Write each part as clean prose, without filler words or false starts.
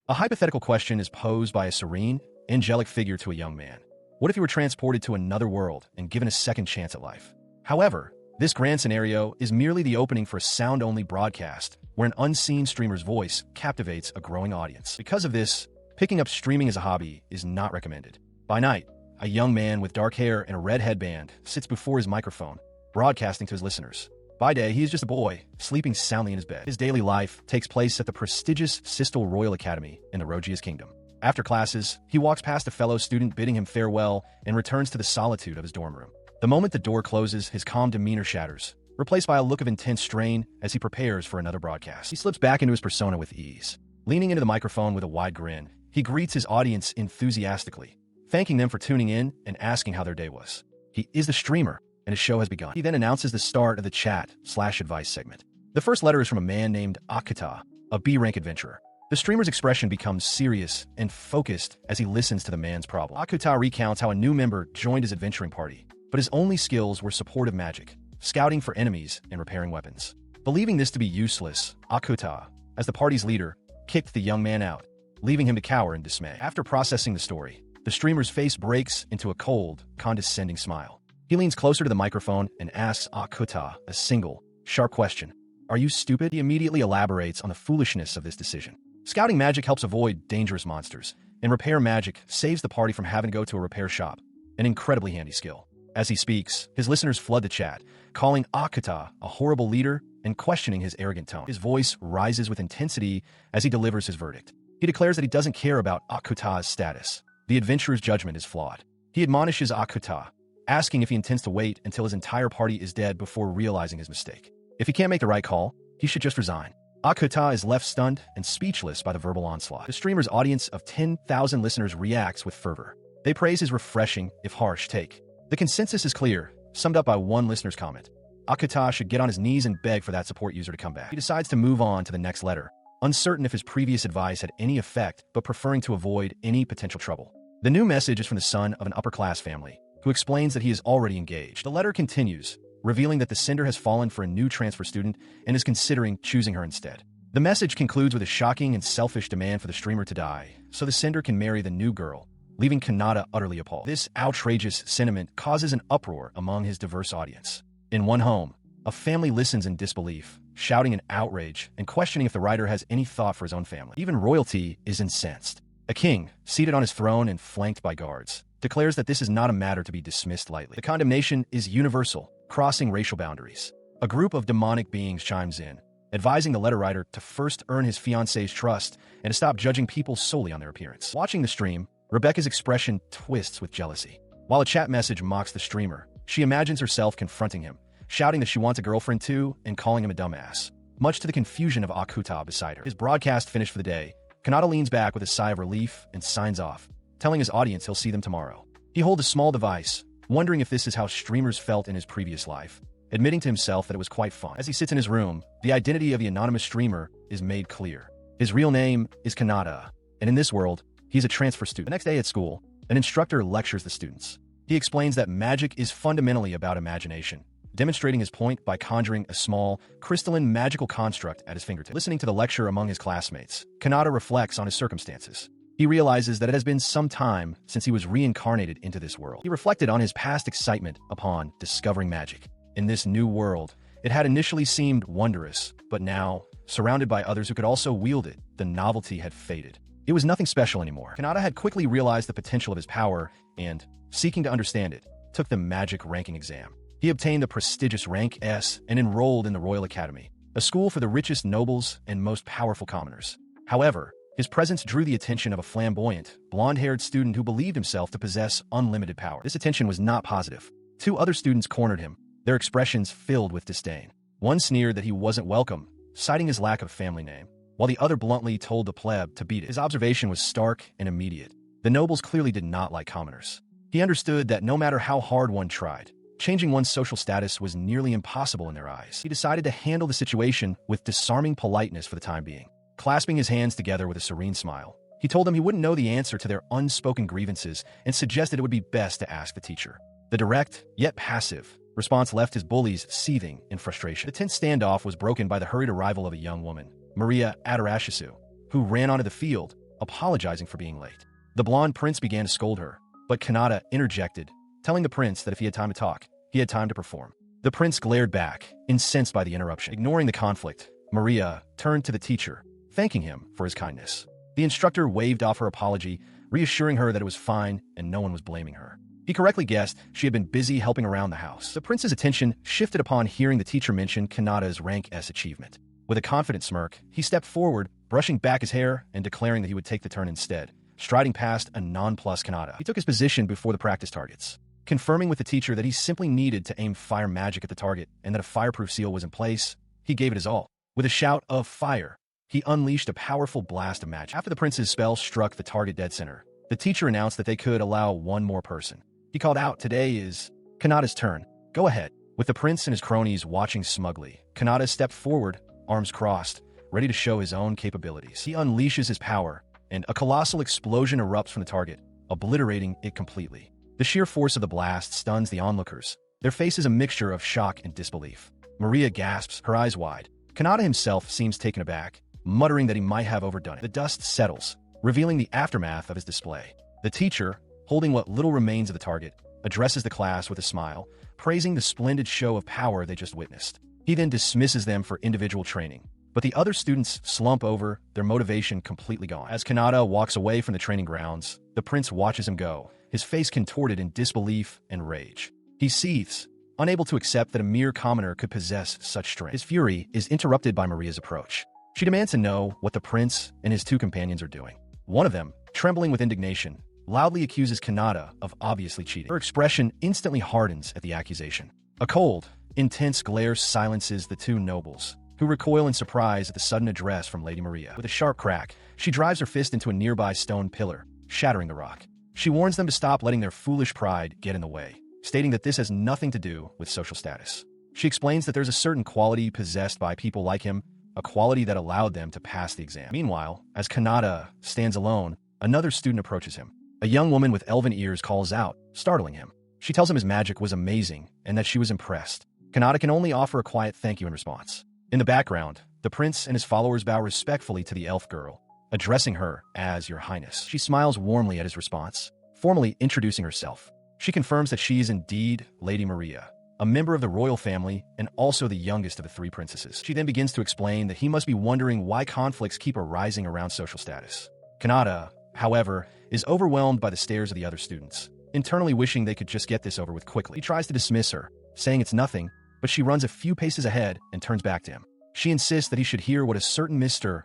A hypothetical question is posed by a serene, angelic figure to a young man. What if you were transported to another world and given a second chance at life? However, this grand scenario is merely the opening for a sound-only broadcast where an unseen streamer's voice captivates a growing audience. Because of this, picking up streaming as a hobby is not recommended. By night, a young man with dark hair and a red headband sits before his microphone, broadcasting to his listeners. By day, he is just a boy, sleeping soundly in his bed. His daily life takes place at the prestigious Sistal Royal Academy in the Rogia's Kingdom. After classes, he walks past a fellow student bidding him farewell and returns to the solitude of his dorm room. The moment the door closes, his calm demeanor shatters, replaced by a look of intense strain as he prepares for another broadcast. He slips back into his persona with ease. Leaning into the microphone with a wide grin, he greets his audience enthusiastically, thanking them for tuning in and asking how their day was. He is the streamer, and his show has begun. He then announces the start of the chat/advice segment. The first letter is from a man named Akuta, a B-rank adventurer. The streamer's expression becomes serious and focused as he listens to the man's problem. Akuta recounts how a new member joined his adventuring party, but his only skills were supportive magic, scouting for enemies, and repairing weapons. Believing this to be useless, Akuta, as the party's leader, kicked the young man out, leaving him to cower in dismay. After processing the story, the streamer's face breaks into a cold, condescending smile. He leans closer to the microphone and asks Akuta a single, sharp question. Are you stupid? He immediately elaborates on the foolishness of this decision. Scouting magic helps avoid dangerous monsters, and repair magic saves the party from having to go to a repair shop, an incredibly handy skill. As he speaks, his listeners flood the chat, calling Akuta a horrible leader and questioning his arrogant tone. His voice rises with intensity as he delivers his verdict. He declares that he doesn't care about Akuta's status. The adventurer's judgment is flawed. He admonishes Akuta, asking if he intends to wait until his entire party is dead before realizing his mistake. If he can't make the right call, he should just resign. Akuta is left stunned and speechless by the verbal onslaught. The streamer's audience of 10,000 listeners reacts with fervor. They praise his refreshing, if harsh, take. The consensus is clear, summed up by one listener's comment. Akuta should get on his knees and beg for that support user to come back. He decides to move on to the next letter, uncertain if his previous advice had any effect, but preferring to avoid any potential trouble. The new message is from the son of an upper-class family, who explains that he is already engaged. The letter continues, revealing that the sender has fallen for a new transfer student and is considering choosing her instead. The message concludes with a shocking and selfish demand for the streamer to die, so the sender can marry the new girl, leaving Kanata utterly appalled. This outrageous sentiment causes an uproar among his diverse audience. In one home, a family listens in disbelief, shouting in outrage and questioning if the writer has any thought for his own family. Even royalty is incensed. A king, seated on his throne and flanked by guards, declares that this is not a matter to be dismissed lightly. The condemnation is universal, crossing racial boundaries. A group of demonic beings chimes in, advising the letter writer to first earn his fiancé's trust and to stop judging people solely on their appearance. Watching the stream, Rebecca's expression twists with jealousy. While a chat message mocks the streamer, she imagines herself confronting him, shouting that she wants a girlfriend too and calling him a dumbass, much to the confusion of Akuta beside her. His broadcast finished for the day. Kanata leans back with a sigh of relief and signs off, telling his audience he'll see them tomorrow. He holds a small device, wondering if this is how streamers felt in his previous life, admitting to himself that it was quite fun. As he sits in his room, the identity of the anonymous streamer is made clear. His real name is Kanata, and in this world, he's a transfer student. The next day at school, an instructor lectures the students. He explains that magic is fundamentally about imagination, demonstrating his point by conjuring a small, crystalline magical construct at his fingertips. Listening to the lecture among his classmates, Kanata reflects on his circumstances. He realizes that it has been some time since he was reincarnated into this world. He reflected on his past excitement upon discovering magic. In this new world, it had initially seemed wondrous, but now, surrounded by others who could also wield it, the novelty had faded. It was nothing special anymore. Kanata had quickly realized the potential of his power and, seeking to understand it, took the magic ranking exam. He obtained the prestigious rank S and enrolled in the Royal Academy, a school for the richest nobles and most powerful commoners. However, his presence drew the attention of a flamboyant, blonde-haired student who believed himself to possess unlimited power. This attention was not positive. Two other students cornered him, their expressions filled with disdain. One sneered that he wasn't welcome, citing his lack of family name, while the other bluntly told the pleb to beat it. His observation was stark and immediate. The nobles clearly did not like commoners. He understood that no matter how hard one tried, changing one's social status was nearly impossible in their eyes. He decided to handle the situation with disarming politeness for the time being. Clasping his hands together with a serene smile, he told them he wouldn't know the answer to their unspoken grievances and suggested it would be best to ask the teacher. The direct, yet passive, response left his bullies seething in frustration. The tense standoff was broken by the hurried arrival of a young woman, Maria Adarashisu, who ran onto the field, apologizing for being late. The blonde prince began to scold her, but Kanata interjected, telling the prince that if he had time to talk, he had time to perform. The prince glared back, incensed by the interruption. Ignoring the conflict, Maria turned to the teacher, thanking him for his kindness. The instructor waved off her apology, reassuring her that it was fine and no one was blaming her. He correctly guessed she had been busy helping around the house. The prince's attention shifted upon hearing the teacher mention Kanata's rank S achievement. With a confident smirk, he stepped forward, brushing back his hair and declaring that he would take the turn instead, striding past a nonplussed Kanata. He took his position before the practice targets, confirming with the teacher that he simply needed to aim fire magic at the target and that a fireproof seal was in place. He gave it his all. With a shout of fire, he unleashed a powerful blast of magic. After the prince's spell struck the target dead center, the teacher announced that they could allow one more person. He called out, "Today is Kanata's turn. Go ahead." With the prince and his cronies watching smugly, Kanata stepped forward, arms crossed, ready to show his own capabilities. He unleashes his power, and a colossal explosion erupts from the target, obliterating it completely. The sheer force of the blast stuns the onlookers. Their faces a mixture of shock and disbelief. Maria gasps, her eyes wide. Kanata himself seems taken aback, muttering that he might have overdone it. The dust settles, revealing the aftermath of his display. The teacher, holding what little remains of the target, addresses the class with a smile, praising the splendid show of power they just witnessed. He then dismisses them for individual training, but the other students slump over, their motivation completely gone. As Kanata walks away from the training grounds, the prince watches him go, his face contorted in disbelief and rage. He seethes, unable to accept that a mere commoner could possess such strength. His fury is interrupted by Maria's approach. She demands to know what the prince and his two companions are doing. One of them, trembling with indignation, loudly accuses Kanata of obviously cheating. Her expression instantly hardens at the accusation. A cold, intense glare silences the two nobles, who recoil in surprise at the sudden address from Lady Maria. With a sharp crack, she drives her fist into a nearby stone pillar, shattering the rock. She warns them to stop letting their foolish pride get in the way, stating that this has nothing to do with social status. She explains that there's a certain quality possessed by people like him, a quality that allowed them to pass the exam. Meanwhile, as Kanata stands alone, another student approaches him. A young woman with elven ears calls out, startling him. She tells him his magic was amazing and that she was impressed. Kanata can only offer a quiet thank you in response. In the background, the prince and his followers bow respectfully to the elf girl, addressing her as Your Highness. She smiles warmly at his response, formally introducing herself. She confirms that she is indeed Lady Maria, a member of the royal family and also the youngest of the three princesses. She then begins to explain that he must be wondering why conflicts keep arising around social status. Kanata, however, is overwhelmed by the stares of the other students, internally wishing they could just get this over with quickly. He tries to dismiss her, saying it's nothing, but she runs a few paces ahead and turns back to him. She insists that he should hear what a certain Mr.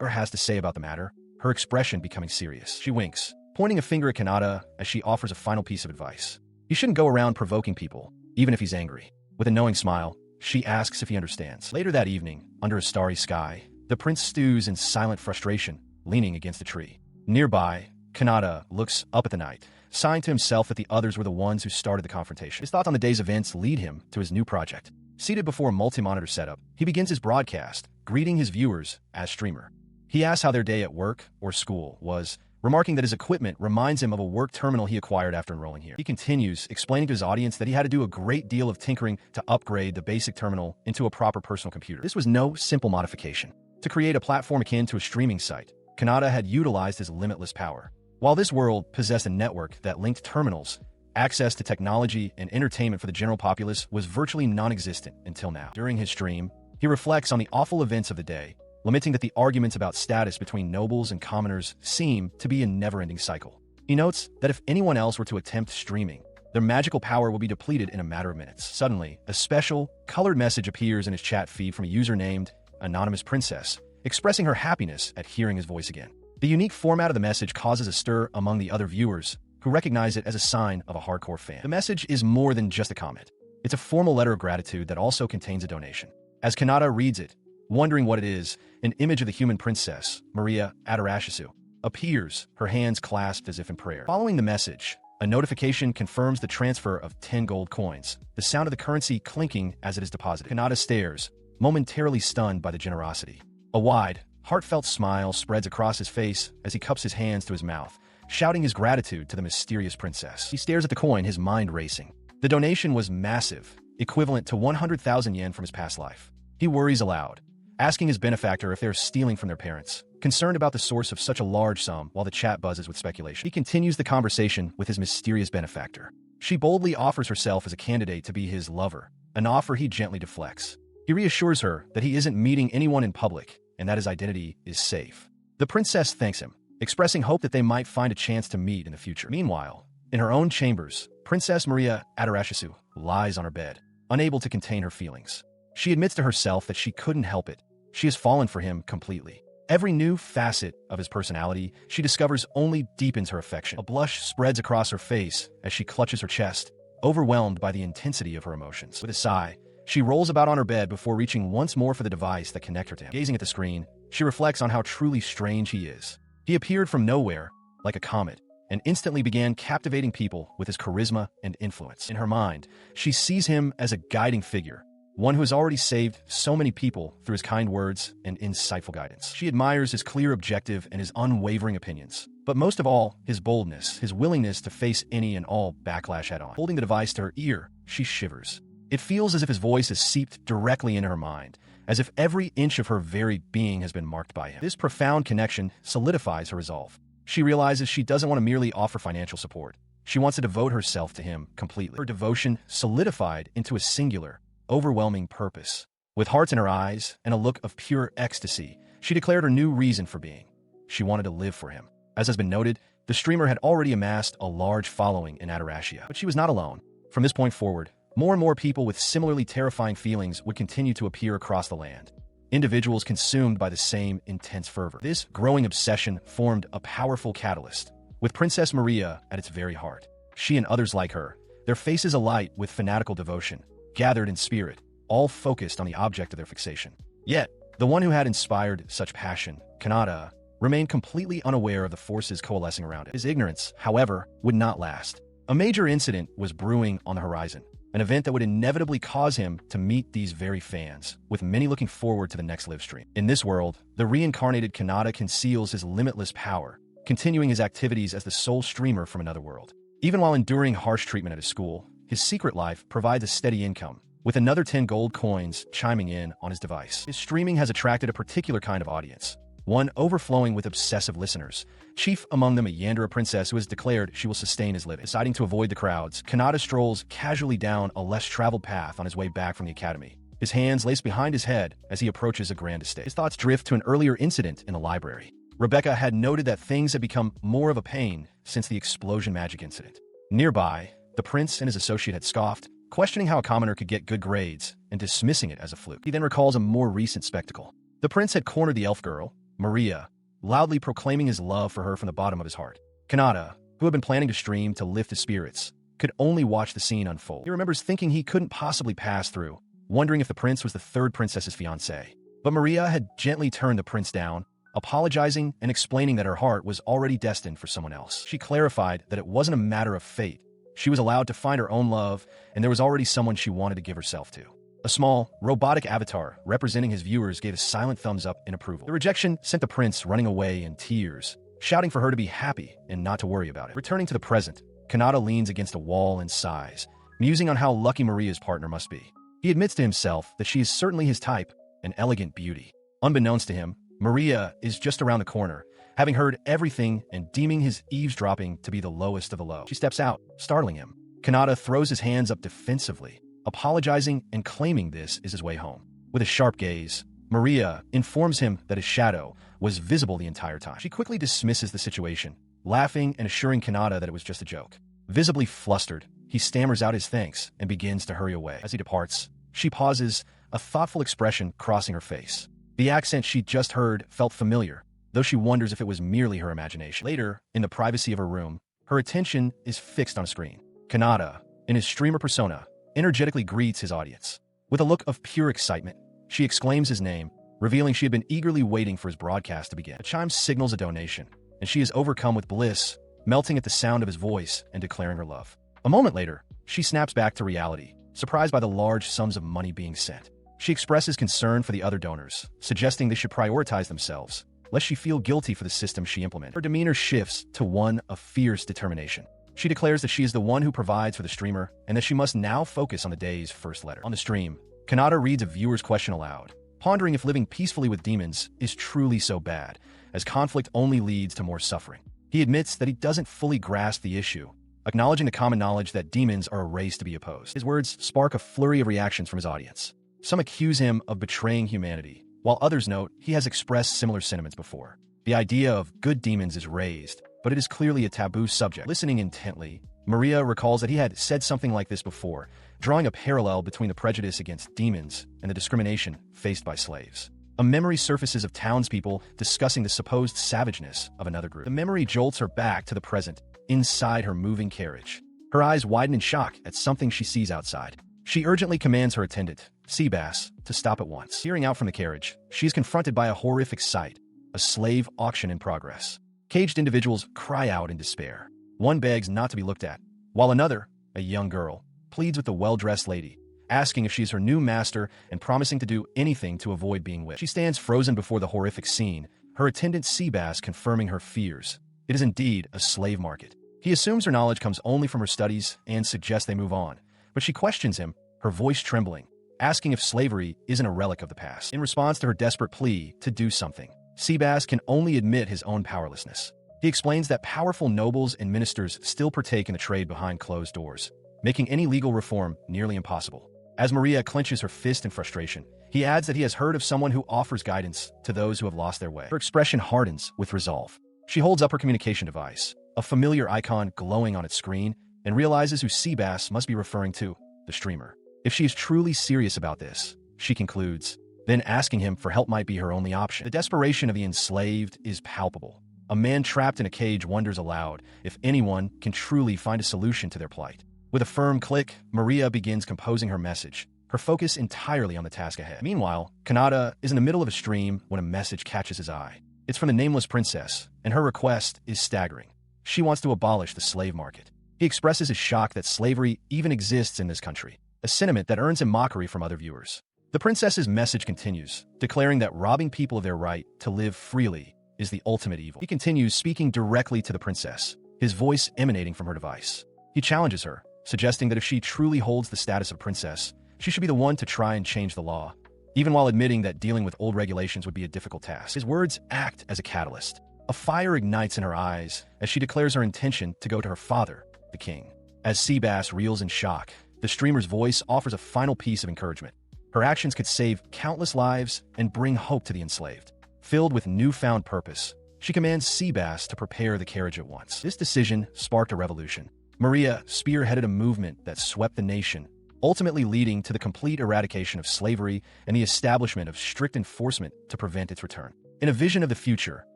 has to say about the matter, her expression becoming serious. She winks, pointing a finger at Kanata as she offers a final piece of advice. You shouldn't go around provoking people, even if he's angry. With a knowing smile, she asks if he understands. Later that evening, under a starry sky, the prince stews in silent frustration, leaning against a tree. Nearby, Kanata looks up at the night, sighing to himself that the others were the ones who started the confrontation. His thoughts on the day's events lead him to his new project. Seated before a multi-monitor setup, he begins his broadcast, greeting his viewers as streamer. He asks how their day at work or school was, remarking that his equipment reminds him of a work terminal he acquired after enrolling here. He continues, explaining to his audience that he had to do a great deal of tinkering to upgrade the basic terminal into a proper personal computer. This was no simple modification. To create a platform akin to a streaming site, Kanata had utilized his limitless power. While this world possessed a network that linked terminals, access to technology and entertainment for the general populace was virtually non-existent until now. During his stream, he reflects on the awful events of the day, lamenting that the arguments about status between nobles and commoners seem to be a never-ending cycle. He notes that if anyone else were to attempt streaming, their magical power will be depleted in a matter of minutes. Suddenly, a special, colored message appears in his chat feed from a user named Anonymous Princess, expressing her happiness at hearing his voice again. The unique format of the message causes a stir among the other viewers, who recognize it as a sign of a hardcore fan. The message is more than just a comment. It's a formal letter of gratitude that also contains a donation. As Kanata reads it, wondering what it is, an image of the human princess, Maria Adarashisu, appears, her hands clasped as if in prayer. Following the message, a notification confirms the transfer of 10 gold coins, the sound of the currency clinking as it is deposited. Kanata stares, momentarily stunned by the generosity. A wide, heartfelt smile spreads across his face as he cups his hands to his mouth, shouting his gratitude to the mysterious princess. He stares at the coin, his mind racing. The donation was massive, equivalent to 100,000 yen from his past life. He worries aloud, asking his benefactor if they're stealing from their parents. Concerned about the source of such a large sum while the chat buzzes with speculation, he continues the conversation with his mysterious benefactor. She boldly offers herself as a candidate to be his lover, an offer he gently deflects. He reassures her that he isn't meeting anyone in public and that his identity is safe. The princess thanks him, expressing hope that they might find a chance to meet in the future. Meanwhile, in her own chambers, Princess Maria Adarashisu lies on her bed, unable to contain her feelings. She admits to herself that she couldn't help it. She has fallen for him completely. Every new facet of his personality she discovers only deepens her affection. A blush spreads across her face as she clutches her chest, overwhelmed by the intensity of her emotions. With a sigh, she rolls about on her bed before reaching once more for the device that connects her to him. Gazing at the screen, she reflects on how truly strange he is. He appeared from nowhere, like a comet, and instantly began captivating people with his charisma and influence. In her mind, she sees him as a guiding figure, one who has already saved so many people through his kind words and insightful guidance. She admires his clear objective and his unwavering opinions, but most of all, his boldness, his willingness to face any and all backlash head-on. Holding the device to her ear, she shivers. It feels as if his voice has seeped directly into her mind, as if every inch of her very being has been marked by him. This profound connection solidifies her resolve. She realizes she doesn't want to merely offer financial support. She wants to devote herself to him completely. Her devotion solidified into a singular, overwhelming purpose. With hearts in her eyes and a look of pure ecstasy, she declared her new reason for being. She wanted to live for him. As has been noted, the streamer had already amassed a large following in Adarashia. But she was not alone. From this point forward, more and more people with similarly terrifying feelings would continue to appear across the land. Individuals consumed by the same intense fervor. This growing obsession formed a powerful catalyst, with Princess Maria at its very heart. She and others like her, their faces alight with fanatical devotion, gathered in spirit, all focused on the object of their fixation. Yet, the one who had inspired such passion, Kanata, remained completely unaware of the forces coalescing around it. His ignorance, however, would not last. A major incident was brewing on the horizon, an event that would inevitably cause him to meet these very fans, with many looking forward to the next live stream. In this world, the reincarnated Kanata conceals his limitless power, continuing his activities as the sole streamer from another world. Even while enduring harsh treatment at his school, his secret life provides a steady income, with another 10 gold coins chiming in on his device. His streaming has attracted a particular kind of audience, one overflowing with obsessive listeners, chief among them a Yandere princess who has declared she will sustain his living. Deciding to avoid the crowds, Kanata strolls casually down a less traveled path on his way back from the academy, his hands laced behind his head as he approaches a grand estate. His thoughts drift to an earlier incident in the library. Rebecca had noted that things had become more of a pain since the explosion magic incident. Nearby, the prince and his associate had scoffed, questioning how a commoner could get good grades and dismissing it as a fluke. He then recalls a more recent spectacle. The prince had cornered the elf girl, Maria, loudly proclaiming his love for her from the bottom of his heart. Kanata, who had been planning to stream to lift his spirits, could only watch the scene unfold. He remembers thinking he couldn't possibly pass through, wondering if the prince was the third princess's fiancé. But Maria had gently turned the prince down, apologizing and explaining that her heart was already destined for someone else. She clarified that it wasn't a matter of fate. She was allowed to find her own love, and there was already someone she wanted to give herself to. A small, robotic avatar representing his viewers gave a silent thumbs up in approval. The rejection sent the prince running away in tears, shouting for her to be happy and not to worry about it. Returning to the present, Kanata leans against a wall and sighs, musing on how lucky Maria's partner must be. He admits to himself that she is certainly his type, an elegant beauty. Unbeknownst to him, Maria is just around the corner, having heard everything and deeming his eavesdropping to be the lowest of the low. She steps out, startling him. Kanata throws his hands up defensively, apologizing and claiming this is his way home. With a sharp gaze, Maria informs him that his shadow was visible the entire time. She quickly dismisses the situation, laughing and assuring Kanata that it was just a joke. Visibly flustered, he stammers out his thanks and begins to hurry away. As he departs, she pauses, a thoughtful expression crossing her face. The accent she just heard felt familiar, though she wonders if it was merely her imagination. Later, in the privacy of her room, her attention is fixed on a screen. Kanata, in his streamer persona, energetically greets his audience. With a look of pure excitement, she exclaims his name, revealing she had been eagerly waiting for his broadcast to begin. A chime signals a donation, and she is overcome with bliss, melting at the sound of his voice and declaring her love. A moment later, she snaps back to reality, surprised by the large sums of money being sent. She expresses concern for the other donors, suggesting they should prioritize themselves, lest she feel guilty for the system she implemented. Her demeanor shifts to one of fierce determination. She declares that she is the one who provides for the streamer and that she must now focus on the day's first letter. On the stream, Kanata reads a viewer's question aloud, pondering if living peacefully with demons is truly so bad, as conflict only leads to more suffering. He admits that he doesn't fully grasp the issue, acknowledging the common knowledge that demons are a race to be opposed. His words spark a flurry of reactions from his audience. Some accuse him of betraying humanity, while others note he has expressed similar sentiments before. The idea of good demons is raised, but it is clearly a taboo subject. Listening intently, Maria recalls that he had said something like this before, drawing a parallel between the prejudice against demons and the discrimination faced by slaves. A memory surfaces of townspeople discussing the supposed savageness of another group. The memory jolts her back to the present, inside her moving carriage. Her eyes widen in shock at something she sees outside. She urgently commands her attendant, Seabass, to stop at once. Peering out from the carriage, she is confronted by a horrific sight, a slave auction in progress. Caged individuals cry out in despair. One begs not to be looked at, while another, a young girl, pleads with the well-dressed lady, asking if she's her new master and promising to do anything to avoid being whipped. She stands frozen before the horrific scene, her attendant Seabass confirming her fears. It is indeed a slave market. He assumes her knowledge comes only from her studies and suggests they move on, but she questions him, her voice trembling, asking if slavery isn't a relic of the past. In response to her desperate plea to do something, Seabass can only admit his own powerlessness. He explains that powerful nobles and ministers still partake in the trade behind closed doors, making any legal reform nearly impossible. As Maria clenches her fist in frustration, he adds that he has heard of someone who offers guidance to those who have lost their way. Her expression hardens with resolve. She holds up her communication device, a familiar icon glowing on its screen, and realizes who Seabass must be referring to, the streamer. If she is truly serious about this, she concludes, then asking him for help might be her only option. The desperation of the enslaved is palpable. A man trapped in a cage wonders aloud if anyone can truly find a solution to their plight. With a firm click, Maria begins composing her message, her focus entirely on the task ahead. Meanwhile, Kanata is in the middle of a stream when a message catches his eye. It's from the nameless princess, and her request is staggering. She wants to abolish the slave market. He expresses his shock that slavery even exists in this country, a sentiment that earns him mockery from other viewers. The princess's message continues, declaring that robbing people of their right to live freely is the ultimate evil. He continues speaking directly to the princess, his voice emanating from her device. He challenges her, suggesting that if she truly holds the status of princess, she should be the one to try and change the law, even while admitting that dealing with old regulations would be a difficult task. His words act as a catalyst. A fire ignites in her eyes as she declares her intention to go to her father, the king. As Seabass reels in shock, the streamer's voice offers a final piece of encouragement. Her actions could save countless lives and bring hope to the enslaved. Filled with newfound purpose, she commands Seabass to prepare the carriage at once. This decision sparked a revolution. Maria spearheaded a movement that swept the nation, ultimately leading to the complete eradication of slavery and the establishment of strict enforcement to prevent its return. In a vision of the future,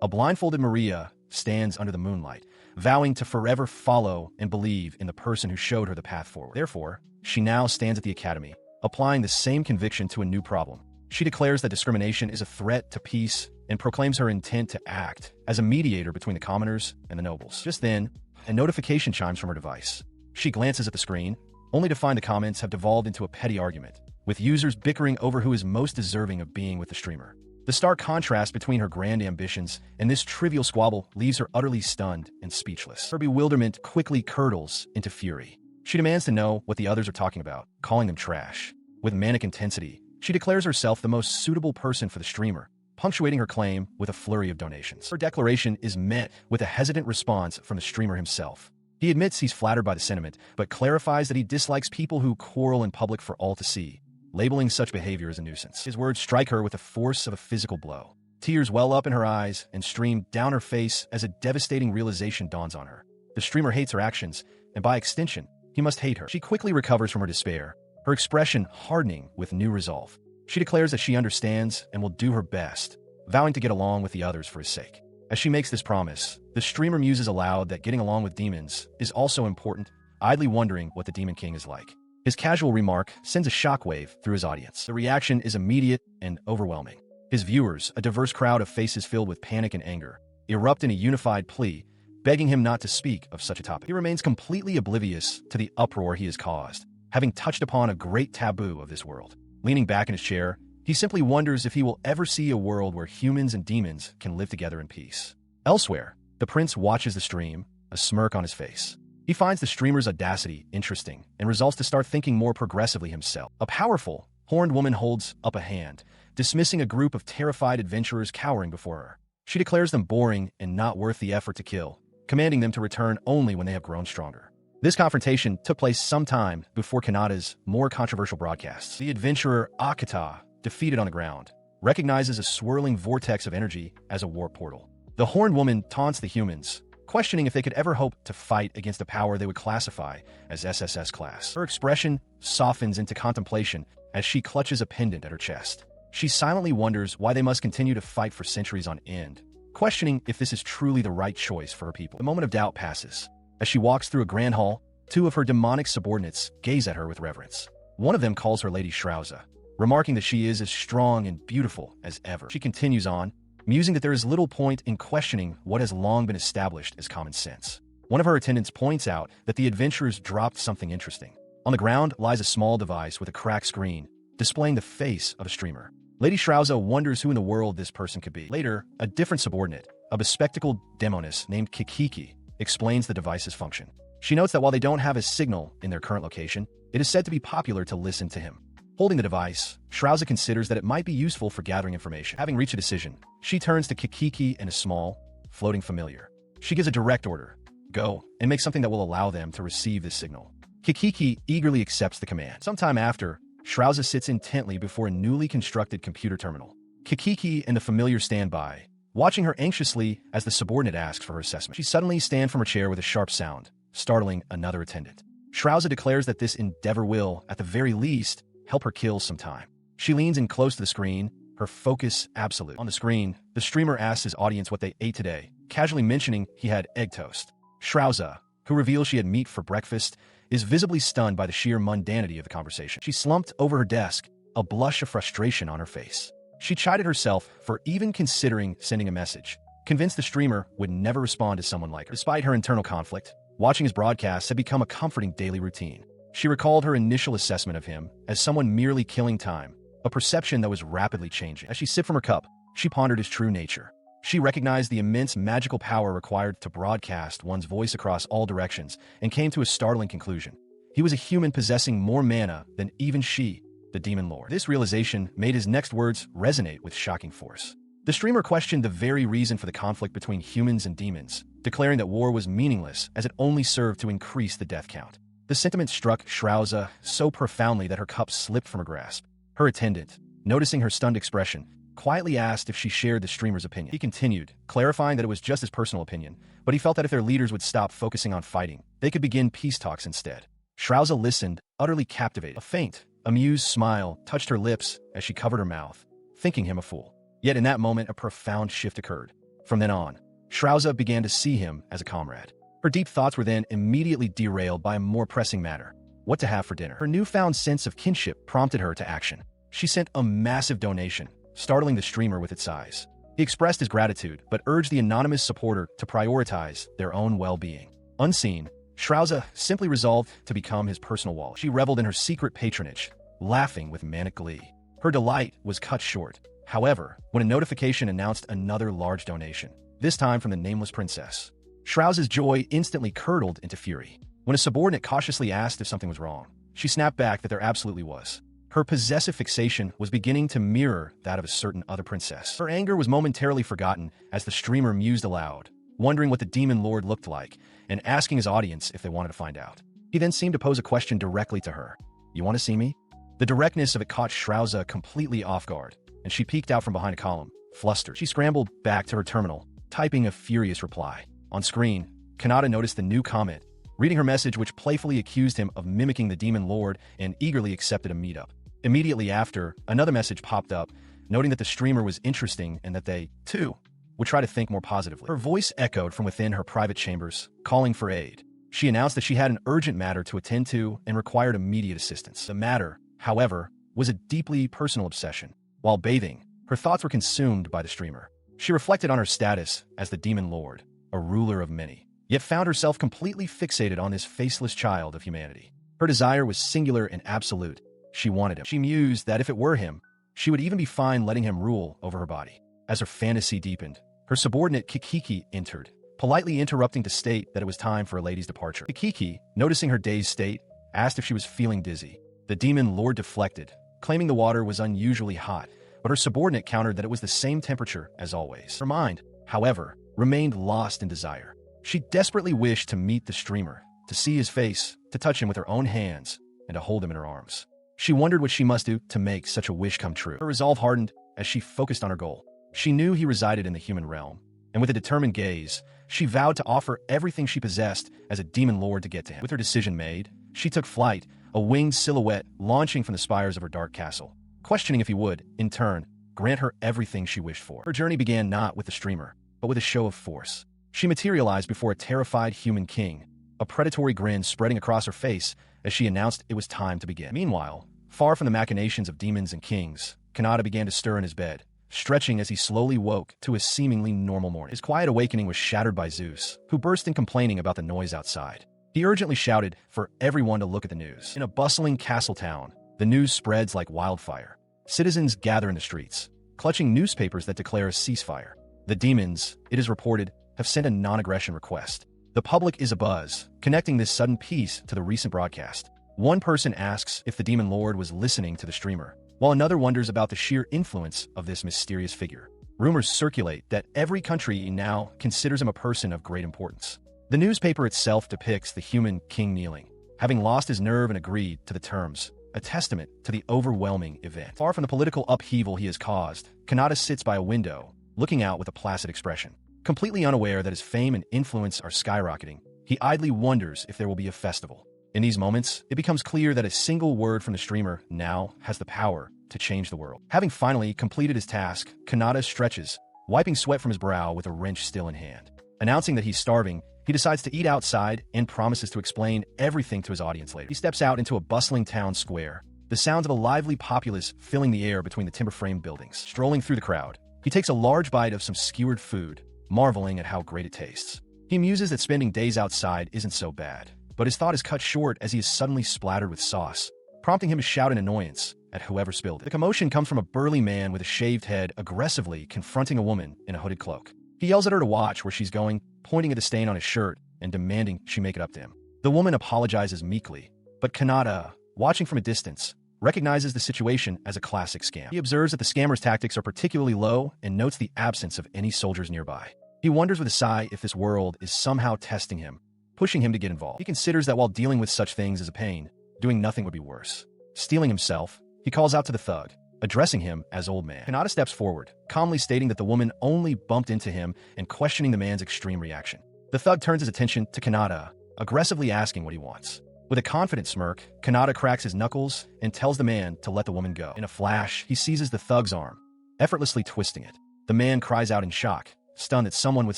a blindfolded Maria stands under the moonlight, vowing to forever follow and believe in the person who showed her the path forward. Therefore, she now stands at the academy, applying the same conviction to a new problem. She declares that discrimination is a threat to peace and proclaims her intent to act as a mediator between the commoners and the nobles. Just then, a notification chimes from her device. She glances at the screen, only to find the comments have devolved into a petty argument, with users bickering over who is most deserving of being with the streamer. The stark contrast between her grand ambitions and this trivial squabble leaves her utterly stunned and speechless. Her bewilderment quickly curdles into fury. She demands to know what the others are talking about, calling them trash. With manic intensity, she declares herself the most suitable person for the streamer, punctuating her claim with a flurry of donations. Her declaration is met with a hesitant response from the streamer himself. He admits he's flattered by the sentiment, but clarifies that he dislikes people who quarrel in public for all to see, labeling such behavior as a nuisance. His words strike her with the force of a physical blow. Tears well up in her eyes and stream down her face as a devastating realization dawns on her. The streamer hates her actions, and by extension, he must hate her. She quickly recovers from her despair, her expression hardening with new resolve. She declares that she understands and will do her best, vowing to get along with the others for his sake. As she makes this promise, the streamer muses aloud that getting along with demons is also important, idly wondering what the Demon King is like. His casual remark sends a shockwave through his audience. The reaction is immediate and overwhelming. His viewers, a diverse crowd of faces filled with panic and anger, erupt in a unified plea, begging him not to speak of such a topic. He remains completely oblivious to the uproar he has caused, having touched upon a great taboo of this world. Leaning back in his chair, he simply wonders if he will ever see a world where humans and demons can live together in peace. Elsewhere, the prince watches the stream, a smirk on his face. He finds the streamer's audacity interesting and resolves to start thinking more progressively himself. A powerful, Horned woman holds up a hand, dismissing a group of terrified adventurers cowering before her. She declares them boring and not worth the effort to kill, commanding them to return only when they have grown stronger. This confrontation took place sometime before Kanata's more controversial broadcasts. The adventurer Akata, defeated on the ground, recognizes a swirling vortex of energy as a warp portal. The horned woman taunts the humans, questioning if they could ever hope to fight against a power they would classify as SSS class. Her expression softens into contemplation as she clutches a pendant at her chest. She silently wonders why they must continue to fight for centuries on end, questioning if this is truly the right choice for her people. The moment of doubt passes. As she walks through a grand hall, two of her demonic subordinates gaze at her with reverence. One of them calls her Lady Shrauza, remarking that she is as strong and beautiful as ever. She continues on, musing that there is little point in questioning what has long been established as common sense. One of her attendants points out that the adventurers dropped something interesting. On the ground lies a small device with a cracked screen, displaying the face of a streamer. Lady Shrauza wonders who in the world this person could be. Later, a different subordinate, a bespectacled demoness named Kikiki, explains the device's function. She notes that while they don't have a signal in their current location, it is said to be popular to listen to him. Holding the device, Shrauza considers that it might be useful for gathering information. Having reached a decision, she turns to Kikiki and a small, floating familiar. She gives a direct order: go, and make something that will allow them to receive this signal. Kikiki eagerly accepts the command. Sometime after, Shrauza sits intently before a newly constructed computer terminal. Kikiki and the familiar stand by, watching her anxiously as the subordinate asks for her assessment. She suddenly stands from her chair with a sharp sound, startling another attendant. Shrauza declares that this endeavor will, at the very least, help her kill some time. She leans in close to the screen, her focus absolute. On the screen, the streamer asks his audience what they ate today, casually mentioning he had egg toast. Shrauza, who reveals she had meat for breakfast, is visibly stunned by the sheer mundanity of the conversation. She slumped over her desk, a blush of frustration on her face. She chided herself for even considering sending a message, convinced the streamer would never respond to someone like her. Despite her internal conflict, watching his broadcasts had become a comforting daily routine. She recalled her initial assessment of him as someone merely killing time, a perception that was rapidly changing. As she sipped from her cup, she pondered his true nature. She recognized the immense magical power required to broadcast one's voice across all directions and came to a startling conclusion. He was a human possessing more mana than even she, the Demon Lord. This realization made his next words resonate with shocking force. The streamer questioned the very reason for the conflict between humans and demons, declaring that war was meaningless as it only served to increase the death count. The sentiment struck Shrauza so profoundly that her cup slipped from her grasp. Her attendant, noticing her stunned expression, quietly asked if she shared the streamer's opinion. He continued, clarifying that it was just his personal opinion, but he felt that if their leaders would stop focusing on fighting, they could begin peace talks instead. Shrauza listened, utterly captivated. A faint, amused smile touched her lips as she covered her mouth, thinking him a fool. Yet in that moment, a profound shift occurred. From then on, Shrauza began to see him as a comrade. Her deep thoughts were then immediately derailed by a more pressing matter: what to have for dinner. Her newfound sense of kinship prompted her to action. She sent a massive donation, startling the streamer with its size. He expressed his gratitude, but urged the anonymous supporter to prioritize their own well-being. Unseen, Shrauza simply resolved to become his personal wallet. She reveled in her secret patronage, laughing with manic glee. Her delight was cut short, however, when a notification announced another large donation, this time from the nameless princess. Shrauza's joy instantly curdled into fury. When a subordinate cautiously asked if something was wrong, she snapped back that there absolutely was. Her possessive fixation was beginning to mirror that of a certain other princess. Her anger was momentarily forgotten as the streamer mused aloud, wondering what the Demon Lord looked like and asking his audience if they wanted to find out. He then seemed to pose a question directly to her. "You want to see me?" The directness of it caught Shrauza completely off guard, and she peeked out from behind a column, flustered. She scrambled back to her terminal, typing a furious reply. On screen, Kanata noticed the new comment, reading her message which playfully accused him of mimicking the Demon Lord and eagerly accepted a meetup. Immediately after, another message popped up, noting that the streamer was interesting and that they, too, would try to think more positively. Her voice echoed from within her private chambers, calling for aid. She announced that she had an urgent matter to attend to and required immediate assistance. The matter, however, was a deeply personal obsession. While bathing, her thoughts were consumed by the streamer. She reflected on her status as the Demon Lord, a ruler of many, yet found herself completely fixated on this faceless child of humanity. Her desire was singular and absolute. She wanted him. She mused that if it were him, she would even be fine letting him rule over her body. As her fantasy deepened, her subordinate Kikiki entered, politely interrupting to state that it was time for a lady's departure. Kikiki, noticing her dazed state, asked if she was feeling dizzy. The Demon Lord deflected, claiming the water was unusually hot, but her subordinate countered that it was the same temperature as always. Her mind, however, remained lost in desire. She desperately wished to meet the streamer, to see his face, to touch him with her own hands, and to hold him in her arms. She wondered what she must do to make such a wish come true. Her resolve hardened as she focused on her goal. She knew he resided in the human realm, and with a determined gaze, she vowed to offer everything she possessed as a demon lord to get to him. With her decision made, she took flight, a winged silhouette launching from the spires of her dark castle, questioning if he would, in turn, grant her everything she wished for. Her journey began not with the streamer, but with a show of force. She materialized before a terrified human king, a predatory grin spreading across her face as she announced it was time to begin. Meanwhile, far from the machinations of demons and kings, Kanata began to stir in his bed, stretching as he slowly woke to a seemingly normal morning. His quiet awakening was shattered by Zeus, who burst in complaining about the noise outside. He urgently shouted for everyone to look at the news. In a bustling castle town, the news spreads like wildfire. Citizens gather in the streets, clutching newspapers that declare a ceasefire. The demons, it is reported, have sent a non-aggression request. The public is abuzz, connecting this sudden peace to the recent broadcast. One person asks if the demon lord was listening to the streamer, while another wonders about the sheer influence of this mysterious figure. Rumors circulate that every country now considers him a person of great importance. The newspaper itself depicts the human king kneeling, having lost his nerve and agreed to the terms, a testament to the overwhelming event. Far from the political upheaval he has caused, Kanata sits by a window, looking out with a placid expression. Completely unaware that his fame and influence are skyrocketing, he idly wonders if there will be a festival. In these moments, it becomes clear that a single word from the streamer now has the power to change the world. Having finally completed his task, Kanata stretches, wiping sweat from his brow with a wrench still in hand. Announcing that he's starving, he decides to eat outside and promises to explain everything to his audience later. He steps out into a bustling town square, the sounds of a lively populace filling the air between the timber-framed buildings. Strolling through the crowd, he takes a large bite of some skewered food, marveling at how great it tastes. He muses that spending days outside isn't so bad, but his thought is cut short as he is suddenly splattered with sauce, prompting him to shout in annoyance at whoever spilled it. The commotion comes from a burly man with a shaved head aggressively confronting a woman in a hooded cloak. He yells at her to watch where she's going, pointing at the stain on his shirt and demanding she make it up to him. The woman apologizes meekly, but Kanata, watching from a distance, recognizes the situation as a classic scam. He observes that the scammer's tactics are particularly low and notes the absence of any soldiers nearby. He wonders with a sigh if this world is somehow testing him, pushing him to get involved. He considers that while dealing with such things is a pain, doing nothing would be worse. Steeling himself, he calls out to the thug, addressing him as Old Man. Kanata steps forward, calmly stating that the woman only bumped into him and questioning the man's extreme reaction. The thug turns his attention to Kanata, aggressively asking what he wants. With a confident smirk, Kanata cracks his knuckles and tells the man to let the woman go. In a flash, he seizes the thug's arm, effortlessly twisting it. The man cries out in shock, stunned that someone with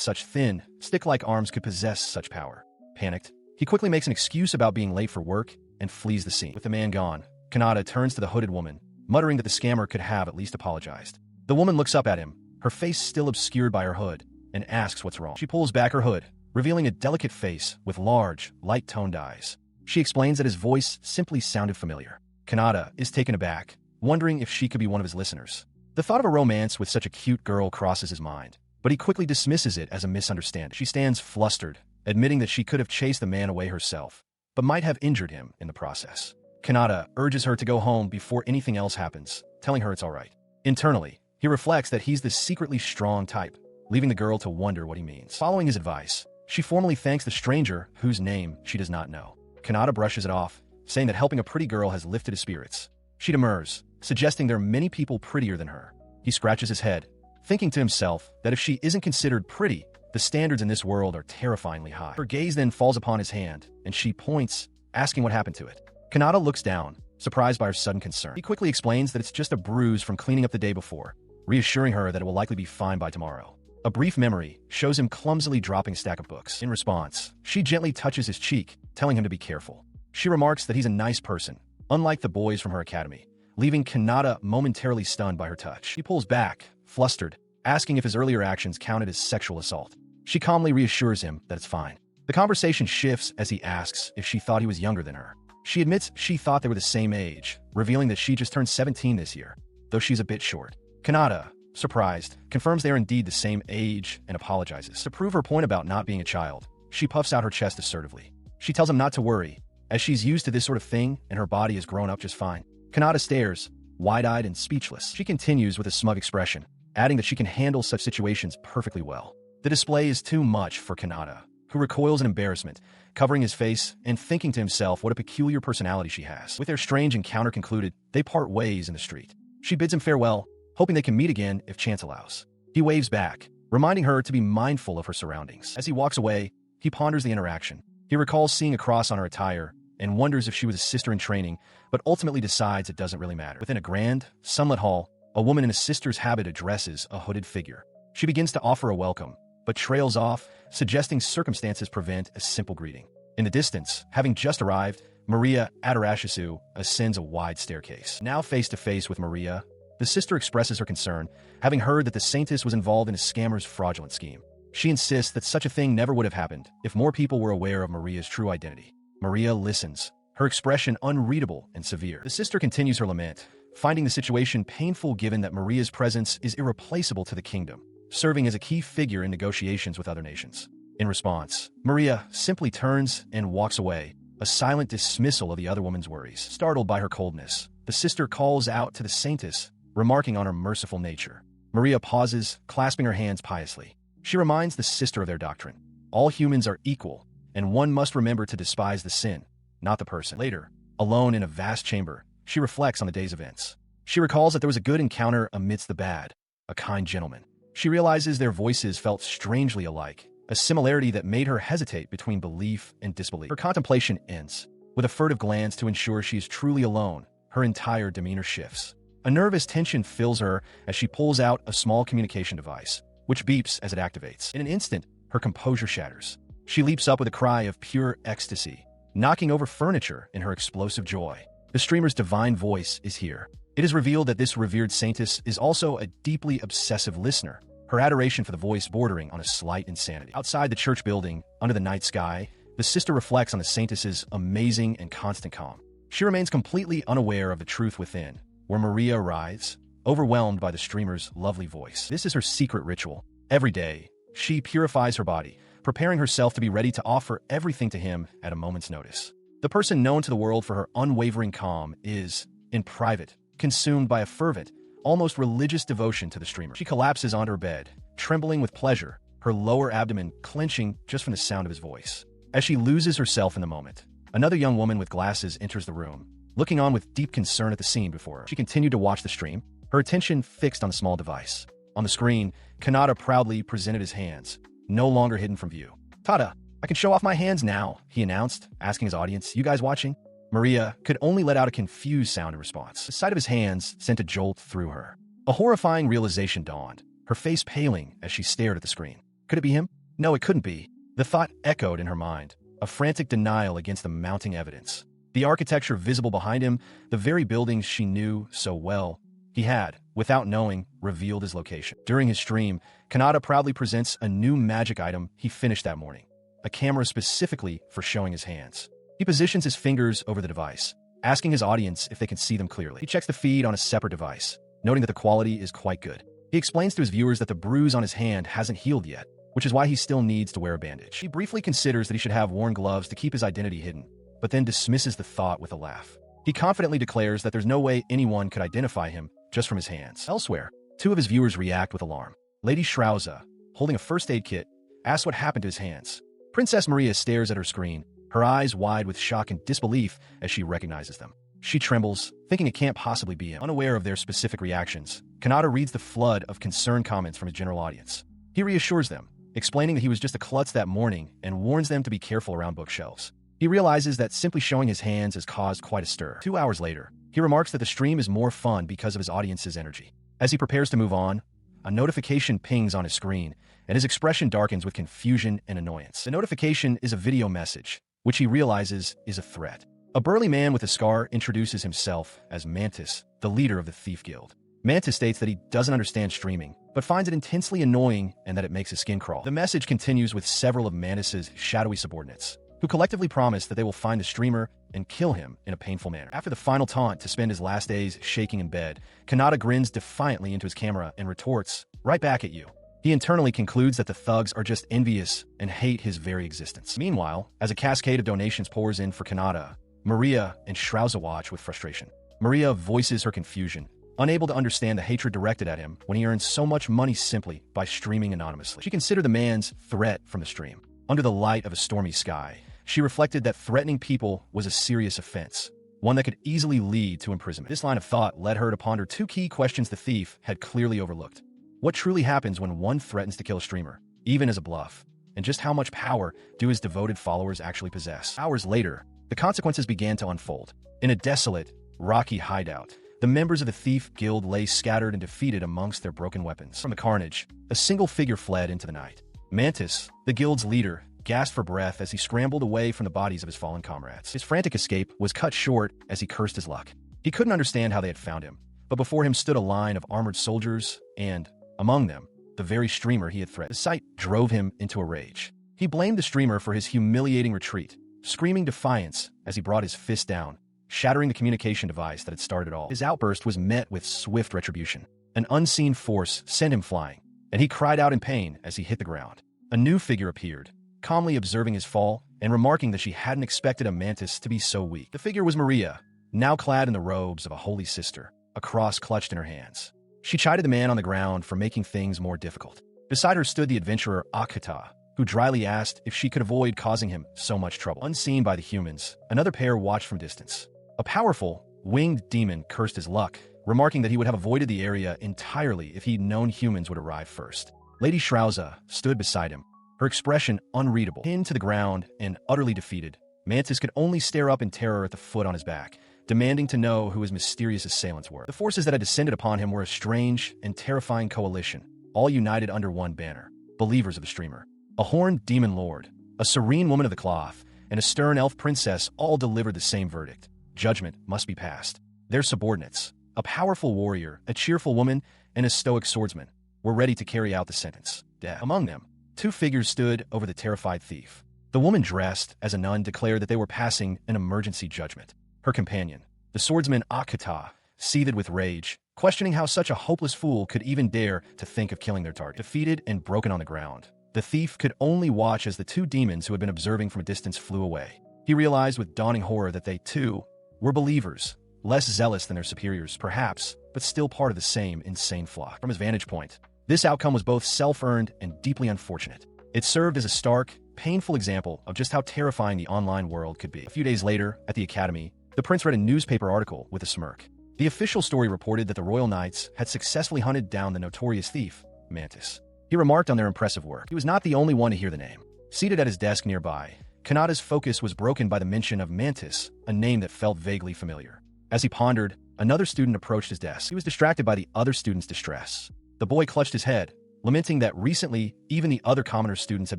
such thin, stick-like arms could possess such power. Panicked, he quickly makes an excuse about being late for work and flees the scene. With the man gone, Kanata turns to the hooded woman, muttering that the scammer could have at least apologized. The woman looks up at him, her face still obscured by her hood, and asks what's wrong. She pulls back her hood, revealing a delicate face with large, light-toned eyes. She explains that his voice simply sounded familiar. Kanata is taken aback, wondering if she could be one of his listeners. The thought of a romance with such a cute girl crosses his mind, but he quickly dismisses it as a misunderstanding. She stands flustered, admitting that she could have chased the man away herself, but might have injured him in the process. Kanata urges her to go home before anything else happens, telling her it's all right. Internally, he reflects that he's the secretly strong type, leaving the girl to wonder what he means. Following his advice, she formally thanks the stranger whose name she does not know. Kanata brushes it off, saying that helping a pretty girl has lifted his spirits. She demurs, suggesting there are many people prettier than her. He scratches his head, thinking to himself that if she isn't considered pretty, the standards in this world are terrifyingly high. Her gaze then falls upon his hand, and she points, asking what happened to it. Kanata looks down, surprised by her sudden concern. He quickly explains that it's just a bruise from cleaning up the day before, reassuring her that it will likely be fine by tomorrow. A brief memory shows him clumsily dropping a stack of books. In response, she gently touches his cheek, telling him to be careful. She remarks that he's a nice person, unlike the boys from her academy, leaving Kanata momentarily stunned by her touch. He pulls back, flustered, asking if his earlier actions counted as sexual assault. She calmly reassures him that it's fine. The conversation shifts as he asks if she thought he was younger than her. She admits she thought they were the same age, revealing that she just turned 17 this year, though she's a bit short. Kanata, surprised, confirms they are indeed the same age and apologizes. To prove her point about not being a child, she puffs out her chest assertively. She tells him not to worry, as she's used to this sort of thing and her body has grown up just fine. Kanata stares, wide-eyed and speechless. She continues with a smug expression, adding that she can handle such situations perfectly well. The display is too much for Kanata, who recoils in embarrassment, covering his face and thinking to himself what a peculiar personality she has. With their strange encounter concluded, they part ways in the street. She bids him farewell, hoping they can meet again if chance allows. He waves back, reminding her to be mindful of her surroundings. As he walks away, he ponders the interaction. He recalls seeing a cross on her attire and wonders if she was a sister in training, but ultimately decides it doesn't really matter. Within a grand, sunlit hall, a woman in a sister's habit addresses a hooded figure. She begins to offer a welcome, but trails off, suggesting circumstances prevent a simple greeting. In the distance, having just arrived, Maria Adarashisu ascends a wide staircase. Now face to face with Maria, the sister expresses her concern, having heard that the saintess was involved in a scammer's fraudulent scheme. She insists that such a thing never would have happened if more people were aware of Maria's true identity. Maria listens, her expression unreadable and severe. The sister continues her lament, finding the situation painful given that Maria's presence is irreplaceable to the kingdom, serving as a key figure in negotiations with other nations. In response, Maria simply turns and walks away, a silent dismissal of the other woman's worries. Startled by her coldness, the sister calls out to the saintess, remarking on her merciful nature. Maria pauses, clasping her hands piously. She reminds the sister of their doctrine. All humans are equal, and one must remember to despise the sin, not the person. Later, alone in a vast chamber, she reflects on the day's events. She recalls that there was a good encounter amidst the bad, a kind gentleman. She realizes their voices felt strangely alike, a similarity that made her hesitate between belief and disbelief. Her contemplation ends. With a furtive glance to ensure she is truly alone, her entire demeanor shifts. A nervous tension fills her as she pulls out a small communication device, which beeps as it activates. In an instant, her composure shatters. She leaps up with a cry of pure ecstasy, knocking over furniture in her explosive joy. The streamer's divine voice is here. It is revealed that this revered saintess is also a deeply obsessive listener, her adoration for the voice bordering on a slight insanity. Outside the church building, under the night sky, the sister reflects on the saintess's amazing and constant calm. She remains completely unaware of the truth within, where Maria arrives, overwhelmed by the streamer's lovely voice. This is her secret ritual. Every day, she purifies her body, preparing herself to be ready to offer everything to him at a moment's notice. The person known to the world for her unwavering calm is, in private, consumed by a fervent, almost religious devotion to the streamer. She collapses onto her bed, trembling with pleasure, her lower abdomen clenching just from the sound of his voice. As she loses herself in the moment, another young woman with glasses enters the room, looking on with deep concern at the scene before her. She continued to watch the stream, her attention fixed on the small device. On the screen, Kanata proudly presented his hands, no longer hidden from view. "Tada, I can show off my hands now," he announced, asking his audience, "You guys watching?" Maria could only let out a confused sound in response. The sight of his hands sent a jolt through her. A horrifying realization dawned, her face paling as she stared at the screen. Could it be him? No, it couldn't be. The thought echoed in her mind, a frantic denial against the mounting evidence. The architecture visible behind him, the very buildings she knew so well, he had, without knowing, revealed his location. During his stream, Kanata proudly presents a new magic item he finished that morning, a camera specifically for showing his hands. He positions his fingers over the device, asking his audience if they can see them clearly. He checks the feed on a separate device, noting that the quality is quite good. He explains to his viewers that the bruise on his hand hasn't healed yet, which is why he still needs to wear a bandage. He briefly considers that he should have worn gloves to keep his identity hidden, but then dismisses the thought with a laugh. He confidently declares that there's no way anyone could identify him just from his hands. Elsewhere, two of his viewers react with alarm. Lady Shrauza, holding a first aid kit, asks what happened to his hands. Princess Maria stares at her screen, her eyes wide with shock and disbelief as she recognizes them. She trembles, thinking it can't possibly be him. Unaware of their specific reactions, Kanata reads the flood of concerned comments from his general audience. He reassures them, explaining that he was just a klutz that morning and warns them to be careful around bookshelves. He realizes that simply showing his hands has caused quite a stir. 2 hours later, he remarks that the stream is more fun because of his audience's energy. As he prepares to move on, a notification pings on his screen, and his expression darkens with confusion and annoyance. The notification is a video message, which he realizes is a threat. A burly man with a scar introduces himself as Mantis, the leader of the Thief Guild. Mantis states that he doesn't understand streaming, but finds it intensely annoying and that it makes his skin crawl. The message continues with several of Mantis's shadowy subordinates, who collectively promise that they will find the streamer and kill him in a painful manner. After the final taunt to spend his last days shaking in bed, Kanata grins defiantly into his camera and retorts, "Right back at you." He internally concludes that the thugs are just envious and hate his very existence. Meanwhile, as a cascade of donations pours in for Kanata, Maria and Shrauza watch with frustration. Maria voices her confusion, unable to understand the hatred directed at him when he earned so much money simply by streaming anonymously. She considered the man's threat from the stream. Under the light of a stormy sky, she reflected that threatening people was a serious offense, one that could easily lead to imprisonment. This line of thought led her to ponder two key questions the thief had clearly overlooked. What truly happens when one threatens to kill a streamer, even as a bluff? And just how much power do his devoted followers actually possess? Hours later, the consequences began to unfold. In a desolate, rocky hideout, the members of the Thief Guild lay scattered and defeated amongst their broken weapons. From the carnage, a single figure fled into the night. Mantis, the guild's leader, gasped for breath as he scrambled away from the bodies of his fallen comrades. His frantic escape was cut short as he cursed his luck. He couldn't understand how they had found him, but before him stood a line of armored soldiers and, among them, the very streamer he had threatened. The sight drove him into a rage. He blamed the streamer for his humiliating retreat, screaming defiance as he brought his fist down, shattering the communication device that had started it all. His outburst was met with swift retribution. An unseen force sent him flying, and he cried out in pain as he hit the ground. A new figure appeared, calmly observing his fall and remarking that she hadn't expected a mantis to be so weak. The figure was Maria, now clad in the robes of a holy sister, a cross clutched in her hands. She chided the man on the ground for making things more difficult. Beside her stood the adventurer Akata, who dryly asked if she could avoid causing him so much trouble. Unseen by the humans, another pair watched from distance. A powerful, winged demon cursed his luck, remarking that he would have avoided the area entirely if he'd known humans would arrive first. Lady Shrauza stood beside him, her expression unreadable. Pinned to the ground and utterly defeated, Mantis could only stare up in terror at the foot on his back, demanding to know who his mysterious assailants were. The forces that had descended upon him were a strange and terrifying coalition, all united under one banner: believers of the streamer. A horned demon lord, a serene woman of the cloth, and a stern elf princess all delivered the same verdict: judgment must be passed. Their subordinates, a powerful warrior, a cheerful woman, and a stoic swordsman, were ready to carry out the sentence: death. Among them, two figures stood over the terrified thief. The woman dressed as a nun declared that they were passing an emergency judgment. Her companion, the swordsman Akata, seethed with rage, questioning how such a hopeless fool could even dare to think of killing their target. Defeated and broken on the ground, the thief could only watch as the two demons who had been observing from a distance flew away. He realized with dawning horror that they, too, were believers, less zealous than their superiors, perhaps, but still part of the same insane flock. From his vantage point, this outcome was both self-earned and deeply unfortunate. It served as a stark, painful example of just how terrifying the online world could be. A few days later, at the academy, the prince read a newspaper article with a smirk. The official story reported that the royal knights had successfully hunted down the notorious thief, Mantis. He remarked on their impressive work. He was not the only one to hear the name. Seated at his desk nearby, Kanata's focus was broken by the mention of Mantis, a name that felt vaguely familiar. As he pondered, another student approached his desk. He was distracted by the other student's distress. The boy clutched his head, lamenting that recently even the other commoner students had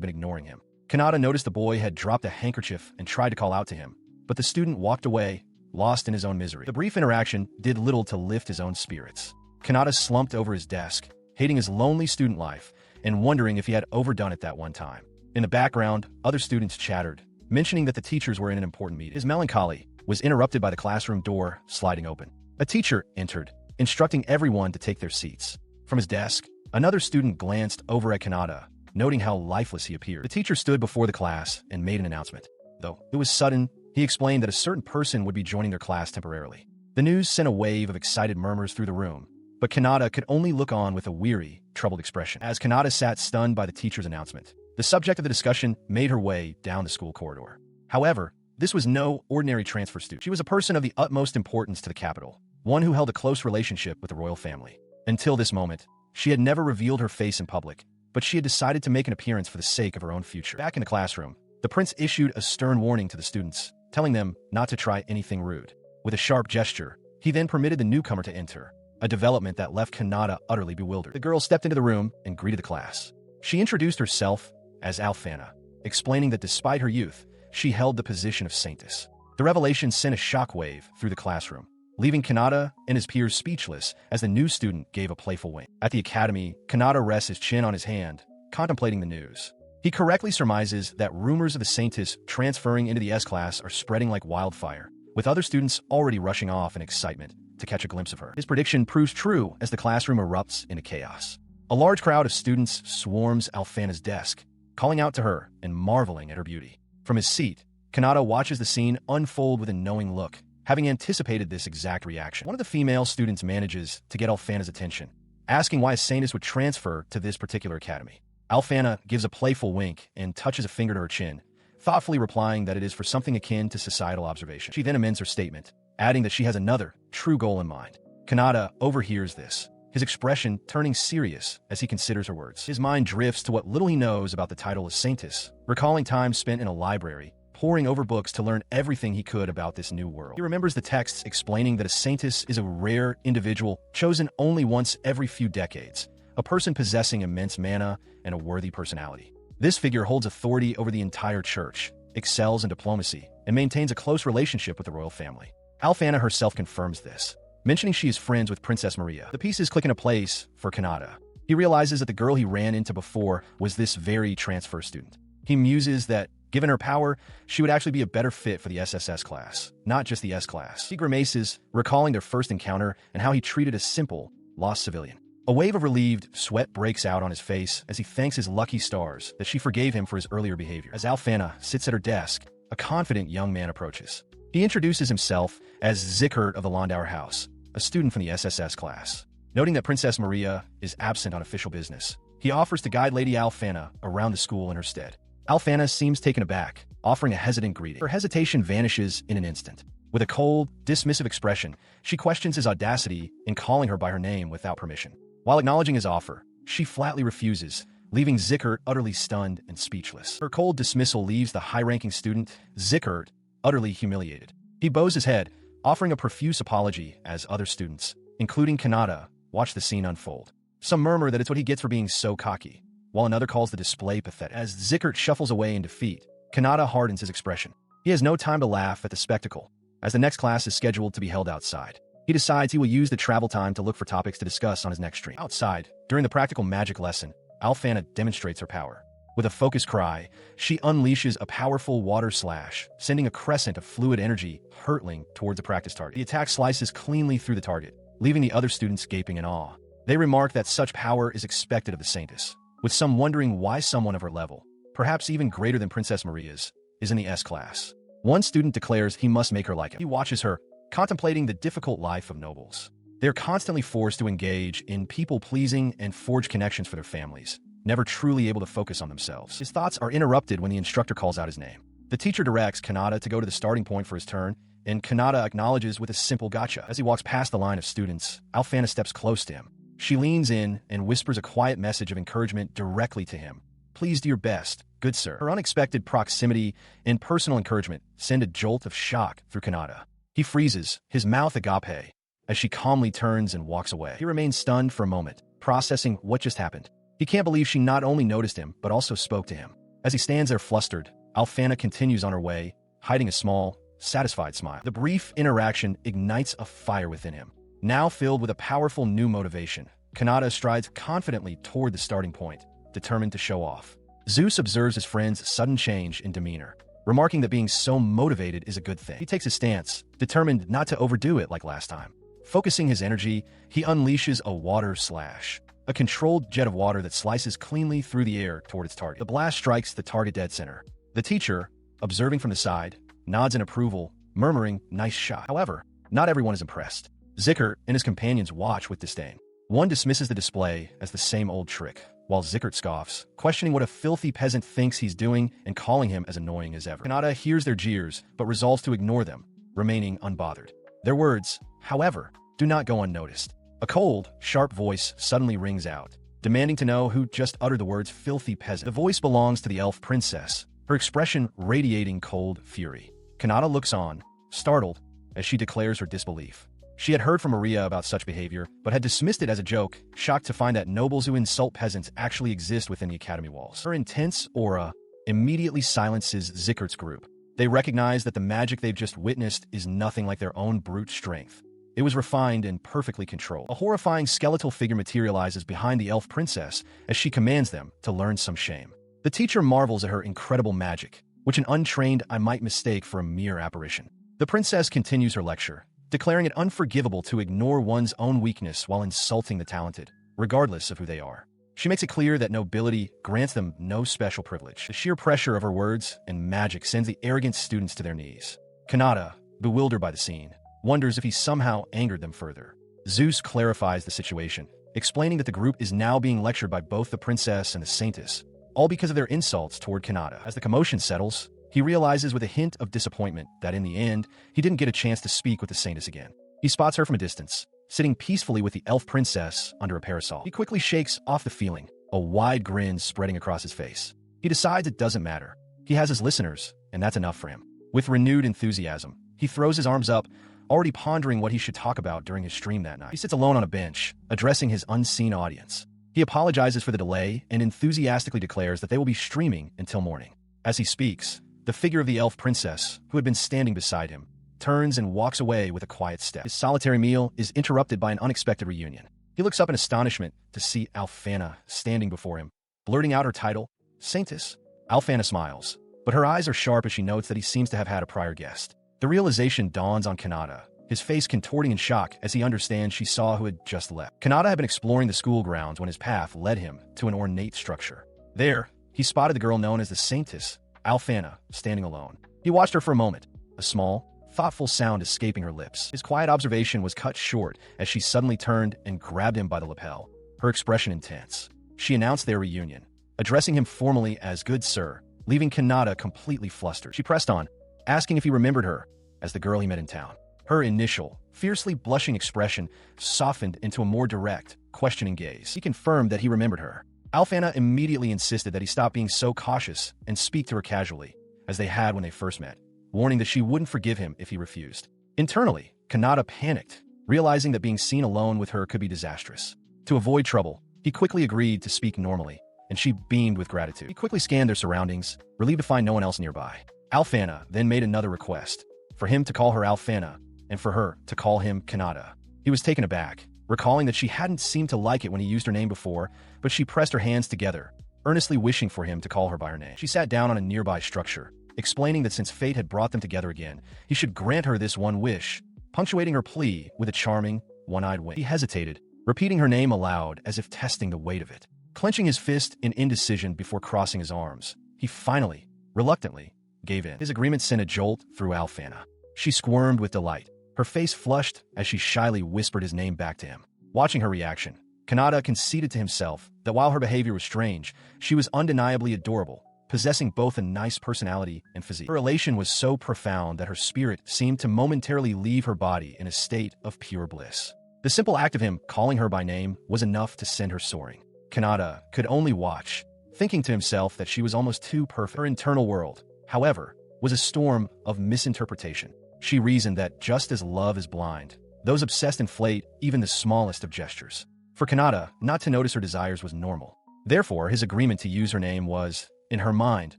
been ignoring him. Kanata noticed the boy had dropped a handkerchief and tried to call out to him, but the student walked away, lost in his own misery. The brief interaction did little to lift his own spirits. Kanata slumped over his desk, hating his lonely student life and wondering if he had overdone it that one time. In the background, other students chattered, mentioning that the teachers were in an important meeting. His melancholy was interrupted by the classroom door sliding open. A teacher entered, instructing everyone to take their seats. From his desk, another student glanced over at Kanata, noting how lifeless he appeared. The teacher stood before the class and made an announcement. Though it was sudden, he explained that a certain person would be joining their class temporarily. The news sent a wave of excited murmurs through the room, but Kanata could only look on with a weary, troubled expression. As Kanata sat stunned by the teacher's announcement, the subject of the discussion made her way down the school corridor. However, this was no ordinary transfer student. She was a person of the utmost importance to the capital, one who held a close relationship with the royal family. Until this moment, she had never revealed her face in public, but she had decided to make an appearance for the sake of her own future. Back in the classroom, the prince issued a stern warning to the students, telling them not to try anything rude. With a sharp gesture, he then permitted the newcomer to enter, a development that left Kanata utterly bewildered. The girl stepped into the room and greeted the class. She introduced herself as Alfana, explaining that despite her youth, she held the position of saintess. The revelation sent a shockwave through the classroom, leaving Kanata and his peers speechless as the new student gave a playful wink. At the academy, Kanata rests his chin on his hand, contemplating the news. He correctly surmises that rumors of the saintess transferring into the S-class are spreading like wildfire, with other students already rushing off in excitement to catch a glimpse of her. His prediction proves true as the classroom erupts into chaos. A large crowd of students swarms Alfana's desk, calling out to her and marveling at her beauty. From his seat, Kanata watches the scene unfold with a knowing look, having anticipated this exact reaction. One of the female students manages to get Alfana's attention, asking why a saintess would transfer to this particular academy. Alfana gives a playful wink and touches a finger to her chin, thoughtfully replying that it is for something akin to societal observation. She then amends her statement, adding that she has another, true goal in mind. Kanata overhears this, his expression turning serious as he considers her words. His mind drifts to what little he knows about the title of saintess, recalling time spent in a library, poring over books to learn everything he could about this new world. He remembers the texts explaining that a saintess is a rare individual chosen only once every few decades, a person possessing immense mana and a worthy personality. This figure holds authority over the entire church, excels in diplomacy, and maintains a close relationship with the royal family. Alfana herself confirms this, mentioning she is friends with Princess Maria. The pieces click into place for Kanata. He realizes that the girl he ran into before was this very transfer student. He muses that, given her power, she would actually be a better fit for the SSS class, not just the S class. He grimaces, recalling their first encounter and how he treated a simple, lost civilian. A wave of relieved sweat breaks out on his face as he thanks his lucky stars that she forgave him for his earlier behavior. As Alfana sits at her desk, a confident young man approaches. He introduces himself as Zickert of the Landauer House, a student from the SSS class. Noting that Princess Maria is absent on official business, he offers to guide Lady Alfana around the school in her stead. Alfana seems taken aback, offering a hesitant greeting. Her hesitation vanishes in an instant. With a cold, dismissive expression, she questions his audacity in calling her by her name without permission. While acknowledging his offer, she flatly refuses, leaving Zickert utterly stunned and speechless. Her cold dismissal leaves the high-ranking student, Zickert, utterly humiliated. He bows his head, offering a profuse apology as other students, including Kanata, watch the scene unfold. Some murmur that it's what he gets for being so cocky, while another calls the display pathetic. As Zickert shuffles away in defeat, Kanata hardens his expression. He has no time to laugh at the spectacle, as the next class is scheduled to be held outside. He decides he will use the travel time to look for topics to discuss on his next stream. Outside, during the practical magic lesson, Alfana demonstrates her power. With a focused cry, she unleashes a powerful water slash, sending a crescent of fluid energy hurtling towards a practice target. The attack slices cleanly through the target, leaving the other students gaping in awe. They remark that such power is expected of the saintess, with some wondering why someone of her level, perhaps even greater than Princess Maria's, is in the S class. One student declares he must make her like him. He watches her, contemplating the difficult life of nobles. They're constantly forced to engage in people-pleasing and forge connections for their families, never truly able to focus on themselves. His thoughts are interrupted when the instructor calls out his name. The teacher directs Kanata to go to the starting point for his turn, and Kanata acknowledges with a simple gotcha. As he walks past the line of students, Alfana steps close to him. She leans in and whispers a quiet message of encouragement directly to him. Please do your best, good sir. Her unexpected proximity and personal encouragement send a jolt of shock through Kanata. He freezes, his mouth agape, as she calmly turns and walks away. He remains stunned for a moment, processing what just happened. He can't believe she not only noticed him, but also spoke to him. As he stands there flustered, Alfana continues on her way, hiding a small, satisfied smile. The brief interaction ignites a fire within him. Now filled with a powerful new motivation, Kanata strides confidently toward the starting point, determined to show off. Zeus observes his friend's sudden change in demeanor, remarking that being so motivated is a good thing. He takes his stance, determined not to overdo it like last time. Focusing his energy, he unleashes a water slash, a controlled jet of water that slices cleanly through the air toward its target. The blast strikes the target dead center. The teacher, observing from the side, nods in approval, murmuring, nice shot. However, not everyone is impressed. Zickert and his companions watch with disdain. One dismisses the display as the same old trick, while Zickert scoffs, questioning what a filthy peasant thinks he's doing and calling him as annoying as ever. Kanata hears their jeers, but resolves to ignore them, remaining unbothered. Their words, however, do not go unnoticed. A cold, sharp voice suddenly rings out, demanding to know who just uttered the words filthy peasant. The voice belongs to the elf princess, her expression radiating cold fury. Kanata looks on, startled, as she declares her disbelief. She had heard from Maria about such behavior, but had dismissed it as a joke, shocked to find that nobles who insult peasants actually exist within the academy walls. Her intense aura immediately silences Zickert's group. They recognize that the magic they've just witnessed is nothing like their own brute strength. It was refined and perfectly controlled. A horrifying skeletal figure materializes behind the elf princess as she commands them to learn some shame. The teacher marvels at her incredible magic, which an untrained eye might mistake for a mere apparition. The princess continues her lecture, declaring it unforgivable to ignore one's own weakness while insulting the talented, regardless of who they are. She makes it clear that nobility grants them no special privilege. The sheer pressure of her words and magic sends the arrogant students to their knees. Kanata, bewildered by the scene, wonders if he somehow angered them further. Zeus clarifies the situation, explaining that the group is now being lectured by both the princess and the saintess, all because of their insults toward Kanata. As the commotion settles, he realizes with a hint of disappointment that in the end, he didn't get a chance to speak with the saintess again. He spots her from a distance, sitting peacefully with the elf princess under a parasol. He quickly shakes off the feeling, a wide grin spreading across his face. He decides it doesn't matter. He has his listeners, and that's enough for him. With renewed enthusiasm, he throws his arms up, already pondering what he should talk about during his stream that night. He sits alone on a bench, addressing his unseen audience. He apologizes for the delay and enthusiastically declares that they will be streaming until morning. As he speaks, the figure of the elf princess, who had been standing beside him, turns and walks away with a quiet step. His solitary meal is interrupted by an unexpected reunion. He looks up in astonishment to see Alphana standing before him, blurting out her title, Saintess. Alphana smiles, but her eyes are sharp as she notes that he seems to have had a prior guest. The realization dawns on Kanata, his face contorting in shock as he understands she saw who had just left. Kanata had been exploring the school grounds when his path led him to an ornate structure. There, he spotted the girl known as the Saintess, Alphana, standing alone. He watched her for a moment, a small, thoughtful sound escaping her lips. His quiet observation was cut short as she suddenly turned and grabbed him by the lapel, her expression intense. She announced their reunion, addressing him formally as good sir, leaving Kanata completely flustered. She pressed on, asking if he remembered her as the girl he met in town. Her initial, fiercely blushing expression softened into a more direct, questioning gaze. He confirmed that he remembered her. Alphana immediately insisted that he stop being so cautious and speak to her casually, as they had when they first met, warning that she wouldn't forgive him if he refused. Internally, Kanata panicked, realizing that being seen alone with her could be disastrous. To avoid trouble, he quickly agreed to speak normally, and she beamed with gratitude. He quickly scanned their surroundings, relieved to find no one else nearby. Alphana then made another request, for him to call her Alphana, and for her to call him Kanata. He was taken aback, recalling that she hadn't seemed to like it when he used her name before, but she pressed her hands together, earnestly wishing for him to call her by her name. She sat down on a nearby structure, explaining that since fate had brought them together again, he should grant her this one wish, punctuating her plea with a charming, one-eyed wink. He hesitated, repeating her name aloud as if testing the weight of it. Clenching his fist in indecision before crossing his arms, he finally, reluctantly, gave in. His agreement sent a jolt through Alphana. She squirmed with delight, her face flushed as she shyly whispered his name back to him. Watching her reaction, Kanata conceded to himself that while her behavior was strange, she was undeniably adorable, possessing both a nice personality and physique. Her elation was so profound that her spirit seemed to momentarily leave her body in a state of pure bliss. The simple act of him calling her by name was enough to send her soaring. Kanata could only watch, thinking to himself that she was almost too perfect. Her internal world, however, was a storm of misinterpretation. She reasoned that just as love is blind, those obsessed inflate even the smallest of gestures. For Kanata, not to notice her desires was normal. Therefore, his agreement to use her name was, in her mind,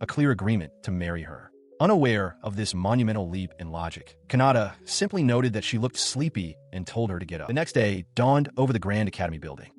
a clear agreement to marry her. Unaware of this monumental leap in logic, Kanata simply noted that she looked sleepy and told her to get up. The next day dawned over the Grand Academy building.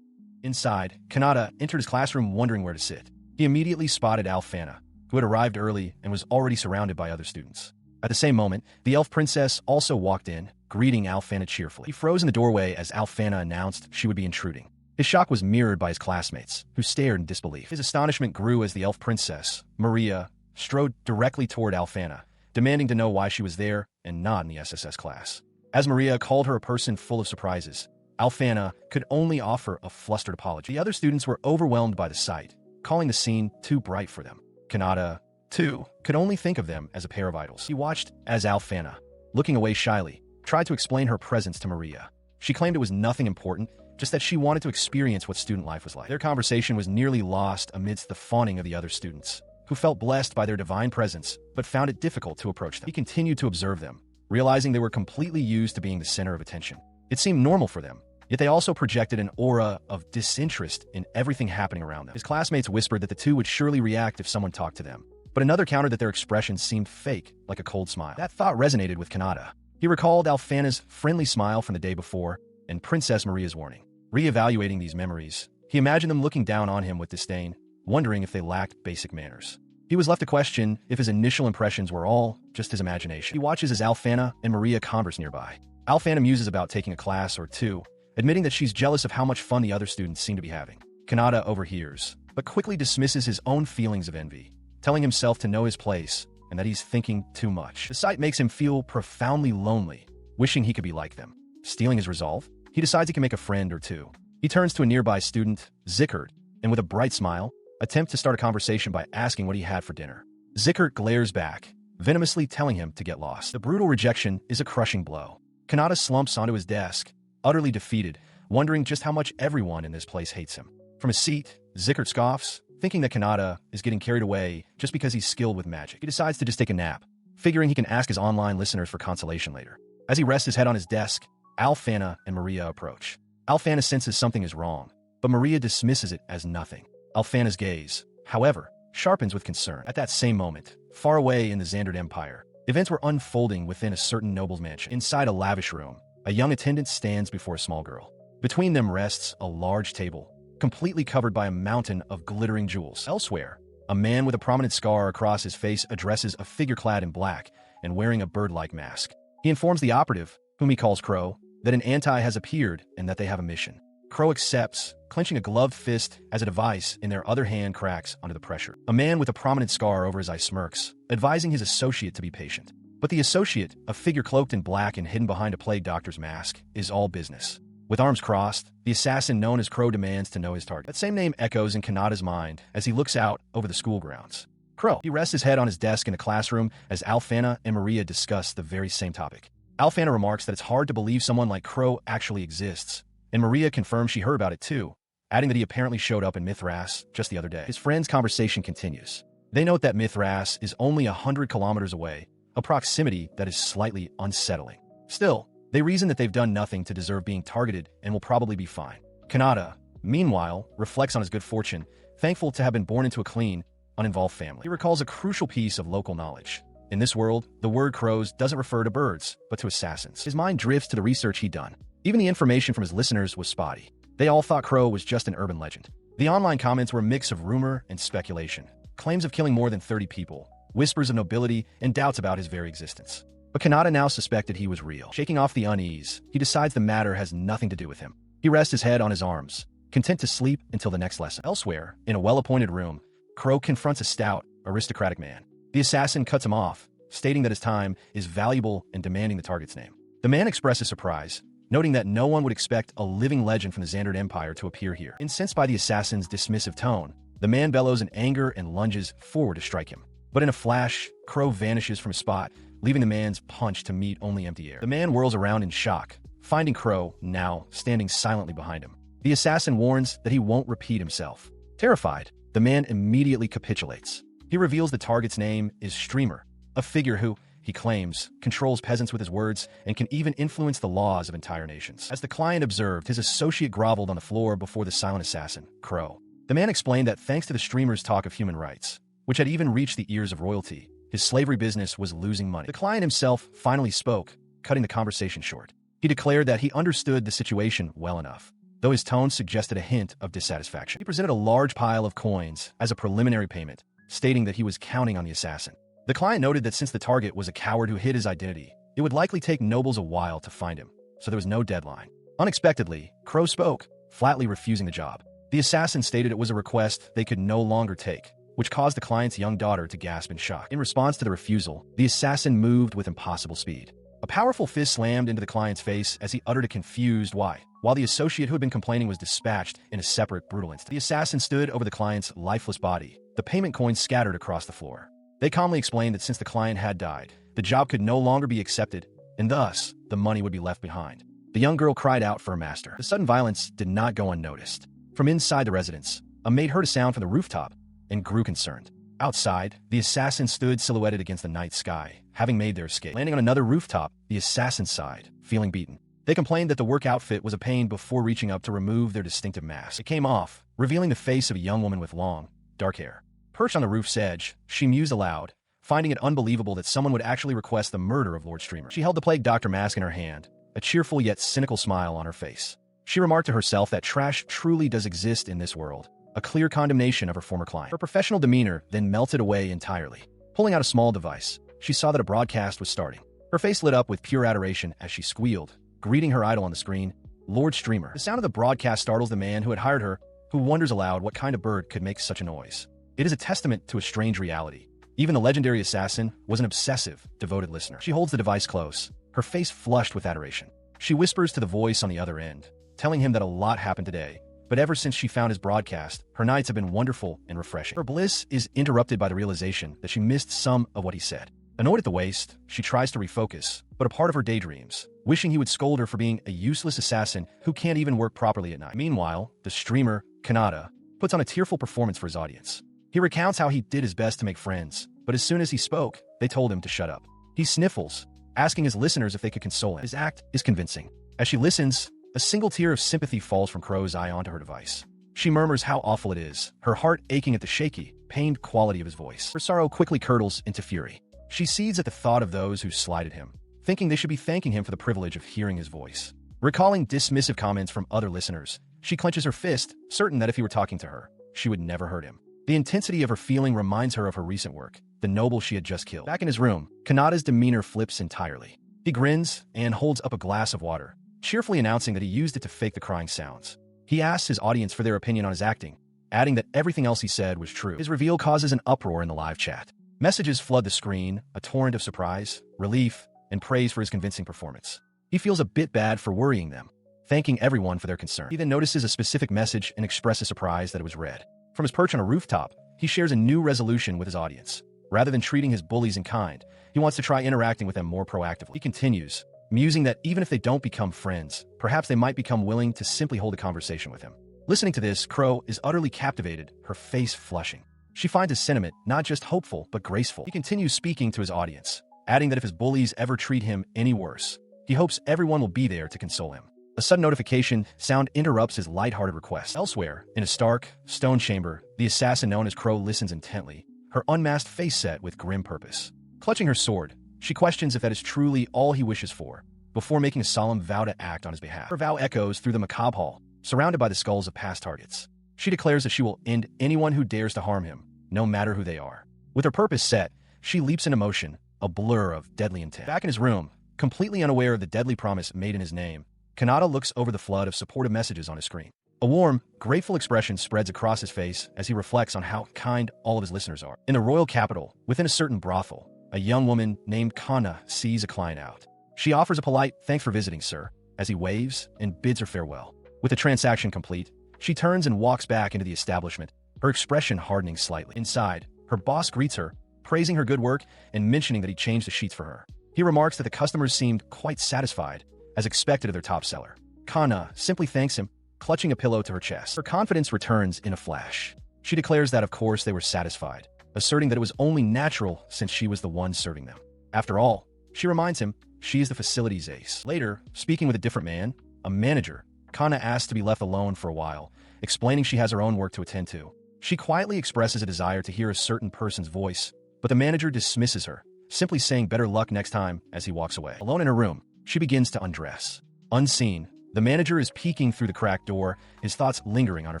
Inside, Kanata entered his classroom wondering where to sit. He immediately spotted Alphana, who had arrived early and was already surrounded by other students. At the same moment, the elf princess also walked in, greeting Alphana cheerfully. He froze in the doorway as Alphana announced she would be intruding. His shock was mirrored by his classmates, who stared in disbelief. His astonishment grew as the elf princess, Maria, strode directly toward Alphana, demanding to know why she was there and not in the SSS class. As Maria called her a person full of surprises, Alphana could only offer a flustered apology. The other students were overwhelmed by the sight, calling the scene too bright for them. Kanata, too, could only think of them as a pair of idols. He watched as Alphana, looking away shyly, tried to explain her presence to Maria. She claimed it was nothing important, just that she wanted to experience what student life was like. Their conversation was nearly lost amidst the fawning of the other students, who felt blessed by their divine presence, but found it difficult to approach them. He continued to observe them, realizing they were completely used to being the center of attention. It seemed normal for them, yet they also projected an aura of disinterest in everything happening around them. His classmates whispered that the two would surely react if someone talked to them, but another countered that their expressions seemed fake, like a cold smile. That thought resonated with Kanata. He recalled Alphana's friendly smile from the day before and Princess Maria's warning. Re-evaluating these memories, he imagined them looking down on him with disdain, wondering if they lacked basic manners. He was left to question if his initial impressions were all just his imagination. He watches as Alphana and Maria converse nearby. Alphana muses about taking a class or two, admitting that she's jealous of how much fun the other students seem to be having. Kanata overhears, but quickly dismisses his own feelings of envy, telling himself to know his place and that he's thinking too much. The sight makes him feel profoundly lonely, wishing he could be like them. Stealing his resolve, he decides he can make a friend or two. He turns to a nearby student, Zickert, and with a bright smile, attempts to start a conversation by asking what he had for dinner. Zickert glares back, venomously telling him to get lost. The brutal rejection is a crushing blow. Kanata slumps onto his desk, utterly defeated, wondering just how much everyone in this place hates him. From his seat, Zickert scoffs, thinking that Kanata is getting carried away just because he's skilled with magic. He decides to just take a nap, figuring he can ask his online listeners for consolation later. As he rests his head on his desk, Alfana and Maria approach. Alfana senses something is wrong, but Maria dismisses it as nothing. Alfana's gaze, however, sharpens with concern. At that same moment, far away in the Xandered Empire, events were unfolding within a certain noble's mansion. Inside a lavish room, a young attendant stands before a small girl. Between them rests a large table, completely covered by a mountain of glittering jewels. Elsewhere, a man with a prominent scar across his face addresses a figure clad in black and wearing a bird-like mask. He informs the operative, whom he calls Crow, that an anti has appeared and that they have a mission. Crow accepts, clenching a gloved fist as a device in their other hand cracks under the pressure. A man with a prominent scar over his eye smirks, advising his associate to be patient. But the associate, a figure cloaked in black and hidden behind a plague doctor's mask, is all business. With arms crossed, the assassin known as Crow demands to know his target. That same name echoes in Kanata's mind as he looks out over the school grounds. Crow. He rests his head on his desk in the classroom as Alfana and Maria discuss the very same topic. Alfana remarks that it's hard to believe someone like Crow actually exists, and Maria confirms she heard about it too, adding that he apparently showed up in Mithras just the other day. His friend's conversation continues. They note that Mithras is only 100 kilometers away, a proximity that is slightly unsettling. Still, they reason that they've done nothing to deserve being targeted and will probably be fine. Kanata, meanwhile, reflects on his good fortune, thankful to have been born into a clean, uninvolved family. He recalls a crucial piece of local knowledge. In this world, the word crows doesn't refer to birds, but to assassins. His mind drifts to the research he'd done. Even the information from his listeners was spotty. They all thought Crow was just an urban legend. The online comments were a mix of rumor and speculation, claims of killing more than 30 people, whispers of nobility, and doubts about his very existence. But Kanata now suspected he was real. Shaking off the unease, he decides the matter has nothing to do with him. He rests his head on his arms, content to sleep until the next lesson. Elsewhere, in a well-appointed room, Crow confronts a stout, aristocratic man. The assassin cuts him off, stating that his time is valuable and demanding the target's name. The man expresses surprise, noting that no one would expect a living legend from the Xandered Empire to appear here. Incensed by the assassin's dismissive tone, the man bellows in anger and lunges forward to strike him. But in a flash, Crow vanishes from his spot, leaving the man's punch to meet only empty air. The man whirls around in shock, finding Crow now standing silently behind him. The assassin warns that he won't repeat himself. Terrified, the man immediately capitulates. He reveals the target's name is Streamer, a figure who, he claims, controls peasants with his words and can even influence the laws of entire nations. As the client observed, his associate groveled on the floor before the silent assassin, Crow. The man explained that thanks to the streamer's talk of human rights, which had even reached the ears of royalty, his slavery business was losing money. The client himself finally spoke, cutting the conversation short. He declared that he understood the situation well enough, though his tone suggested a hint of dissatisfaction. He presented a large pile of coins as a preliminary payment, stating that he was counting on the assassin. The client noted that since the target was a coward who hid his identity, it would likely take nobles a while to find him, so there was no deadline. Unexpectedly, Crow spoke, flatly refusing the job. The assassin stated it was a request they could no longer take, which caused the client's young daughter to gasp in shock. In response to the refusal, the assassin moved with impossible speed. A powerful fist slammed into the client's face as he uttered a confused why, while the associate who had been complaining was dispatched in a separate, brutal instant. The assassin stood over the client's lifeless body, the payment coins scattered across the floor. They calmly explained that since the client had died, the job could no longer be accepted, and thus, the money would be left behind. The young girl cried out for a master. The sudden violence did not go unnoticed. From inside the residence, a maid heard a sound from the rooftop and grew concerned. Outside, the assassin stood silhouetted against the night sky, having made their escape. Landing on another rooftop, the assassin sighed, feeling beaten. They complained that the work outfit was a pain before reaching up to remove their distinctive mask. It came off, revealing the face of a young woman with long, dark hair. Perched on the roof's edge, she mused aloud, finding it unbelievable that someone would actually request the murder of Lord Streamer. She held the plague doctor mask in her hand, a cheerful yet cynical smile on her face. She remarked to herself that trash truly does exist in this world, a clear condemnation of her former client. Her professional demeanor then melted away entirely. Pulling out a small device, she saw that a broadcast was starting. Her face lit up with pure adoration as she squealed, greeting her idol on the screen, Lord Streamer. The sound of the broadcast startles the man who had hired her, who wonders aloud what kind of bird could make such a noise. It is a testament to a strange reality. Even the legendary assassin was an obsessive, devoted listener. She holds the device close, her face flushed with adoration. She whispers to the voice on the other end, telling him that a lot happened today, but ever since she found his broadcast, her nights have been wonderful and refreshing. Her bliss is interrupted by the realization that she missed some of what he said. Annoyed at the waste, she tries to refocus, but a part of her daydreams, wishing he would scold her for being a useless assassin who can't even work properly at night. Meanwhile, the streamer, Kanata, puts on a tearful performance for his audience. He recounts how he did his best to make friends, but as soon as he spoke, they told him to shut up. He sniffles, asking his listeners if they could console him. His act is convincing. As she listens, a single tear of sympathy falls from Crow's eye onto her device. She murmurs how awful it is, her heart aching at the shaky, pained quality of his voice. Her sorrow quickly curdles into fury. She seethes at the thought of those who slighted him, thinking they should be thanking him for the privilege of hearing his voice. Recalling dismissive comments from other listeners, she clenches her fist, certain that if he were talking to her, she would never hurt him. The intensity of her feeling reminds her of her recent work, the noble she had just killed. Back in his room, Kanata's demeanor flips entirely. He grins and holds up a glass of water, cheerfully announcing that he used it to fake the crying sounds. He asks his audience for their opinion on his acting, adding that everything else he said was true. His reveal causes an uproar in the live chat. Messages flood the screen, a torrent of surprise, relief, and praise for his convincing performance. He feels a bit bad for worrying them, thanking everyone for their concern. He then notices a specific message and expresses surprise that it was read. From his perch on a rooftop, he shares a new resolution with his audience. Rather than treating his bullies in kind, he wants to try interacting with them more proactively. He continues, musing that even if they don't become friends, perhaps they might become willing to simply hold a conversation with him. Listening to this, Crow is utterly captivated, her face flushing. She finds his sentiment not just hopeful, but graceful. He continues speaking to his audience, adding that if his bullies ever treat him any worse, he hopes everyone will be there to console him. A sudden notification sound interrupts his lighthearted request. Elsewhere, in a stark, stone chamber, the assassin known as Crow listens intently, her unmasked face set with grim purpose. Clutching her sword, she questions if that is truly all he wishes for, before making a solemn vow to act on his behalf. Her vow echoes through the macabre hall, surrounded by the skulls of past targets. She declares that she will end anyone who dares to harm him, no matter who they are. With her purpose set, she leaps into motion, a blur of deadly intent. Back in his room, completely unaware of the deadly promise made in his name, Kanata looks over the flood of supportive messages on his screen. A warm, grateful expression spreads across his face as he reflects on how kind all of his listeners are. In the royal capital, within a certain brothel, a young woman named Kana sees a client out. She offers a polite, "Thanks for visiting, sir," as he waves and bids her farewell. With the transaction complete, she turns and walks back into the establishment, her expression hardening slightly. Inside, her boss greets her, praising her good work and mentioning that he changed the sheets for her. He remarks that the customers seemed quite satisfied, as expected of their top seller. Kana simply thanks him, clutching a pillow to her chest. Her confidence returns in a flash. She declares that of course they were satisfied, asserting that it was only natural since she was the one serving them. After all, she reminds him she is the facility's ace. Later, speaking with a different man, a manager, Kana asks to be left alone for a while, explaining she has her own work to attend to. She quietly expresses a desire to hear a certain person's voice, but the manager dismisses her, simply saying better luck next time as he walks away. Alone in her room, she begins to undress. Unseen, the manager is peeking through the cracked door, his thoughts lingering on her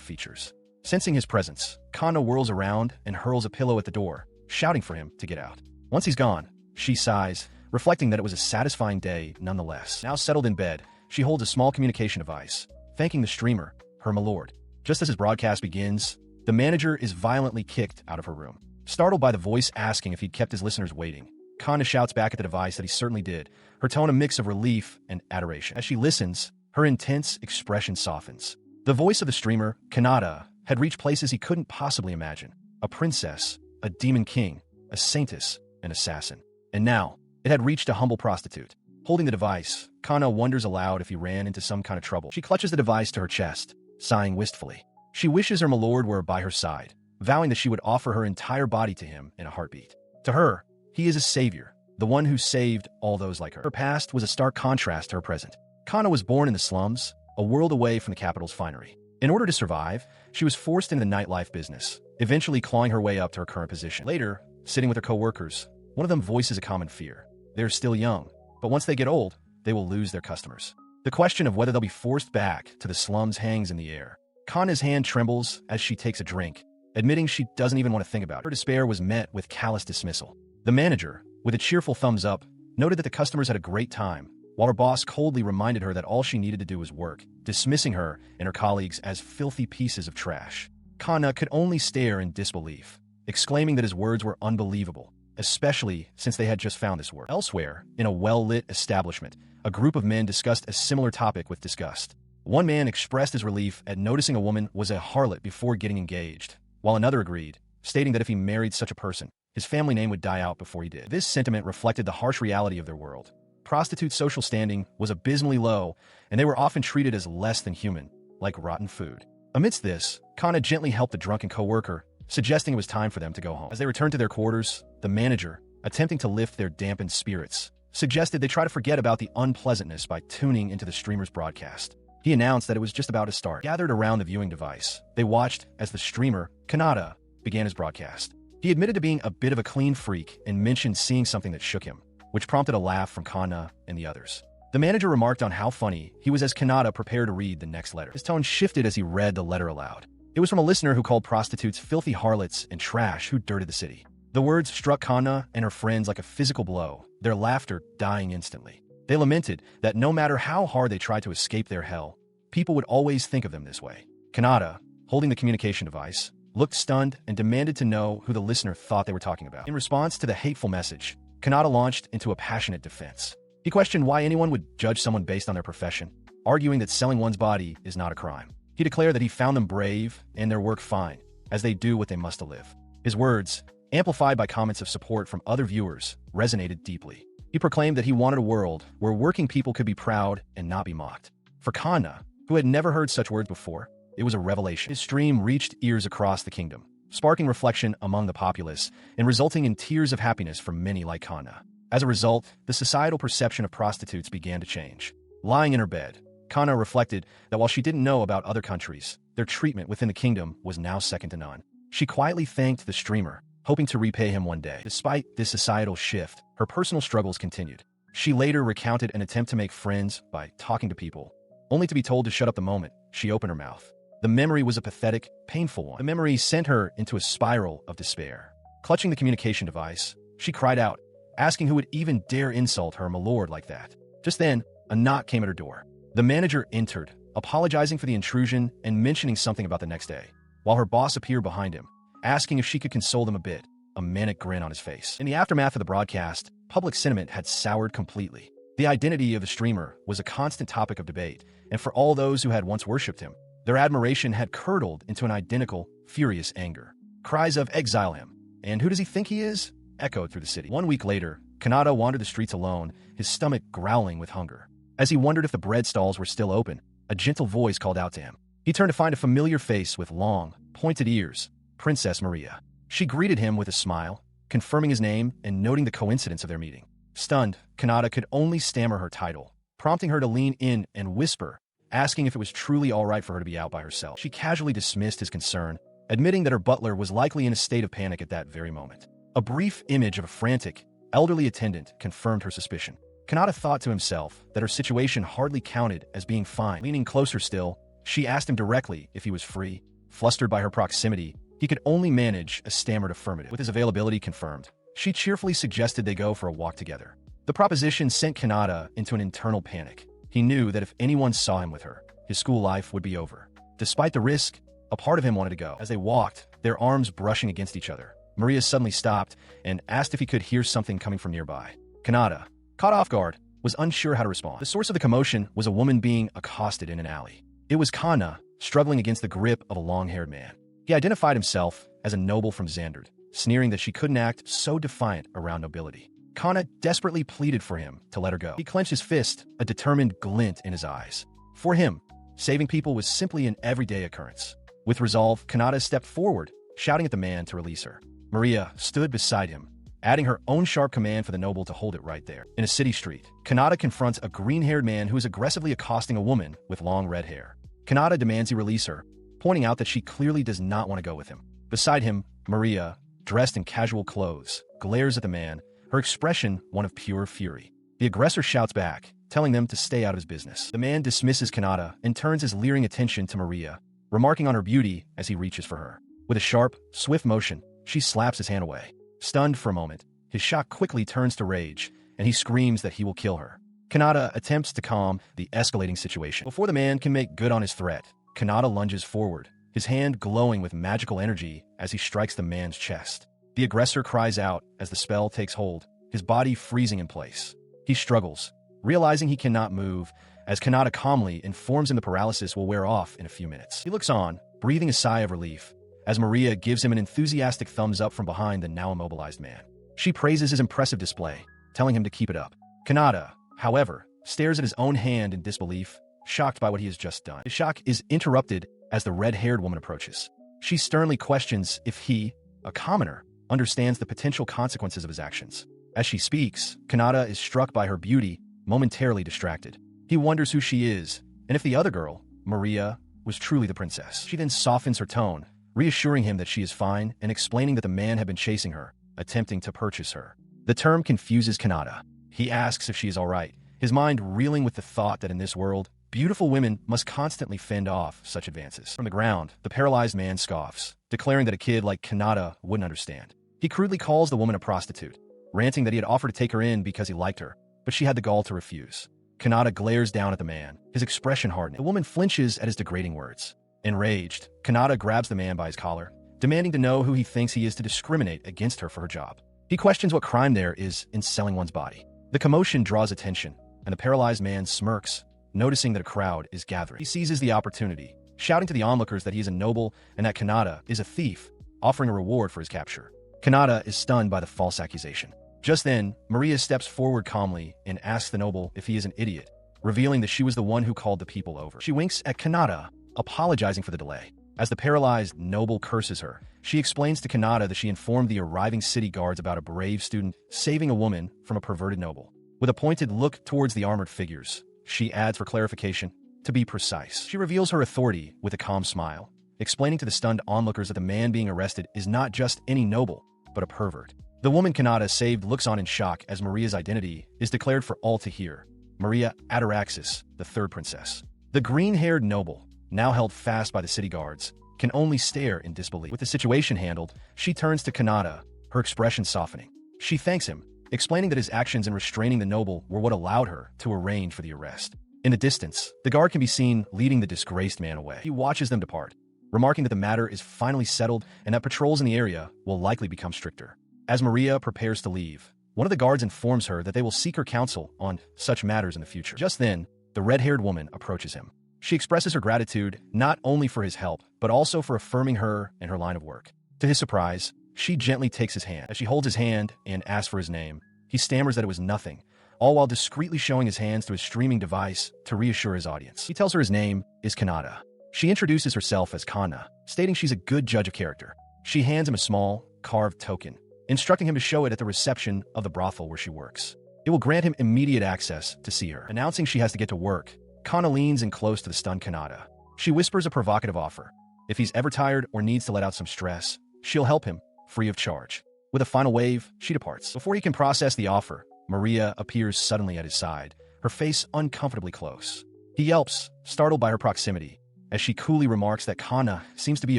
features. Sensing his presence, Kana whirls around and hurls a pillow at the door, shouting for him to get out. Once he's gone, she sighs, reflecting that it was a satisfying day nonetheless. Now settled in bed, she holds a small communication device, thanking the streamer, her milord. Just as his broadcast begins, the manager is violently kicked out of her room. Startled by the voice asking if he'd kept his listeners waiting, Kana shouts back at the device that he certainly did, her tone a mix of relief and adoration. As she listens, her intense expression softens. The voice of the streamer, Kanata, had reached places he couldn't possibly imagine. A princess, a demon king, a saintess, an assassin. And now, it had reached a humble prostitute. Holding the device, Kana wonders aloud if he ran into some kind of trouble. She clutches the device to her chest, sighing wistfully. She wishes her milord were by her side, vowing that she would offer her entire body to him in a heartbeat. To her, he is a savior, the one who saved all those like her. Her past was a stark contrast to her present. Kana was born in the slums, a world away from the capital's finery. In order to survive, she was forced into the nightlife business, eventually clawing her way up to her current position. Later, sitting with her co-workers, one of them voices a common fear. They're still young, but once they get old, they will lose their customers. The question of whether they'll be forced back to the slums hangs in the air. Kana's hand trembles as she takes a drink, admitting she doesn't even want to think about it. Her despair was met with callous dismissal. The manager, with a cheerful thumbs up, noted that the customers had a great time, while her boss coldly reminded her that all she needed to do was work, dismissing her and her colleagues as filthy pieces of trash. Kana could only stare in disbelief, exclaiming that his words were unbelievable, especially since they had just found this word. Elsewhere, in a well-lit establishment, a group of men discussed a similar topic with disgust. One man expressed his relief at noticing a woman was a harlot before getting engaged, while another agreed, stating that if he married such a person, his family name would die out before he did. This sentiment reflected the harsh reality of their world. Prostitutes' social standing was abysmally low, and they were often treated as less than human, like rotten food. Amidst this, Kana gently helped the drunken co-worker, suggesting it was time for them to go home. As they returned to their quarters, the manager, attempting to lift their dampened spirits, suggested they try to forget about the unpleasantness by tuning into the streamer's broadcast. He announced that it was just about to start. Gathered around the viewing device, they watched as the streamer, Kanata, began his broadcast. He admitted to being a bit of a clean freak and mentioned seeing something that shook him, which prompted a laugh from Kana and the others. The manager remarked on how funny he was as Kanata prepared to read the next letter. His tone shifted as he read the letter aloud. It was from a listener who called prostitutes filthy harlots and trash who dirted the city. The words struck Kana and her friends like a physical blow, their laughter dying instantly. They lamented that no matter how hard they tried to escape their hell, people would always think of them this way. Kanata, holding the communication device, looked stunned and demanded to know who the listener thought they were talking about. In response to the hateful message, Kanata launched into a passionate defense. He questioned why anyone would judge someone based on their profession, arguing that selling one's body is not a crime. He declared that he found them brave and their work fine, as they do what they must to live. His words, amplified by comments of support from other viewers, resonated deeply. He proclaimed that he wanted a world where working people could be proud and not be mocked. For Kana, who had never heard such words before, it was a revelation. His stream reached ears across the kingdom, sparking reflection among the populace and resulting in tears of happiness for many like Kana. As a result, the societal perception of prostitutes began to change. Lying in her bed, Kana reflected that while she didn't know about other countries, their treatment within the kingdom was now second to none. She quietly thanked the streamer, hoping to repay him one day. Despite this societal shift, her personal struggles continued. She later recounted an attempt to make friends by talking to people, only to be told to shut up the moment she opened her mouth. The memory was a pathetic, painful one. The memory sent her into a spiral of despair. Clutching the communication device, she cried out, asking who would even dare insult her milord like that. Just then, a knock came at her door. The manager entered, apologizing for the intrusion and mentioning something about the next day, while her boss appeared behind him, asking if she could console them a bit, a manic grin on his face. In the aftermath of the broadcast, public sentiment had soured completely. The identity of the streamer was a constant topic of debate, and for all those who had once worshipped him, their admiration had curdled into an identical, furious anger. Cries of "Exile him!" and "Who does he think he is?" echoed through the city. 1 week later, Kanata wandered the streets alone, his stomach growling with hunger. As he wondered if the bread stalls were still open, a gentle voice called out to him. He turned to find a familiar face with long, pointed ears, Princess Maria. She greeted him with a smile, confirming his name and noting the coincidence of their meeting. Stunned, Kanata could only stammer her title, prompting her to lean in and whisper, asking if it was truly all right for her to be out by herself. She casually dismissed his concern, admitting that her butler was likely in a state of panic at that very moment. A brief image of a frantic, elderly attendant confirmed her suspicion. Kanata thought to himself that her situation hardly counted as being fine. Leaning closer still, she asked him directly if he was free. Flustered by her proximity, he could only manage a stammered affirmative. With his availability confirmed, she cheerfully suggested they go for a walk together. The proposition sent Kanata into an internal panic. He knew that if anyone saw him with her, his school life would be over. Despite the risk, a part of him wanted to go. As they walked, their arms brushing against each other, Maria suddenly stopped and asked if he could hear something coming from nearby. Kanata, caught off guard, was unsure how to respond. The source of the commotion was a woman being accosted in an alley. It was Kana, struggling against the grip of a long-haired man. He identified himself as a noble from Xanderd, sneering that she couldn't act so defiant around nobility. Kana desperately pleaded for him to let her go. He clenched his fist, a determined glint in his eyes. For him, saving people was simply an everyday occurrence. With resolve, Kanata stepped forward, shouting at the man to release her. Maria stood beside him, adding her own sharp command for the noble to hold it right there. In a city street, Kanata confronts a green-haired man who is aggressively accosting a woman with long red hair. Kanata demands he release her, pointing out that she clearly does not want to go with him. Beside him, Maria, dressed in casual clothes, glares at the man, her expression one of pure fury. The aggressor shouts back, telling them to stay out of his business. The man dismisses Kanata and turns his leering attention to Maria, remarking on her beauty as he reaches for her. With a sharp, swift motion, she slaps his hand away. Stunned for a moment, his shock quickly turns to rage, and he screams that he will kill her. Kanata attempts to calm the escalating situation. Before the man can make good on his threat, Kanata lunges forward, his hand glowing with magical energy as he strikes the man's chest. The aggressor cries out as the spell takes hold, his body freezing in place. He struggles, realizing he cannot move, as Kanata calmly informs him the paralysis will wear off in a few minutes. He looks on, breathing a sigh of relief, as Maria gives him an enthusiastic thumbs up from behind the now immobilized man. She praises his impressive display, telling him to keep it up. Kanata, however, stares at his own hand in disbelief, shocked by what he has just done. His shock is interrupted as the red-haired woman approaches. She sternly questions if he, a commoner, understands the potential consequences of his actions. As she speaks, Kanata is struck by her beauty, momentarily distracted. He wonders who she is, and if the other girl, Maria, was truly the princess. She then softens her tone, reassuring him that she is fine and explaining that the man had been chasing her, attempting to purchase her. The term confuses Kanata. He asks if she is all right, his mind reeling with the thought that in this world, beautiful women must constantly fend off such advances. From the ground, the paralyzed man scoffs, declaring that a kid like Kanata wouldn't understand. He crudely calls the woman a prostitute, ranting that he had offered to take her in because he liked her, but she had the gall to refuse. Kanata glares down at the man, his expression hardening. The woman flinches at his degrading words. Enraged, Kanata grabs the man by his collar, demanding to know who he thinks he is to discriminate against her for her job. He questions what crime there is in selling one's body. The commotion draws attention, and the paralyzed man smirks, noticing that a crowd is gathering. He seizes the opportunity, shouting to the onlookers that he is a noble and that Kanata is a thief, offering a reward for his capture. Kanata is stunned by the false accusation. Just then, Maria steps forward calmly and asks the noble if he is an idiot, revealing that she was the one who called the people over. She winks at Kanata, apologizing for the delay. As the paralyzed noble curses her, she explains to Kanata that she informed the arriving city guards about a brave student saving a woman from a perverted noble. With a pointed look towards the armored figures, she adds for clarification, to be precise. She reveals her authority with a calm smile, explaining to the stunned onlookers that the man being arrested is not just any noble, but a pervert. The woman Kanata saved looks on in shock as Maria's identity is declared for all to hear. Maria Ataraxis, the third princess. The green-haired noble, now held fast by the city guards, can only stare in disbelief. With the situation handled, she turns to Kanata, her expression softening. She thanks him, explaining that his actions in restraining the noble were what allowed her to arrange for the arrest. In the distance, the guard can be seen leading the disgraced man away. He watches them depart, remarking that the matter is finally settled and that patrols in the area will likely become stricter. As Maria prepares to leave, one of the guards informs her that they will seek her counsel on such matters in the future. Just then, the red-haired woman approaches him. She expresses her gratitude not only for his help, but also for affirming her and her line of work. To his surprise, she gently takes his hand. As she holds his hand and asks for his name, he stammers that it was nothing, all while discreetly showing his hands through his streaming device to reassure his audience. He tells her his name is Kanata. She introduces herself as Kana, stating she's a good judge of character. She hands him a small, carved token, instructing him to show it at the reception of the brothel where she works. It will grant him immediate access to see her. Announcing she has to get to work, Kana leans in close to the stunned Kanata. She whispers a provocative offer. If he's ever tired or needs to let out some stress, she'll help him, free of charge. With a final wave, she departs. Before he can process the offer, Maria appears suddenly at his side, her face uncomfortably close. He yelps, startled by her proximity, as she coolly remarks that Kana seems to be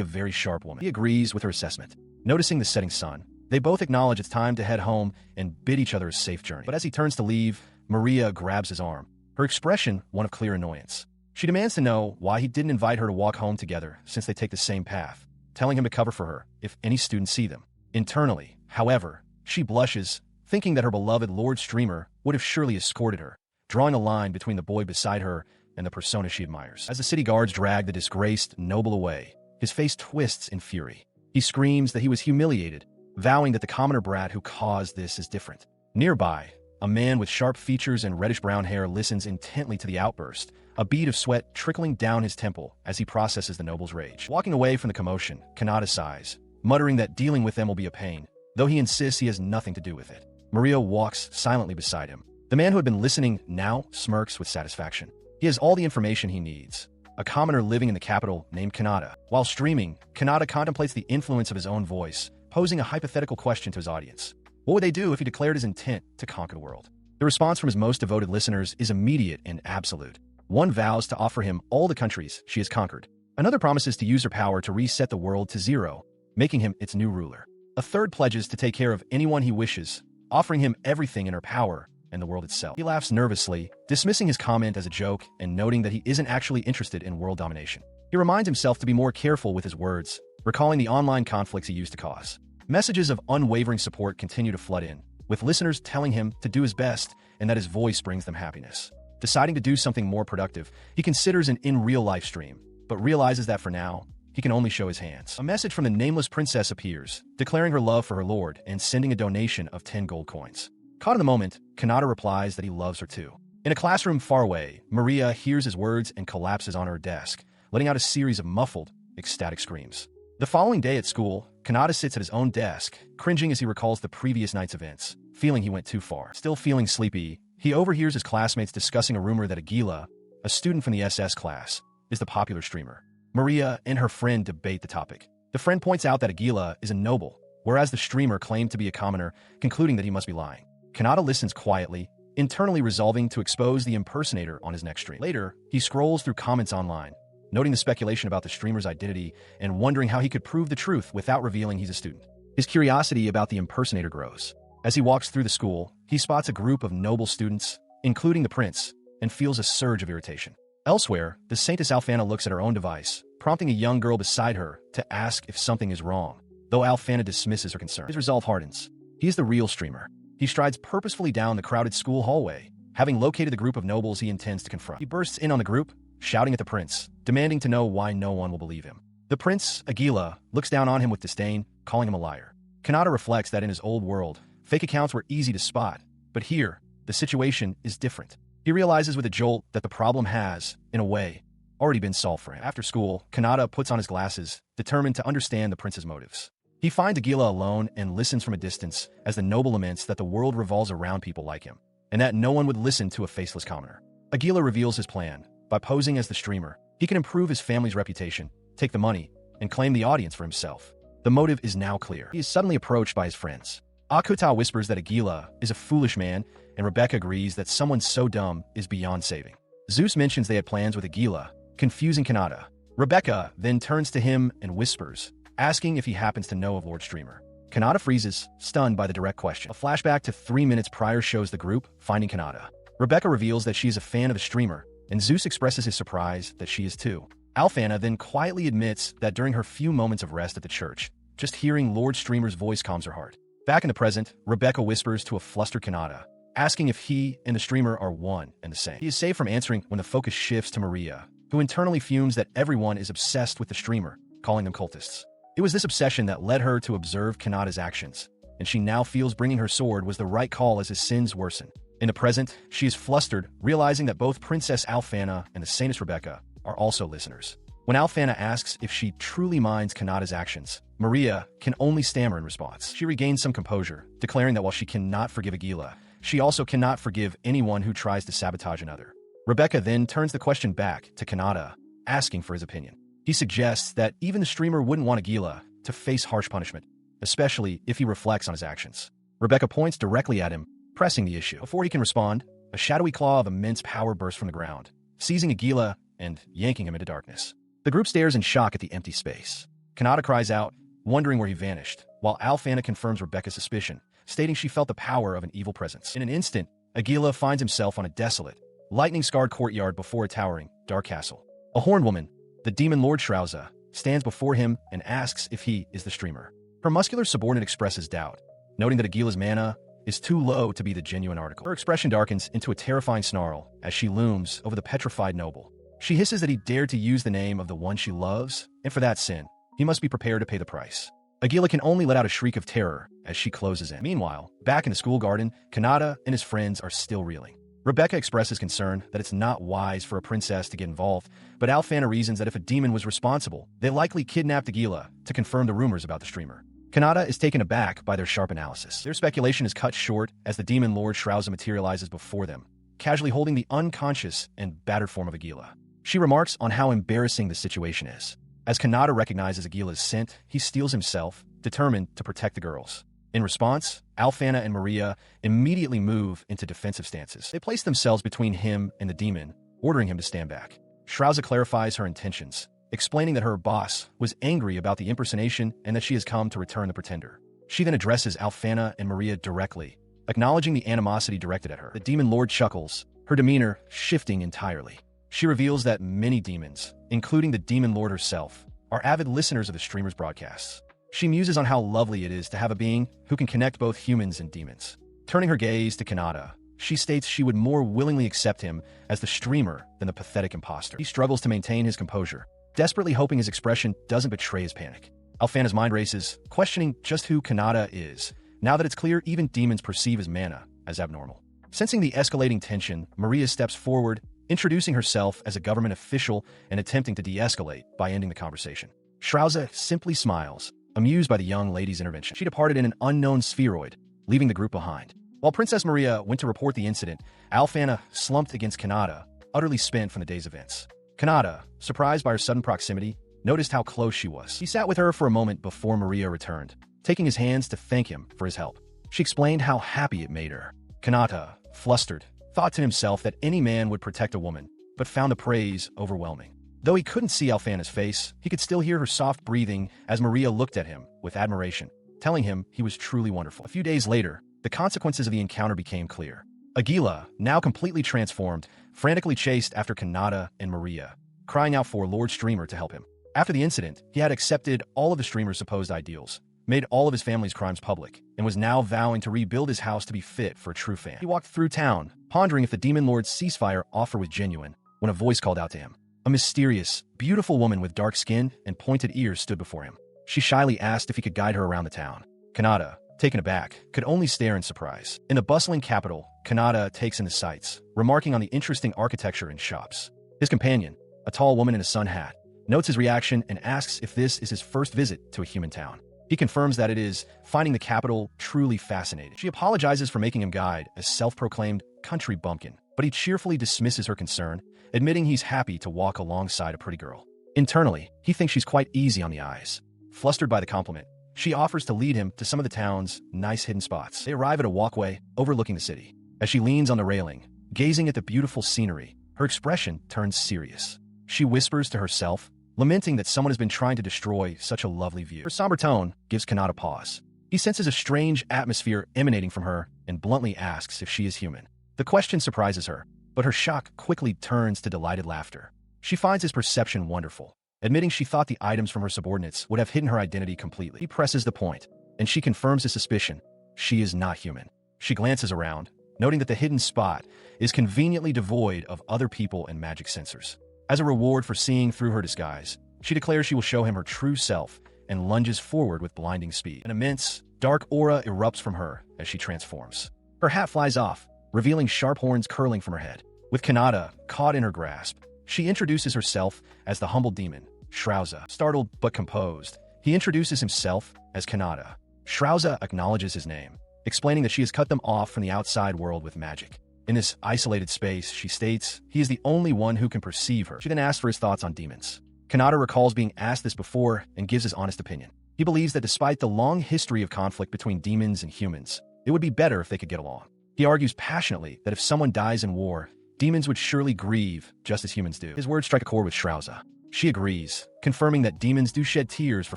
a very sharp woman. He agrees with her assessment. Noticing the setting sun, they both acknowledge it's time to head home and bid each other a safe journey. But as he turns to leave, Maria grabs his arm, her expression one of clear annoyance. She demands to know why he didn't invite her to walk home together since they take the same path, telling him to cover for her if any students see them. Internally, however, she blushes, thinking that her beloved Lord Streamer would have surely escorted her, drawing a line between the boy beside her and the persona she admires. As the city guards drag the disgraced noble away, his face twists in fury. He screams that he was humiliated, vowing that the commoner brat who caused this is different. Nearby, a man with sharp features and reddish-brown hair listens intently to the outburst, a bead of sweat trickling down his temple as he processes the noble's rage. Walking away from the commotion, Kanata sighs, muttering that dealing with them will be a pain, though he insists he has nothing to do with it. Maria walks silently beside him. The man who had been listening now smirks with satisfaction. He has all the information he needs. A commoner living in the capital named Kanata. While streaming, Kanata contemplates the influence of his own voice, posing a hypothetical question to his audience. What would they do if he declared his intent to conquer the world? The response from his most devoted listeners is immediate and absolute. One vows to offer him all the countries she has conquered. Another promises to use her power to reset the world to zero, making him its new ruler. A third pledges to take care of anyone he wishes, offering him everything in her power and the world itself. He laughs nervously, dismissing his comment as a joke and noting that he isn't actually interested in world domination. He reminds himself to be more careful with his words, recalling the online conflicts he used to cause. Messages of unwavering support continue to flood in, with listeners telling him to do his best and that his voice brings them happiness. Deciding to do something more productive, he considers an in-real-life stream, but realizes that for now, he can only show his hands. A message from the nameless princess appears, declaring her love for her lord and sending a donation of 10 gold coins. Caught in the moment, Kanata replies that he loves her too. In a classroom far away, Maria hears his words and collapses on her desk, letting out a series of muffled, ecstatic screams. The following day at school, Kanata sits at his own desk, cringing as he recalls the previous night's events, feeling he went too far. Still feeling sleepy, he overhears his classmates discussing a rumor that Agila, a student from the SS class, is the popular streamer. Maria and her friend debate the topic. The friend points out that Agila is a noble, whereas the streamer claimed to be a commoner, concluding that he must be lying. Kanata listens quietly, internally resolving to expose the impersonator on his next stream. Later, he scrolls through comments online, noting the speculation about the streamer's identity and wondering how he could prove the truth without revealing he's a student. His curiosity about the impersonator grows. As he walks through the school, he spots a group of noble students, including the prince, and feels a surge of irritation. Elsewhere, the Saintess Alfana looks at her own device, prompting a young girl beside her to ask if something is wrong, though Alfana dismisses her concern. His resolve hardens. He is the real streamer. He strides purposefully down the crowded school hallway, having located the group of nobles he intends to confront. He bursts in on the group, shouting at the prince, demanding to know why no one will believe him. The prince, Agila, looks down on him with disdain, calling him a liar. Kanata reflects that in his old world, fake accounts were easy to spot, but here, the situation is different. He realizes with a jolt that the problem has, in a way, already been solved for him. After school, Kanata puts on his glasses, determined to understand the prince's motives. He finds Agila alone and listens from a distance as the noble laments that the world revolves around people like him, and that no one would listen to a faceless commoner. Agila reveals his plan. By posing as the streamer, he can improve his family's reputation, take the money, and claim the audience for himself. The motive is now clear. He is suddenly approached by his friends. Akuta whispers that Agila is a foolish man, and Rebecca agrees that someone so dumb is beyond saving. Zeus mentions they had plans with Agila, confusing Kanata. Rebecca then turns to him and whispers, asking if he happens to know of Lord Streamer. Kanata freezes, stunned by the direct question. A flashback to 3 minutes prior shows the group finding Kanata. Rebecca reveals that she is a fan of the streamer, and Zeus expresses his surprise that she is too. Alfana then quietly admits that during her few moments of rest at the church, just hearing Lord Streamer's voice calms her heart. Back in the present, Rebecca whispers to a flustered Kanata, asking if he and the streamer are one and the same. He is saved from answering when the focus shifts to Maria, who internally fumes that everyone is obsessed with the streamer, calling them cultists. It was this obsession that led her to observe Kanata's actions, and she now feels bringing her sword was the right call as his sins worsen. In the present, she is flustered, realizing that both Princess Alfana and the Saintess Rebecca are also listeners. When Alfana asks if she truly minds Kanata's actions, Maria can only stammer in response. She regains some composure, declaring that while she cannot forgive Agila, she also cannot forgive anyone who tries to sabotage another. Rebecca then turns the question back to Kanata, asking for his opinion. He suggests that even the streamer wouldn't want Agila to face harsh punishment, especially if he reflects on his actions. Rebecca points directly at him, pressing the issue. Before he can respond, a shadowy claw of immense power bursts from the ground, seizing Agila and yanking him into darkness. The group stares in shock at the empty space. Kanata cries out, wondering where he vanished, while Alfana confirms Rebecca's suspicion, stating she felt the power of an evil presence. In an instant, Agila finds himself on a desolate, lightning-scarred courtyard before a towering, dark castle. A horned woman, the demon Lord Shrauza, stands before him and asks if he is the streamer. Her muscular subordinate expresses doubt, noting that Agila's mana is too low to be the genuine article. Her expression darkens into a terrifying snarl as she looms over the petrified noble. She hisses that he dared to use the name of the one she loves, and for that sin, he must be prepared to pay the price. Agila can only let out a shriek of terror as she closes in. Meanwhile, back in the school garden, Kanata and his friends are still reeling. Rebecca expresses concern that it's not wise for a princess to get involved, but Alfana reasons that if a demon was responsible, they likely kidnapped Agila to confirm the rumors about the streamer. Kanata is taken aback by their sharp analysis. Their speculation is cut short as the demon Lord Shrauza materializes before them, casually holding the unconscious and battered form of Agila. She remarks on how embarrassing the situation is. As Kanata recognizes Agila's scent, he steels himself, determined to protect the girls. In response, Alfana and Maria immediately move into defensive stances. They place themselves between him and the demon, ordering him to stand back. Shrauza clarifies her intentions, explaining that her boss was angry about the impersonation and that she has come to return the pretender. She then addresses Alfana and Maria directly, acknowledging the animosity directed at her. The demon lord chuckles, her demeanor shifting entirely. She reveals that many demons, including the Demon Lord herself, are avid listeners of the streamer's broadcasts. She muses on how lovely it is to have a being who can connect both humans and demons. Turning her gaze to Kanata, she states she would more willingly accept him as the streamer than the pathetic imposter. He struggles to maintain his composure, desperately hoping his expression doesn't betray his panic. Alfana's mind races, questioning just who Kanata is, now that it's clear even demons perceive his mana as abnormal. Sensing the escalating tension, Maria steps forward, introducing herself as a government official and attempting to de-escalate by ending the conversation. Shrauza simply smiles, amused by the young lady's intervention. She departed in an unknown spheroid, leaving the group behind. While Princess Maria went to report the incident, Alfana slumped against Kanata, utterly spent from the day's events. Kanata, surprised by her sudden proximity, noticed how close she was. He sat with her for a moment before Maria returned, taking his hands to thank him for his help. She explained how happy it made her. Kanata, flustered, thought to himself that any man would protect a woman, but found the praise overwhelming. Though he couldn't see Alfana's face, he could still hear her soft breathing as Maria looked at him with admiration, telling him he was truly wonderful. A few days later, the consequences of the encounter became clear. Aguila, now completely transformed, frantically chased after Kanata and Maria, crying out for Lord Streamer to help him. After the incident, he had accepted all of the Streamer's supposed ideals, made all of his family's crimes public, and was now vowing to rebuild his house to be fit for a true fan. He walked through town, pondering if the Demon Lord's ceasefire offer was genuine, when a voice called out to him. A mysterious, beautiful woman with dark skin and pointed ears stood before him. She shyly asked if he could guide her around the town. Kanata, taken aback, could only stare in surprise. In the bustling capital, Kanata takes in the sights, remarking on the interesting architecture and shops. His companion, a tall woman in a sun hat, notes his reaction and asks if this is his first visit to a human town. He confirms that it is, finding the capital truly fascinating. She apologizes for making him guide a self-proclaimed country bumpkin, but he cheerfully dismisses her concern, admitting he's happy to walk alongside a pretty girl. Internally, he thinks she's quite easy on the eyes. Flustered by the compliment, she offers to lead him to some of the town's nice hidden spots. They arrive at a walkway overlooking the city. As she leans on the railing, gazing at the beautiful scenery, her expression turns serious. She whispers to herself, lamenting that someone has been trying to destroy such a lovely view. Her somber tone gives Kanata pause. He senses a strange atmosphere emanating from her and bluntly asks if she is human. The question surprises her, but her shock quickly turns to delighted laughter. She finds his perception wonderful, admitting she thought the items from her subordinates would have hidden her identity completely. He presses the point, and she confirms his suspicion. She is not human. She glances around, noting that the hidden spot is conveniently devoid of other people and magic sensors. As a reward for seeing through her disguise, she declares she will show him her true self and lunges forward with blinding speed. An immense, dark aura erupts from her as she transforms. Her hat flies off, revealing sharp horns curling from her head. With Kanata caught in her grasp, she introduces herself as the humble demon, Shrauza. Startled but composed, he introduces himself as Kanata. Shrauza acknowledges his name, explaining that she has cut them off from the outside world with magic. In this isolated space, she states, he is the only one who can perceive her. She then asks for his thoughts on demons. Kanata recalls being asked this before and gives his honest opinion. He believes that despite the long history of conflict between demons and humans, it would be better if they could get along. He argues passionately that if someone dies in war, demons would surely grieve just as humans do. His words strike a chord with Shrauza. She agrees, confirming that demons do shed tears for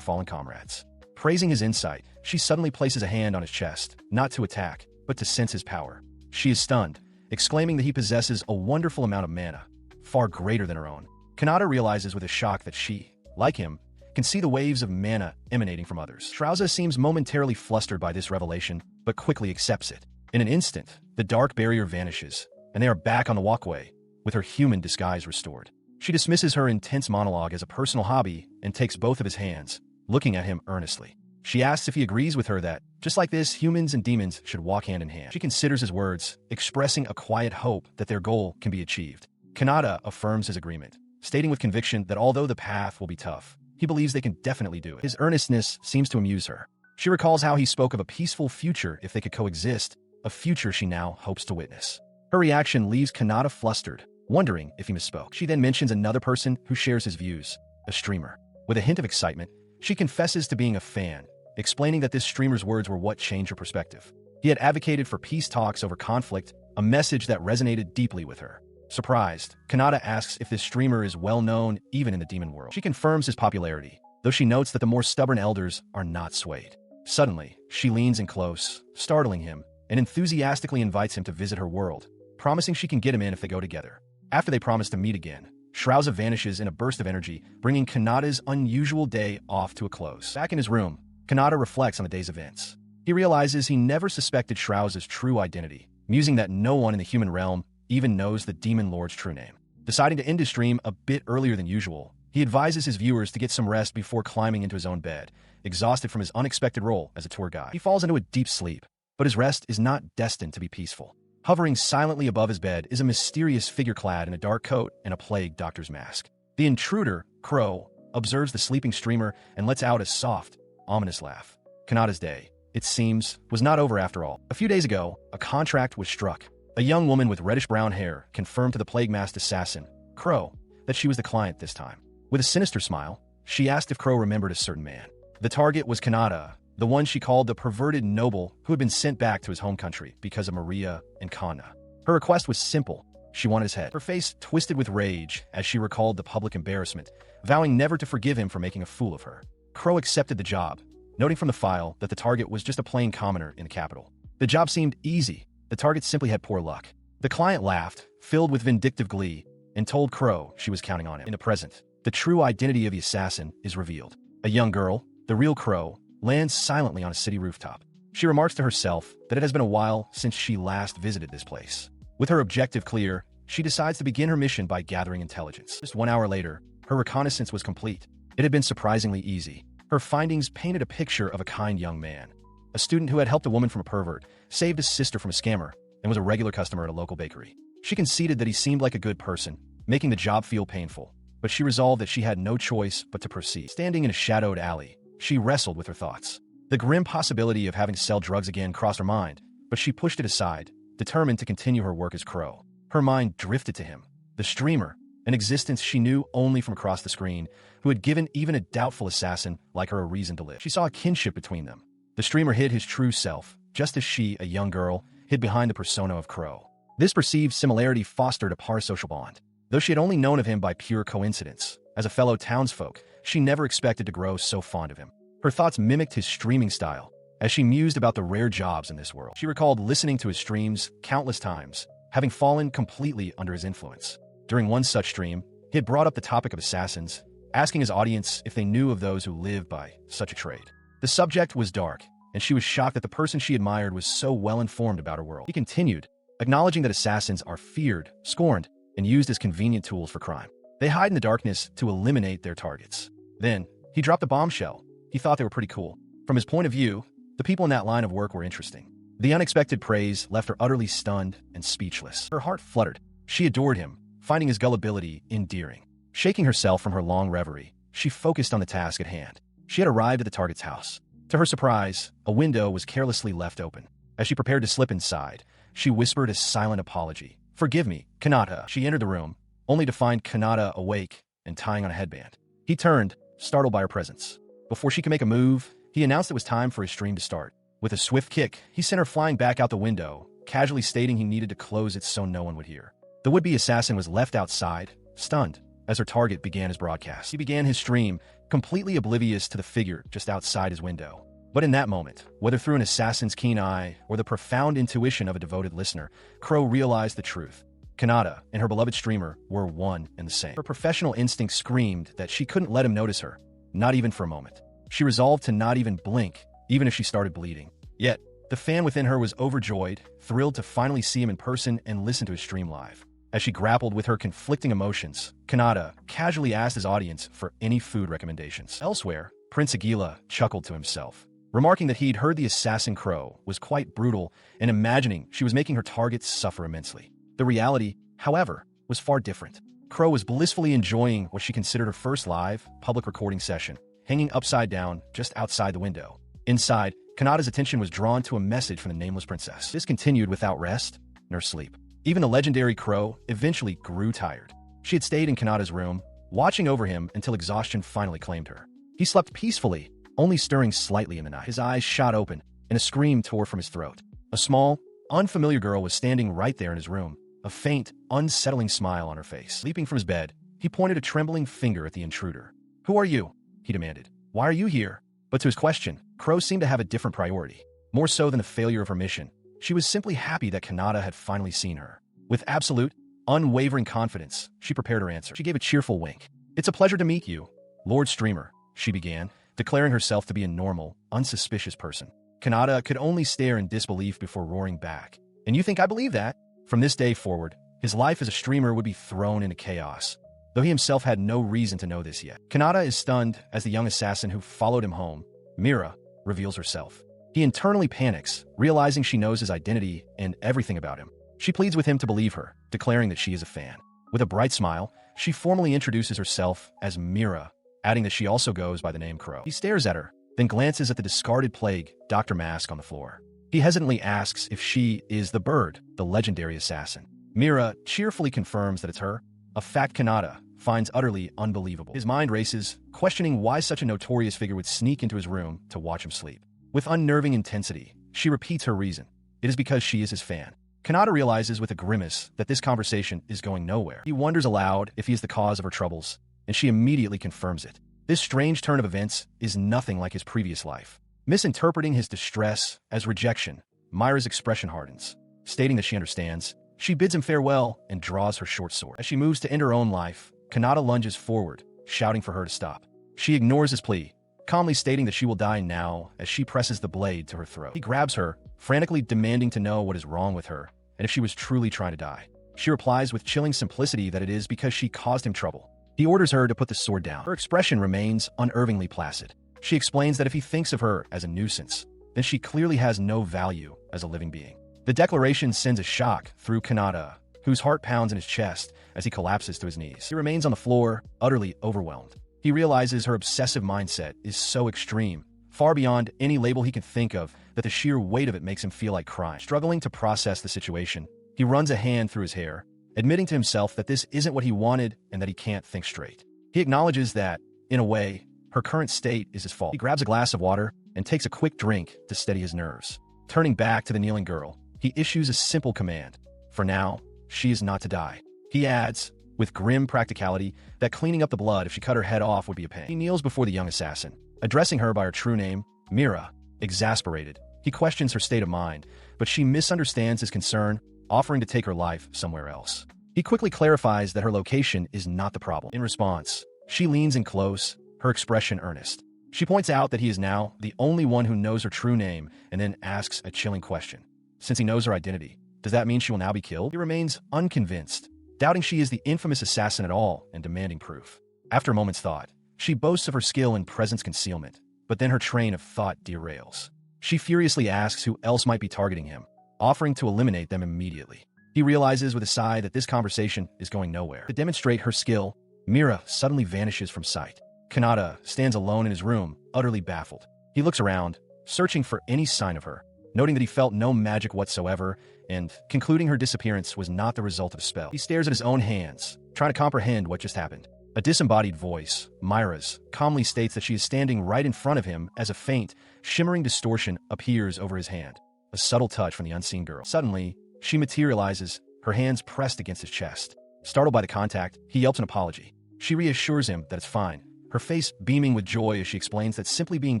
fallen comrades. Praising his insight, she suddenly places a hand on his chest, not to attack, but to sense his power. She is stunned, exclaiming that he possesses a wonderful amount of mana, far greater than her own. Kanata realizes with a shock that she, like him, can see the waves of mana emanating from others. Shrauza seems momentarily flustered by this revelation, but quickly accepts it. In an instant, the dark barrier vanishes, and they are back on the walkway, with her human disguise restored. She dismisses her intense monologue as a personal hobby and takes both of his hands, looking at him earnestly. She asks if he agrees with her that, just like this, humans and demons should walk hand in hand. She considers his words, expressing a quiet hope that their goal can be achieved. Kanata affirms his agreement, stating with conviction that although the path will be tough, he believes they can definitely do it. His earnestness seems to amuse her. She recalls how he spoke of a peaceful future if they could coexist, a future she now hopes to witness. Her reaction leaves Kanata flustered, wondering if he misspoke. She then mentions another person who shares his views, a streamer. With a hint of excitement, she confesses to being a fan, explaining that this streamer's words were what changed her perspective. He had advocated for peace talks over conflict, a message that resonated deeply with her. Surprised, Kanata asks if this streamer is well known even in the demon world. She confirms his popularity, though she notes that the more stubborn elders are not swayed. Suddenly, she leans in close, startling him, and enthusiastically invites him to visit her world, promising she can get him in if they go together. After they promise to meet again, Shrouza vanishes in a burst of energy, bringing Kanata's unusual day off to a close. Back in his room, Kanata reflects on the day's events. He realizes he never suspected Shrouza's true identity, musing that no one in the human realm even knows the Demon Lord's true name. Deciding to end his stream a bit earlier than usual, he advises his viewers to get some rest before climbing into his own bed, exhausted from his unexpected role as a tour guide. He falls into a deep sleep, but his rest is not destined to be peaceful. Hovering silently above his bed is a mysterious figure clad in a dark coat and a plague doctor's mask. The intruder, Crow, observes the sleeping streamer and lets out a soft, ominous laugh. Kanata's day, it seems, was not over after all. A few days ago, a contract was struck. A young woman with reddish-brown hair confirmed to the plague-masked assassin, Crow, that she was the client this time. With a sinister smile, she asked if Crow remembered a certain man. The target was Kanata, the one she called the perverted noble who had been sent back to his home country because of Maria and Kana. Her request was simple. She wanted his head. Her face twisted with rage as she recalled the public embarrassment, vowing never to forgive him for making a fool of her. Crow accepted the job, noting from the file that the target was just a plain commoner in the capital. The job seemed easy. The target simply had poor luck. The client laughed, filled with vindictive glee, and told Crow she was counting on him. In the present, the true identity of the assassin is revealed. A young girl, the real Crow, lands silently on a city rooftop. She remarks to herself that it has been a while since she last visited this place. With her objective clear, she decides to begin her mission by gathering intelligence. Just 1 hour later, her reconnaissance was complete. It had been surprisingly easy. Her findings painted a picture of a kind young man. A student who had helped a woman from a pervert, saved his sister from a scammer, and was a regular customer at a local bakery. She conceded that he seemed like a good person, making the job feel painful, but she resolved that she had no choice but to proceed. Standing in a shadowed alley, she wrestled with her thoughts. The grim possibility of having to sell drugs again crossed her mind, but she pushed it aside, determined to continue her work as Crow. Her mind drifted to him, the streamer, an existence she knew only from across the screen, who had given even a doubtful assassin like her a reason to live. She saw a kinship between them. The streamer hid his true self, just as she, a young girl, hid behind the persona of Crow. This perceived similarity fostered a parasocial bond. Though she had only known of him by pure coincidence, as a fellow townsfolk, she never expected to grow so fond of him. Her thoughts mimicked his streaming style, as she mused about the rare jobs in this world. She recalled listening to his streams countless times, having fallen completely under his influence. During one such stream, he had brought up the topic of assassins, asking his audience if they knew of those who lived by such a trade. The subject was dark, and she was shocked that the person she admired was so well-informed about her world. He continued, acknowledging that assassins are feared, scorned, and used as convenient tools for crime. They hide in the darkness to eliminate their targets. Then, he dropped a bombshell. He thought they were pretty cool. From his point of view, the people in that line of work were interesting. The unexpected praise left her utterly stunned and speechless. Her heart fluttered. She adored him, finding his gullibility endearing. Shaking herself from her long reverie, she focused on the task at hand. She had arrived at the target's house. To her surprise, a window was carelessly left open. As she prepared to slip inside, she whispered a silent apology. "Forgive me, Kanata." She entered the room, only to find Kanata awake and tying on a headband. He turned, startled by her presence. Before she could make a move, he announced it was time for his stream to start. With a swift kick, he sent her flying back out the window, casually stating he needed to close it so no one would hear. The would-be assassin was left outside, stunned, as her target began his broadcast. He began his stream, completely oblivious to the figure just outside his window. But in that moment, whether through an assassin's keen eye or the profound intuition of a devoted listener, Crow realized the truth. Kanata and her beloved streamer were one and the same. Her professional instinct screamed that she couldn't let him notice her, not even for a moment. She resolved to not even blink, even if she started bleeding. Yet, the fan within her was overjoyed, thrilled to finally see him in person and listen to his stream live. As she grappled with her conflicting emotions, Kanata casually asked his audience for any food recommendations. Elsewhere, Prince Aguila chuckled to himself, remarking that he'd heard the assassin Crow was quite brutal and imagining she was making her targets suffer immensely. The reality, however, was far different. Crow was blissfully enjoying what she considered her first live, public recording session, hanging upside down just outside the window. Inside, Kanata's attention was drawn to a message from the nameless princess. This continued without rest nor sleep. Even the legendary Crow eventually grew tired. She had stayed in Kanata's room, watching over him until exhaustion finally claimed her. He slept peacefully, only stirring slightly in the night. His eyes shot open, and a scream tore from his throat. A small, unfamiliar girl was standing right there in his room, a faint, unsettling smile on her face. Leaping from his bed, he pointed a trembling finger at the intruder. "Who are you?" he demanded. "Why are you here?" But to his question, Crow seemed to have a different priority. More so than the failure of her mission, she was simply happy that Kanata had finally seen her. With absolute, unwavering confidence, she prepared her answer. She gave a cheerful wink. "It's a pleasure to meet you, Lord Streamer," she began, declaring herself to be a normal, unsuspicious person. Kanata could only stare in disbelief before roaring back. "And you think I believe that?" From this day forward, his life as a streamer would be thrown into chaos, though he himself had no reason to know this yet. Kanata is stunned as the young assassin who followed him home, Mira, reveals herself. He internally panics, realizing she knows his identity and everything about him. She pleads with him to believe her, declaring that she is a fan. With a bright smile, she formally introduces herself as Mira, adding that she also goes by the name Crow. He stares at her, then glances at the discarded plague Dr. Mask on the floor. He hesitantly asks if she is the bird, the legendary assassin. Mira cheerfully confirms that it's her, a fact Kanata finds utterly unbelievable. His mind races, questioning why such a notorious figure would sneak into his room to watch him sleep. With unnerving intensity, she repeats her reason. It is because she is his fan. Kanata realizes with a grimace that this conversation is going nowhere. He wonders aloud if he is the cause of her troubles, and she immediately confirms it. This strange turn of events is nothing like his previous life. Misinterpreting his distress as rejection, Myra's expression hardens. Stating that she understands, she bids him farewell and draws her short sword. As she moves to end her own life, Kanata lunges forward, shouting for her to stop. She ignores his plea, calmly stating that she will die now as she presses the blade to her throat. He grabs her, frantically demanding to know what is wrong with her and if she was truly trying to die. She replies with chilling simplicity that it is because she caused him trouble. He orders her to put the sword down. Her expression remains unnervingly placid. She explains that if he thinks of her as a nuisance, then she clearly has no value as a living being. The declaration sends a shock through Kanata, whose heart pounds in his chest as he collapses to his knees. He remains on the floor, utterly overwhelmed. He realizes her obsessive mindset is so extreme, far beyond any label he can think of, that the sheer weight of it makes him feel like crying. Struggling to process the situation, he runs a hand through his hair, admitting to himself that this isn't what he wanted and that he can't think straight. He acknowledges that, in a way, her current state is his fault. He grabs a glass of water and takes a quick drink to steady his nerves. Turning back to the kneeling girl, he issues a simple command. For now, she is not to die. He adds, with grim practicality, that cleaning up the blood if she cut her head off would be a pain. He kneels before the young assassin, addressing her by her true name, Mira. Exasperated, he questions her state of mind, but she misunderstands his concern, offering to take her life somewhere else. He quickly clarifies that her location is not the problem. In response, she leans in close, her expression earnest. She points out that he is now the only one who knows her true name and then asks a chilling question. Since he knows her identity, does that mean she will now be killed? He remains unconvinced, doubting she is the infamous assassin at all and demanding proof. After a moment's thought, she boasts of her skill in presence concealment, but then her train of thought derails. She furiously asks who else might be targeting him, offering to eliminate them immediately. He realizes with a sigh that this conversation is going nowhere. To demonstrate her skill, Mira suddenly vanishes from sight. Kanata stands alone in his room, utterly baffled. He looks around, searching for any sign of her, noting that he felt no magic whatsoever, and concluding her disappearance was not the result of a spell. He stares at his own hands, trying to comprehend what just happened. A disembodied voice, Myra's, calmly states that she is standing right in front of him as a faint, shimmering distortion appears over his hand. A subtle touch from the unseen girl. Suddenly, she materializes, her hands pressed against his chest. Startled by the contact, he yelps an apology. She reassures him that it's fine, her face beaming with joy as she explains that simply being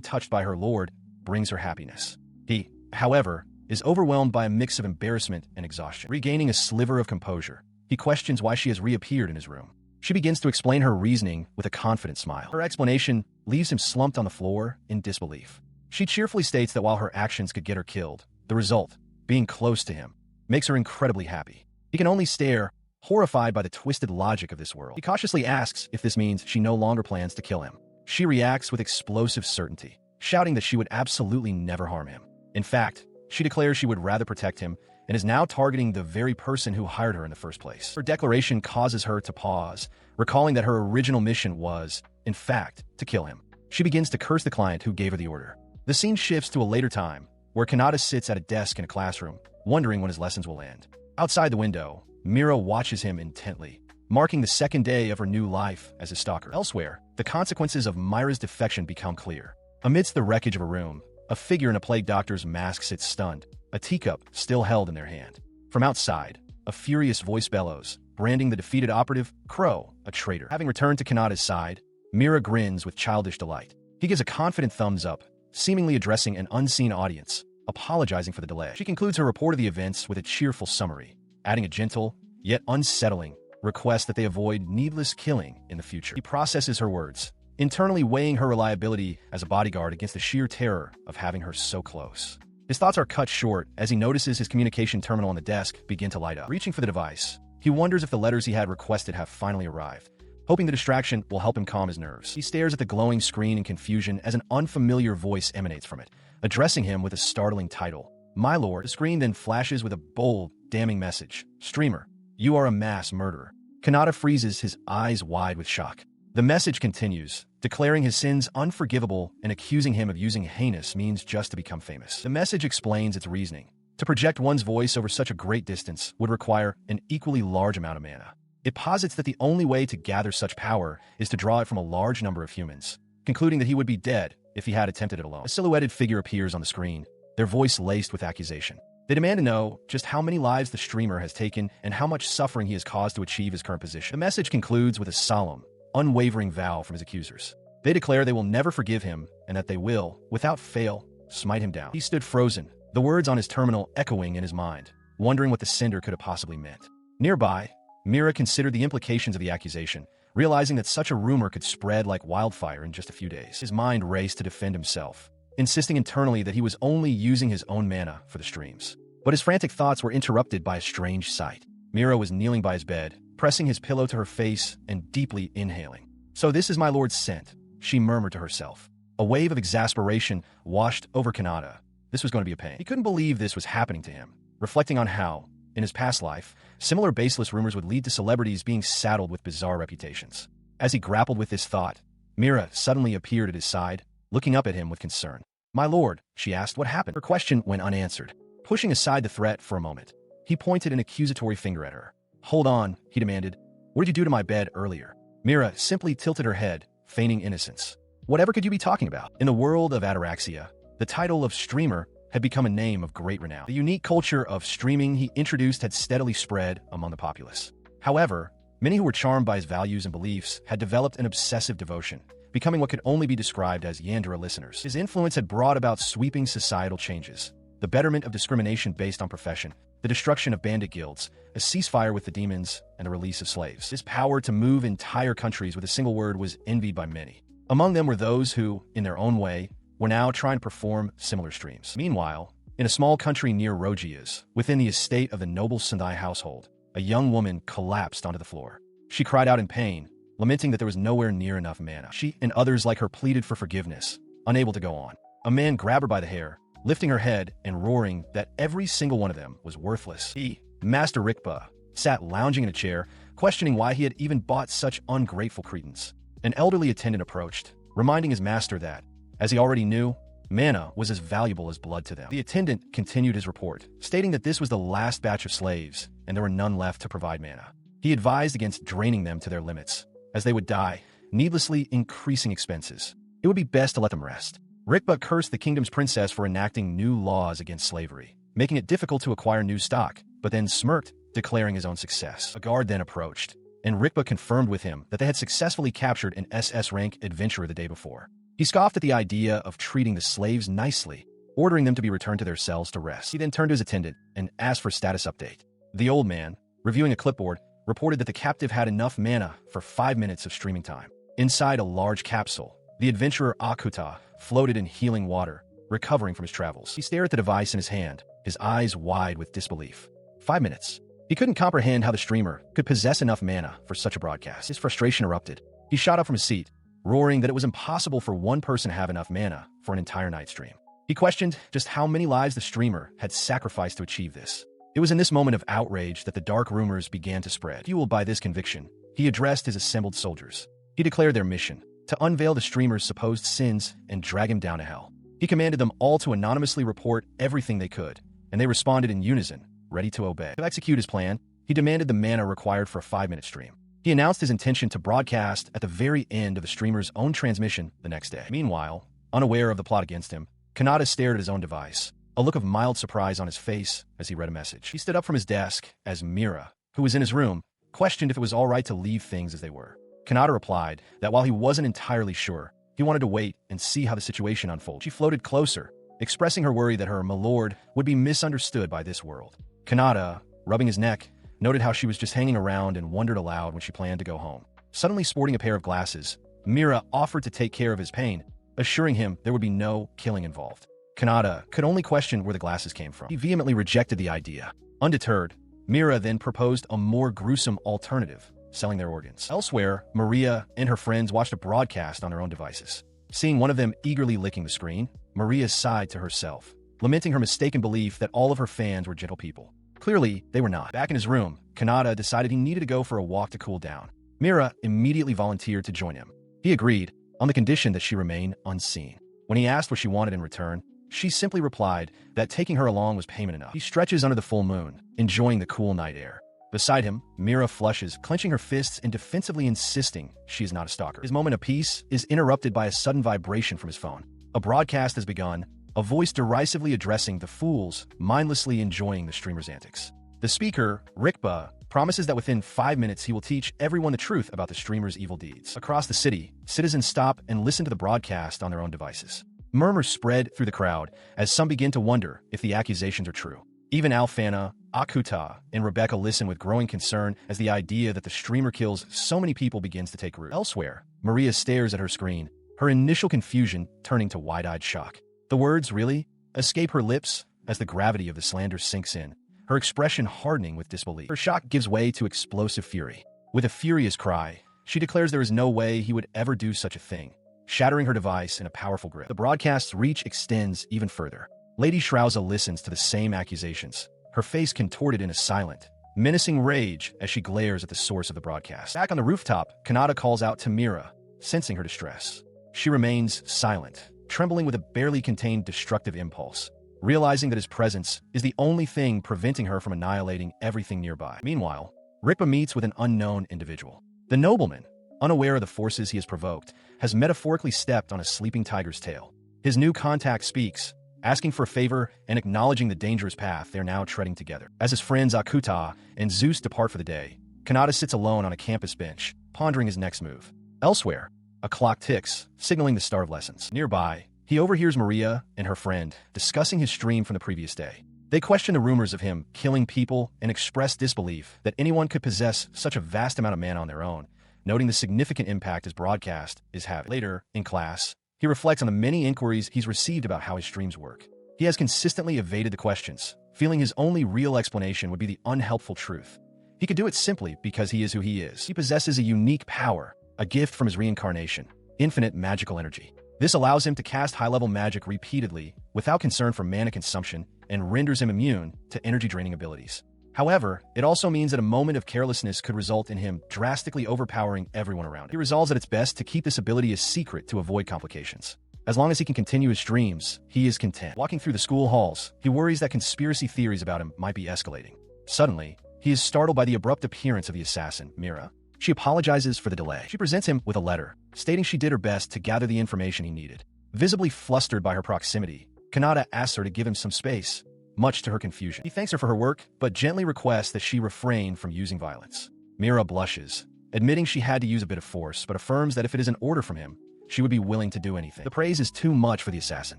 touched by her lord brings her happiness. He, however, is overwhelmed by a mix of embarrassment and exhaustion. Regaining a sliver of composure, he questions why she has reappeared in his room. She begins to explain her reasoning with a confident smile. Her explanation leaves him slumped on the floor in disbelief. She cheerfully states that while her actions could get her killed, the result, being close to him, makes her incredibly happy. He can only stare, horrified by the twisted logic of this world. He cautiously asks if this means she no longer plans to kill him. She reacts with explosive certainty, shouting that she would absolutely never harm him. In fact, she declares she would rather protect him and is now targeting the very person who hired her in the first place. Her declaration causes her to pause, recalling that her original mission was, in fact, to kill him. She begins to curse the client who gave her the order. The scene shifts to a later time, where Kanata sits at a desk in a classroom, wondering when his lessons will end. Outside the window, Mira watches him intently, marking the second day of her new life as a stalker. Elsewhere, the consequences of Myra's defection become clear. Amidst the wreckage of a room, a figure in a plague doctor's mask sits stunned, a teacup still held in their hand. From outside, a furious voice bellows, branding the defeated operative, Crow, a traitor. Having returned to Kanata's side, Mira grins with childish delight. He gives a confident thumbs up, seemingly addressing an unseen audience, apologizing for the delay. She concludes her report of the events with a cheerful summary, adding a gentle, yet unsettling, request that they avoid needless killing in the future. He processes her words, internally weighing her reliability as a bodyguard against the sheer terror of having her so close. His thoughts are cut short as he notices his communication terminal on the desk begin to light up. Reaching for the device, he wonders if the letters he had requested have finally arrived, hoping the distraction will help him calm his nerves. He stares at the glowing screen in confusion as an unfamiliar voice emanates from it, addressing him with a startling title. My lord. The screen then flashes with a bold, damning message. Streamer, you are a mass murderer. Kanata freezes, his eyes wide with shock. The message continues, declaring his sins unforgivable and accusing him of using heinous means just to become famous. The message explains its reasoning. To project one's voice over such a great distance would require an equally large amount of mana. It posits that the only way to gather such power is to draw it from a large number of humans, concluding that he would be dead if he had attempted it alone. A silhouetted figure appears on the screen, their voice laced with accusation. They demand to know just how many lives the streamer has taken and how much suffering he has caused to achieve his current position. The message concludes with a solemn, unwavering vow from his accusers. They declare they will never forgive him and that they will, without fail, smite him down. He stood frozen, the words on his terminal echoing in his mind, wondering what the sender could have possibly meant. Nearby, Mira considered the implications of the accusation, realizing that such a rumor could spread like wildfire in just a few days. His mind raced to defend himself, insisting internally that he was only using his own mana for the streams. But his frantic thoughts were interrupted by a strange sight. Mira was kneeling by his bed, pressing his pillow to her face and deeply inhaling. So this is my lord's scent, she murmured to herself. A wave of exasperation washed over Kanata. This was going to be a pain. He couldn't believe this was happening to him, reflecting on how, in his past life, similar baseless rumors would lead to celebrities being saddled with bizarre reputations. As he grappled with this thought, Mira suddenly appeared at his side, looking up at him with concern. My lord, she asked, what happened? Her question went unanswered. Pushing aside the threat for a moment, he pointed an accusatory finger at her. Hold on, he demanded. What did you do to my bed earlier? Mira simply tilted her head, feigning innocence. Whatever could you be talking about? In the world of ataraxia, the title of streamer had become a name of great renown. The unique culture of streaming he introduced had steadily spread among the populace. However, many who were charmed by his values and beliefs had developed an obsessive devotion, becoming what could only be described as Yandere listeners. His influence had brought about sweeping societal changes, the betterment of discrimination based on profession, the destruction of bandit guilds, a ceasefire with the demons, and the release of slaves. His power to move entire countries with a single word was envied by many. Among them were those who, in their own way, were now trying to perform similar streams. Meanwhile, in a small country near Rogias, within the estate of the noble Sendai household, a young woman collapsed onto the floor. She cried out in pain, lamenting that there was nowhere near enough mana. She and others like her pleaded for forgiveness, unable to go on. A man grabbed her by the hair, lifting her head and roaring that every single one of them was worthless. He, Master Rikpa, sat lounging in a chair, questioning why he had even bought such ungrateful cretins. An elderly attendant approached, reminding his master that, as he already knew, mana was as valuable as blood to them. The attendant continued his report, stating that this was the last batch of slaves, and there were none left to provide mana. He advised against draining them to their limits, as they would die, needlessly increasing expenses. It would be best to let them rest. Rikpa cursed the kingdom's princess for enacting new laws against slavery, making it difficult to acquire new stock, but then smirked, declaring his own success. A guard then approached, and Rikpa confirmed with him that they had successfully captured an SS-rank adventurer the day before. He scoffed at the idea of treating the slaves nicely, ordering them to be returned to their cells to rest. He then turned to his attendant and asked for a status update. The old man, reviewing a clipboard, reported that the captive had enough mana for 5 minutes of streaming time. Inside a large capsule, the adventurer Akuta floated in healing water, recovering from his travels. He stared at the device in his hand, his eyes wide with disbelief. 5 minutes. He couldn't comprehend how the streamer could possess enough mana for such a broadcast. His frustration erupted. He shot up from his seat, roaring that it was impossible for one person to have enough mana for an entire night stream. He questioned just how many lives the streamer had sacrificed to achieve this. It was in this moment of outrage that the dark rumors began to spread. Fueled by this conviction, he addressed his assembled soldiers. He declared their mission to unveil the streamer's supposed sins and drag him down to hell. He commanded them all to anonymously report everything they could, and they responded in unison, ready to obey. To execute his plan, he demanded the mana required for a 5-minute stream. He announced his intention to broadcast at the very end of the streamer's own transmission the next day. Meanwhile, unaware of the plot against him, Kanata stared at his own device, a look of mild surprise on his face as he read a message. He stood up from his desk as Mira, who was in his room, questioned if it was all right to leave things as they were. Kanata replied that while he wasn't entirely sure, he wanted to wait and see how the situation unfolded. She floated closer, expressing her worry that her milord would be misunderstood by this world. Kanata, rubbing his neck, noted how she was just hanging around and wondered aloud when she planned to go home. Suddenly sporting a pair of glasses, Mira offered to take care of his pain, assuring him there would be no killing involved. Kanata could only question where the glasses came from. He vehemently rejected the idea. Undeterred, Mira then proposed a more gruesome alternative, selling their organs. Elsewhere, Maria and her friends watched a broadcast on their own devices. Seeing one of them eagerly licking the screen, Maria sighed to herself, lamenting her mistaken belief that all of her fans were gentle people. Clearly, they were not. Back in his room, Kanata decided he needed to go for a walk to cool down. Mira immediately volunteered to join him. He agreed, on the condition that she remain unseen. When he asked what she wanted in return, she simply replied that taking her along was payment enough. He stretches under the full moon, enjoying the cool night air. Beside him, Mira flushes, clenching her fists and defensively insisting she is not a stalker. His moment of peace is interrupted by a sudden vibration from his phone. A broadcast has begun, a voice derisively addressing the fools, mindlessly enjoying the streamer's antics. The speaker, Rikba, promises that within 5 minutes he will teach everyone the truth about the streamer's evil deeds. Across the city, citizens stop and listen to the broadcast on their own devices. Murmurs spread through the crowd as some begin to wonder if the accusations are true. Even Alfana, Akuta, and Rebecca listen with growing concern as the idea that the streamer kills so many people begins to take root. Elsewhere, Maria stares at her screen, her initial confusion turning to wide-eyed shock. The words, "really?" escape her lips as the gravity of the slander sinks in, her expression hardening with disbelief. Her shock gives way to explosive fury. With a furious cry, she declares there is no way he would ever do such a thing, shattering her device in a powerful grip. The broadcast's reach extends even further. Lady Shrauza listens to the same accusations, her face contorted in a silent, menacing rage as she glares at the source of the broadcast. Back on the rooftop, Kanata calls out to Mira, sensing her distress. She remains silent, trembling with a barely contained destructive impulse, realizing that his presence is the only thing preventing her from annihilating everything nearby. Meanwhile, Rikpa meets with an unknown individual. The nobleman, unaware of the forces he has provoked, has metaphorically stepped on a sleeping tiger's tail. His new contact speaks, asking for a favor and acknowledging the dangerous path they're now treading together. As his friends Akuta and Zeus depart for the day, Kanata sits alone on a campus bench, pondering his next move. Elsewhere, a clock ticks, signaling the start of lessons. Nearby, he overhears Maria and her friend discussing his stream from the previous day. They question the rumors of him killing people and express disbelief that anyone could possess such a vast amount of mana on their own, noting the significant impact his broadcast is having. Later, in class, he reflects on the many inquiries he's received about how his streams work. He has consistently evaded the questions, feeling his only real explanation would be the unhelpful truth. He could do it simply because he is who he is. He possesses a unique power, a gift from his reincarnation, infinite magical energy. This allows him to cast high-level magic repeatedly without concern for mana consumption and renders him immune to energy-draining abilities. However, it also means that a moment of carelessness could result in him drastically overpowering everyone around him. He resolves that it's best to keep this ability a secret to avoid complications. As long as he can continue his streams, he is content. Walking through the school halls, he worries that conspiracy theories about him might be escalating. Suddenly, he is startled by the abrupt appearance of the assassin, Mira. She apologizes for the delay. She presents him with a letter, stating she did her best to gather the information he needed. Visibly flustered by her proximity, Kanata asks her to give him some space, much to her confusion. He thanks her for her work, but gently requests that she refrain from using violence. Mira blushes, admitting she had to use a bit of force, but affirms that if it is an order from him, she would be willing to do anything. The praise is too much for the assassin.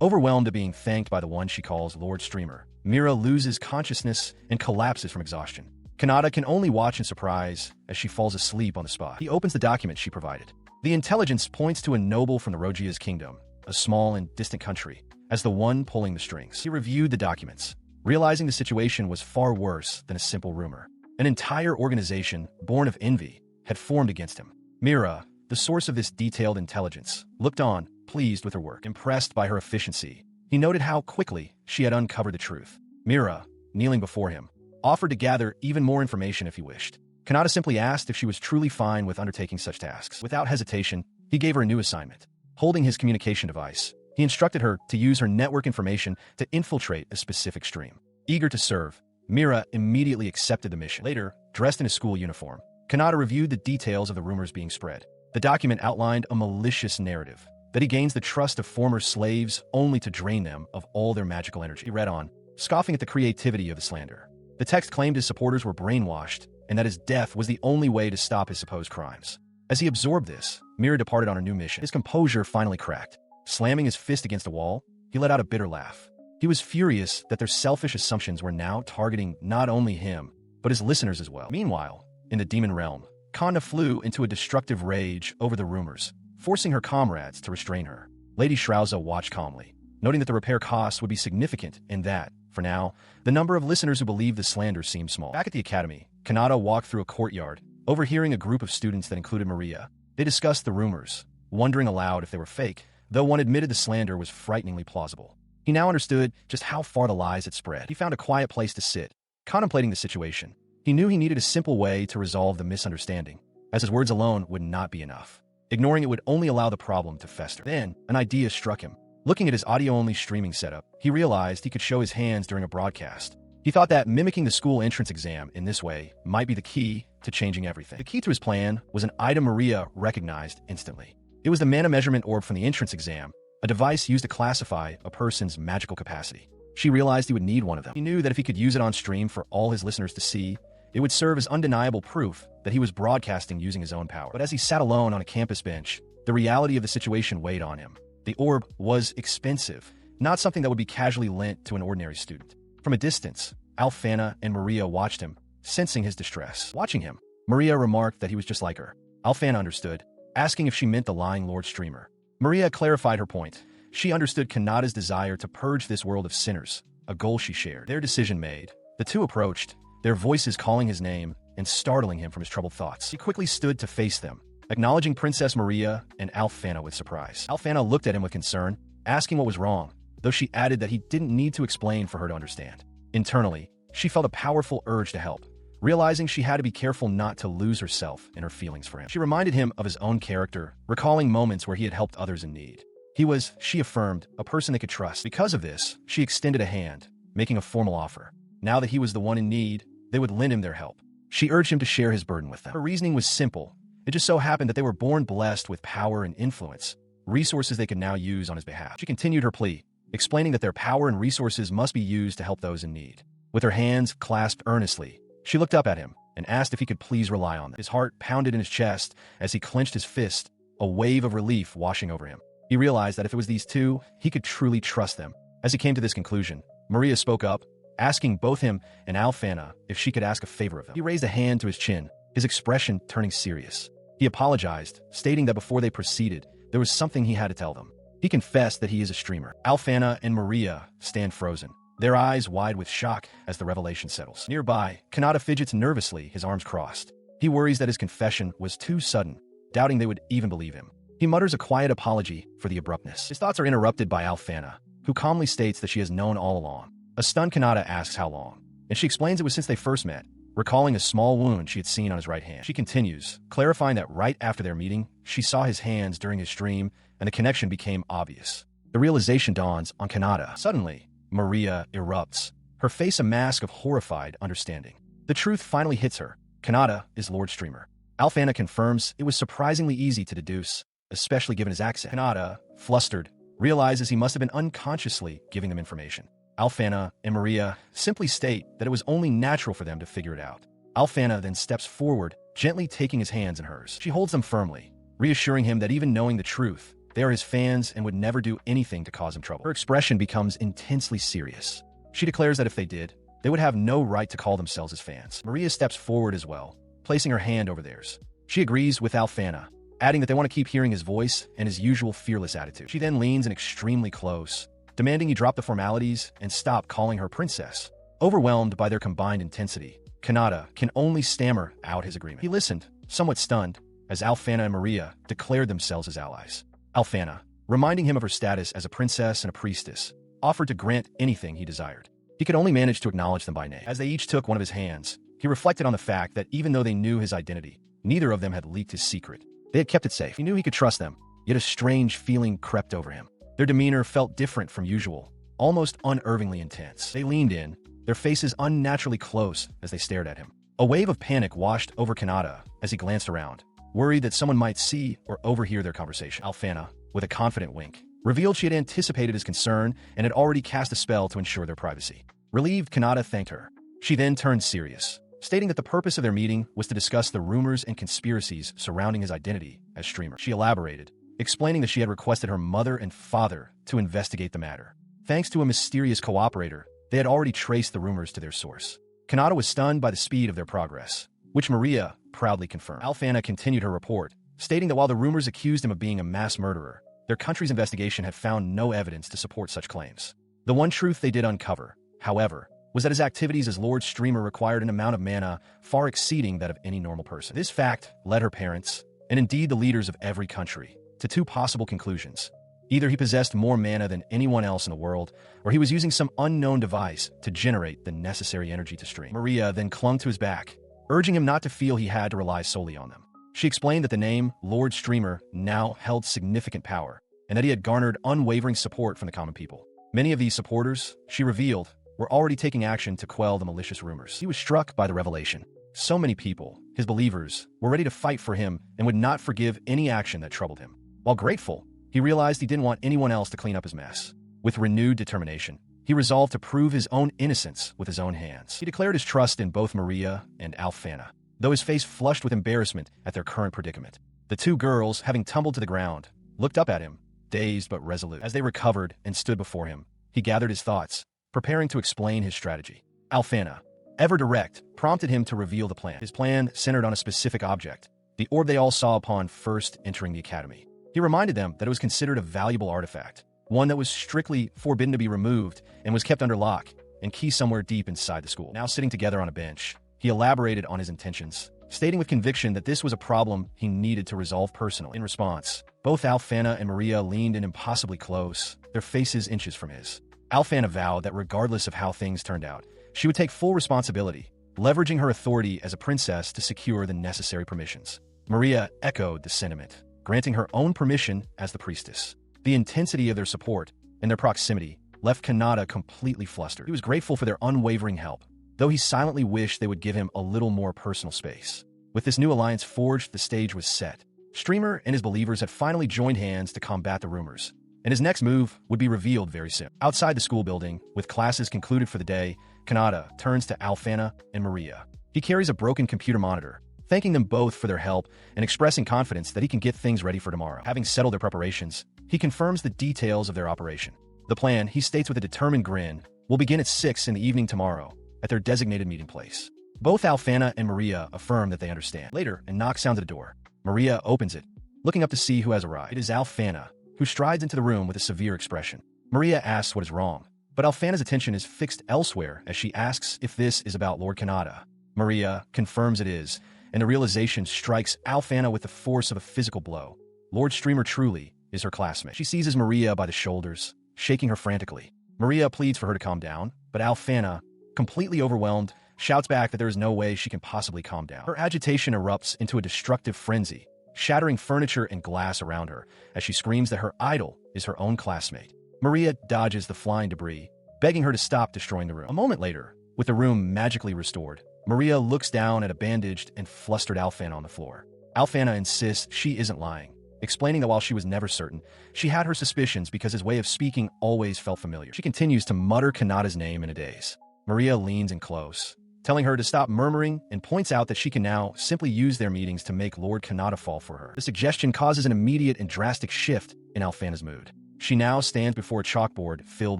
Overwhelmed at being thanked by the one she calls Lord Streamer, Mira loses consciousness and collapses from exhaustion. Kanata can only watch in surprise as she falls asleep on the spot. He opens the document she provided. The intelligence points to a noble from the Rogia's kingdom, a small and distant country, as the one pulling the strings. He reviewed the documents, realizing the situation was far worse than a simple rumor. An entire organization, born of envy, had formed against him. Mira, the source of this detailed intelligence, looked on, pleased with her work. Impressed by her efficiency, he noted how quickly she had uncovered the truth. Mira, kneeling before him, offered to gather even more information if he wished. Kanata simply asked if she was truly fine with undertaking such tasks. Without hesitation, he gave her a new assignment. Holding his communication device, he instructed her to use her network information to infiltrate a specific stream. Eager to serve, Mira immediately accepted the mission. Later, dressed in a school uniform, Kanata reviewed the details of the rumors being spread. The document outlined a malicious narrative that he gains the trust of former slaves only to drain them of all their magical energy. He read on, scoffing at the creativity of the slander. The text claimed his supporters were brainwashed and that his death was the only way to stop his supposed crimes. As he absorbed this, Mira departed on her new mission. His composure finally cracked. Slamming his fist against a wall, he let out a bitter laugh. He was furious that their selfish assumptions were now targeting not only him, but his listeners as well. Meanwhile, in the demon realm, Kanna flew into a destructive rage over the rumors, forcing her comrades to restrain her. Lady Shrauza watched calmly, noting that the repair costs would be significant and that, for now, the number of listeners who believed the slander seemed small. Back at the academy, Kanata walked through a courtyard, overhearing a group of students that included Maria. They discussed the rumors, wondering aloud if they were fake, though one admitted the slander was frighteningly plausible. He now understood just how far the lies had spread. He found a quiet place to sit, contemplating the situation. He knew he needed a simple way to resolve the misunderstanding, as his words alone would not be enough. Ignoring it would only allow the problem to fester. Then, an idea struck him. Looking at his audio-only streaming setup, he realized he could show his hands during a broadcast. He thought that mimicking the school entrance exam in this way might be the key to changing everything. The key to his plan was an item Maria recognized instantly. It was the mana measurement orb from the entrance exam, a device used to classify a person's magical capacity. She realized he would need one of them. He knew that if he could use it on stream for all his listeners to see, it would serve as undeniable proof that he was broadcasting using his own power. But as he sat alone on a campus bench, the reality of the situation weighed on him. The orb was expensive, not something that would be casually lent to an ordinary student. From a distance, Alfana and Maria watched him, sensing his distress. Watching him, Maria remarked that he was just like her. Alfana understood, asking if she meant the lying Lord Streamer. Maria clarified her point. She understood Kanata's desire to purge this world of sinners, a goal she shared. Their decision made, the two approached, their voices calling his name and startling him from his troubled thoughts. He quickly stood to face them, acknowledging Princess Maria and Alfana with surprise. Alfana looked at him with concern, asking what was wrong, though she added that he didn't need to explain for her to understand. Internally, she felt a powerful urge to help, realizing she had to be careful not to lose herself in her feelings for him. She reminded him of his own character, recalling moments where he had helped others in need. He was, she affirmed, a person they could trust. Because of this, she extended a hand, making a formal offer. Now that he was the one in need, they would lend him their help. She urged him to share his burden with them. Her reasoning was simple. It just so happened that they were born blessed with power and influence, resources they could now use on his behalf. She continued her plea, explaining that their power and resources must be used to help those in need. With her hands clasped earnestly, she looked up at him and asked if he could please rely on them. His heart pounded in his chest as he clenched his fist, a wave of relief washing over him. He realized that if it was these two, he could truly trust them. As he came to this conclusion, Maria spoke up, asking both him and Alfana if she could ask a favor of them. He raised a hand to his chin, his expression turning serious. He apologized, stating that before they proceeded, there was something he had to tell them. He confessed that he is a streamer. Alfana and Maria stand frozen, their eyes wide with shock as the revelation settles. Nearby, Kanata fidgets nervously, his arms crossed. He worries that his confession was too sudden, doubting they would even believe him. He mutters a quiet apology for the abruptness. His thoughts are interrupted by Alfana, who calmly states that she has known all along. A stunned Kanata asks how long, and she explains it was since they first met, recalling a small wound she had seen on his right hand. She continues, clarifying that right after their meeting, she saw his hands during his stream, and the connection became obvious. The realization dawns on Kanata. Suddenly, Maria erupts, her face a mask of horrified understanding. The truth finally hits her. Kanata is Lord Streamer. Alfana confirms it was surprisingly easy to deduce, especially given his accent. Kanata, flustered, realizes he must have been unconsciously giving them information. Alfana and Maria simply state that it was only natural for them to figure it out. Alfana then steps forward, gently taking his hands in hers. She holds them firmly, reassuring him that even knowing the truth, they are his fans and would never do anything to cause him trouble. Her expression becomes intensely serious. She declares that if they did, they would have no right to call themselves his fans. Maria steps forward as well, placing her hand over theirs. She agrees with Alfana, adding that they want to keep hearing his voice and his usual fearless attitude. She then leans in extremely close, demanding he drop the formalities and stop calling her princess. Overwhelmed by their combined intensity, Kanata can only stammer out his agreement. He listened, somewhat stunned, as Alfana and Maria declared themselves as allies. Alfana, reminding him of her status as a princess and a priestess, offered to grant anything he desired. He could only manage to acknowledge them by name. As they each took one of his hands, he reflected on the fact that even though they knew his identity, neither of them had leaked his secret. They had kept it safe. He knew he could trust them, yet a strange feeling crept over him. Their demeanor felt different from usual, almost unnervingly intense. They leaned in, their faces unnaturally close as they stared at him. A wave of panic washed over Kanata as he glanced around, worried that someone might see or overhear their conversation. Alfana, with a confident wink, revealed she had anticipated his concern and had already cast a spell to ensure their privacy. Relieved, Kanata thanked her. She then turned serious, stating that the purpose of their meeting was to discuss the rumors and conspiracies surrounding his identity as streamer. She elaborated, explaining that she had requested her mother and father to investigate the matter. Thanks to a mysterious cooperator, they had already traced the rumors to their source. Kanata was stunned by the speed of their progress, which Maria proudly confirmed. Alfana continued her report, stating that while the rumors accused him of being a mass murderer, their country's investigation had found no evidence to support such claims. The one truth they did uncover, however, was that his activities as Lord Streamer required an amount of mana far exceeding that of any normal person. This fact led her parents, and indeed the leaders of every country, to two possible conclusions. Either he possessed more mana than anyone else in the world, or he was using some unknown device to generate the necessary energy to stream. Maria then clung to his back, urging him not to feel he had to rely solely on them. She explained that the name Lord Streamer now held significant power, and that he had garnered unwavering support from the common people. Many of these supporters, she revealed, were already taking action to quell the malicious rumors. He was struck by the revelation. So many people, his believers, were ready to fight for him and would not forgive any action that troubled him. While grateful, he realized he didn't want anyone else to clean up his mess. With renewed determination, he resolved to prove his own innocence with his own hands. He declared his trust in both Maria and Alfana, though his face flushed with embarrassment at their current predicament. The two girls, having tumbled to the ground, looked up at him, dazed but resolute. As they recovered and stood before him, he gathered his thoughts, preparing to explain his strategy. Alfana, ever direct, prompted him to reveal the plan. His plan centered on a specific object, the orb they all saw upon first entering the academy. He reminded them that it was considered a valuable artifact, one that was strictly forbidden to be removed and was kept under lock and key somewhere deep inside the school. Now sitting together on a bench, he elaborated on his intentions, stating with conviction that this was a problem he needed to resolve personally. In response, both Alfana and Maria leaned in impossibly close, their faces inches from his. Alfana vowed that regardless of how things turned out, she would take full responsibility, leveraging her authority as a princess to secure the necessary permissions. Maria echoed the sentiment, granting her own permission as the priestess. The intensity of their support and their proximity left Kanata completely flustered. He was grateful for their unwavering help, though he silently wished they would give him a little more personal space. With this new alliance forged, the stage was set. Streamer and his believers had finally joined hands to combat the rumors, and his next move would be revealed very soon. Outside the school building, with classes concluded for the day, Kanata turns to Alfana and Maria. He carries a broken computer monitor, thanking them both for their help and expressing confidence that he can get things ready for tomorrow. Having settled their preparations, he confirms the details of their operation. The plan, he states with a determined grin, will begin at 6 in the evening tomorrow at their designated meeting place. Both Alfana and Maria affirm that they understand. Later, a knock sounds at the door. Maria opens it, looking up to see who has arrived. It is Alfana, who strides into the room with a severe expression. Maria asks what is wrong, but Alfana's attention is fixed elsewhere as she asks if this is about Lord Kanata. Maria confirms it is, and the realization strikes Alfana with the force of a physical blow. Lord Streamer truly is her classmate. She seizes Maria by the shoulders, shaking her frantically. Maria pleads for her to calm down, but Alfana, completely overwhelmed, shouts back that there is no way she can possibly calm down. Her agitation erupts into a destructive frenzy, shattering furniture and glass around her as she screams that her idol is her own classmate. Maria dodges the flying debris, begging her to stop destroying the room. A moment later, with the room magically restored, Maria looks down at a bandaged and flustered Alfana on the floor. Alfana insists she isn't lying, explaining that while she was never certain, she had her suspicions because his way of speaking always felt familiar. She continues to mutter Kanata's name in a daze. Maria leans in close, telling her to stop murmuring and points out that she can now simply use their meetings to make Lord Kanata fall for her. The suggestion causes an immediate and drastic shift in Alfana's mood. She now stands before a chalkboard filled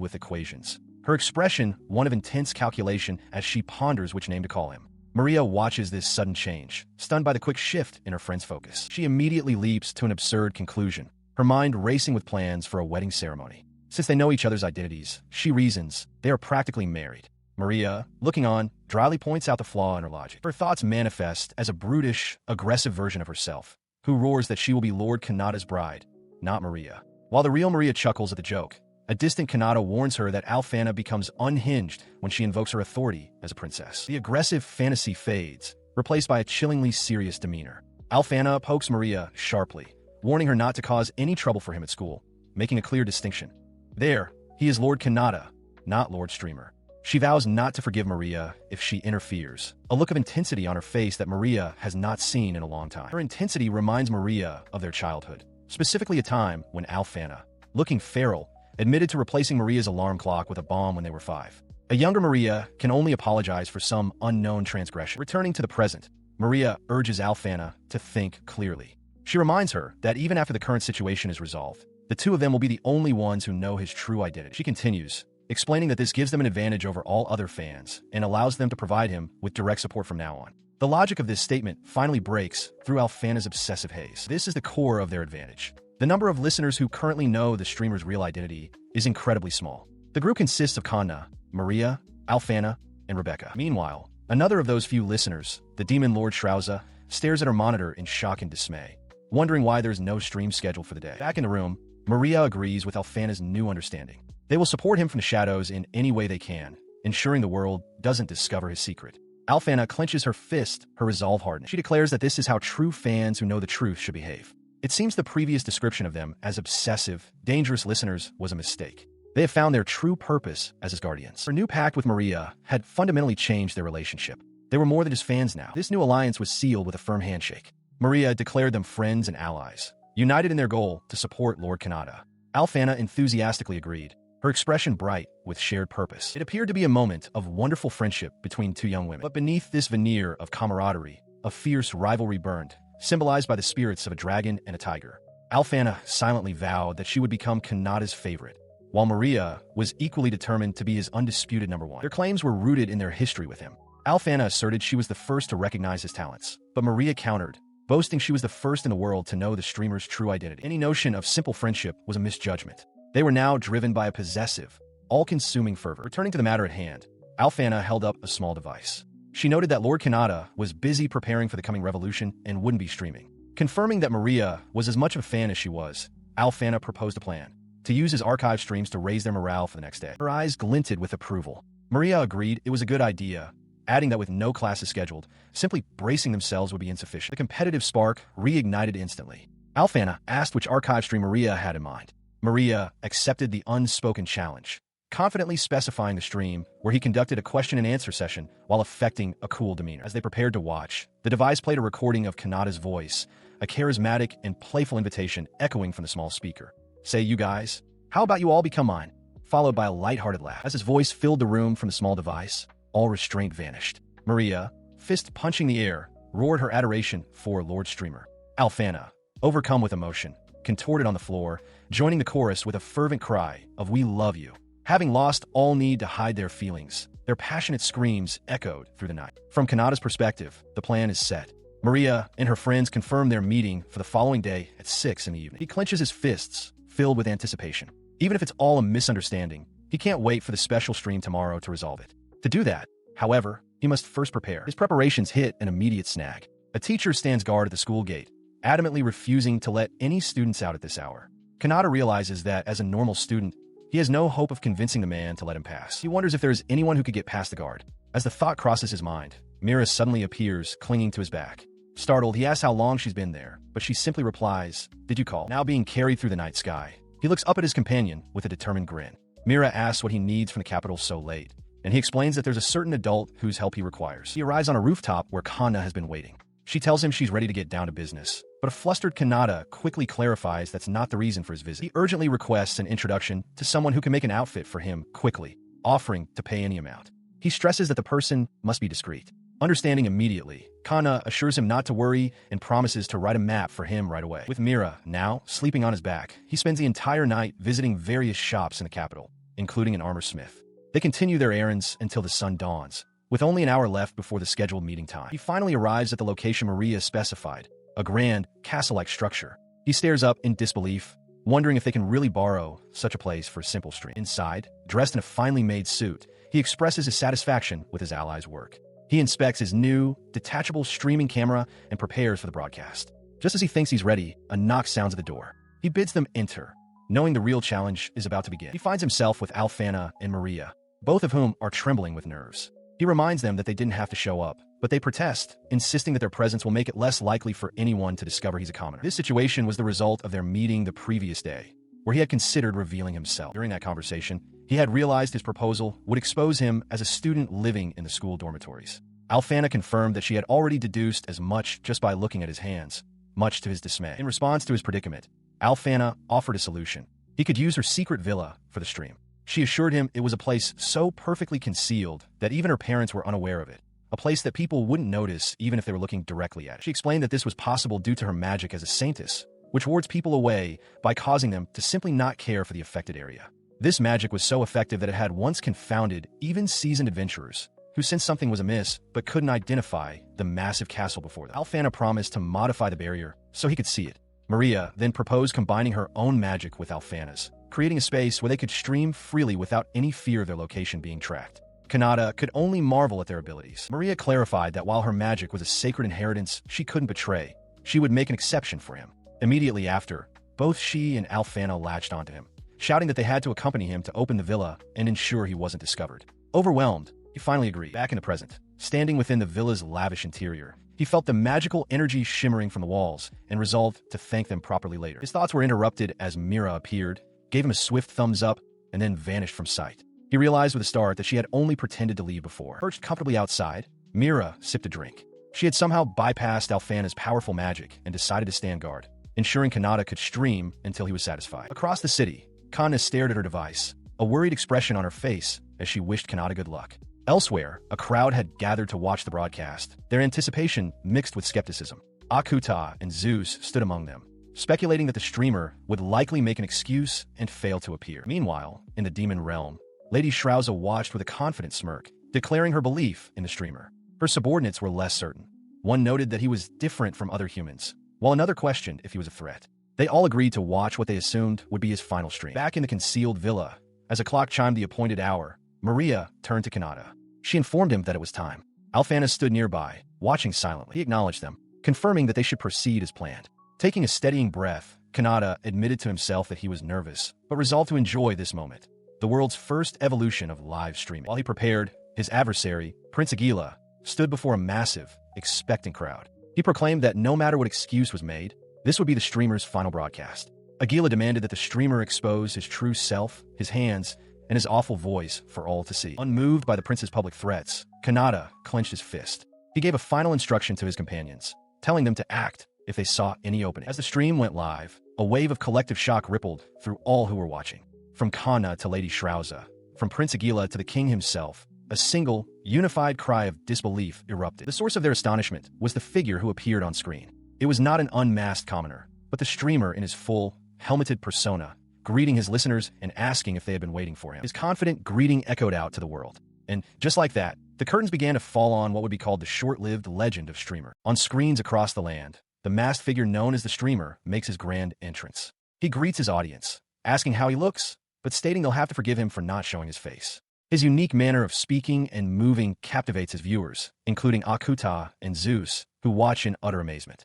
with equations, her expression one of intense calculation as she ponders which name to call him. Maria watches this sudden change, stunned by the quick shift in her friend's focus. She immediately leaps to an absurd conclusion, her mind racing with plans for a wedding ceremony. Since they know each other's identities, she reasons they are practically married. Maria, looking on, dryly points out the flaw in her logic. Her thoughts manifest as a brutish, aggressive version of herself, who roars that she will be Lord Kanata's bride, not Maria. While the real Maria chuckles at the joke, a distant Kanata warns her that Alfana becomes unhinged when she invokes her authority as a princess. The aggressive fantasy fades, replaced by a chillingly serious demeanor. Alfana pokes Maria sharply, warning her not to cause any trouble for him at school, making a clear distinction. There, he is Lord Kanata, not Lord Streamer. She vows not to forgive Maria if she interferes, a look of intensity on her face that Maria has not seen in a long time. Her intensity reminds Maria of their childhood, specifically a time when Alfana, looking feral, admitted to replacing Maria's alarm clock with a bomb when they were 5. A younger Maria can only apologize for some unknown transgression. Returning to the present, Maria urges Alfana to think clearly. She reminds her that even after the current situation is resolved, the two of them will be the only ones who know his true identity. She continues, explaining that this gives them an advantage over all other fans and allows them to provide him with direct support from now on. The logic of this statement finally breaks through Alfana's obsessive haze. This is the core of their advantage. The number of listeners who currently know the streamer's real identity is incredibly small. The group consists of Kanna, Maria, Alfana, and Rebecca. Meanwhile, another of those few listeners, the demon Lord Shrauza, stares at her monitor in shock and dismay, wondering why there's no stream scheduled for the day. Back in the room, Maria agrees with Alfana's new understanding. They will support him from the shadows in any way they can, ensuring the world doesn't discover his secret. Alfana clenches her fist, her resolve hardened. She declares that this is how true fans who know the truth should behave. It seems the previous description of them as obsessive, dangerous listeners was a mistake. They have found their true purpose as his guardians. Her new pact with Maria had fundamentally changed their relationship. They were more than just fans now. This new alliance was sealed with a firm handshake. Maria declared them friends and allies, united in their goal to support Lord Kanata. Alfana enthusiastically agreed, her expression bright with shared purpose. It appeared to be a moment of wonderful friendship between two young women. But beneath this veneer of camaraderie, a fierce rivalry burned, symbolized by the spirits of a dragon and a tiger. Alfana silently vowed that she would become Kanata's favorite, while Maria was equally determined to be his undisputed number one. Their claims were rooted in their history with him. Alfana asserted she was the first to recognize his talents, but Maria countered, boasting she was the first in the world to know the streamer's true identity. Any notion of simple friendship was a misjudgment. They were now driven by a possessive, all-consuming fervor. Returning to the matter at hand, Alfana held up a small device. She noted that Lord Kanata was busy preparing for the coming revolution and wouldn't be streaming. Confirming that Maria was as much of a fan as she was, Alfana proposed a plan: to use his archive streams to raise their morale for the next day. Her eyes glinted with approval. Maria agreed it was a good idea, adding that with no classes scheduled, simply bracing themselves would be insufficient. The competitive spark reignited instantly. Alfana asked which archive stream Maria had in mind. Maria accepted the unspoken challenge, confidently specifying the stream where he conducted a question-and-answer session while affecting a cool demeanor. As they prepared to watch, the device played a recording of Kanata's voice, a charismatic and playful invitation echoing from the small speaker. "Say, you guys, how about you all become mine?" Followed by a lighthearted laugh. As his voice filled the room from the small device, all restraint vanished. Maria, fist punching the air, roared her adoration for Lord Streamer. Alfana, overcome with emotion, contorted on the floor, joining the chorus with a fervent cry of "We love you." Having lost all need to hide their feelings, their passionate screams echoed through the night. From Kanata's perspective, the plan is set. Maria and her friends confirm their meeting for the following day at 6 in the evening. He clenches his fists, filled with anticipation. Even if it's all a misunderstanding, he can't wait for the special stream tomorrow to resolve it. To do that, however, he must first prepare. His preparations hit an immediate snag. A teacher stands guard at the school gate, adamantly refusing to let any students out at this hour. Kanata realizes that, as a normal student, he has no hope of convincing the man to let him pass. He wonders if there is anyone who could get past the guard. As the thought crosses his mind, Mira suddenly appears, clinging to his back. Startled, he asks how long she's been there, but she simply replies, "Did you call?" Now being carried through the night sky, he looks up at his companion with a determined grin. Mira asks what he needs from the capital so late, and he explains that there's a certain adult whose help he requires. He arrives on a rooftop where Kanna has been waiting. She tells him she's ready to get down to business, but a flustered Kanata quickly clarifies that's not the reason for his visit. He urgently requests an introduction to someone who can make an outfit for him quickly, offering to pay any amount. He stresses that the person must be discreet. Understanding immediately, Kanna assures him not to worry and promises to write a map for him right away. With Mira now sleeping on his back, he spends the entire night visiting various shops in the capital, including an armor smith. They continue their errands until the sun dawns, with only an hour left before the scheduled meeting time. He finally arrives at the location Maria specified, a grand, castle-like structure. He stares up in disbelief, wondering if they can really borrow such a place for a simple stream. Inside, dressed in a finely made suit, he expresses his satisfaction with his ally's work. He inspects his new, detachable streaming camera and prepares for the broadcast. Just as he thinks he's ready, a knock sounds at the door. He bids them enter, knowing the real challenge is about to begin. He finds himself with Alfana and Maria, both of whom are trembling with nerves. He reminds them that they didn't have to show up, but they protest, insisting that their presence will make it less likely for anyone to discover he's a commoner. This situation was the result of their meeting the previous day, where he had considered revealing himself. During that conversation, he had realized his proposal would expose him as a student living in the school dormitories. Alfana confirmed that she had already deduced as much just by looking at his hands, much to his dismay. In response to his predicament, Alfana offered a solution. He could use her secret villa for the stream. She assured him it was a place so perfectly concealed that even her parents were unaware of it, a place that people wouldn't notice even if they were looking directly at it. She explained that this was possible due to her magic as a saintess, which wards people away by causing them to simply not care for the affected area. This magic was so effective that it had once confounded even seasoned adventurers, who sensed something was amiss but couldn't identify the massive castle before them. Alfana promised to modify the barrier so he could see it. Maria then proposed combining her own magic with Alfana's, creating a space where they could stream freely without any fear of their location being tracked. Kanata could only marvel at their abilities. Maria clarified that while her magic was a sacred inheritance she couldn't betray, she would make an exception for him. Immediately after, both she and Alfana latched onto him, shouting that they had to accompany him to open the villa and ensure he wasn't discovered. Overwhelmed, he finally agreed. Back in the present, standing within the villa's lavish interior, he felt the magical energy shimmering from the walls and resolved to thank them properly later. His thoughts were interrupted as Mira appeared, gave him a swift thumbs up, and then vanished from sight. He realized with a start that she had only pretended to leave before. Perched comfortably outside, Mira sipped a drink. She had somehow bypassed Alfana's powerful magic and decided to stand guard, ensuring Kanata could stream until he was satisfied. Across the city, Kanna stared at her device, a worried expression on her face as she wished Kanata good luck. Elsewhere, a crowd had gathered to watch the broadcast, their anticipation mixed with skepticism. Akuta and Zeus stood among them, speculating that the streamer would likely make an excuse and fail to appear. Meanwhile, in the demon realm, Lady Shrauza watched with a confident smirk, declaring her belief in the streamer. Her subordinates were less certain. One noted that he was different from other humans, while another questioned if he was a threat. They all agreed to watch what they assumed would be his final stream. Back in the concealed villa, as a clock chimed the appointed hour, Maria turned to Kanata. She informed him that it was time. Alfana stood nearby, watching silently. He acknowledged them, confirming that they should proceed as planned. Taking a steadying breath, Kanata admitted to himself that he was nervous, but resolved to enjoy this moment, the world's first evolution of live streaming. While he prepared, his adversary, Prince Aguila, stood before a massive, expectant crowd. He proclaimed that no matter what excuse was made, this would be the streamer's final broadcast. Aguila demanded that the streamer expose his true self, his hands, and his awful voice for all to see. Unmoved by the prince's public threats, Kanata clenched his fist. He gave a final instruction to his companions, telling them to act if they saw any opening. As the stream went live, a wave of collective shock rippled through all who were watching. From Kanna to Lady Shrauza, from Prince Aguila to the king himself, a single, unified cry of disbelief erupted. The source of their astonishment was the figure who appeared on screen. It was not an unmasked commoner, but the streamer in his full, helmeted persona, greeting his listeners and asking if they had been waiting for him. His confident greeting echoed out to the world. And just like that, the curtains began to fall on what would be called the short-lived legend of Streamer. On screens across the land, the masked figure known as the Streamer makes his grand entrance. He greets his audience, asking how he looks, but stating they'll have to forgive him for not showing his face. His unique manner of speaking and moving captivates his viewers, including Akuta and Zeus, who watch in utter amazement.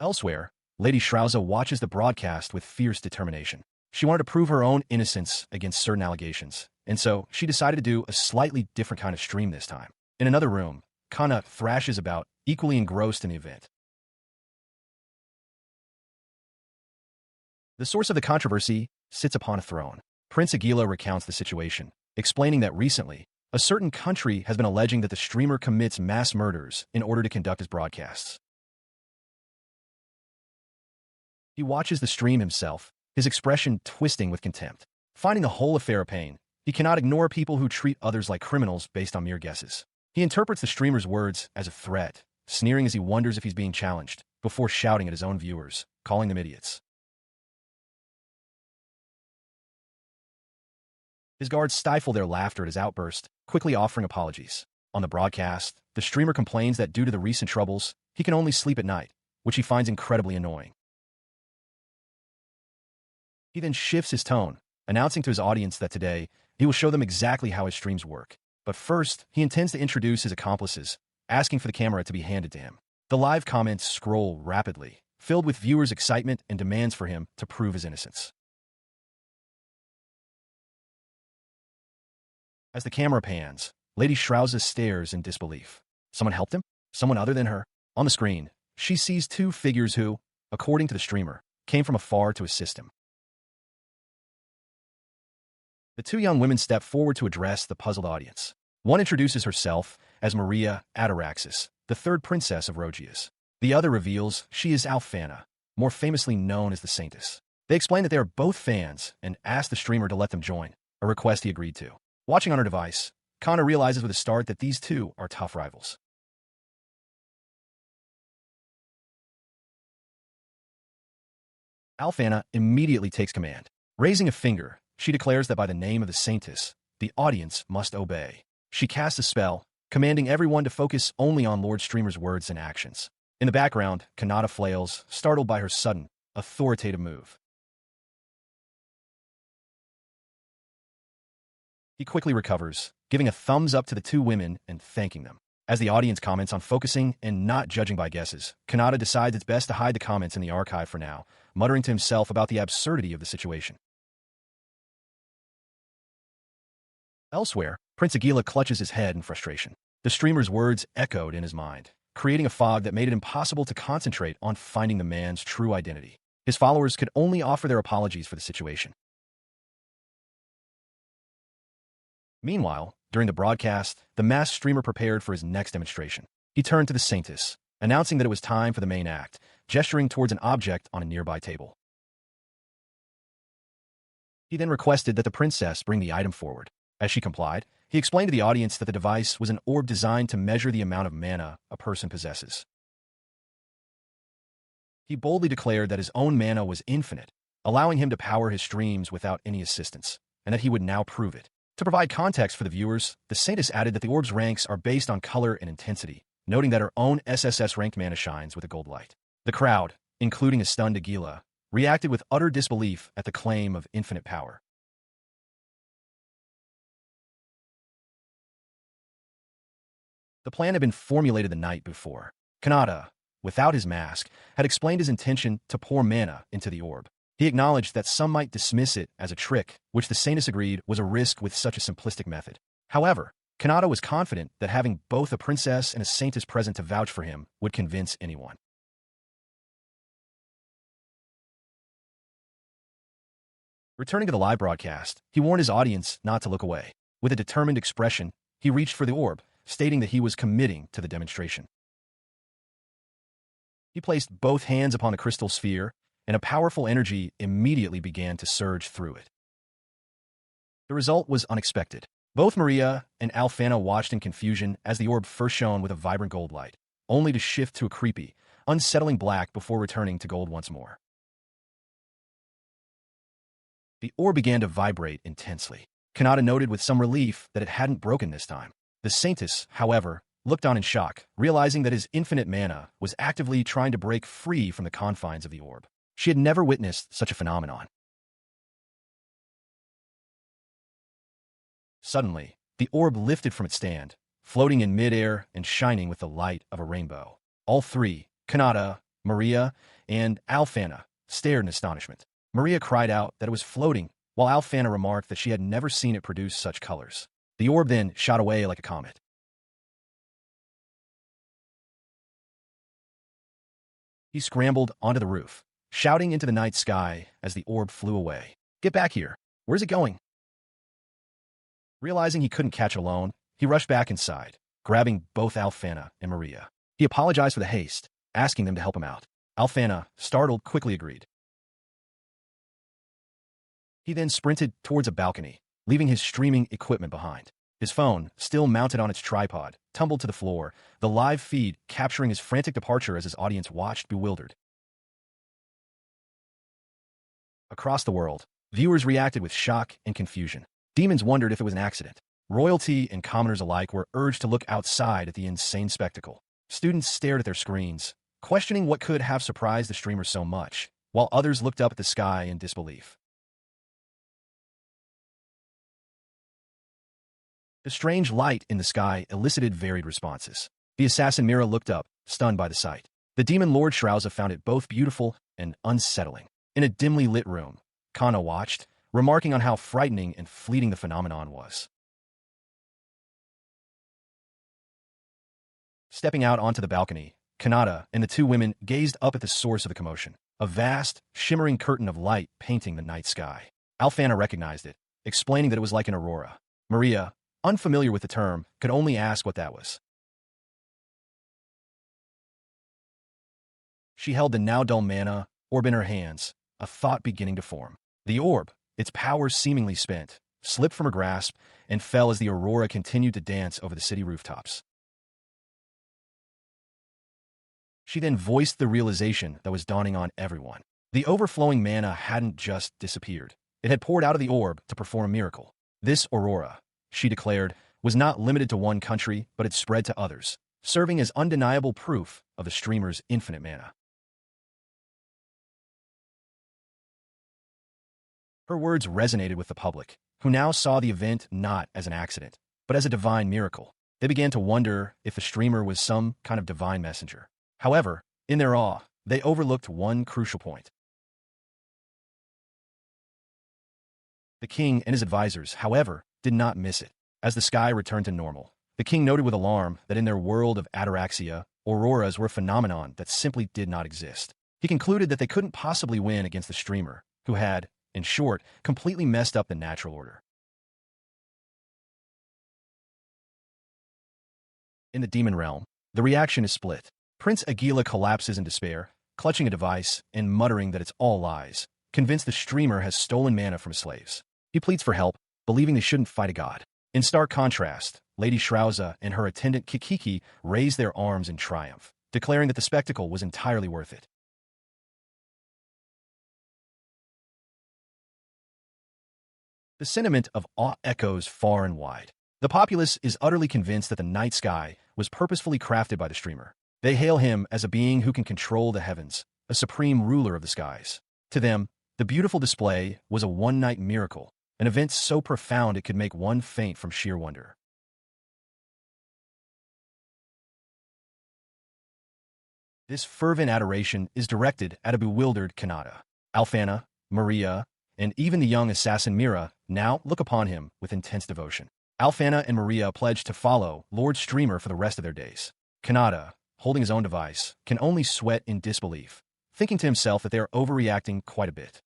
Elsewhere, Lady Shrauza watches the broadcast with fierce determination. She wanted to prove her own innocence against certain allegations, and so she decided to do a slightly different kind of stream this time. In another room, Kanna thrashes about, equally engrossed in the event. The source of the controversy sits upon a throne. Prince Aguila recounts the situation, explaining that recently, a certain country has been alleging that the streamer commits mass murders in order to conduct his broadcasts. He watches the stream himself, his expression twisting with contempt. Finding the whole affair a pain, he cannot ignore people who treat others like criminals based on mere guesses. He interprets the streamer's words as a threat, sneering as he wonders if he's being challenged, before shouting at his own viewers, calling them idiots. His guards stifle their laughter at his outburst, quickly offering apologies. On the broadcast, the streamer complains that due to the recent troubles, he can only sleep at night, which he finds incredibly annoying. He then shifts his tone, announcing to his audience that today, he will show them exactly how his streams work. But first, he intends to introduce his accomplices, asking for the camera to be handed to him. The live comments scroll rapidly, filled with viewers' excitement and demands for him to prove his innocence. As the camera pans, Lady Shrauza stares in disbelief. Someone helped him? Someone other than her? On the screen, she sees two figures who, according to the streamer, came from afar to assist him. The two young women step forward to address the puzzled audience. One introduces herself as Maria Ataraxis, the third princess of Rogias. The other reveals she is Alfana, more famously known as the Saintess. They explain that they are both fans and ask the streamer to let them join, a request he agreed to. Watching on her device, Kana realizes with a start that these two are tough rivals. Alfana immediately takes command. Raising a finger, she declares that by the name of the saintess, the audience must obey. She casts a spell, commanding everyone to focus only on Lord Streamer's words and actions. In the background, Kanata flails, startled by her sudden, authoritative move. He quickly recovers, giving a thumbs up to the two women and thanking them. As the audience comments on focusing and not judging by guesses, Kanata decides it's best to hide the comments in the archive for now, muttering to himself about the absurdity of the situation. Elsewhere, Prince Aguila clutches his head in frustration. The streamer's words echoed in his mind, creating a fog that made it impossible to concentrate on finding the man's true identity. His followers could only offer their apologies for the situation. Meanwhile, during the broadcast, the masked streamer prepared for his next demonstration. He turned to the saintess, announcing that it was time for the main act, gesturing towards an object on a nearby table. He then requested that the princess bring the item forward. As she complied, he explained to the audience that the device was an orb designed to measure the amount of mana a person possesses. He boldly declared that his own mana was infinite, allowing him to power his streams without any assistance, and that he would now prove it. To provide context for the viewers, the saintess added that the orb's ranks are based on color and intensity, noting that her own SSS-ranked mana shines with a gold light. The crowd, including a stunned Aguila, reacted with utter disbelief at the claim of infinite power. The plan had been formulated the night before. Kanata, without his mask, had explained his intention to pour mana into the orb. He acknowledged that some might dismiss it as a trick, which the saintess agreed was a risk with such a simplistic method. However, Kanata was confident that having both a princess and a saintess present to vouch for him would convince anyone. Returning to the live broadcast, he warned his audience not to look away. With a determined expression, he reached for the orb, stating that he was committing to the demonstration. He placed both hands upon the crystal sphere, and a powerful energy immediately began to surge through it. The result was unexpected. Both Maria and Alfana watched in confusion as the orb first shone with a vibrant gold light, only to shift to a creepy, unsettling black before returning to gold once more. The orb began to vibrate intensely. Kanata noted with some relief that it hadn't broken this time. The saintess, however, looked on in shock, realizing that his infinite mana was actively trying to break free from the confines of the orb. She had never witnessed such a phenomenon. Suddenly, the orb lifted from its stand, floating in midair and shining with the light of a rainbow. All three, Kanata, Maria, and Alfana, stared in astonishment. Maria cried out that it was floating, while Alfana remarked that she had never seen it produce such colors. The orb then shot away like a comet. He scrambled onto the roof, shouting into the night sky as the orb flew away. "Get back here! Where's it going?" Realizing he couldn't catch it alone, he rushed back inside, grabbing both Alfana and Maria. He apologized for the haste, asking them to help him out. Alfana, startled, quickly agreed. He then sprinted towards a balcony, leaving his streaming equipment behind. His phone, still mounted on its tripod, tumbled to the floor, the live feed capturing his frantic departure as his audience watched bewildered. Across the world, viewers reacted with shock and confusion. Demons wondered if it was an accident. Royalty and commoners alike were urged to look outside at the insane spectacle. Students stared at their screens, questioning what could have surprised the streamer so much, while others looked up at the sky in disbelief. The strange light in the sky elicited varied responses. The assassin Mira looked up, stunned by the sight. The demon Lord Shrauza found it both beautiful and unsettling. In a dimly lit room, Kana watched, remarking on how frightening and fleeting the phenomenon was. Stepping out onto the balcony, Kanata and the two women gazed up at the source of the commotion, a vast, shimmering curtain of light painting the night sky. Alfana recognized it, explaining that it was like an aurora. Maria, unfamiliar with the term, could only ask what that was. She held the now-dull mana orb in her hands, a thought beginning to form. The orb, its power seemingly spent, slipped from her grasp and fell as the aurora continued to dance over the city rooftops. She then voiced the realization that was dawning on everyone. The overflowing mana hadn't just disappeared. It had poured out of the orb to perform a miracle. This aurora, she declared, was not limited to one country, but had spread to others, serving as undeniable proof of the streamer's infinite mana. Her words resonated with the public, who now saw the event not as an accident, but as a divine miracle. They began to wonder if the streamer was some kind of divine messenger. However, in their awe, they overlooked one crucial point. The king and his advisors, however, did not miss it. As the sky returned to normal, the king noted with alarm that in their world of ataraxia, auroras were a phenomenon that simply did not exist. He concluded that they couldn't possibly win against the streamer, who had, in short, completely messed up the natural order. In the demon realm, the reaction is split. Prince Aguila collapses in despair, clutching a device and muttering that it's all lies, convinced the streamer has stolen mana from his slaves. He pleads for help, believing they shouldn't fight a god. In stark contrast, Lady Shrauza and her attendant Kikiki raised their arms in triumph, declaring that the spectacle was entirely worth it. The sentiment of awe echoes far and wide. The populace is utterly convinced that the night sky was purposefully crafted by the streamer. They hail him as a being who can control the heavens, a supreme ruler of the skies. To them, the beautiful display was a one-night miracle, an event so profound it could make one faint from sheer wonder. This fervent adoration is directed at a bewildered Kanata. Alfana, Maria, and even the young assassin Mira now look upon him with intense devotion. Alfana and Maria pledge to follow Lord Streamer for the rest of their days. Kanata, holding his own device, can only sweat in disbelief, thinking to himself that they are overreacting quite a bit.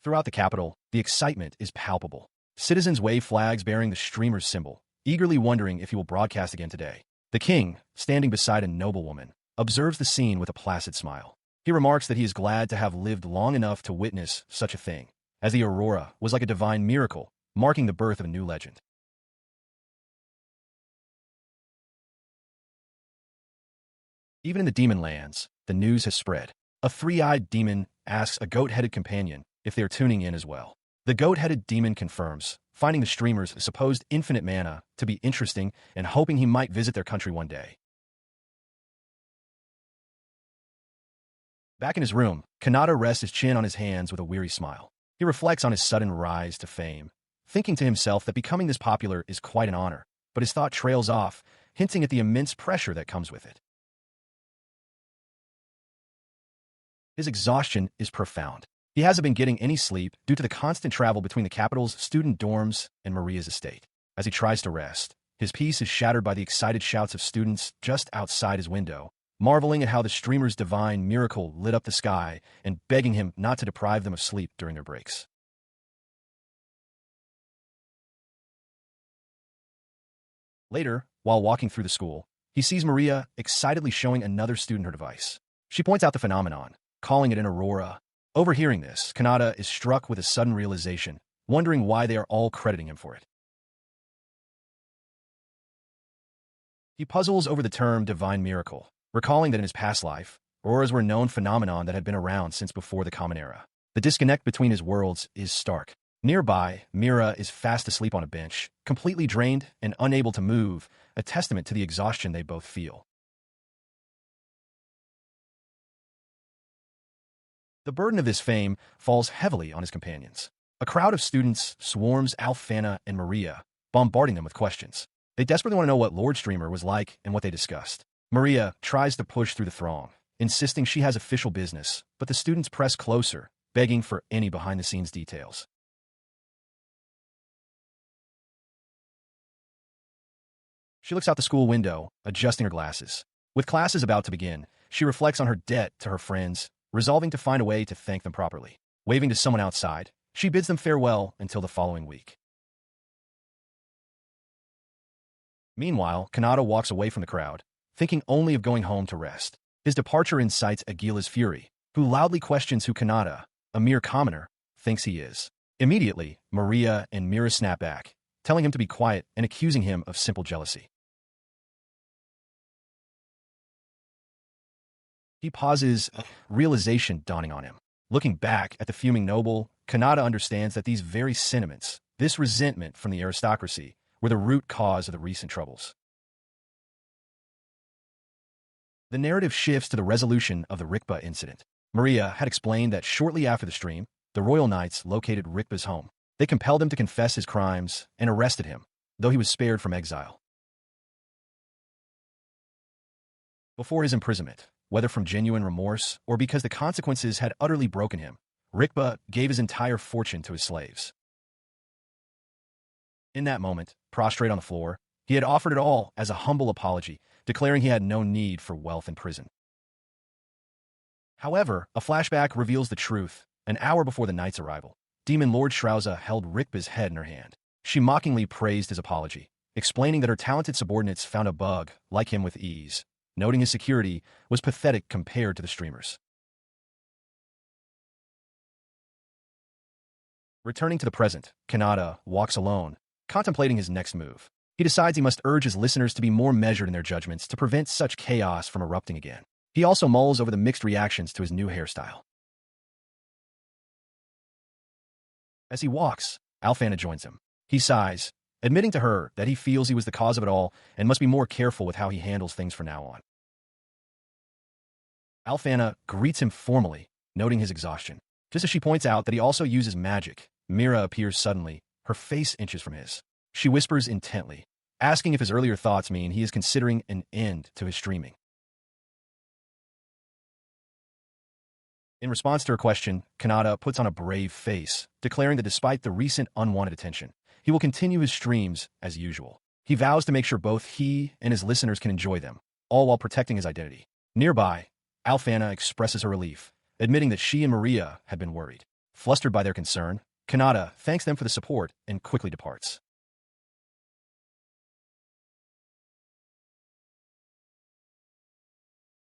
Throughout the capital, the excitement is palpable. Citizens wave flags bearing the streamer's symbol, eagerly wondering if he will broadcast again today. The king, standing beside a noblewoman, observes the scene with a placid smile. He remarks that he is glad to have lived long enough to witness such a thing, as the aurora was like a divine miracle, marking the birth of a new legend. Even in the demon lands, the news has spread. A three-eyed demon asks a goat-headed companion if they are tuning in as well. The goat-headed demon confirms, finding the streamer's supposed infinite mana to be interesting and hoping he might visit their country one day. Back in his room, Kanata rests his chin on his hands with a weary smile. He reflects on his sudden rise to fame, thinking to himself that becoming this popular is quite an honor, but his thought trails off, hinting at the immense pressure that comes with it. His exhaustion is profound. He hasn't been getting any sleep due to the constant travel between the capital's student dorms and Maria's estate. As he tries to rest, his peace is shattered by the excited shouts of students just outside his window, marveling at how the streamer's divine miracle lit up the sky and begging him not to deprive them of sleep during their breaks. Later, while walking through the school, he sees Maria excitedly showing another student her device. She points out the phenomenon, calling it an aurora. Overhearing this, Kanata is struck with a sudden realization, wondering why they are all crediting him for it. He puzzles over the term divine miracle, recalling that in his past life, auroras were a known phenomenon that had been around since before the Common Era. The disconnect between his worlds is stark. Nearby, Mira is fast asleep on a bench, completely drained and unable to move, a testament to the exhaustion they both feel. The burden of this fame falls heavily on his companions. A crowd of students swarms Alfana and Maria, bombarding them with questions. They desperately want to know what Lord Streamer was like and what they discussed. Maria tries to push through the throng, insisting she has official business, but the students press closer, begging for any behind-the-scenes details. She looks out the school window, adjusting her glasses. With classes about to begin, she reflects on her debt to her friends, resolving to find a way to thank them properly. Waving to someone outside, she bids them farewell until the following week. Meanwhile, Kanata walks away from the crowd, thinking only of going home to rest. His departure incites Aguila's fury, who loudly questions who Kanata, a mere commoner, thinks he is. Immediately, Maria and Mira snap back, telling him to be quiet and accusing him of simple jealousy. He pauses, realization dawning on him. Looking back at the fuming noble, Kanata understands that these very sentiments, this resentment from the aristocracy, were the root cause of the recent troubles. The narrative shifts to the resolution of the Rikba incident. Maria had explained that shortly after the stream, the royal knights located Rikba's home. They compelled him to confess his crimes and arrested him, though he was spared from exile. Before his imprisonment, whether from genuine remorse or because the consequences had utterly broken him, Rikba gave his entire fortune to his slaves. In that moment, prostrate on the floor, he had offered it all as a humble apology, declaring he had no need for wealth and prison. However, a flashback reveals the truth. An hour before the knight's arrival, Demon Lord Shrauza held Rikba's head in her hand. She mockingly praised his apology, explaining that her talented subordinates found a bug like him with ease, noting his security was pathetic compared to the streamers. Returning to the present, Kanata walks alone, contemplating his next move. He decides he must urge his listeners to be more measured in their judgments to prevent such chaos from erupting again. He also mulls over the mixed reactions to his new hairstyle. As he walks, Alfana joins him. He sighs, admitting to her that he feels he was the cause of it all and must be more careful with how he handles things from now on. Alfana greets him formally, noting his exhaustion. Just as she points out that he also uses magic, Mira appears suddenly, her face inches from his. She whispers intently, asking if his earlier thoughts mean he is considering an end to his streaming. In response to her question, Kanata puts on a brave face, declaring that despite the recent unwanted attention, he will continue his streams as usual. He vows to make sure both he and his listeners can enjoy them, all while protecting his identity. Nearby, Alfana expresses her relief, admitting that she and Maria had been worried. Flustered by their concern, Kanata thanks them for the support and quickly departs.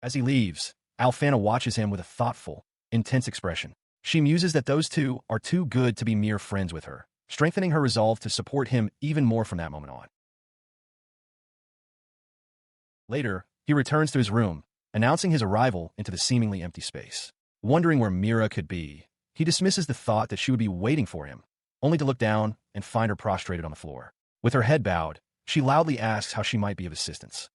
As he leaves, Alfana watches him with a thoughtful, intense expression. She muses that those two are too good to be mere friends with her, strengthening her resolve to support him even more from that moment on. Later, he returns to his room, announcing his arrival into the seemingly empty space. Wondering where Mira could be, he dismisses the thought that she would be waiting for him, only to look down and find her prostrated on the floor. With her head bowed, she loudly asks how she might be of assistance.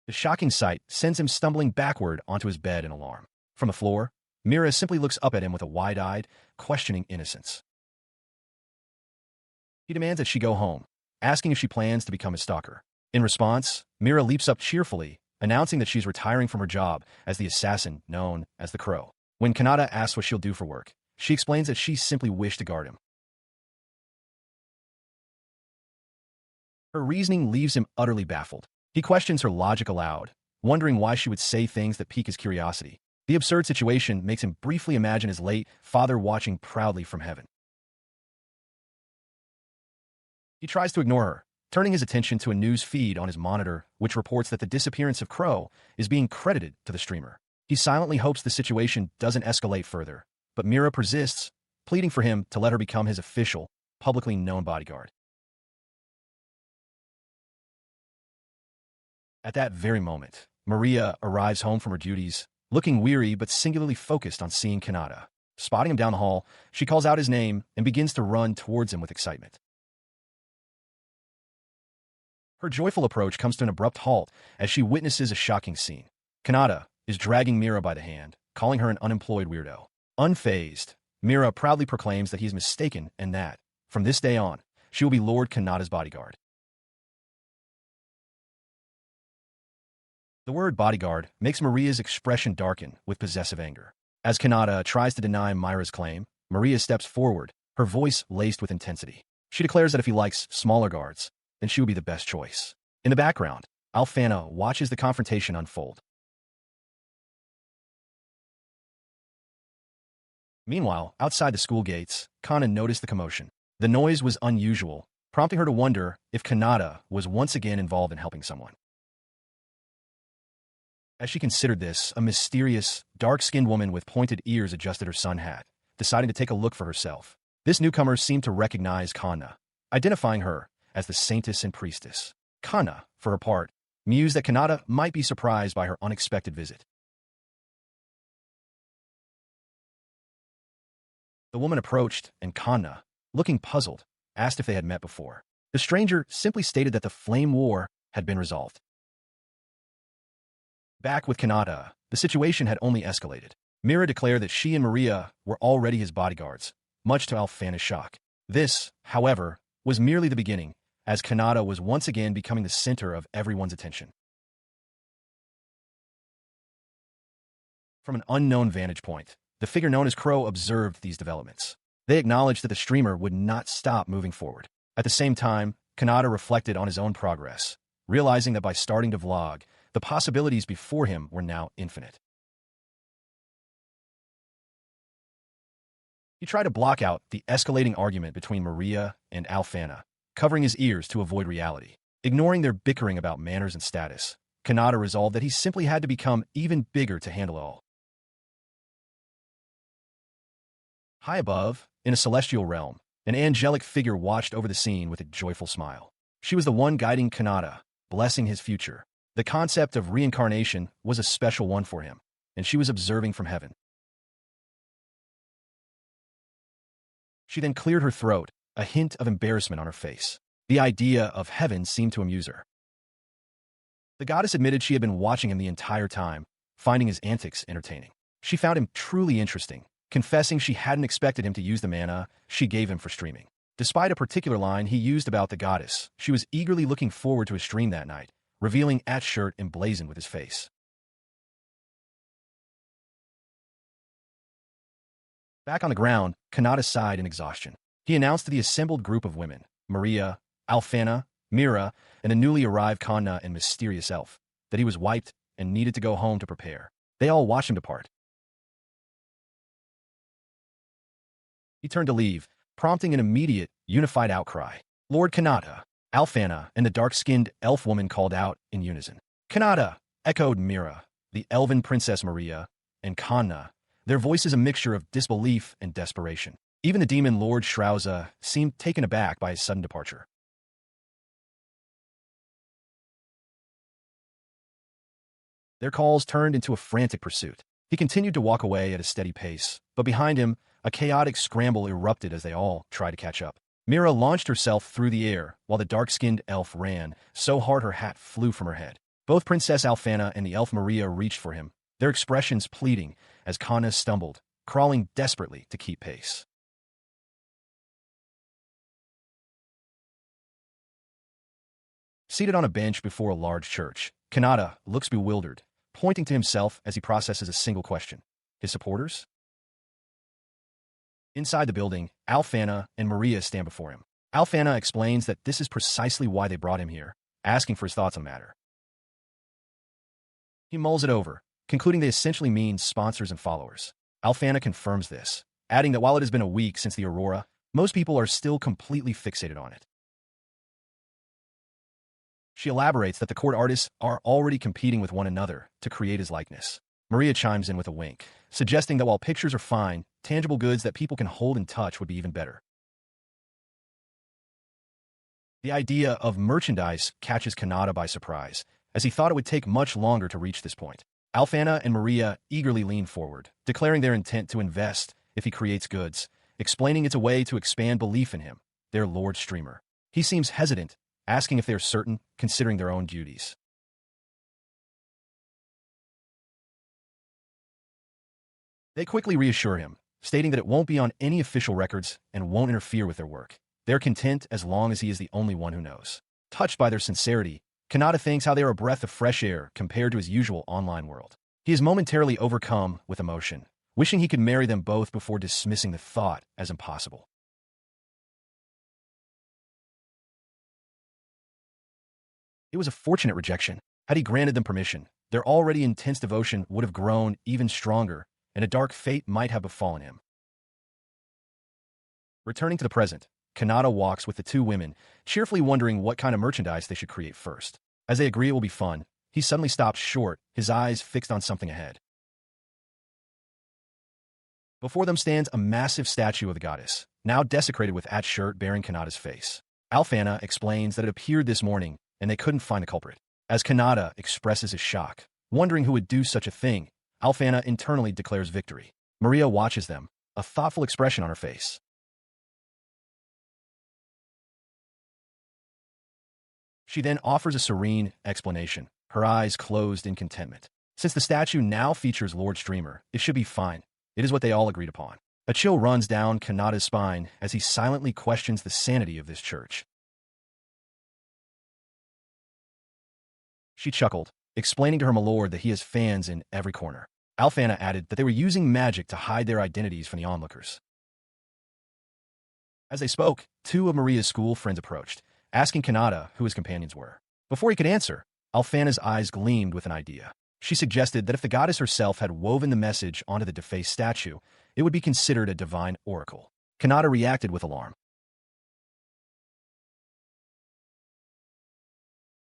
The shocking sight sends him stumbling backward onto his bed in alarm. From the floor, Mira simply looks up at him with a wide-eyed, questioning innocence. He demands that she go home, asking if she plans to become his stalker. In response, Mira leaps up cheerfully, announcing that she's retiring from her job as the assassin known as the Crow. When Kanata asks what she'll do for work, she explains that she simply wished to guard him. Her reasoning leaves him utterly baffled. He questions her logic aloud, wondering why she would say things that pique his curiosity. The absurd situation makes him briefly imagine his late father watching proudly from heaven. He tries to ignore her, turning his attention to a news feed on his monitor which reports that the disappearance of Crow is being credited to the streamer. He silently hopes the situation doesn't escalate further, but Mira persists, pleading for him to let her become his official, publicly known bodyguard. At that very moment, Maria arrives home from her duties, looking weary but singularly focused on seeing Kanata. Spotting him down the hall, she calls out his name and begins to run towards him with excitement. Her joyful approach comes to an abrupt halt as she witnesses a shocking scene. Kanata is dragging Mira by the hand, calling her an unemployed weirdo. Unfazed, Mira proudly proclaims that he is mistaken and that, from this day on, she will be Lord Kanata's bodyguard. The word bodyguard makes Maria's expression darken with possessive anger. As Kanata tries to deny Myra's claim, Maria steps forward, her voice laced with intensity. She declares that if he likes smaller guards, then she would be the best choice. In the background, Alfana watches the confrontation unfold. Meanwhile, outside the school gates, Kana noticed the commotion. The noise was unusual, prompting her to wonder if Kanata was once again involved in helping someone. As she considered this, a mysterious, dark-skinned woman with pointed ears adjusted her sun hat, deciding to take a look for herself. This newcomer seemed to recognize Kana, identifying her as the saintess and priestess. Kana, for her part, mused that Kanata might be surprised by her unexpected visit. The woman approached, and Kanna, looking puzzled, asked if they had met before. The stranger simply stated that the flame war had been resolved. Back with Kanata, the situation had only escalated. Mira declared that she and Maria were already his bodyguards, much to Alfana's shock. This, however, was merely the beginning, as Kanata was once again becoming the center of everyone's attention. From an unknown vantage point, the figure known as Crow observed these developments. They acknowledged that the streamer would not stop moving forward. At the same time, Kanata reflected on his own progress, realizing that by starting to vlog, the possibilities before him were now infinite. He tried to block out the escalating argument between Maria and Alfana, covering his ears to avoid reality. Ignoring their bickering about manners and status, Kanata resolved that he simply had to become even bigger to handle it all. High above, in a celestial realm, an angelic figure watched over the scene with a joyful smile. She was the one guiding Kanata, blessing his future. The concept of reincarnation was a special one for him, and she was observing from heaven. She then cleared her throat, a hint of embarrassment on her face. The idea of heaven seemed to amuse her. The goddess admitted she had been watching him the entire time, finding his antics entertaining. She found him truly interesting, confessing she hadn't expected him to use the mana she gave him for streaming. Despite a particular line he used about the goddess, she was eagerly looking forward to his stream that night, revealing At's shirt emblazoned with his face. Back on the ground, Kanata sighed in exhaustion. He announced to the assembled group of women, Maria, Alfana, Mira, and a newly arrived Kanna and mysterious elf, that he was wiped and needed to go home to prepare. They all watched him depart. He turned to leave, prompting an immediate, unified outcry. Lord Kanata, Alfana, and the dark-skinned elf woman called out in unison. Kanata, echoed Mira, the elven princess Maria, and Kanna, their voices a mixture of disbelief and desperation. Even the demon Lord Shrauza seemed taken aback by his sudden departure. Their calls turned into a frantic pursuit. He continued to walk away at a steady pace, but behind him, a chaotic scramble erupted as they all tried to catch up. Mira launched herself through the air, while the dark-skinned elf ran, so hard her hat flew from her head. Both Princess Alfana and the elf Maria reached for him, their expressions pleading as Kanna stumbled, crawling desperately to keep pace. Seated on a bench before a large church, Kanata looks bewildered, pointing to himself as he processes a single question. His supporters? Inside the building, Alfana and Maria stand before him. Alfana explains that this is precisely why they brought him here, asking for his thoughts on the matter. He mulls it over, concluding they essentially mean sponsors and followers. Alfana confirms this, adding that while it has been a week since the Aurora, most people are still completely fixated on it. She elaborates that the court artists are already competing with one another to create his likeness. Maria chimes in with a wink, suggesting that while pictures are fine, tangible goods that people can hold and touch would be even better. The idea of merchandise catches Kanata by surprise, as he thought it would take much longer to reach this point. Alfana and Maria eagerly lean forward, declaring their intent to invest if he creates goods, explaining it's a way to expand belief in him, their Lord Streamer. He seems hesitant, asking if they're certain, considering their own duties. They quickly reassure him, stating that it won't be on any official records and won't interfere with their work. They're content as long as he is the only one who knows. Touched by their sincerity, Kanata thinks how they are a breath of fresh air compared to his usual online world. He is momentarily overcome with emotion, wishing he could marry them both before dismissing the thought as impossible. It was a fortunate rejection. Had he granted them permission, their already intense devotion would have grown even stronger, and a dark fate might have befallen him. Returning to the present, Kanata walks with the two women, cheerfully wondering what kind of merchandise they should create first. As they agree it will be fun, he suddenly stops short, his eyes fixed on something ahead. Before them stands a massive statue of the goddess, now desecrated with At's shirt bearing Kanata's face. Alfana explains that it appeared this morning, and they couldn't find the culprit. As Kanata expresses his shock, wondering who would do such a thing, Alfana internally declares victory. Maria watches them, a thoughtful expression on her face. She then offers a serene explanation, her eyes closed in contentment. Since the statue now features Lord Streamer, it should be fine. It is what they all agreed upon. A chill runs down Kanata's spine as he silently questions the sanity of this church. She chuckled, explaining to her milord that he has fans in every corner. Alfana added that they were using magic to hide their identities from the onlookers. As they spoke, two of Maria's school friends approached, asking Kanata who his companions were. Before he could answer, Alfana's eyes gleamed with an idea. She suggested that if the goddess herself had woven the message onto the defaced statue, it would be considered a divine oracle. Kanata reacted with alarm.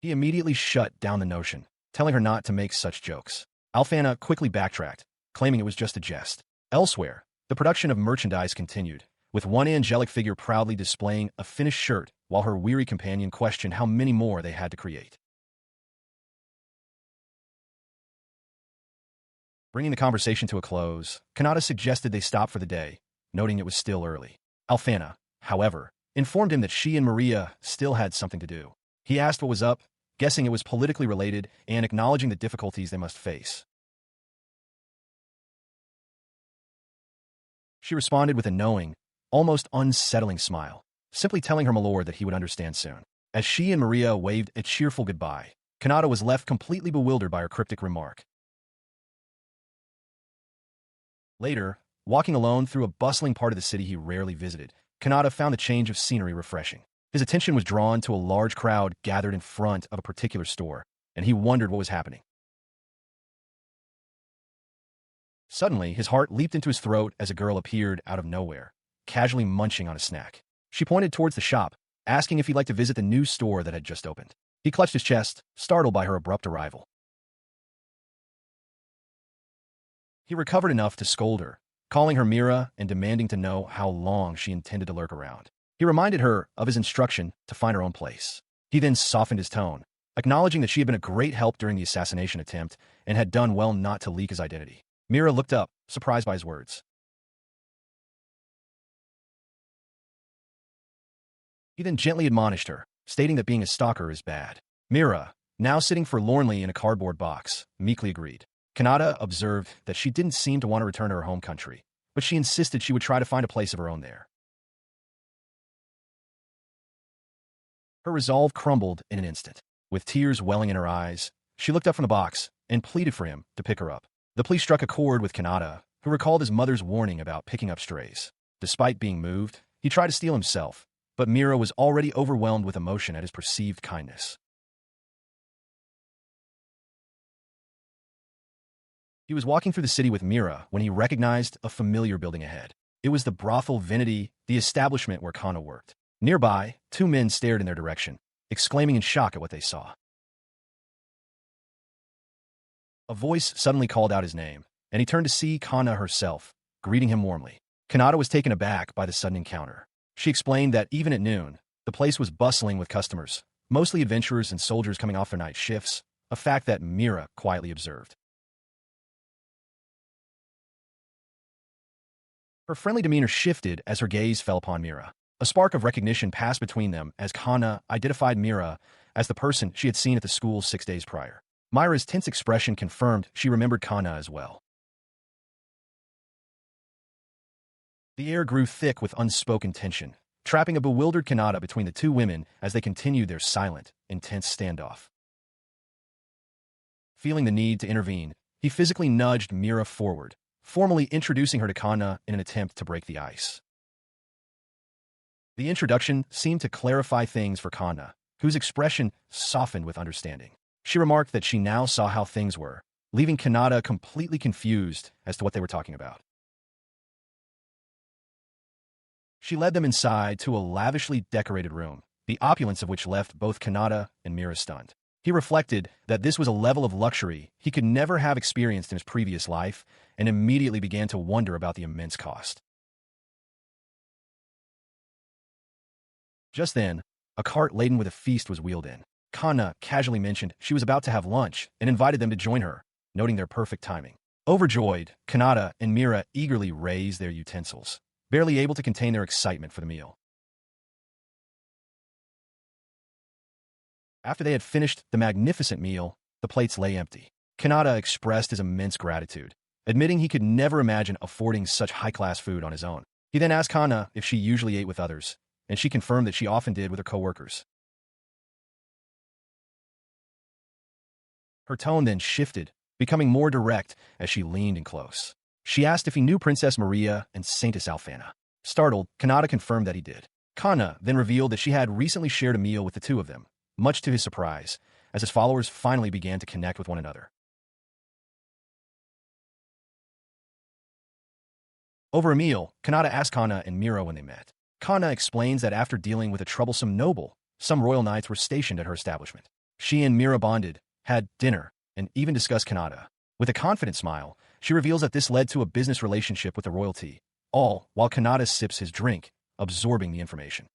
He immediately shut down the notion, telling her not to make such jokes. Alfana quickly backtracked, claiming it was just a jest. Elsewhere, the production of merchandise continued, with one angelic figure proudly displaying a finished shirt while her weary companion questioned how many more they had to create. Bringing the conversation to a close, Kanata suggested they stop for the day, noting it was still early. Alfana, however, informed him that she and Maria still had something to do. He asked what was up, guessing it was politically related and acknowledging the difficulties they must face. She responded with a knowing, almost unsettling smile, simply telling her milord that he would understand soon. As she and Maria waved a cheerful goodbye, Kanata was left completely bewildered by her cryptic remark. Later, walking alone through a bustling part of the city he rarely visited, Kanata found the change of scenery refreshing. His attention was drawn to a large crowd gathered in front of a particular store, and he wondered what was happening. Suddenly, his heart leaped into his throat as a girl appeared out of nowhere, casually munching on a snack. She pointed towards the shop, asking if he'd like to visit the new store that had just opened. He clutched his chest, startled by her abrupt arrival. He recovered enough to scold her, calling her Mira and demanding to know how long she intended to lurk around. He reminded her of his instruction to find her own place. He then softened his tone, acknowledging that she had been a great help during the assassination attempt and had done well not to leak his identity. Mira looked up, surprised by his words. He then gently admonished her, stating that being a stalker is bad. Mira, now sitting forlornly in a cardboard box, meekly agreed. Kanata observed that she didn't seem to want to return to her home country, but she insisted she would try to find a place of her own there. Her resolve crumbled in an instant. With tears welling in her eyes, she looked up from the box and pleaded for him to pick her up. The plea struck a chord with Kanata, who recalled his mother's warning about picking up strays. Despite being moved, he tried to steel himself, but Mira was already overwhelmed with emotion at his perceived kindness. He was walking through the city with Mira when he recognized a familiar building ahead. It was the brothel Vinity, the establishment where Kana worked. Nearby, two men stared in their direction, exclaiming in shock at what they saw. A voice suddenly called out his name, and he turned to see Kana herself, greeting him warmly. Kanata was taken aback by the sudden encounter. She explained that even at noon, the place was bustling with customers, mostly adventurers and soldiers coming off their night shifts, a fact that Mira quietly observed. Her friendly demeanor shifted as her gaze fell upon Mira. A spark of recognition passed between them as Kana identified Mira as the person she had seen at the school 6 days prior. Mira's tense expression confirmed she remembered Kana as well. The air grew thick with unspoken tension, trapping a bewildered Kanata between the two women as they continued their silent, intense standoff. Feeling the need to intervene, he physically nudged Mira forward, formally introducing her to Kana in an attempt to break the ice. The introduction seemed to clarify things for Kana, whose expression softened with understanding. She remarked that she now saw how things were, leaving Kanata completely confused as to what they were talking about. She led them inside to a lavishly decorated room, the opulence of which left both Kanata and Mira stunned. He reflected that this was a level of luxury he could never have experienced in his previous life and immediately began to wonder about the immense cost. Just then, a cart laden with a feast was wheeled in. Kana casually mentioned she was about to have lunch and invited them to join her, noting their perfect timing. Overjoyed, Kanata and Mira eagerly raised their utensils, barely able to contain their excitement for the meal. After they had finished the magnificent meal, the plates lay empty. Kanata expressed his immense gratitude, admitting he could never imagine affording such high-class food on his own. He then asked Kana if she usually ate with others, and she confirmed that she often did with her co-workers. Her tone then shifted, becoming more direct as she leaned in close. She asked if he knew Princess Maria and Saintess Alfana. Startled, Kanata confirmed that he did. Kana then revealed that she had recently shared a meal with the two of them, much to his surprise, as his followers finally began to connect with one another. Over a meal, Kanata asked Kana and Mira when they met. Kana explains that after dealing with a troublesome noble, some royal knights were stationed at her establishment. She and Mira bonded, had dinner, and even discussed Kanata. With a confident smile, she reveals that this led to a business relationship with the royalty, all while Kanata sips his drink, absorbing the information.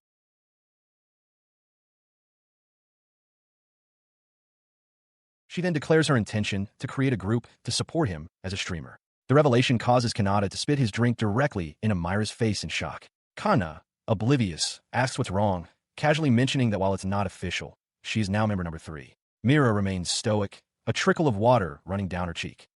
She then declares her intention to create a group to support him as a streamer. The revelation causes Kanata to spit his drink directly in Amira's face in shock. Kana, oblivious, asks what's wrong, casually mentioning that while it's not official, she is now member number 3. Mira remains stoic, a trickle of water running down her cheek.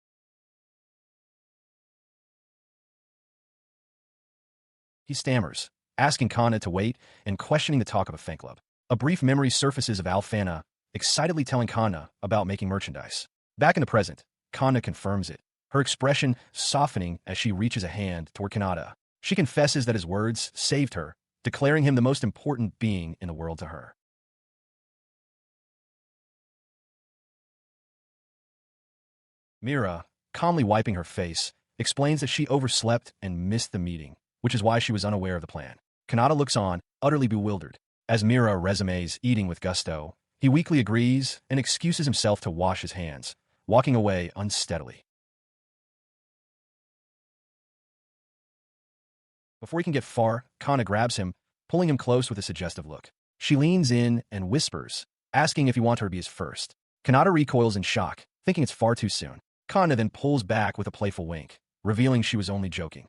He stammers, asking Kana to wait and questioning the talk of a fan club. A brief memory surfaces of Alfana, excitedly telling Kana about making merchandise. Back in the present, Kana confirms it, her expression softening as she reaches a hand toward Kanata. She confesses that his words saved her, declaring him the most important being in the world to her. Mira, calmly wiping her face, explains that she overslept and missed the meeting, which is why she was unaware of the plan. Kanata looks on, utterly bewildered. As Mira resumes eating with gusto, he weakly agrees and excuses himself to wash his hands, walking away unsteadily. Before he can get far, Kana grabs him, pulling him close with a suggestive look. She leans in and whispers, asking if he wants her to be his first. Kanata recoils in shock, thinking it's far too soon. Kana then pulls back with a playful wink, revealing she was only joking.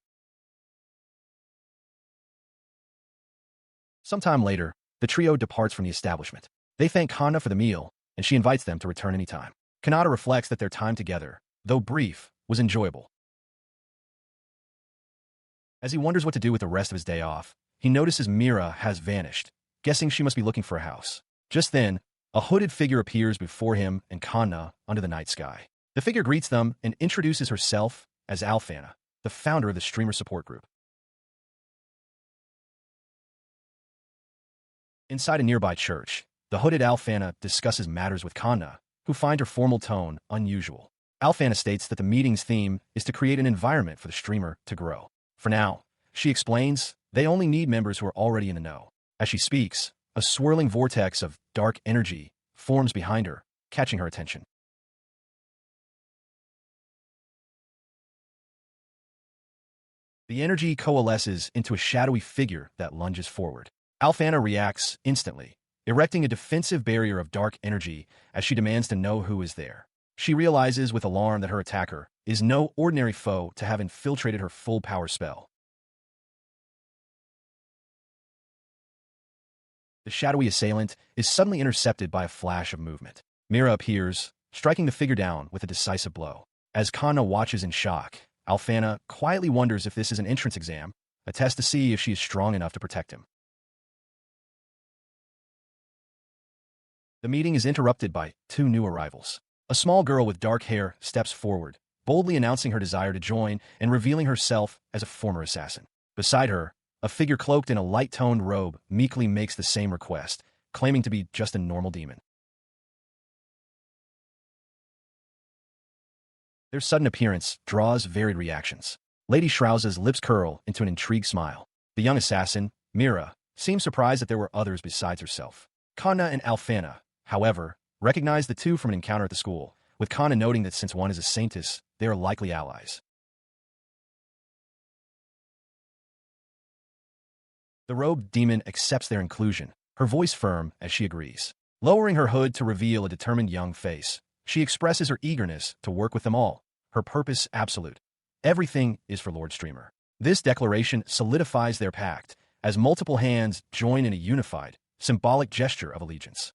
Sometime later, the trio departs from the establishment. They thank Kana for the meal, and she invites them to return anytime. Kanata reflects that their time together, though brief, was enjoyable. As he wonders what to do with the rest of his day off, he notices Mira has vanished, guessing she must be looking for a house. Just then, a hooded figure appears before him and Kana under the night sky. The figure greets them and introduces herself as Alfana, the founder of the streamer support group. Inside a nearby church, the hooded Alfana discusses matters with Kana, who find her formal tone unusual. Alfana states that the meeting's theme is to create an environment for the streamer to grow. For now, she explains, they only need members who are already in the know. As she speaks, a swirling vortex of dark energy forms behind her, catching her attention. The energy coalesces into a shadowy figure that lunges forward. Alfana reacts instantly, erecting a defensive barrier of dark energy as she demands to know who is there. She realizes with alarm that her attacker is no ordinary foe to have infiltrated her full power spell. The shadowy assailant is suddenly intercepted by a flash of movement. Mira appears, striking the figure down with a decisive blow. As Kana watches in shock, Alfana quietly wonders if this is an entrance exam, a test to see if she is strong enough to protect him. The meeting is interrupted by two new arrivals. A small girl with dark hair steps forward, boldly announcing her desire to join and revealing herself as a former assassin. Beside her, a figure cloaked in a light-toned robe meekly makes the same request, claiming to be just a normal demon. Their sudden appearance draws varied reactions. Lady Shrouza's lips curl into an intrigued smile. The young assassin, Mira, seems surprised that there were others besides herself. Kana and Alfana, however, recognize the two from an encounter at the school, with Kana noting that since one is a saintess, they are likely allies. The robed demon accepts their inclusion, her voice firm as she agrees. Lowering her hood to reveal a determined young face, she expresses her eagerness to work with them all, her purpose absolute. Everything is for Lord Streamer. This declaration solidifies their pact, as multiple hands join in a unified, symbolic gesture of allegiance.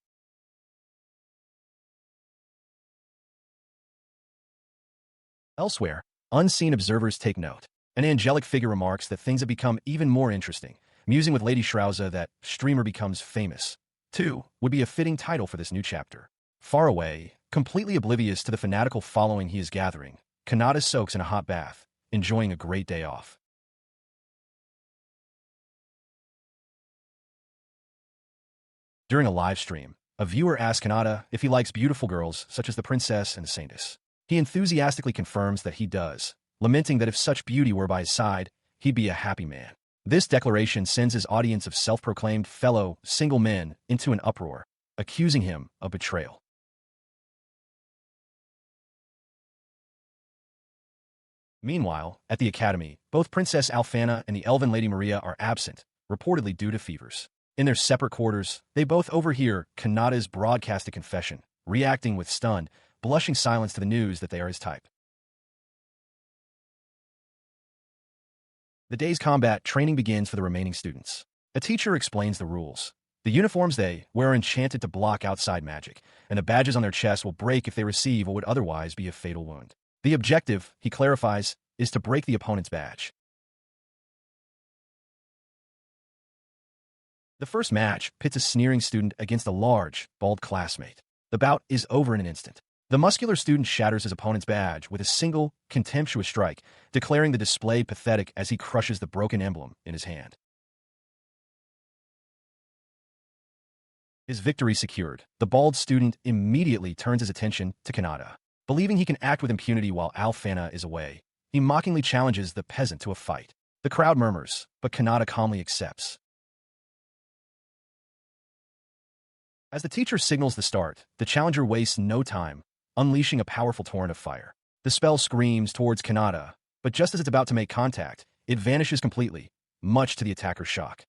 Elsewhere, unseen observers take note. An angelic figure remarks that things have become even more interesting, musing with Lady Shrauza that Streamer becomes famous, too, would be a fitting title for this new chapter. Far away, completely oblivious to the fanatical following he is gathering, Kanata soaks in a hot bath, enjoying a great day off. During a live stream, a viewer asks Kanata if he likes beautiful girls such as the princess and the saintess. He enthusiastically confirms that he does, lamenting that if such beauty were by his side, he'd be a happy man. This declaration sends his audience of self-proclaimed fellow single men into an uproar, accusing him of betrayal. Meanwhile, at the academy, both Princess Alfana and the elven Lady Maria are absent, reportedly due to fevers. In their separate quarters, they both overhear Kanata's broadcasted confession, reacting with stunned, blushing silence to the news that they are his type. The day's combat training begins for the remaining students. A teacher explains the rules. The uniforms they wear are enchanted to block outside magic, and the badges on their chests will break if they receive what would otherwise be a fatal wound. The objective, he clarifies, is to break the opponent's badge. The first match pits a sneering student against a large, bald classmate. The bout is over in an instant. The muscular student shatters his opponent's badge with a single, contemptuous strike, declaring the display pathetic as he crushes the broken emblem in his hand. His victory secured, the bald student immediately turns his attention to Kanata. Believing he can act with impunity while Alfana is away, he mockingly challenges the peasant to a fight. The crowd murmurs, but Kanata calmly accepts. As the teacher signals the start, the challenger wastes no time, unleashing a powerful torrent of fire. The spell screams towards Kanata, but just as it's about to make contact, it vanishes completely, much to the attacker's shock.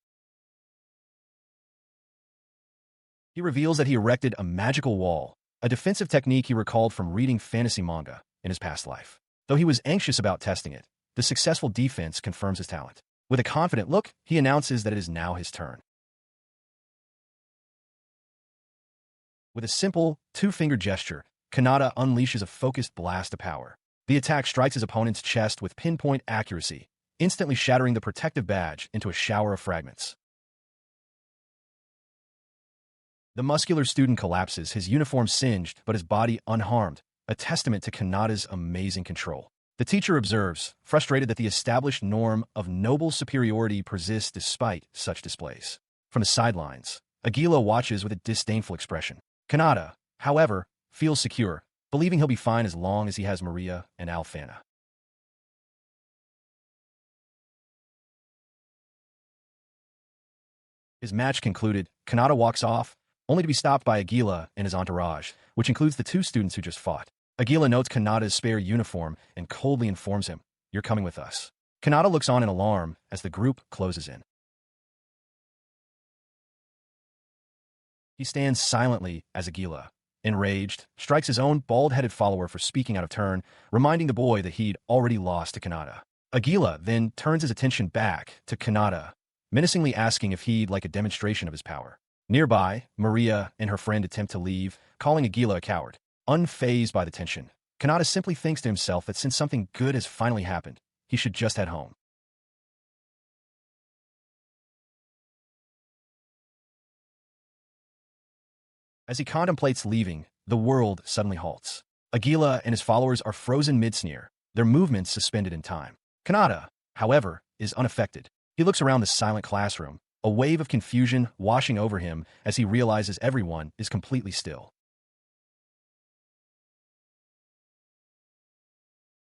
He reveals that he erected a magical wall, a defensive technique he recalled from reading fantasy manga in his past life. Though he was anxious about testing it, the successful defense confirms his talent. With a confident look, he announces that it is now his turn. With a simple, two-finger gesture, Kanata unleashes a focused blast of power. The attack strikes his opponent's chest with pinpoint accuracy, instantly shattering the protective badge into a shower of fragments. The muscular student collapses, his uniform singed but his body unharmed, a testament to Kanata's amazing control. The teacher observes, frustrated that the established norm of noble superiority persists despite such displays. From the sidelines, Aguila watches with a disdainful expression. Kanata, however, feels secure, believing he'll be fine as long as he has Maria and Alfana. His match concluded, Kanata walks off, only to be stopped by Aguila and his entourage, which includes the two students who just fought. Aguila notes Kanata's spare uniform and coldly informs him, "You're coming with us." Kanata looks on in alarm as the group closes in. He stands silently as Aguila, enraged, strikes his own bald-headed follower for speaking out of turn, reminding the boy that he'd already lost to Kanata. Aguila then turns his attention back to Kanata, menacingly asking if he'd like a demonstration of his power. Nearby, Maria and her friend attempt to leave, calling Aguila a coward. Unfazed by the tension, Kanata simply thinks to himself that since something good has finally happened, he should just head home. As he contemplates leaving, the world suddenly halts. Aguila and his followers are frozen mid-sneer, their movements suspended in time. Kanata, however, is unaffected. He looks around the silent classroom, a wave of confusion washing over him as he realizes everyone is completely still.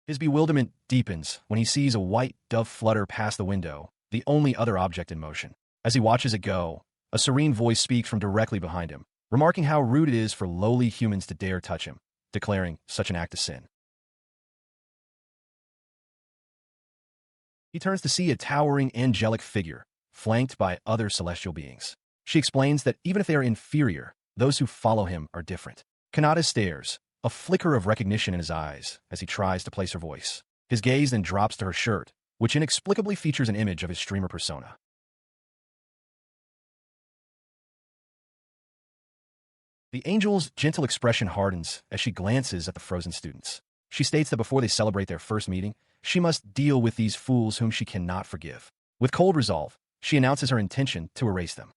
His bewilderment deepens when he sees a white dove flutter past the window, the only other object in motion. As he watches it go, a serene voice speaks from directly behind him, remarking how rude it is for lowly humans to dare touch him, declaring such an act a sin. He turns to see a towering angelic figure, flanked by other celestial beings. She explains that even if they are inferior, those who follow him are different. Kanata stares, a flicker of recognition in his eyes as he tries to place her voice. His gaze then drops to her shirt, which inexplicably features an image of his streamer persona. The angel's gentle expression hardens as she glances at the frozen students. She states that before they celebrate their first meeting, she must deal with these fools whom she cannot forgive. With cold resolve, she announces her intention to erase them.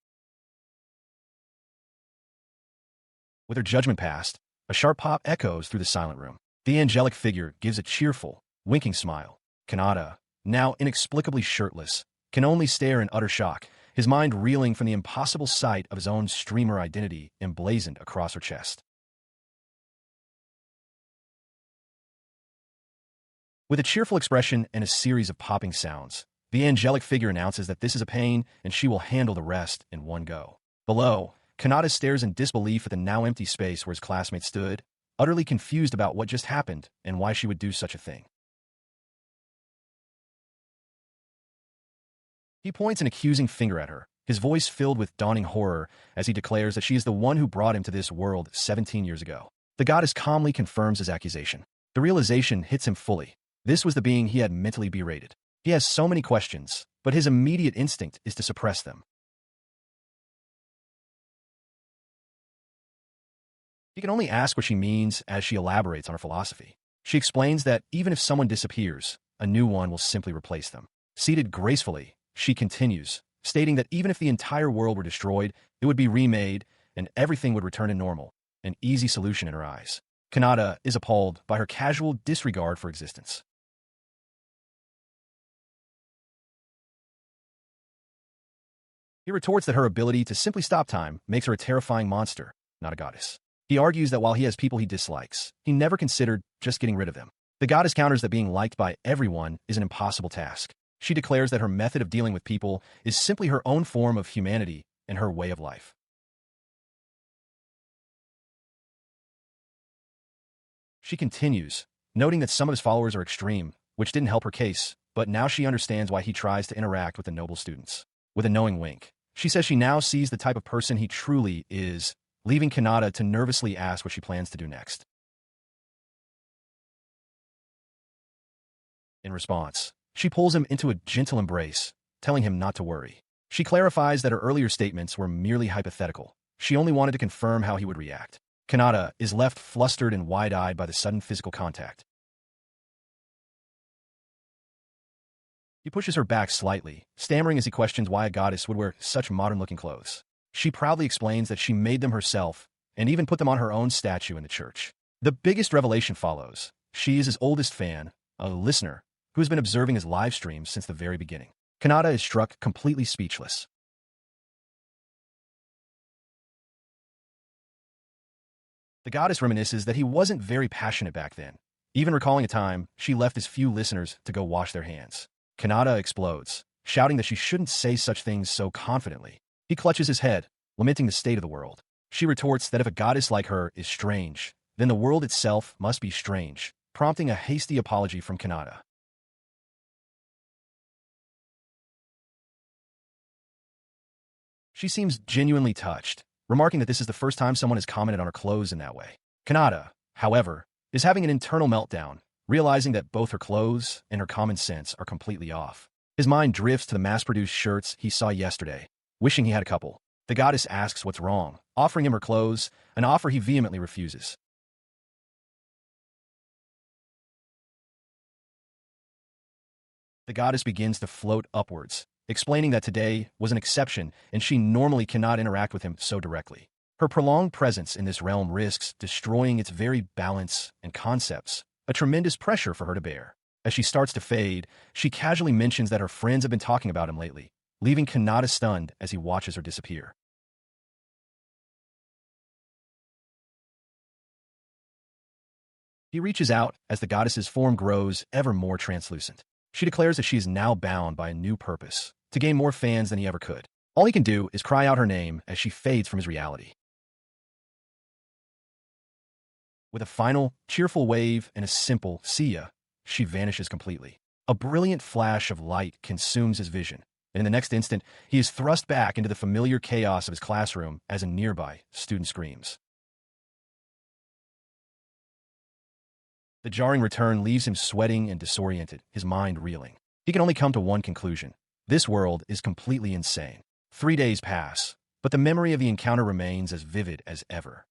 With her judgment passed, a sharp pop echoes through the silent room. The angelic figure gives a cheerful, winking smile. Kanata, now inexplicably shirtless, can only stare in utter shock, his mind reeling from the impossible sight of his own streamer identity emblazoned across her chest. With a cheerful expression and a series of popping sounds, the angelic figure announces that this is a pain and she will handle the rest in one go. Below, Kanata stares in disbelief at the now empty space where his classmate stood, utterly confused about what just happened and why she would do such a thing. He points an accusing finger at her, his voice filled with dawning horror as he declares that she is the one who brought him to this world 17 years ago. The goddess calmly confirms his accusation. The realization hits him fully. This was the being he had mentally berated. He has so many questions, but his immediate instinct is to suppress them. He can only ask what she means as she elaborates on her philosophy. She explains that even if someone disappears, a new one will simply replace them. Seated gracefully, she continues, stating that even if the entire world were destroyed, it would be remade and everything would return to normal, an easy solution in her eyes. Kanata is appalled by her casual disregard for existence. He retorts that her ability to simply stop time makes her a terrifying monster, not a goddess. He argues that while he has people he dislikes, he never considered just getting rid of them. The goddess counters that being liked by everyone is an impossible task. She declares that her method of dealing with people is simply her own form of humanity and her way of life. She continues, noting that some of his followers are extreme, which didn't help her case, but now she understands why he tries to interact with the noble students. With a knowing wink, she says she now sees the type of person he truly is, leaving Kanata to nervously ask what she plans to do next. In response, she pulls him into a gentle embrace, telling him not to worry. She clarifies that her earlier statements were merely hypothetical. She only wanted to confirm how he would react. Kanata is left flustered and wide-eyed by the sudden physical contact. He pushes her back slightly, stammering as he questions why a goddess would wear such modern-looking clothes. She proudly explains that she made them herself and even put them on her own statue in the church. The biggest revelation follows. She is his oldest fan, a listener, who has been observing his live streams since the very beginning. Kanata is struck completely speechless. The goddess reminisces that he wasn't very passionate back then, even recalling a time she left his few listeners to go wash their hands. Kanata explodes, shouting that she shouldn't say such things so confidently. He clutches his head, lamenting the state of the world. She retorts that if a goddess like her is strange, then the world itself must be strange, prompting a hasty apology from Kanata. She seems genuinely touched, remarking that this is the first time someone has commented on her clothes in that way. Kanata, however, is having an internal meltdown, realizing that both her clothes and her common sense are completely off. His mind drifts to the mass-produced shirts he saw yesterday, wishing he had a couple. The goddess asks what's wrong, offering him her clothes, an offer he vehemently refuses. The goddess begins to float upwards, explaining that today was an exception and she normally cannot interact with him so directly. Her prolonged presence in this realm risks destroying its very balance and concepts, a tremendous pressure for her to bear. As she starts to fade, she casually mentions that her friends have been talking about him lately, leaving Kanata stunned as he watches her disappear. He reaches out as the goddess's form grows ever more translucent. She declares that she is now bound by a new purpose, to gain more fans than he ever could. All he can do is cry out her name as she fades from his reality. With a final, cheerful wave and a simple "see ya," she vanishes completely. A brilliant flash of light consumes his vision, and in the next instant, he is thrust back into the familiar chaos of his classroom as a nearby student screams. The jarring return leaves him sweating and disoriented, his mind reeling. He can only come to one conclusion. This world is completely insane. 3 days pass, but the memory of the encounter remains as vivid as ever.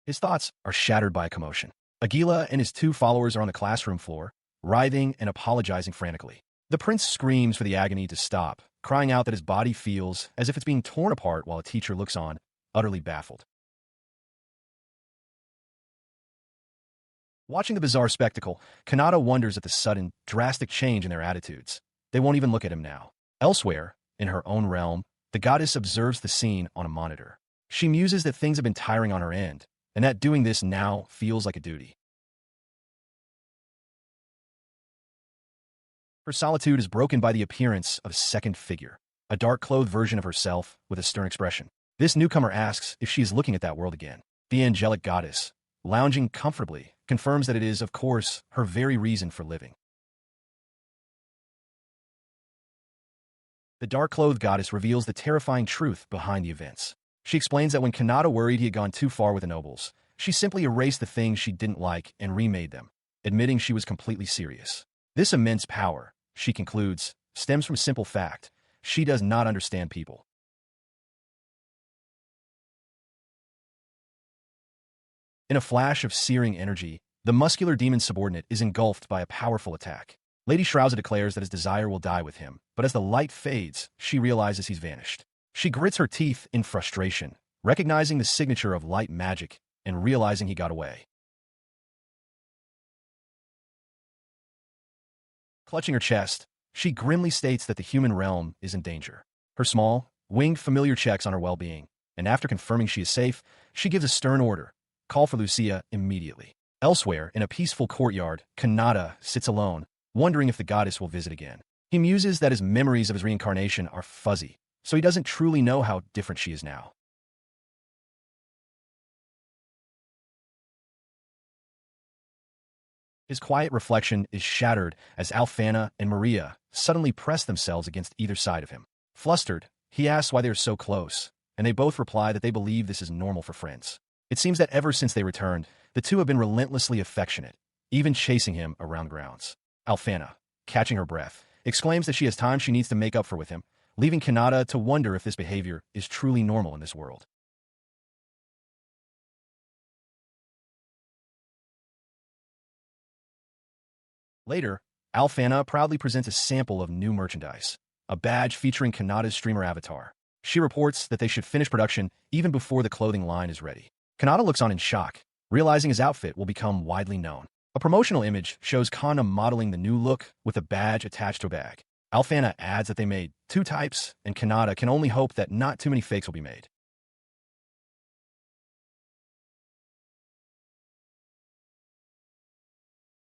His thoughts are shattered by a commotion. Aguila and his 2 followers are on the classroom floor, writhing and apologizing frantically. The prince screams for the agony to stop, crying out that his body feels as if it's being torn apart while a teacher looks on, utterly baffled. Watching the bizarre spectacle, Kanata wonders at the sudden, drastic change in their attitudes. They won't even look at him now. Elsewhere, in her own realm, the goddess observes the scene on a monitor. She muses that things have been tiring on her end, and that doing this now feels like a duty. Her solitude is broken by the appearance of a second figure, a dark-clothed version of herself with a stern expression. This newcomer asks if she is looking at that world again. The angelic goddess, lounging comfortably, confirms that it is, of course, her very reason for living. The dark-clothed goddess reveals the terrifying truth behind the events. She explains that when Kanata worried he had gone too far with the nobles, she simply erased the things she didn't like and remade them, admitting she was completely serious. This immense power, she concludes, stems from a simple fact: she does not understand people. In a flash of searing energy, the muscular demon's subordinate is engulfed by a powerful attack. Lady Shrauza declares that his desire will die with him, but as the light fades, she realizes he's vanished. She grits her teeth in frustration, recognizing the signature of light magic and realizing he got away. Clutching her chest, she grimly states that the human realm is in danger. Her small, winged familiar checks on her well-being, and after confirming she is safe, she gives a stern order: call for Lucia immediately. Elsewhere, in a peaceful courtyard, Kanata sits alone, wondering if the goddess will visit again. He muses that his memories of his reincarnation are fuzzy, so he doesn't truly know how different she is now. His quiet reflection is shattered as Alfana and Maria suddenly press themselves against either side of him. Flustered, he asks why they are so close, and they both reply that they believe this is normal for friends. It seems that ever since they returned, the two have been relentlessly affectionate, even chasing him around grounds. Alfana, catching her breath, exclaims that she has time she needs to make up for with him, leaving Kanata to wonder if this behavior is truly normal in this world. Later, Alfana proudly presents a sample of new merchandise, a badge featuring Kanata's streamer avatar. She reports that they should finish production even before the clothing line is ready. Kanata looks on in shock, realizing his outfit will become widely known. A promotional image shows Kana modeling the new look with a badge attached to a bag. Alfana adds that they made 2 types, and Kanata can only hope that not too many fakes will be made.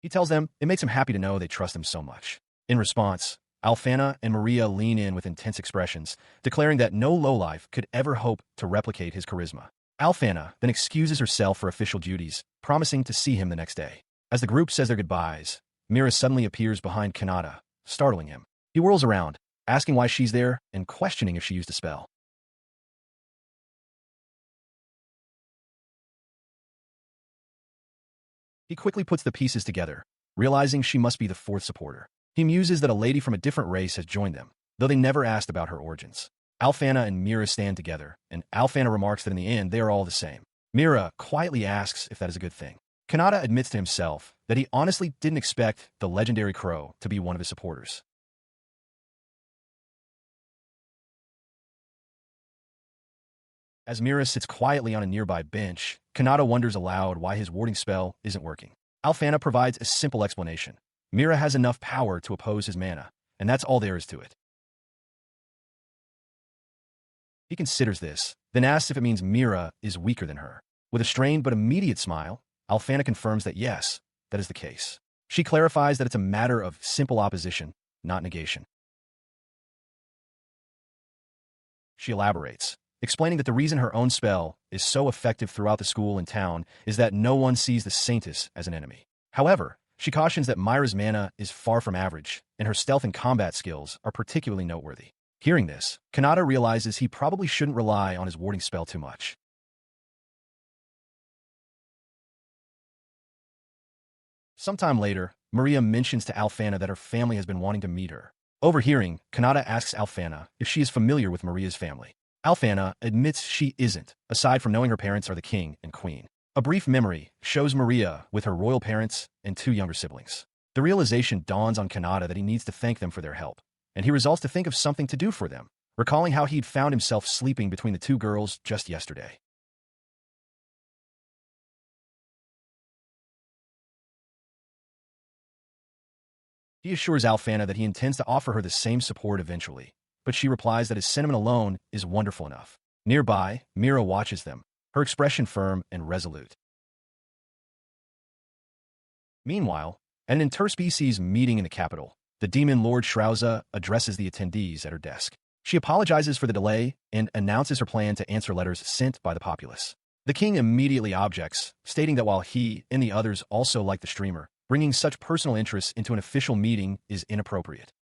He tells them it makes him happy to know they trust him so much. In response, Alfana and Maria lean in with intense expressions, declaring that no lowlife could ever hope to replicate his charisma. Alfana then excuses herself for official duties, promising to see him the next day. As the group says their goodbyes, Mira suddenly appears behind Kanata, startling him. He whirls around, asking why she's there and questioning if she used a spell. He quickly puts the pieces together, realizing she must be the 4th supporter. He muses that a lady from a different race has joined them, though they never asked about her origins. Alfana and Mira stand together, and Alfana remarks that in the end they are all the same. Mira quietly asks if that is a good thing. Kanata admits to himself that he honestly didn't expect the legendary crow to be one of his supporters. As Mira sits quietly on a nearby bench, Kanata wonders aloud why his warding spell isn't working. Alfana provides a simple explanation. Mira has enough power to oppose his mana, and that's all there is to it. He considers this, then asks if it means Mira is weaker than her. With a strained but immediate smile, Alfana confirms that yes, that is the case. She clarifies that it's a matter of simple opposition, not negation. She elaborates, explaining that the reason her own spell is so effective throughout the school and town is that no one sees the Saintess as an enemy. However, She cautions that Myra's mana is far from average, and her stealth and combat skills are particularly noteworthy. Hearing this, Kanata realizes he probably shouldn't rely on his warding spell too much. Sometime later, Maria mentions to Alfana that her family has been wanting to meet her. Overhearing, Kanata asks Alfana if she is familiar with Maria's family. Alfana admits she isn't, aside from knowing her parents are the king and queen. A brief memory shows Maria with her royal parents and 2 younger siblings. The realization dawns on Kanata that he needs to thank them for their help, and he resolves to think of something to do for them, recalling how he'd found himself sleeping between the 2 girls just yesterday. He assures Alfana that he intends to offer her the same support eventually, but she replies that his sentiment alone is wonderful enough. Nearby, Mira watches them, her expression firm and resolute. Meanwhile, at an interspecies meeting in the capital, the demon Lord Shrauza addresses the attendees at her desk. She apologizes for the delay and announces her plan to answer letters sent by the populace. The king immediately objects, stating that while he and the others also like the streamer, bringing such personal interests into an official meeting is inappropriate.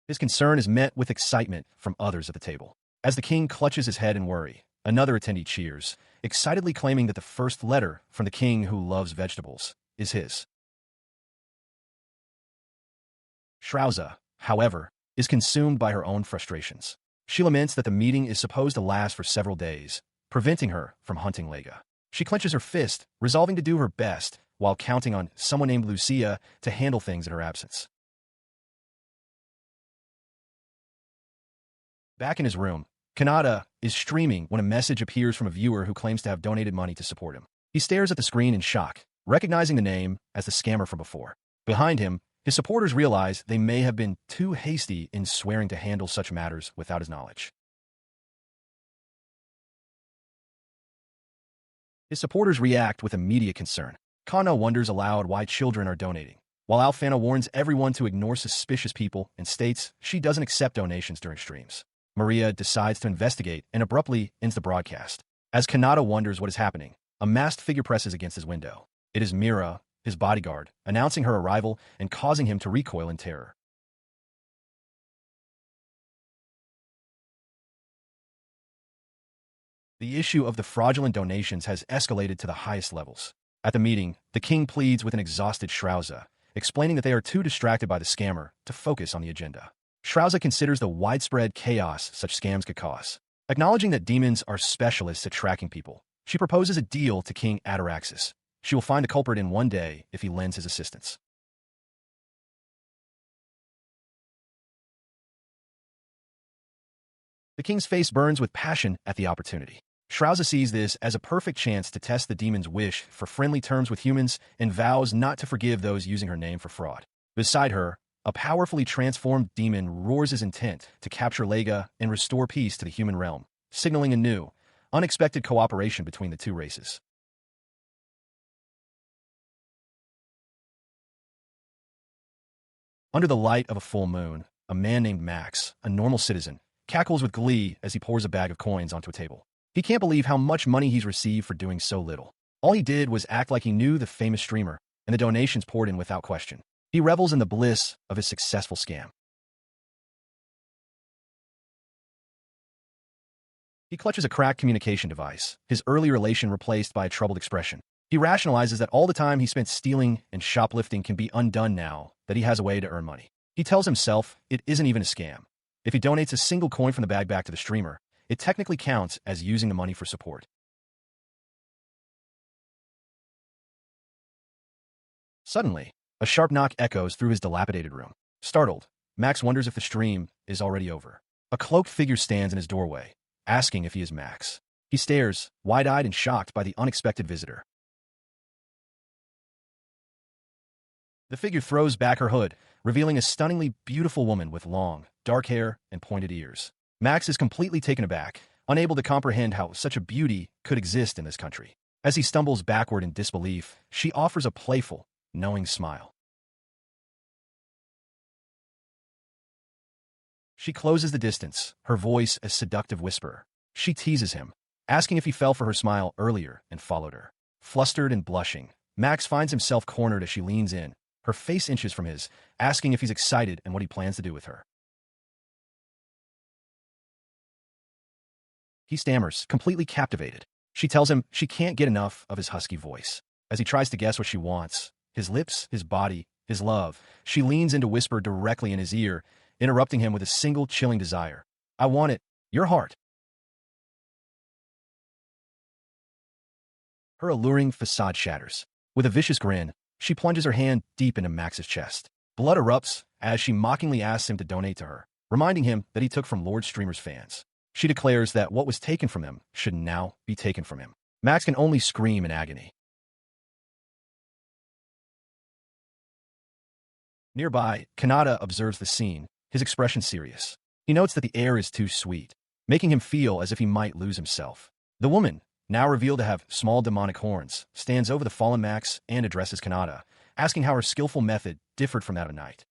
His concern is met with excitement from others at the table. As the king clutches his head in worry, another attendee cheers, excitedly claiming that the first letter from the king who loves vegetables is his. Shrauza, however, is consumed by her own frustrations. She laments that the meeting is supposed to last for several days, preventing her from hunting Lega. She clenches her fist, resolving to do her best, while counting on someone named Lucia to handle things in her absence. Back in his room, Kanata is streaming when a message appears from a viewer who claims to have donated money to support him. He stares at the screen in shock, recognizing the name as the scammer from before. Behind him, his supporters realize they may have been too hasty in swearing to handle such matters without his knowledge. His supporters react with immediate concern. Kana wonders aloud why children are donating, while Alfana warns everyone to ignore suspicious people and states she doesn't accept donations during streams. Maria decides to investigate and abruptly ends the broadcast. As Kanata wonders what is happening, a masked figure presses against his window. It is Mira, his bodyguard, announcing her arrival and causing him to recoil in terror. The issue of the fraudulent donations has escalated to the highest levels. At the meeting, the king pleads with an exhausted Shrauza, explaining that they are too distracted by the scammer to focus on the agenda. Shrauza considers the widespread chaos such scams could cause. Acknowledging that demons are specialists at tracking people, she proposes a deal to King Ataraxis. She will find the culprit in one day if he lends his assistance. The king's face burns with passion at the opportunity. Shrauza sees this as a perfect chance to test the demon's wish for friendly terms with humans and vows not to forgive those using her name for fraud. Beside her, a powerfully transformed demon roars his intent to capture Lega and restore peace to the human realm, signaling a new, unexpected cooperation between the 2 races. Under the light of a full moon, a man named Max, a normal citizen, cackles with glee as he pours a bag of coins onto a table. He can't believe how much money he's received for doing so little. All he did was act like he knew the famous streamer, and the donations poured in without question. He revels in the bliss of his successful scam. He clutches a cracked communication device, his early relation replaced by a troubled expression. He rationalizes that all the time he spent stealing and shoplifting can be undone now that he has a way to earn money. He tells himself it isn't even a scam. If he donates a single coin from the bag back to the streamer, it technically counts as using the money for support. Suddenly, a sharp knock echoes through his dilapidated room. Startled, Max wonders if the stream is already over. A cloaked figure stands in his doorway, asking if he is Max. He stares, wide-eyed and shocked by the unexpected visitor. The figure throws back her hood, revealing a stunningly beautiful woman with long, dark hair and pointed ears. Max is completely taken aback, unable to comprehend how such a beauty could exist in this country. As he stumbles backward in disbelief, she offers a playful, knowing smile. She closes the distance, her voice a seductive whisper. She teases him, asking if he fell for her smile earlier and followed her. Flustered and blushing, Max finds himself cornered as she leans in, her face inches from his, asking if he's excited and what he plans to do with her. He stammers, completely captivated. She tells him she can't get enough of his husky voice. As he tries to guess what she wants, his lips, his body, his love, she leans in to whisper directly in his ear, interrupting him with a single chilling desire. I want it, your heart. Her alluring facade shatters. With a vicious grin, she plunges her hand deep into Max's chest. Blood erupts as she mockingly asks him to donate to her, reminding him that he took from Lord Streamer's fans. She declares that what was taken from him should now be taken from him. Max can only scream in agony. Nearby, Kanata observes the scene, his expression serious. He notes that the air is too sweet, making him feel as if he might lose himself. The woman, now revealed to have small demonic horns, stands over the fallen Max and addresses Kanata, asking how her skillful method differed from that of Night.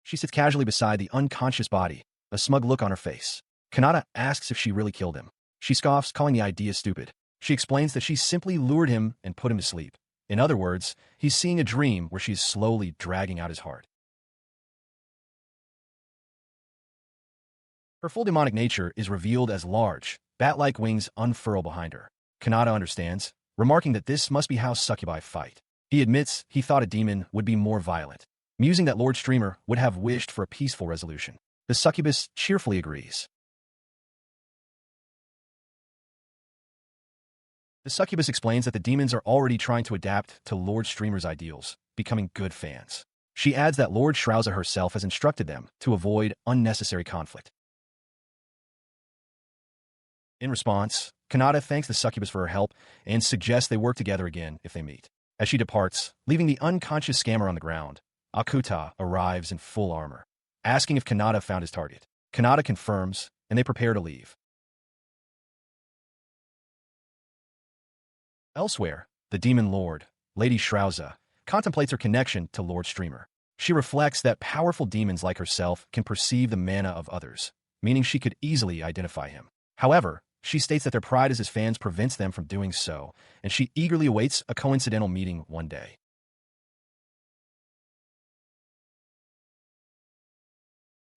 She sits casually beside the unconscious body, a smug look on her face. Kanata asks if she really killed him. She scoffs, calling the idea stupid. She explains that she simply lured him and put him to sleep. In other words, he's seeing a dream where she's slowly dragging out his heart. Her full demonic nature is revealed as large, bat-like wings unfurl behind her. Kanata understands, remarking that this must be how succubi fight. He admits he thought a demon would be more violent, musing that Lord Streamer would have wished for a peaceful resolution. The succubus cheerfully agrees. The succubus explains that the demons are already trying to adapt to Lord Streamer's ideals, becoming good fans. She adds that Lord Shrouza herself has instructed them to avoid unnecessary conflict. In response, Kanata thanks the succubus for her help and suggests they work together again if they meet. As she departs, leaving the unconscious scammer on the ground, Akuta arrives in full armor, asking if Kanata found his target. Kanata confirms, and they prepare to leave. Elsewhere, the demon lord, Lady Shrouza, contemplates her connection to Lord Streamer. She reflects that powerful demons like herself can perceive the mana of others, meaning she could easily identify him. However, she states that their pride as his fans prevents them from doing so, and she eagerly awaits a coincidental meeting one day.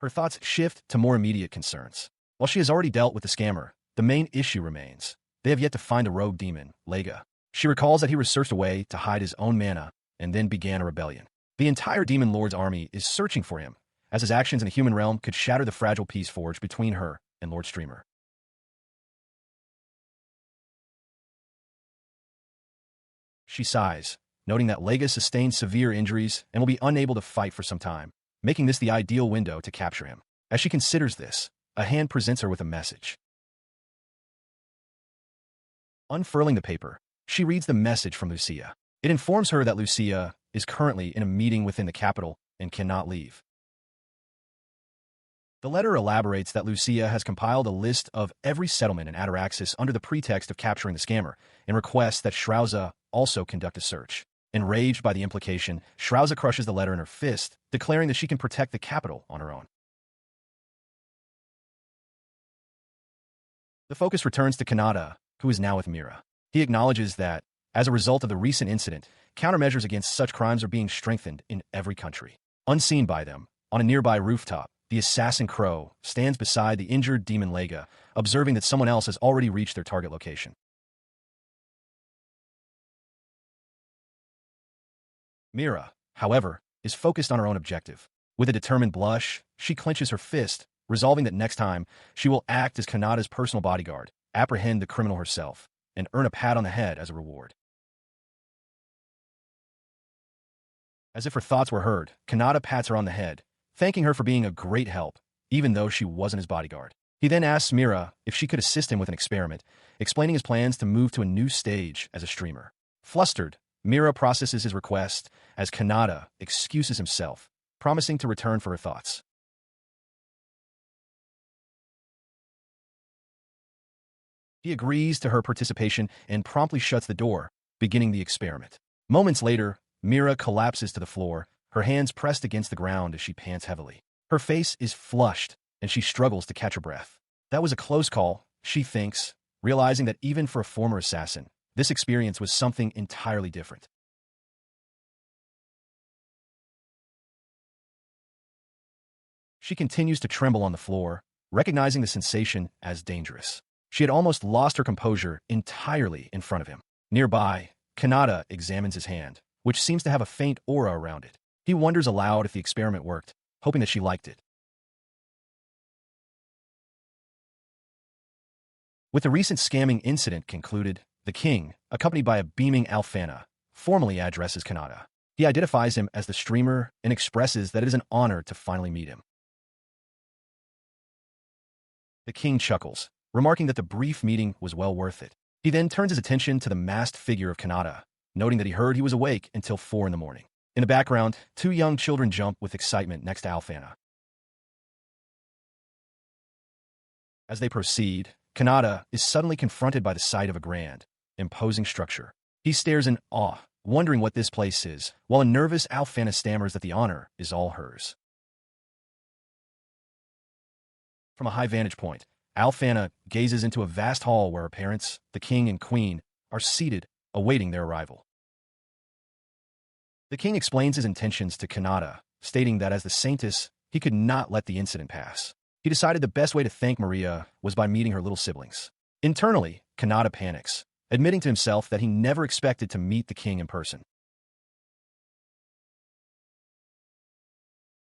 Her thoughts shift to more immediate concerns. While she has already dealt with the scammer, the main issue remains. They have yet to find the rogue demon, Lega. She recalls that he researched a way to hide his own mana and then began a rebellion. The entire Demon Lord's army is searching for him, as his actions in the human realm could shatter the fragile peace forged between her and Lord Streamer. She sighs, noting that Lega sustained severe injuries and will be unable to fight for some time, making this the ideal window to capture him. As she considers this, a hand presents her with a message. Unfurling the paper, she reads the message from Lucia. It informs her that Lucia is currently in a meeting within the capital and cannot leave. The letter elaborates that Lucia has compiled a list of every settlement in Ataraxis under the pretext of capturing the scammer, and requests that Shrouza also conduct a search. Enraged by the implication, Shrouza crushes the letter in her fist, declaring that she can protect the capital on her own. The focus returns to Kanata, who is now with Mira. He acknowledges that, as a result of the recent incident, countermeasures against such crimes are being strengthened in every country. Unseen by them, on a nearby rooftop, the assassin Crow stands beside the injured demon Lega, observing that someone else has already reached their target location. Mira, however, is focused on her own objective. With a determined blush, she clenches her fist, resolving that next time she will act as Kanata's personal bodyguard, apprehend the criminal herself, and earn a pat on the head as a reward. As if her thoughts were heard, Kanata pats her on the head, thanking her for being a great help, even though she wasn't his bodyguard. He then asks Mira if she could assist him with an experiment, explaining his plans to move to a new stage as a streamer. Flustered, Mira processes his request as Kanata excuses himself, promising to return for her thoughts. He agrees to her participation and promptly shuts the door, beginning the experiment. Moments later, Mira collapses to the floor, her hands pressed against the ground as she pants heavily. Her face is flushed, and she struggles to catch her breath. That was a close call, she thinks, realizing that even for a former assassin, this experience was something entirely different. She continues to tremble on the floor, recognizing the sensation as dangerous. She had almost lost her composure entirely in front of him. Nearby, Kanata examines his hand, which seems to have a faint aura around it. He wonders aloud if the experiment worked, hoping that she liked it. With the recent scamming incident concluded, the king, accompanied by a beaming Alfana, formally addresses Kanata. He identifies him as the streamer and expresses that it is an honor to finally meet him. The king chuckles, remarking that the brief meeting was well worth it. He then turns his attention to the masked figure of Kanata, noting that he heard he was awake until 4 in the morning. In the background, 2 young children jump with excitement next to Alfana. As they proceed, Kanata is suddenly confronted by the sight of a grand, imposing structure. He stares in awe, wondering what this place is, while a nervous Alfana stammers that the honor is all hers. From a high vantage point, Alfana gazes into a vast hall where her parents, the king and queen, are seated, awaiting their arrival. The king explains his intentions to Kanata, stating that as the saintess, he could not let the incident pass. He decided the best way to thank Maria was by meeting her little siblings. Internally, Kanata panics, admitting to himself that he never expected to meet the king in person.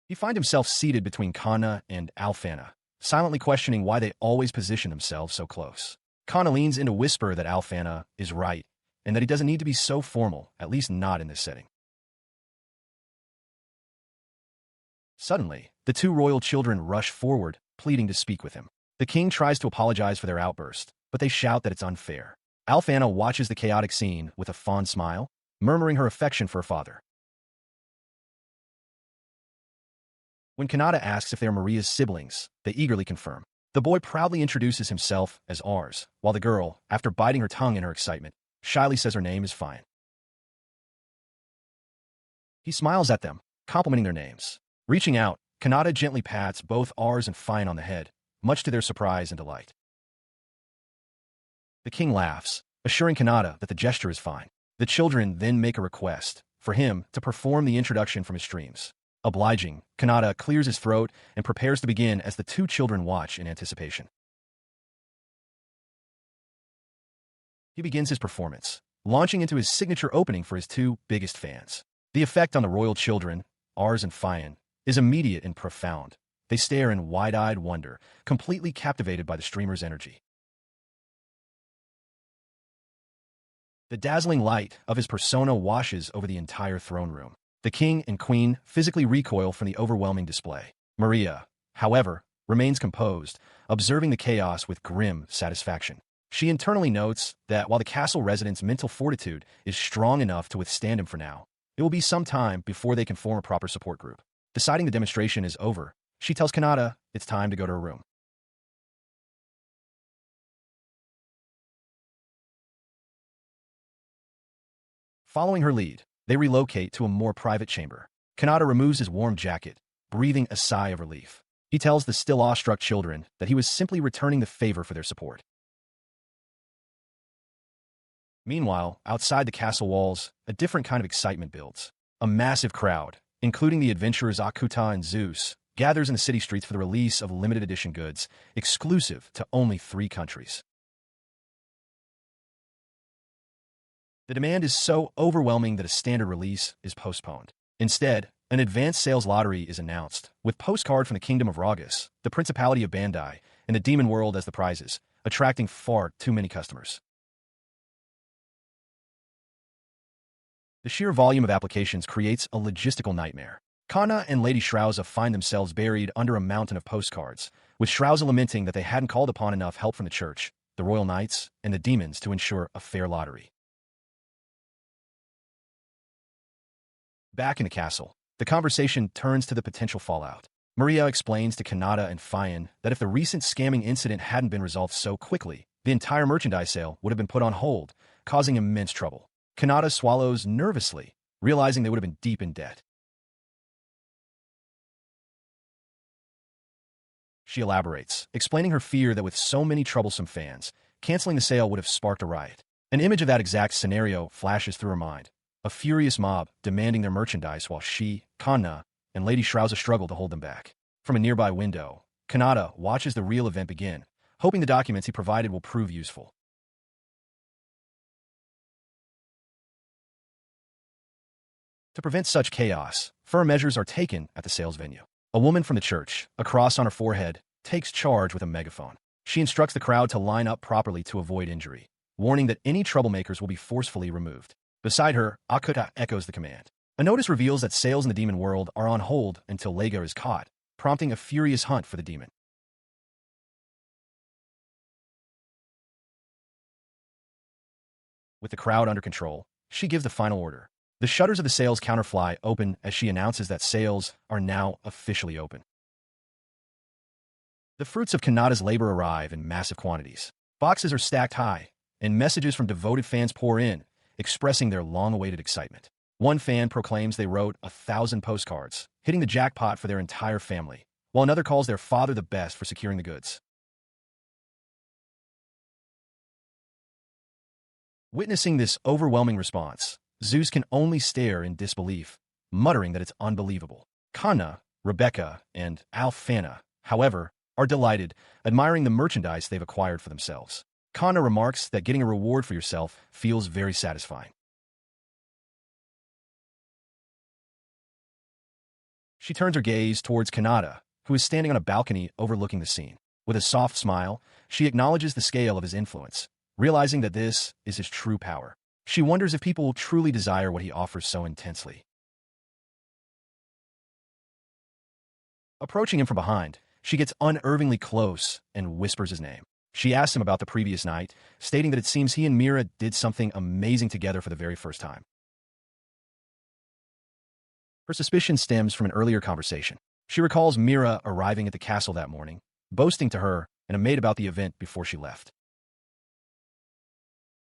He finds himself seated between Kana and Alfana, silently questioning why they always position themselves so close. Kana leans in to whisper that Alfana is right, and that he doesn't need to be so formal, at least not in this setting. Suddenly, the 2 royal children rush forward, pleading to speak with him. The king tries to apologize for their outburst, but they shout that it's unfair. Alfana watches the chaotic scene with a fond smile, murmuring her affection for her father. When Kanata asks if they are Maria's siblings, they eagerly confirm. The boy proudly introduces himself as ours, while the girl, after biting her tongue in her excitement, shyly says her name is Fine. He smiles at them, complimenting their names. Reaching out, Kanata gently pats both ours and Fine on the head, much to their surprise and delight. The king laughs, assuring Kanata that the gesture is fine. The children then make a request for him to perform the introduction from his streams. Obliging, Kanata clears his throat and prepares to begin as the 2 children watch in anticipation. He begins his performance, launching into his signature opening for his 2 biggest fans. The effect on the royal children, ours and Fine, is immediate and profound. They stare in wide-eyed wonder, completely captivated by the streamer's energy. The dazzling light of his persona washes over the entire throne room. The king and queen physically recoil from the overwhelming display. Maria, however, remains composed, observing the chaos with grim satisfaction. She internally notes that while the castle residents' mental fortitude is strong enough to withstand him for now, it will be some time before they can form a proper support group. Deciding the demonstration is over, she tells Kanata it's time to go to her room. Following her lead, they relocate to a more private chamber. Kanata removes his warm jacket, breathing a sigh of relief. He tells the still awestruck children that he was simply returning the favor for their support. Meanwhile, outside the castle walls, a different kind of excitement builds. A massive crowd, including the adventurers Akuta and Zeus, gathers in the city streets for the release of limited edition goods, exclusive to only 3 countries. The demand is so overwhelming that a standard release is postponed. Instead, an advanced sales lottery is announced, with postcard from the Kingdom of Ragas, the Principality of Bandai, and the Demon World as the prizes, attracting far too many customers. The sheer volume of applications creates a logistical nightmare. Kana and Lady Shrauza find themselves buried under a mountain of postcards, with Shrauza lamenting that they hadn't called upon enough help from the church, the royal knights, and the demons to ensure a fair lottery. Back in the castle, the conversation turns to the potential fallout. Maria explains to Kanata and Fine that if the recent scamming incident hadn't been resolved so quickly, the entire merchandise sale would have been put on hold, causing immense trouble. Kanata swallows nervously, realizing they would have been deep in debt. She elaborates, explaining her fear that with so many troublesome fans, canceling the sale would have sparked a riot. An image of that exact scenario flashes through her mind. A furious mob demanding their merchandise while she, Kanna, and Lady Shrauza struggle to hold them back. From a nearby window, Kanata watches the real event begin, hoping the documents he provided will prove useful. To prevent such chaos, firm measures are taken at the sales venue. A woman from the church, a cross on her forehead, takes charge with a megaphone. She instructs the crowd to line up properly to avoid injury, warning that any troublemakers will be forcefully removed. Beside her, Akuta echoes the command. A notice reveals that sales in the demon world are on hold until Lega is caught, prompting a furious hunt for the demon. With the crowd under control, she gives the final order. The shutters of the sales counter fly open as she announces that sales are now officially open. The fruits of Kanata's labor arrive in massive quantities. Boxes are stacked high, and messages from devoted fans pour in, expressing their long-awaited excitement. One fan proclaims they wrote 1,000 postcards, hitting the jackpot for their entire family, while another calls their father the best for securing the goods. Witnessing this overwhelming response, Zeus can only stare in disbelief, muttering that it's unbelievable. Kanna, Rebecca, and Alfana, however, are delighted, admiring the merchandise they've acquired for themselves. Kanna remarks that getting a reward for yourself feels very satisfying. She turns her gaze towards Kanata, who is standing on a balcony overlooking the scene. With a soft smile, she acknowledges the scale of his influence, realizing that this is his true power. She wonders if people will truly desire what he offers so intensely. Approaching him from behind, she gets unnervingly close and whispers his name. She asks him about the previous night, stating that it seems he and Mira did something amazing together for the very first time. Her suspicion stems from an earlier conversation. She recalls Mira arriving at the castle that morning, boasting to her and a maid about the event before she left.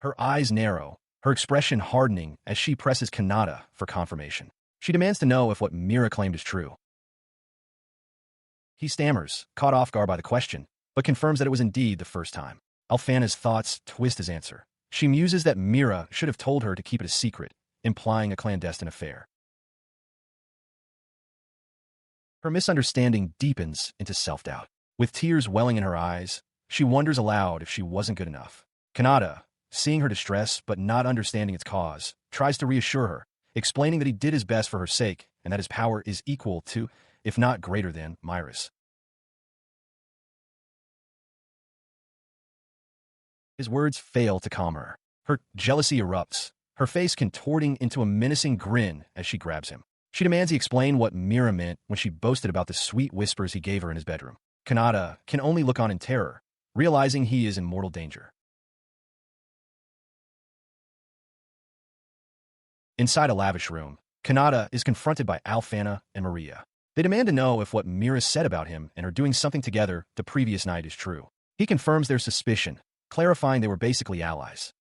Her eyes narrow, her expression hardening as she presses Kanata for confirmation. She demands to know if what Mira claimed is true. He stammers, caught off guard by the question, but confirms that it was indeed the first time. Alfana's thoughts twist his answer. She muses that Mira should have told her to keep it a secret, implying a clandestine affair. Her misunderstanding deepens into self-doubt. With tears welling in her eyes, she wonders aloud if she wasn't good enough. Kanata, seeing her distress but not understanding its cause, tries to reassure her, explaining that he did his best for her sake and that his power is equal to, if not greater than, Myra's. His words fail to calm her. Her jealousy erupts, her face contorting into a menacing grin as she grabs him. She demands he explain what Mira meant when she boasted about the sweet whispers he gave her in his bedroom. Kanata can only look on in terror, realizing he is in mortal danger. Inside a lavish room, Kanata is confronted by Alfana and Maria. They demand to know if what Mira said about him and her doing something together the previous night is true. He confirms their suspicion, clarifying they were basically allies.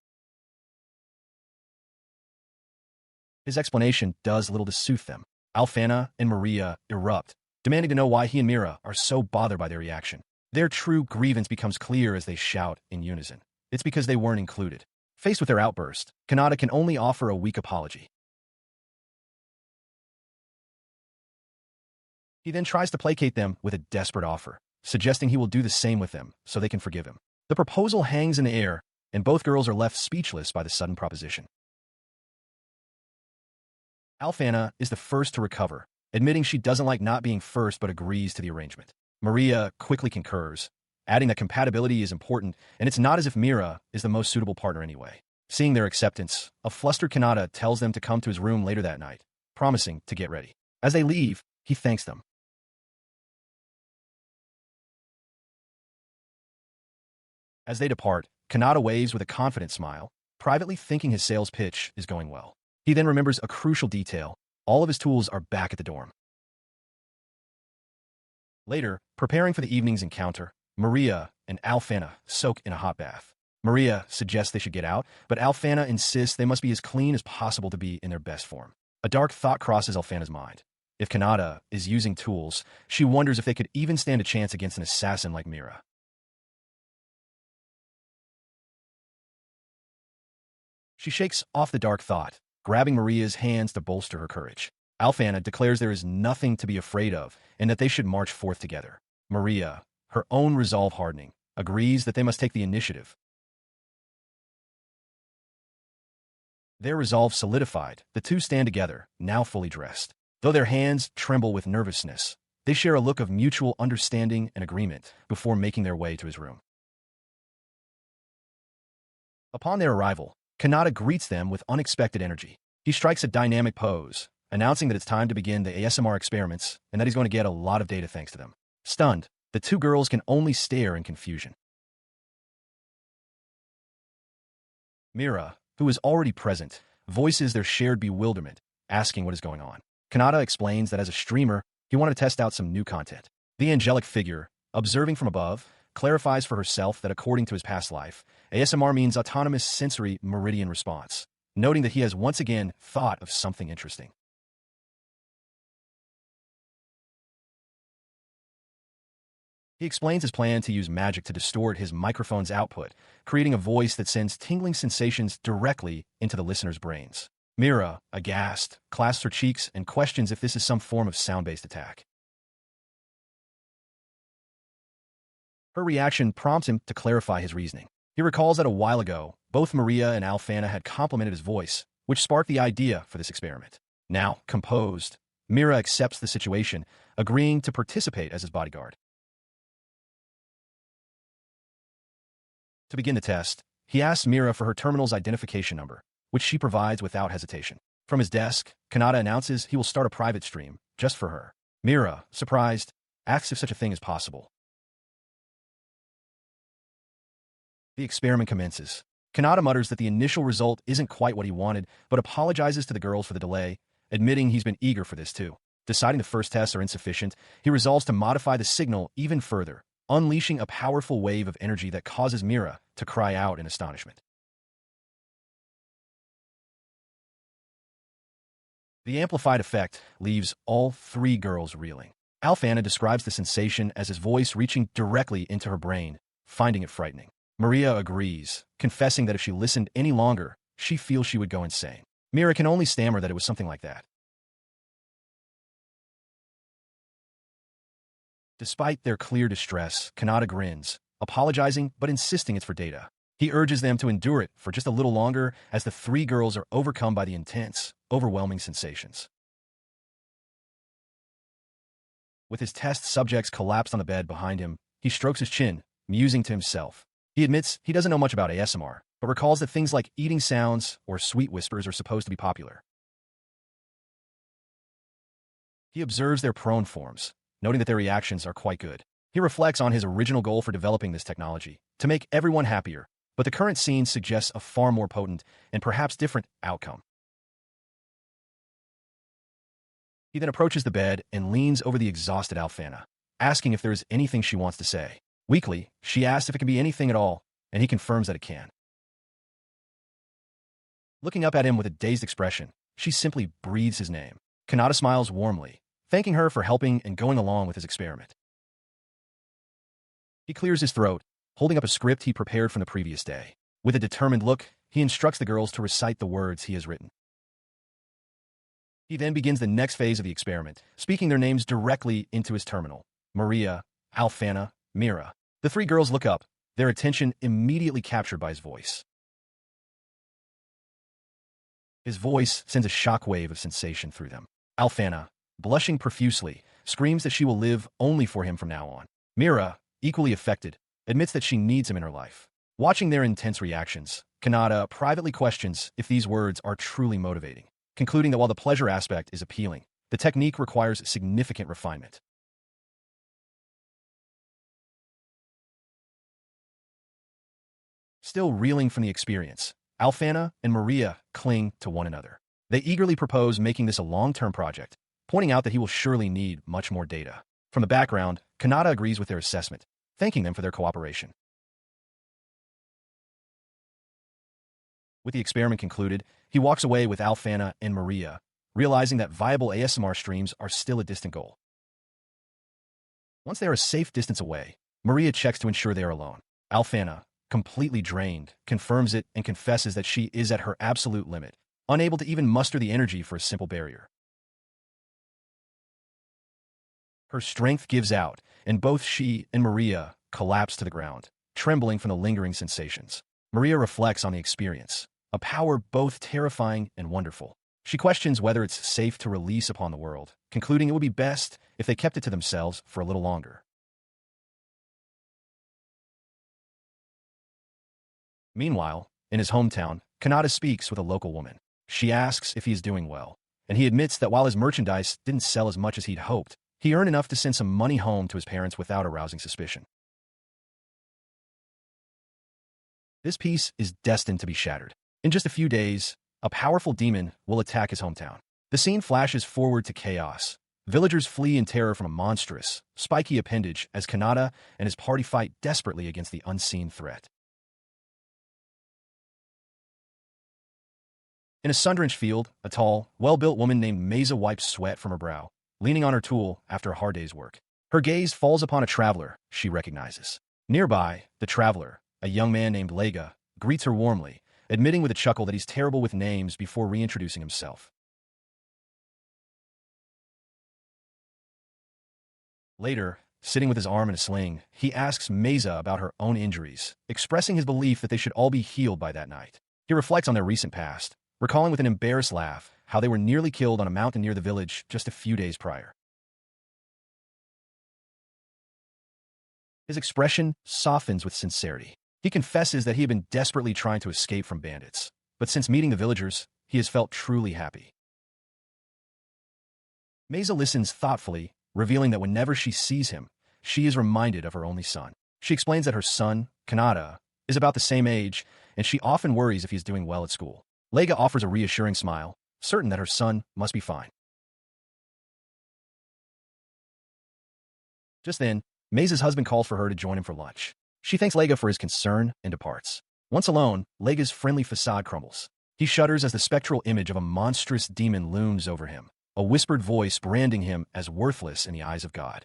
His explanation does little to soothe them. Alfana and Maria erupt, demanding to know why he and Mira are so bothered by their reaction. Their true grievance becomes clear as they shout in unison. It's because they weren't included. Faced with their outburst, Kanata can only offer a weak apology. He then tries to placate them with a desperate offer, suggesting he will do the same with them so they can forgive him. The proposal hangs in the air, and both girls are left speechless by the sudden proposition. Alfana is the first to recover, admitting she doesn't like not being first but agrees to the arrangement. Maria quickly concurs, adding that compatibility is important and it's not as if Mira is the most suitable partner anyway. Seeing their acceptance, a flustered Kanata tells them to come to his room later that night, promising to get ready. As they leave, he thanks them. As they depart, Kanata waves with a confident smile, privately thinking his sales pitch is going well. He then remembers a crucial detail. All of his tools are back at the dorm. Later, preparing for the evening's encounter, Maria and Alfana soak in a hot bath. Maria suggests they should get out, but Alfana insists they must be as clean as possible to be in their best form. A dark thought crosses Alfana's mind. If Kanata is using tools, she wonders if they could even stand a chance against an assassin like Mira. She shakes off the dark thought, grabbing Maria's hands to bolster her courage. Alfana declares there is nothing to be afraid of and that they should march forth together. Maria, her own resolve hardening, agrees that they must take the initiative. Their resolve solidified, the two stand together, now fully dressed. Though their hands tremble with nervousness, they share a look of mutual understanding and agreement before making their way to his room. Upon their arrival, Kanata greets them with unexpected energy. He strikes a dynamic pose, announcing that it's time to begin the ASMR experiments and that he's going to get a lot of data thanks to them. Stunned, the two girls can only stare in confusion. Mira, who is already present, voices their shared bewilderment, asking what is going on. Kanata explains that as a streamer, he wanted to test out some new content. The angelic figure, observing from above, clarifies for herself that according to his past life, ASMR means autonomous sensory meridian response, noting that he has once again thought of something interesting. He explains his plan to use magic to distort his microphone's output, creating a voice that sends tingling sensations directly into the listener's brains. Mira, aghast, clasps her cheeks and questions if this is some form of sound-based attack. Her reaction prompts him to clarify his reasoning. He recalls that a while ago, both Maria and Alfana had complimented his voice, which sparked the idea for this experiment. Now, composed, Mira accepts the situation, agreeing to participate as his bodyguard. To begin the test, he asks Mira for her terminal's identification number, which she provides without hesitation. From his desk, Kanata announces he will start a private stream, just for her. Mira, surprised, asks if such a thing is possible. The experiment commences. Kanata mutters that the initial result isn't quite what he wanted, but apologizes to the girls for the delay, admitting he's been eager for this too. Deciding the first tests are insufficient, he resolves to modify the signal even further, unleashing a powerful wave of energy that causes Mira to cry out in astonishment. The amplified effect leaves all three girls reeling. Alfana describes the sensation as his voice reaching directly into her brain, finding it frightening. Maria agrees, confessing that if she listened any longer, she feels she would go insane. Mira can only stammer that it was something like that. Despite their clear distress, Kanata grins, apologizing but insisting it's for data. He urges them to endure it for just a little longer as the three girls are overcome by the intense, overwhelming sensations. With his test subjects collapsed on the bed behind him, he strokes his chin, musing to himself. He admits he doesn't know much about ASMR, but recalls that things like eating sounds or sweet whispers are supposed to be popular. He observes their prone forms, noting that their reactions are quite good. He reflects on his original goal for developing this technology, to make everyone happier, but the current scene suggests a far more potent and perhaps different outcome. He then approaches the bed and leans over the exhausted Alfana, asking if there is anything she wants to say. Weakly, she asks if it can be anything at all, and he confirms that it can. Looking up at him with a dazed expression, she simply breathes his name. Kanata smiles warmly, thanking her for helping and going along with his experiment. He clears his throat, holding up a script he prepared from the previous day. With a determined look, he instructs the girls to recite the words he has written. He then begins the next phase of the experiment, speaking their names directly into his terminal. Maria, Alfana, Mira. The three girls look up, their attention immediately captured by his voice. His voice sends a shockwave of sensation through them. Alfana, blushing profusely, screams that she will live only for him from now on. Mira, equally affected, admits that she needs him in her life. Watching their intense reactions, Kanata privately questions if these words are truly motivating, concluding that while the pleasure aspect is appealing, the technique requires significant refinement. Still reeling from the experience, Alfana and Maria cling to one another. They eagerly propose making this a long-term project, pointing out that he will surely need much more data. From the background, Kanata agrees with their assessment, thanking them for their cooperation. With the experiment concluded, he walks away with Alfana and Maria, realizing that viable ASMR streams are still a distant goal. Once they are a safe distance away, Maria checks to ensure they are alone. Alfana, completely drained, confirms it and confesses that she is at her absolute limit, unable to even muster the energy for a simple barrier. Her strength gives out, and both she and Maria collapse to the ground, trembling from the lingering sensations. Maria reflects on the experience, a power both terrifying and wonderful. She questions whether it's safe to release upon the world, concluding it would be best if they kept it to themselves for a little longer. Meanwhile, in his hometown, Kanata speaks with a local woman. She asks if he is doing well, and he admits that while his merchandise didn't sell as much as he'd hoped, he earned enough to send some money home to his parents without arousing suspicion. This peace is destined to be shattered. In just a few days, a powerful demon will attack his hometown. The scene flashes forward to chaos. Villagers flee in terror from a monstrous, spiky appendage as Kanata and his party fight desperately against the unseen threat. In a sun-drenched field, a tall, well-built woman named Mesa wipes sweat from her brow, leaning on her tool after a hard day's work. Her gaze falls upon a traveler she recognizes. Nearby, the traveler, a young man named Lega, greets her warmly, admitting with a chuckle that he's terrible with names before reintroducing himself. Later, sitting with his arm in a sling, he asks Mesa about her own injuries, expressing his belief that they should all be healed by that night. He reflects on their recent past, recalling with an embarrassed laugh how they were nearly killed on a mountain near the village just a few days prior. His expression softens with sincerity. He confesses that he had been desperately trying to escape from bandits, but since meeting the villagers, he has felt truly happy. Mesa listens thoughtfully, revealing that whenever she sees him, she is reminded of her only son. She explains that her son, Kanata, is about the same age, and she often worries if he is doing well at school. Lega offers a reassuring smile, certain that her son must be fine. Just then, Mesa's husband calls for her to join him for lunch. She thanks Lega for his concern and departs. Once alone, Lega's friendly facade crumbles. He shudders as the spectral image of a monstrous demon looms over him, a whispered voice branding him as worthless in the eyes of God.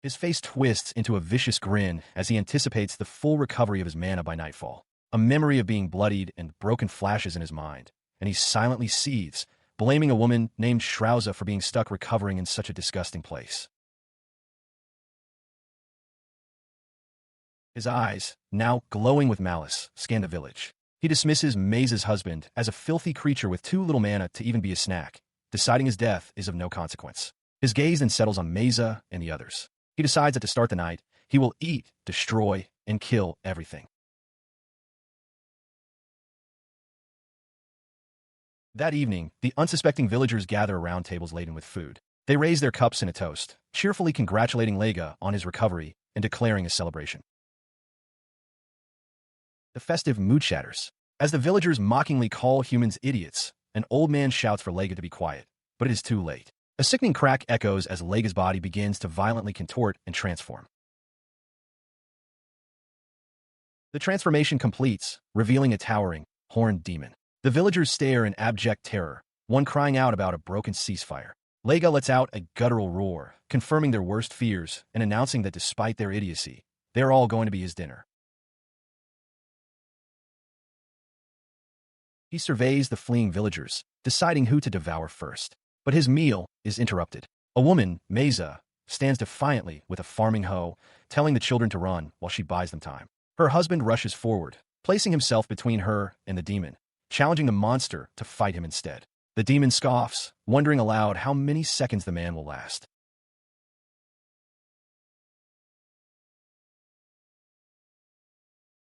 His face twists into a vicious grin as he anticipates the full recovery of his mana by nightfall. A memory of being bloodied and broken flashes in his mind, and he silently seethes, blaming a woman named Shrauza for being stuck recovering in such a disgusting place. His eyes, now glowing with malice, scan the village. He dismisses Mesa's husband as a filthy creature with too little mana to even be a snack, deciding his death is of no consequence. His gaze then settles on Mesa and the others. He decides that to start the night, he will eat, destroy, and kill everything. That evening, the unsuspecting villagers gather around tables laden with food. They raise their cups in a toast, cheerfully congratulating Lega on his recovery and declaring a celebration. The festive mood shatters. As the villagers mockingly call humans idiots, an old man shouts for Lega to be quiet, but it is too late. A sickening crack echoes as Lega's body begins to violently contort and transform. The transformation completes, revealing a towering, horned demon. The villagers stare in abject terror, one crying out about a broken ceasefire. Lega lets out a guttural roar, confirming their worst fears and announcing that despite their idiocy, they're all going to be his dinner. He surveys the fleeing villagers, deciding who to devour first. But his meal is interrupted. A woman, Mesa, stands defiantly with a farming hoe, telling the children to run while she buys them time. Her husband rushes forward, placing himself between her and the demon, challenging the monster to fight him instead. The demon scoffs, wondering aloud how many seconds the man will last.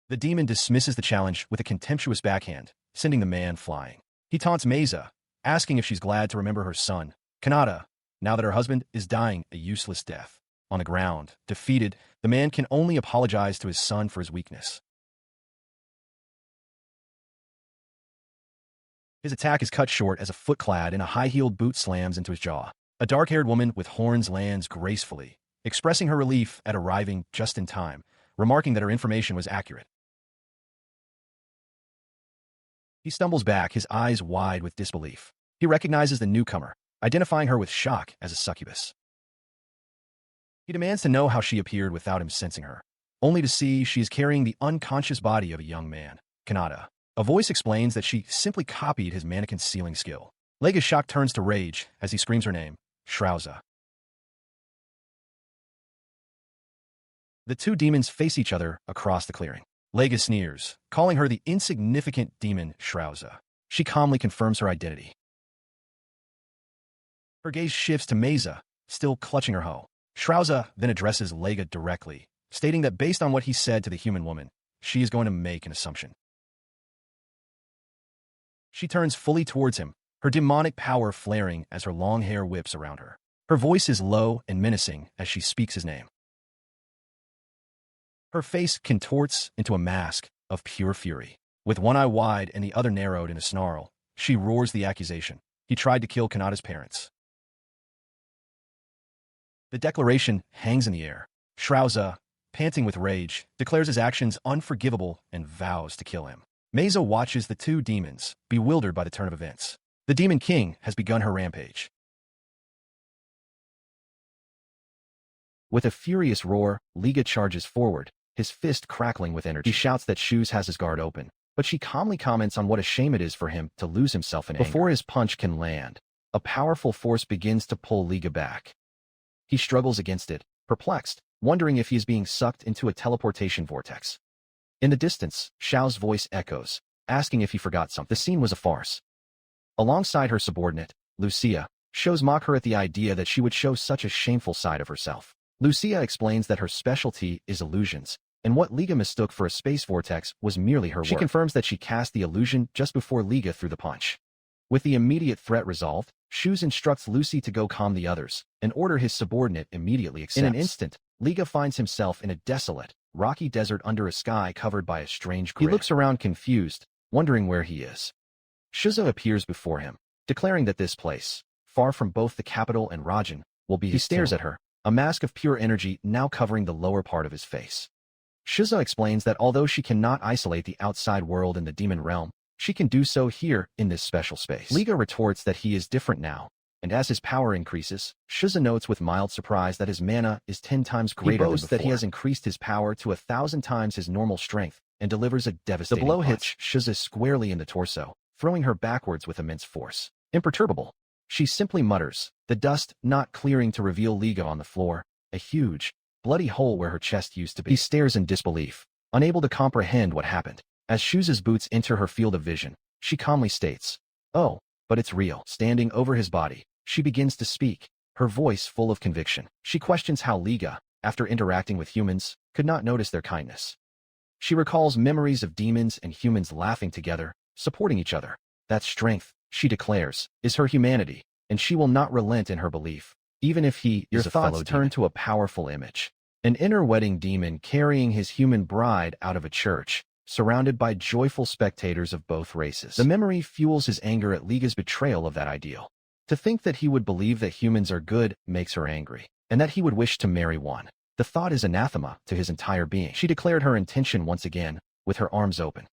The demon dismisses the challenge with a contemptuous backhand, sending the man flying. He taunts Mesa, asking if she's glad to remember her son, Kanata, now that her husband is dying a useless death. On the ground, defeated, the man can only apologize to his son for his weakness. His attack is cut short as a foot-clad in a high-heeled boot slams into his jaw. A dark-haired woman with horns lands gracefully, expressing her relief at arriving just in time, remarking that her information was accurate. He stumbles back, his eyes wide with disbelief. He recognizes the newcomer, identifying her with shock as a succubus. He demands to know how she appeared without him sensing her, only to see she is carrying the unconscious body of a young man, Kanata. A voice explains that she simply copied his mannequin sealing skill. Lega's shock turns to rage as he screams her name, Shrauza. The two demons face each other across the clearing. Lega sneers, calling her the insignificant demon Shrauza. She calmly confirms her identity. Her gaze shifts to Meza, still clutching her hoe. Shrauza then addresses Lega directly, stating that based on what he said to the human woman, she is going to make an assumption. She turns fully towards him, her demonic power flaring as her long hair whips around her. Her voice is low and menacing as she speaks his name. Her face contorts into a mask of pure fury. With one eye wide and the other narrowed in a snarl, she roars the accusation. He tried to kill Kanata's parents. The declaration hangs in the air. Shrauza, panting with rage, declares his actions unforgivable and vows to kill him. Meza watches the two demons, bewildered by the turn of events. The Demon King has begun her rampage. With a furious roar, Lega charges forward, his fist crackling with energy. He shouts that Shoes has his guard open, but she calmly comments on what a shame it is for him to lose himself in anger. Before his punch can land, a powerful force begins to pull Lega back. He struggles against it, perplexed, wondering if he is being sucked into a teleportation vortex. In the distance, Xiao's voice echoes, asking if he forgot something. The scene was a farce. Alongside her subordinate, Lucia, shows mock her at the idea that she would show such a shameful side of herself. Lucia explains that her specialty is illusions, and what Lega mistook for a space vortex was merely her work. She confirms that she cast the illusion just before Lega threw the punch. With the immediate threat resolved, Shoes instructs Lucy to go calm the others, an order his subordinate immediately accepts. In an instant, Lega finds himself in a desolate, rocky desert under a sky covered by a strange grid. He looks around confused, wondering where he is. Shuza appears before him, declaring that this place, far from both the capital and Rajan, will be his. He stares at her, a mask of pure energy now covering the lower part of his face. Shuza explains that although she cannot isolate the outside world in the demon realm, she can do so here in this special space. Lega retorts that he is different now, and as his power increases, Shuza notes with mild surprise that his mana is 10 times greater than before. He boasts that he has increased his power to 1,000 times his normal strength and delivers a devastating punch. The blow hits Shuza squarely in the torso, throwing her backwards with immense force. Imperturbable, she simply mutters, the dust not clearing to reveal Lega on the floor, a huge, bloody hole where her chest used to be. He stares in disbelief, unable to comprehend what happened. As Shuza's boots enter her field of vision, she calmly states, "Oh, but it's real." Standing over his body, she begins to speak, her voice full of conviction. She questions how Lega, after interacting with humans, could not notice their kindness. She recalls memories of demons and humans laughing together, supporting each other. That strength, she declares, is her humanity, and she will not relent in her belief, even if he is a fellow demon. Your thoughts turn to a powerful image. An inner wedding demon carrying his human bride out of a church, surrounded by joyful spectators of both races. The memory fuels his anger at Lega's betrayal of that ideal. To think that he would believe that humans are good makes her angry, and that he would wish to marry one. The thought is anathema to his entire being. She declared her intention once again, with her arms open.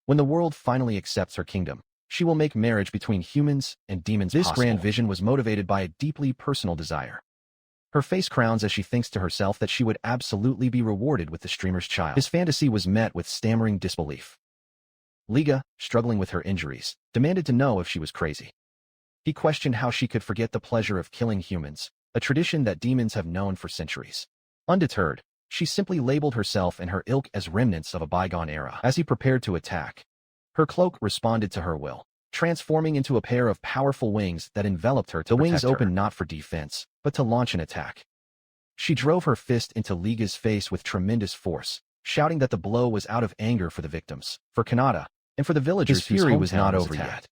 When the world finally accepts her kingdom, she will make marriage between humans and demons possible. This grand vision was motivated by a deeply personal desire. Her face crowns as she thinks to herself that she would absolutely be rewarded with the streamer's child. His fantasy was met with stammering disbelief. Lega, struggling with her injuries, demanded to know if she was crazy. He questioned how she could forget the pleasure of killing humans, a tradition that demons have known for centuries. Undeterred, she simply labeled herself and her ilk as remnants of a bygone era. As he prepared to attack, her cloak responded to her will, transforming into a pair of powerful wings that enveloped her. The wings opened not for defense, but to launch an attack. She drove her fist into Lega's face with tremendous force, shouting that the blow was out of anger for the victims, for Kanata, and for the villagers whose fury was not over yet.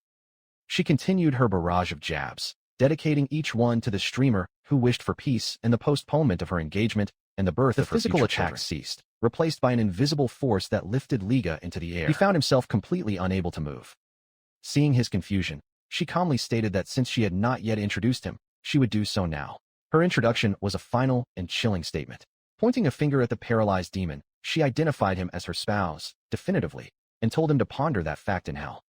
She continued her barrage of jabs, dedicating each one to the streamer who wished for peace and the postponement of her engagement and the birth of her future children. The physical attack ceased, replaced by an invisible force that lifted Lega into the air. He found himself completely unable to move. Seeing his confusion, she calmly stated that since she had not yet introduced him, she would do so now. Her introduction was a final and chilling statement. Pointing a finger at the paralyzed demon, she identified him as her spouse, definitively, and told him to ponder that fact in hell.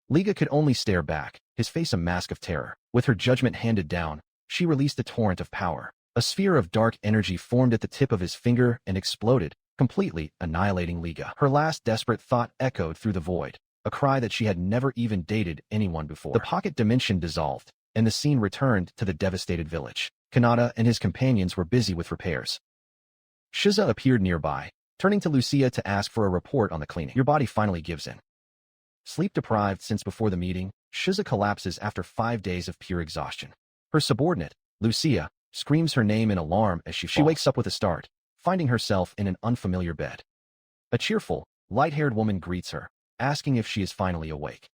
Liga could only stare back, his face a mask of terror. With her judgment handed down, she released a torrent of power. A sphere of dark energy formed at the tip of his finger and exploded, completely annihilating Liga. Her last desperate thought echoed through the void, a cry that she had never even dated anyone before. The pocket dimension dissolved, and the scene returned to the devastated village. Kanata and his companions were busy with repairs. Shiza appeared nearby, turning to Lucia to ask for a report on the cleaning. Your body finally gives in. Sleep-deprived since before the meeting, Shiza collapses after 5 days of pure exhaustion. Her subordinate, Lucia, screams her name in alarm as she wakes up with a start, finding herself in an unfamiliar bed. A cheerful, light-haired woman greets her, asking if she is finally awake.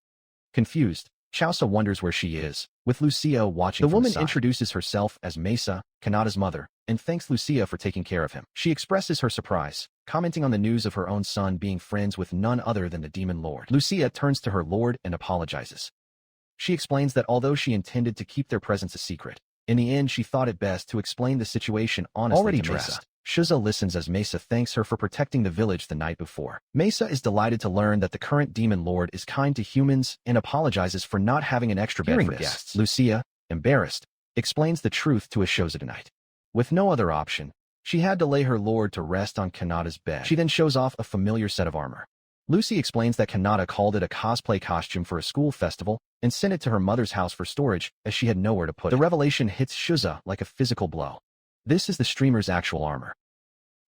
Confused, Chausa wonders where she is, with Lucia watching from the side. The woman introduces herself as Mesa, Kanata's mother, and thanks Lucia for taking care of him. She expresses her surprise, commenting on the news of her own son being friends with none other than the demon lord. Lucia turns to her lord and apologizes. She explains that although she intended to keep their presence a secret, in the end she thought it best to explain the situation honestly to Mesa. Shiza listens as Mesa thanks her for protecting the village the night before. Mesa is delighted to learn that the current demon lord is kind to humans and apologizes for not having an extra bed for guests. Lucia, embarrassed, explains the truth to Ashoza tonight. With no other option, she had to lay her lord to rest on Kanata's bed. She then shows off a familiar set of armor. Lucy explains that Kanata called it a cosplay costume for a school festival and sent it to her mother's house for storage as she had nowhere to put it. The revelation hits Shiza like a physical blow. This is the streamer's actual armor.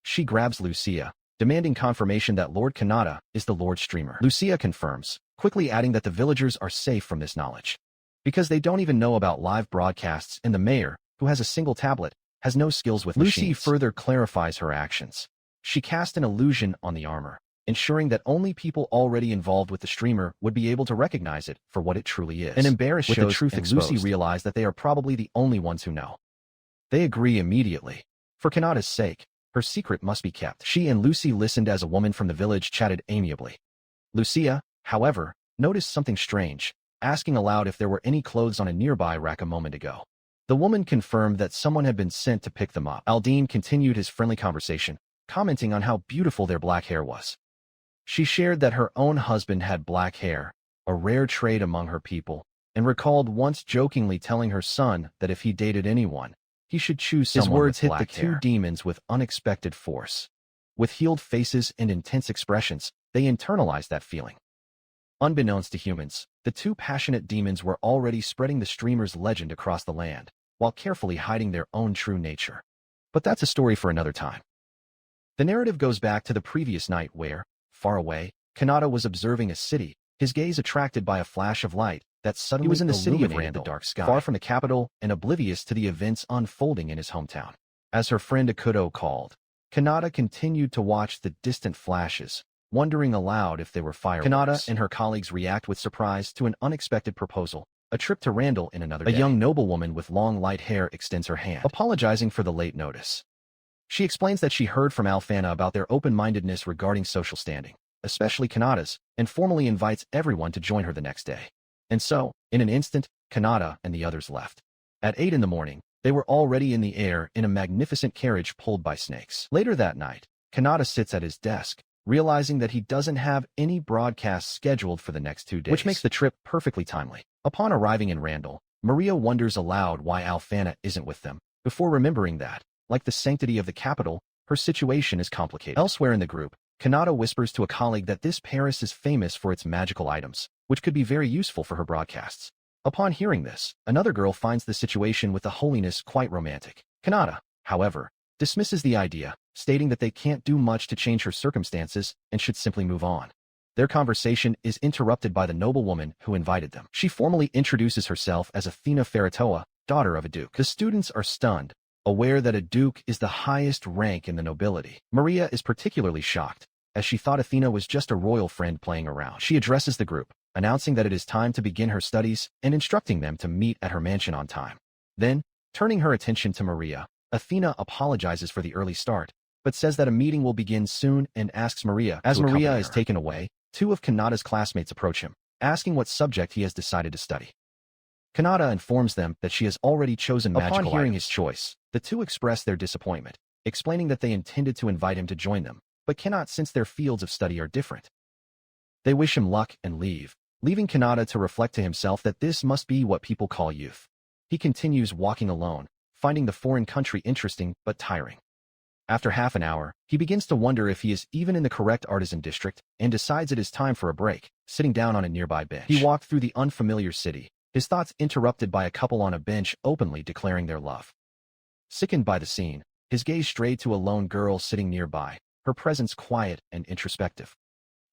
She grabs Lucia, demanding confirmation that Lord Kanata is the Lord Streamer. Lucia confirms, quickly adding that the villagers are safe from this knowledge. Because they don't even know about live broadcasts and the mayor, who has a single tablet, has no skills with machines. Lucy further clarifies her actions. She cast an illusion on the armor, ensuring that only people already involved with the streamer would be able to recognize it for what it truly is. An embarrassed with the truth exposed, Lucy realized that they are probably the only ones who know. They agree immediately. For Kanata's sake, her secret must be kept. She and Lucy listened as a woman from the village chatted amiably. Lucia, however, noticed something strange, asking aloud if there were any clothes on a nearby rack a moment ago. The woman confirmed that someone had been sent to pick them up. Aldine continued his friendly conversation, commenting on how beautiful their black hair was. She shared that her own husband had black hair, a rare trait among her people, and recalled once jokingly telling her son that if he dated anyone, he should choose someone with black hair. His words hit the two demons with unexpected force. With healed faces and intense expressions, they internalized that feeling. Unbeknownst to humans, the two passionate demons were already spreading the streamer's legend across the land, while carefully hiding their own true nature. But that's a story for another time. The narrative goes back to the previous night where, far away, Kanata was observing a city, his gaze attracted by a flash of light that suddenly was in the city of Randall, the dark sky, far from the capital and oblivious to the events unfolding in his hometown. As her friend Akudo called, Kanata continued to watch the distant flashes, wondering aloud if they were fireworks. Kanata and her colleagues react with surprise to an unexpected proposal, a trip to Randall in another day. A young noblewoman with long light hair extends her hand, apologizing for the late notice. She explains that she heard from Alfana about their open-mindedness regarding social standing, especially Kanata's, and formally invites everyone to join her the next day. And so, in an instant, Kanata and the others left. At 8 in the morning, they were already in the air in a magnificent carriage pulled by snakes. Later that night, Kanata sits at his desk, realizing that he doesn't have any broadcasts scheduled for the next 2 days, which makes the trip perfectly timely. Upon arriving in Randall, Maria wonders aloud why Alfana isn't with them, before remembering that, like the sanctity of the capital, her situation is complicated. Elsewhere in the group, Kanata whispers to a colleague that this Paris is famous for its magical items, which could be very useful for her broadcasts. Upon hearing this, another girl finds the situation with the holiness quite romantic. Kanata, however, dismisses the idea, stating that they can't do much to change her circumstances and should simply move on. Their conversation is interrupted by the noblewoman who invited them. She formally introduces herself as Athena Ferratoa, daughter of a duke. The students are stunned, aware that a duke is the highest rank in the nobility. Maria is particularly shocked, as she thought Athena was just a royal friend playing around. She addresses the group, announcing that it is time to begin her studies and instructing them to meet at her mansion on time. Then, turning her attention to Maria, Athena apologizes for the early start, but says that a meeting will begin soon and asks Maria to accompany her. As Maria is taken away, two of Kanata's classmates approach him, asking what subject he has decided to study. Kanata informs them that she has already chosen magical items. Upon hearing his choice, the two express their disappointment, explaining that they intended to invite him to join them, but cannot since their fields of study are different. They wish him luck and leave, leaving Kanata to reflect to himself that this must be what people call youth. He continues walking alone, finding the foreign country interesting but tiring. After half an hour, he begins to wonder if he is even in the correct artisan district and decides it is time for a break, sitting down on a nearby bench. He walked through the unfamiliar city, his thoughts interrupted by a couple on a bench openly declaring their love. Sickened by the scene, his gaze strayed to a lone girl sitting nearby, her presence quiet and introspective.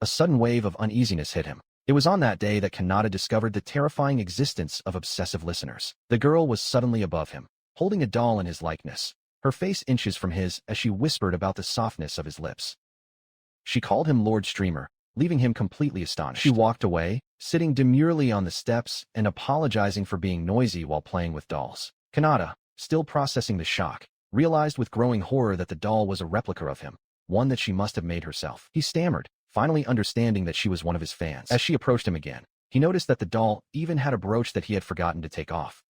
A sudden wave of uneasiness hit him. It was on that day that Kanata discovered the terrifying existence of obsessive listeners. The girl was suddenly above him, holding a doll in his likeness, her face inches from his as she whispered about the softness of his lips. She called him Lord Streamer, leaving him completely astonished. She walked away, sitting demurely on the steps and apologizing for being noisy while playing with dolls. Kanata, still processing the shock, realized with growing horror that the doll was a replica of him, one that she must have made herself. He stammered, finally understanding that she was one of his fans. As she approached him again, he noticed that the doll even had a brooch that he had forgotten to take off.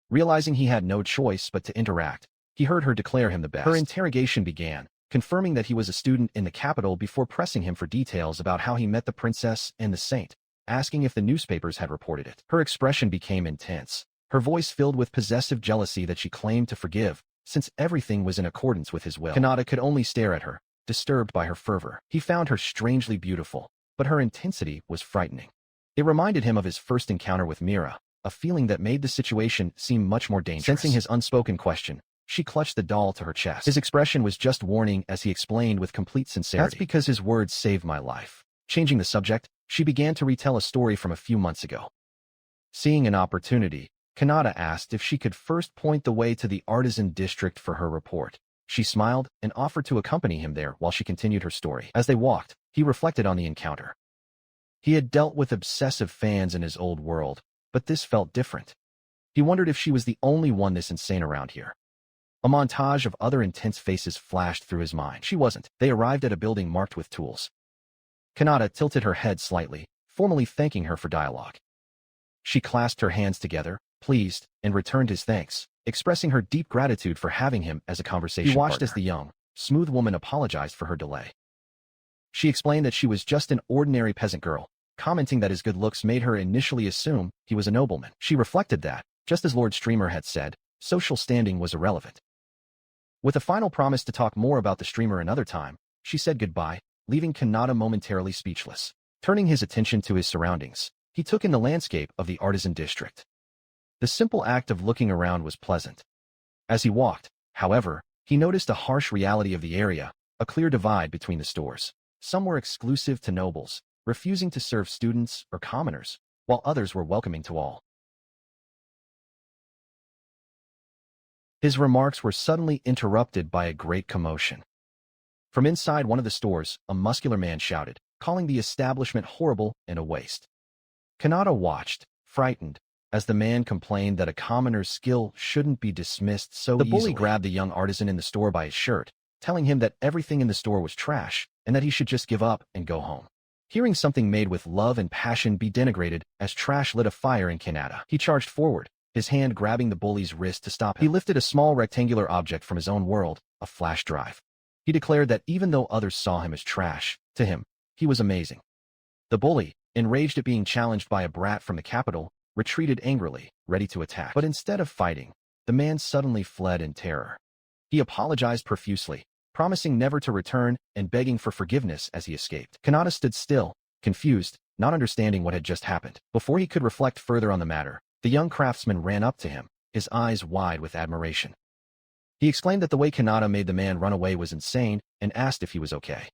Realizing he had no choice but to interact, he heard her declare him the best. Her interrogation began, confirming that he was a student in the capital before pressing him for details about how he met the princess and the saint, asking if the newspapers had reported it. Her expression became intense, her voice filled with possessive jealousy that she claimed to forgive, since everything was in accordance with his will. Kanata could only stare at her, disturbed by her fervor. He found her strangely beautiful, but her intensity was frightening. It reminded him of his first encounter with Mira, a feeling that made the situation seem much more dangerous. Sensing his unspoken question, she clutched the doll to her chest. His expression was just warning as he explained with complete sincerity. That's because his words saved my life. Changing the subject, she began to retell a story from a few months ago. Seeing an opportunity, Kanata asked if she could first point the way to the artisan district for her report. She smiled and offered to accompany him there while she continued her story. As they walked, he reflected on the encounter. He had dealt with obsessive fans in his old world, but this felt different. He wondered if she was the only one this insane around here. A montage of other intense faces flashed through his mind. She wasn't. They arrived at a building marked with tools. Kanata tilted her head slightly, formally thanking her for dialogue. She clasped her hands together, pleased, and returned his thanks, expressing her deep gratitude for having him as a conversation partner. He watched as the young, smooth woman apologized for her delay. She explained that she was just an ordinary peasant girl, commenting that his good looks made her initially assume he was a nobleman. She reflected that, just as Lord Streamer had said, social standing was irrelevant. With a final promise to talk more about the streamer another time, she said goodbye, leaving Kanata momentarily speechless. Turning his attention to his surroundings, he took in the landscape of the artisan district. The simple act of looking around was pleasant. As he walked, however, he noticed a harsh reality of the area, a clear divide between the stores. Some were exclusive to nobles, refusing to serve students or commoners, while others were welcoming to all. His remarks were suddenly interrupted by a great commotion. From inside one of the stores, a muscular man shouted, calling the establishment horrible and a waste. Kanata watched, frightened, as the man complained that a commoner's skill shouldn't be dismissed so easily. The bully grabbed the young artisan in the store by his shirt, telling him that everything in the store was trash and that he should just give up and go home. Hearing something made with love and passion be denigrated as trash lit a fire in Kanata, he charged forward, his hand grabbing the bully's wrist to stop him. He lifted a small rectangular object from his own world, a flash drive. He declared that even though others saw him as trash, to him, he was amazing. The bully, enraged at being challenged by a brat from the capital, retreated angrily, ready to attack. But instead of fighting, the man suddenly fled in terror. He apologized profusely, promising never to return and begging for forgiveness as he escaped. Kanata stood still, confused, not understanding what had just happened. Before he could reflect further on the matter, the young craftsman ran up to him, his eyes wide with admiration. He exclaimed that the way Kanata made the man run away was insane and asked if he was okay.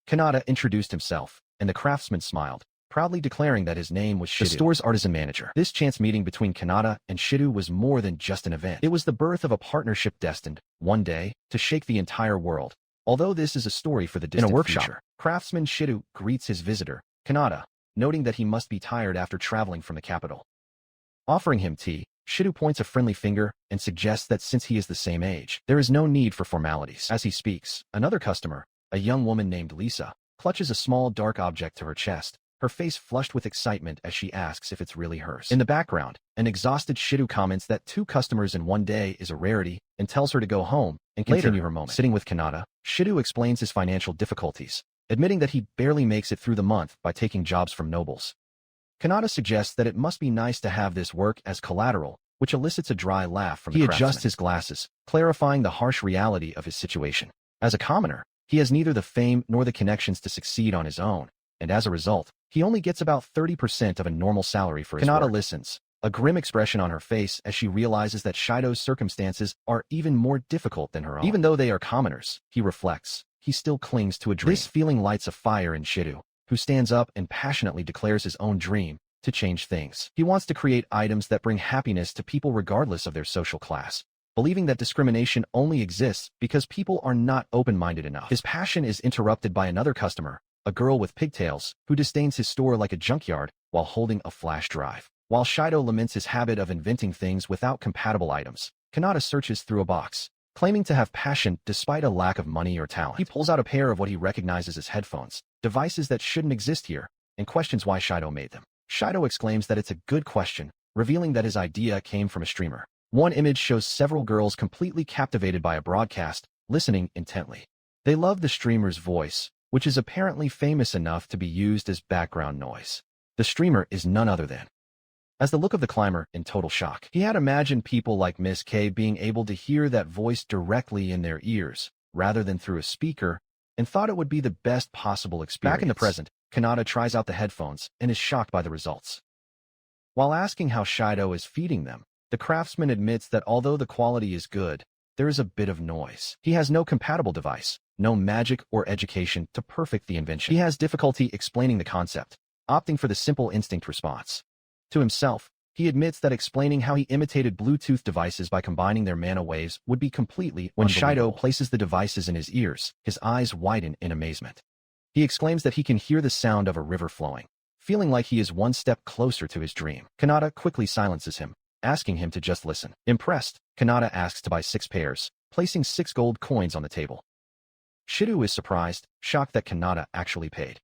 Kanata introduced himself, and the craftsman smiled, proudly declaring that his name was Shidu, the store's artisan manager. This chance meeting between Kanata and Shidu was more than just an event. It was the birth of a partnership destined, one day, to shake the entire world. Although this is a story for the distant future. In a workshop, craftsman Shidu greets his visitor, Kanata, noting that he must be tired after traveling from the capital. Offering him tea, Shidu points a friendly finger and suggests that since he is the same age, there is no need for formalities. As he speaks, another customer, a young woman named Lisa, clutches a small dark object to her chest, her face flushed with excitement as she asks if it's really hers. In the background, an exhausted Shidu comments that 2 customers in one day is a rarity and tells her to go home and continue her moment. Sitting with Kanata, Shidu explains his financial difficulties, admitting that he barely makes it through the month by taking jobs from nobles. Kanata suggests that it must be nice to have this work as collateral, which elicits a dry laugh from the craftsman. He adjusts his glasses, clarifying the harsh reality of his situation. As a commoner, he has neither the fame nor the connections to succeed on his own, and as a result, he only gets about 30% of a normal salary for his work. Kanata listens, a grim expression on her face as she realizes that Shido's circumstances are even more difficult than her own. Even though they are commoners, he reflects, he still clings to a dream. This feeling lights a fire in Shido, who stands up and passionately declares his own dream to change things. He wants to create items that bring happiness to people regardless of their social class, believing that discrimination only exists because people are not open-minded enough. His passion is interrupted by another customer, a girl with pigtails, who disdains his store like a junkyard while holding a flash drive. While Shido laments his habit of inventing things without compatible items, Kanata searches through a box, claiming to have passion despite a lack of money or talent. He pulls out a pair of what he recognizes as headphones, devices that shouldn't exist here, and questions why Shido made them. Shido exclaims that it's a good question, revealing that his idea came from a streamer. One image shows several girls completely captivated by a broadcast, listening intently. They love the streamer's voice, which is apparently famous enough to be used as background noise. The streamer is none other than. As the look of the climber in total shock, he had imagined people like Miss K being able to hear that voice directly in their ears, rather than through a speaker, and thought it would be the best possible experience. Back in the present, Kanata tries out the headphones and is shocked by the results. While asking how Shido is feeding them, the craftsman admits that although the quality is good, there is a bit of noise. He has no compatible device, no magic or education to perfect the invention. He has difficulty explaining the concept, opting for the simple instinct response. To himself, he admits that explaining how he imitated Bluetooth devices by combining their mana waves would be completely When Shido places the devices in his ears, his eyes widen in amazement. He exclaims that he can hear the sound of a river flowing, feeling like he is one step closer to his dream. Kanata quickly silences him, asking him to just listen. Impressed, Kanata asks to buy 6 pairs, placing 6 gold coins on the table. Shido is surprised, shocked that Kanata actually paid.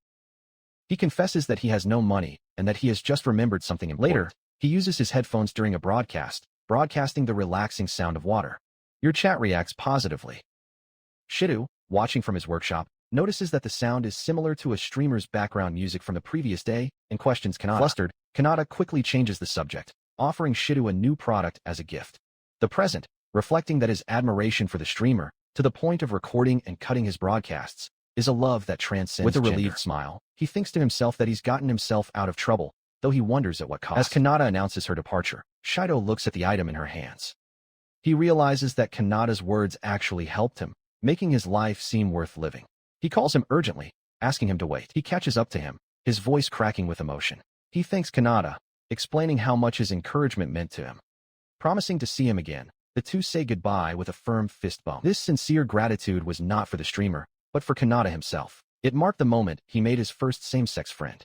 He confesses that he has no money and that he has just remembered something important. Later, he uses his headphones during a broadcast, broadcasting the relaxing sound of water. Your chat reacts positively. Shido, watching from his workshop, notices that the sound is similar to a streamer's background music from the previous day and questions Kanata. Flustered, Kanata quickly changes the subject, offering Shido a new product as a gift. The present, reflecting that his admiration for the streamer, to the point of recording and cutting his broadcasts, is a love that transcends With a relieved gender. Smile, he thinks to himself that he's gotten himself out of trouble, though he wonders at what cost. As Kanata announces her departure, Shido looks at the item in her hands. He realizes that Kanata's words actually helped him, making his life seem worth living. He calls him urgently, asking him to wait. He catches up to him, his voice cracking with emotion. He thanks Kanata, explaining how much his encouragement meant to him. Promising to see him again, the two say goodbye with a firm fist bump. This sincere gratitude was not for the streamer, but for Kanata himself. It marked the moment he made his first same-sex friend.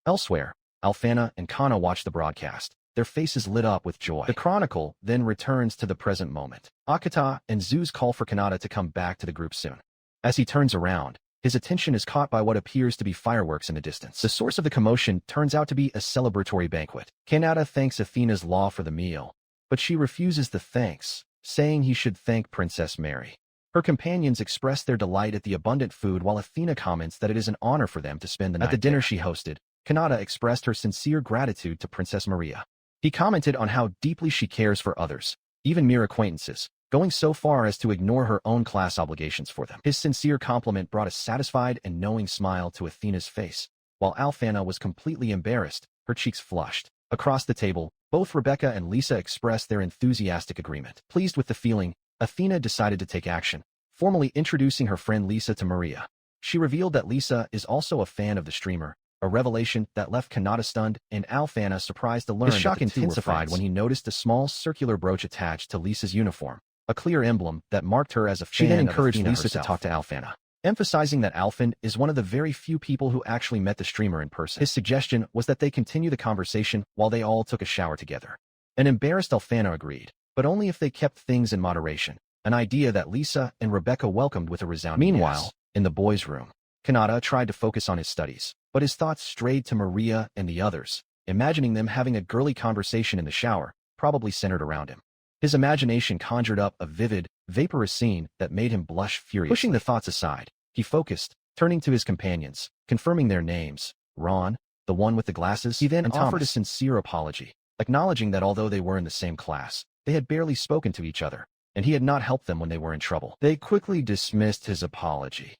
Elsewhere, Alfana and Kana watch the broadcast, their faces lit up with joy. The chronicle then returns to the present moment. Akata and Zeus call for Kanata to come back to the group soon. As he turns around, his attention is caught by what appears to be fireworks in the distance. The source of the commotion turns out to be a celebratory banquet. Kanata thanks Athena's law for the meal, but she refuses the thanks, saying he should thank Princess Mary. Her companions express their delight at the abundant food while Athena comments that it is an honor for them to spend the night. At the dinner she hosted, Kanata expressed her sincere gratitude to Princess Maria. He commented on how deeply she cares for others, even mere acquaintances, going so far as to ignore her own class obligations for them. His sincere compliment brought a satisfied and knowing smile to Athena's face, while Alfana was completely embarrassed, her cheeks flushed. Across the table, both Rebecca and Lisa expressed their enthusiastic agreement. Pleased with the feeling, Athena decided to take action, formally introducing her friend Lisa to Maria. She revealed that Lisa is also a fan of the streamer, a revelation that left Kanata stunned and Alfana surprised to learn His shock intensified when he noticed a small circular brooch attached to Lisa's uniform, a clear emblem that marked her as a fan. She then encouraged Lisa to talk to Alfana, emphasizing that Alfan is one of the very few people who actually met the streamer in person. His suggestion was that they continue the conversation while they all took a shower together. An embarrassed Alfana agreed, but only if they kept things in moderation, an idea that Lisa and Rebecca welcomed with a resounding Meanwhile, in the boys' room, Kanata tried to focus on his studies, but his thoughts strayed to Maria and the others, imagining them having a girly conversation in the shower, probably centered around him. His imagination conjured up a vivid, vaporous scene that made him blush furiously. Pushing the thoughts aside, he focused, turning to his companions, confirming their names, Ron, the one with the glasses. He then offered a sincere apology, acknowledging that although they were in the same class, they had barely spoken to each other, and he had not helped them when they were in trouble. They quickly dismissed his apology.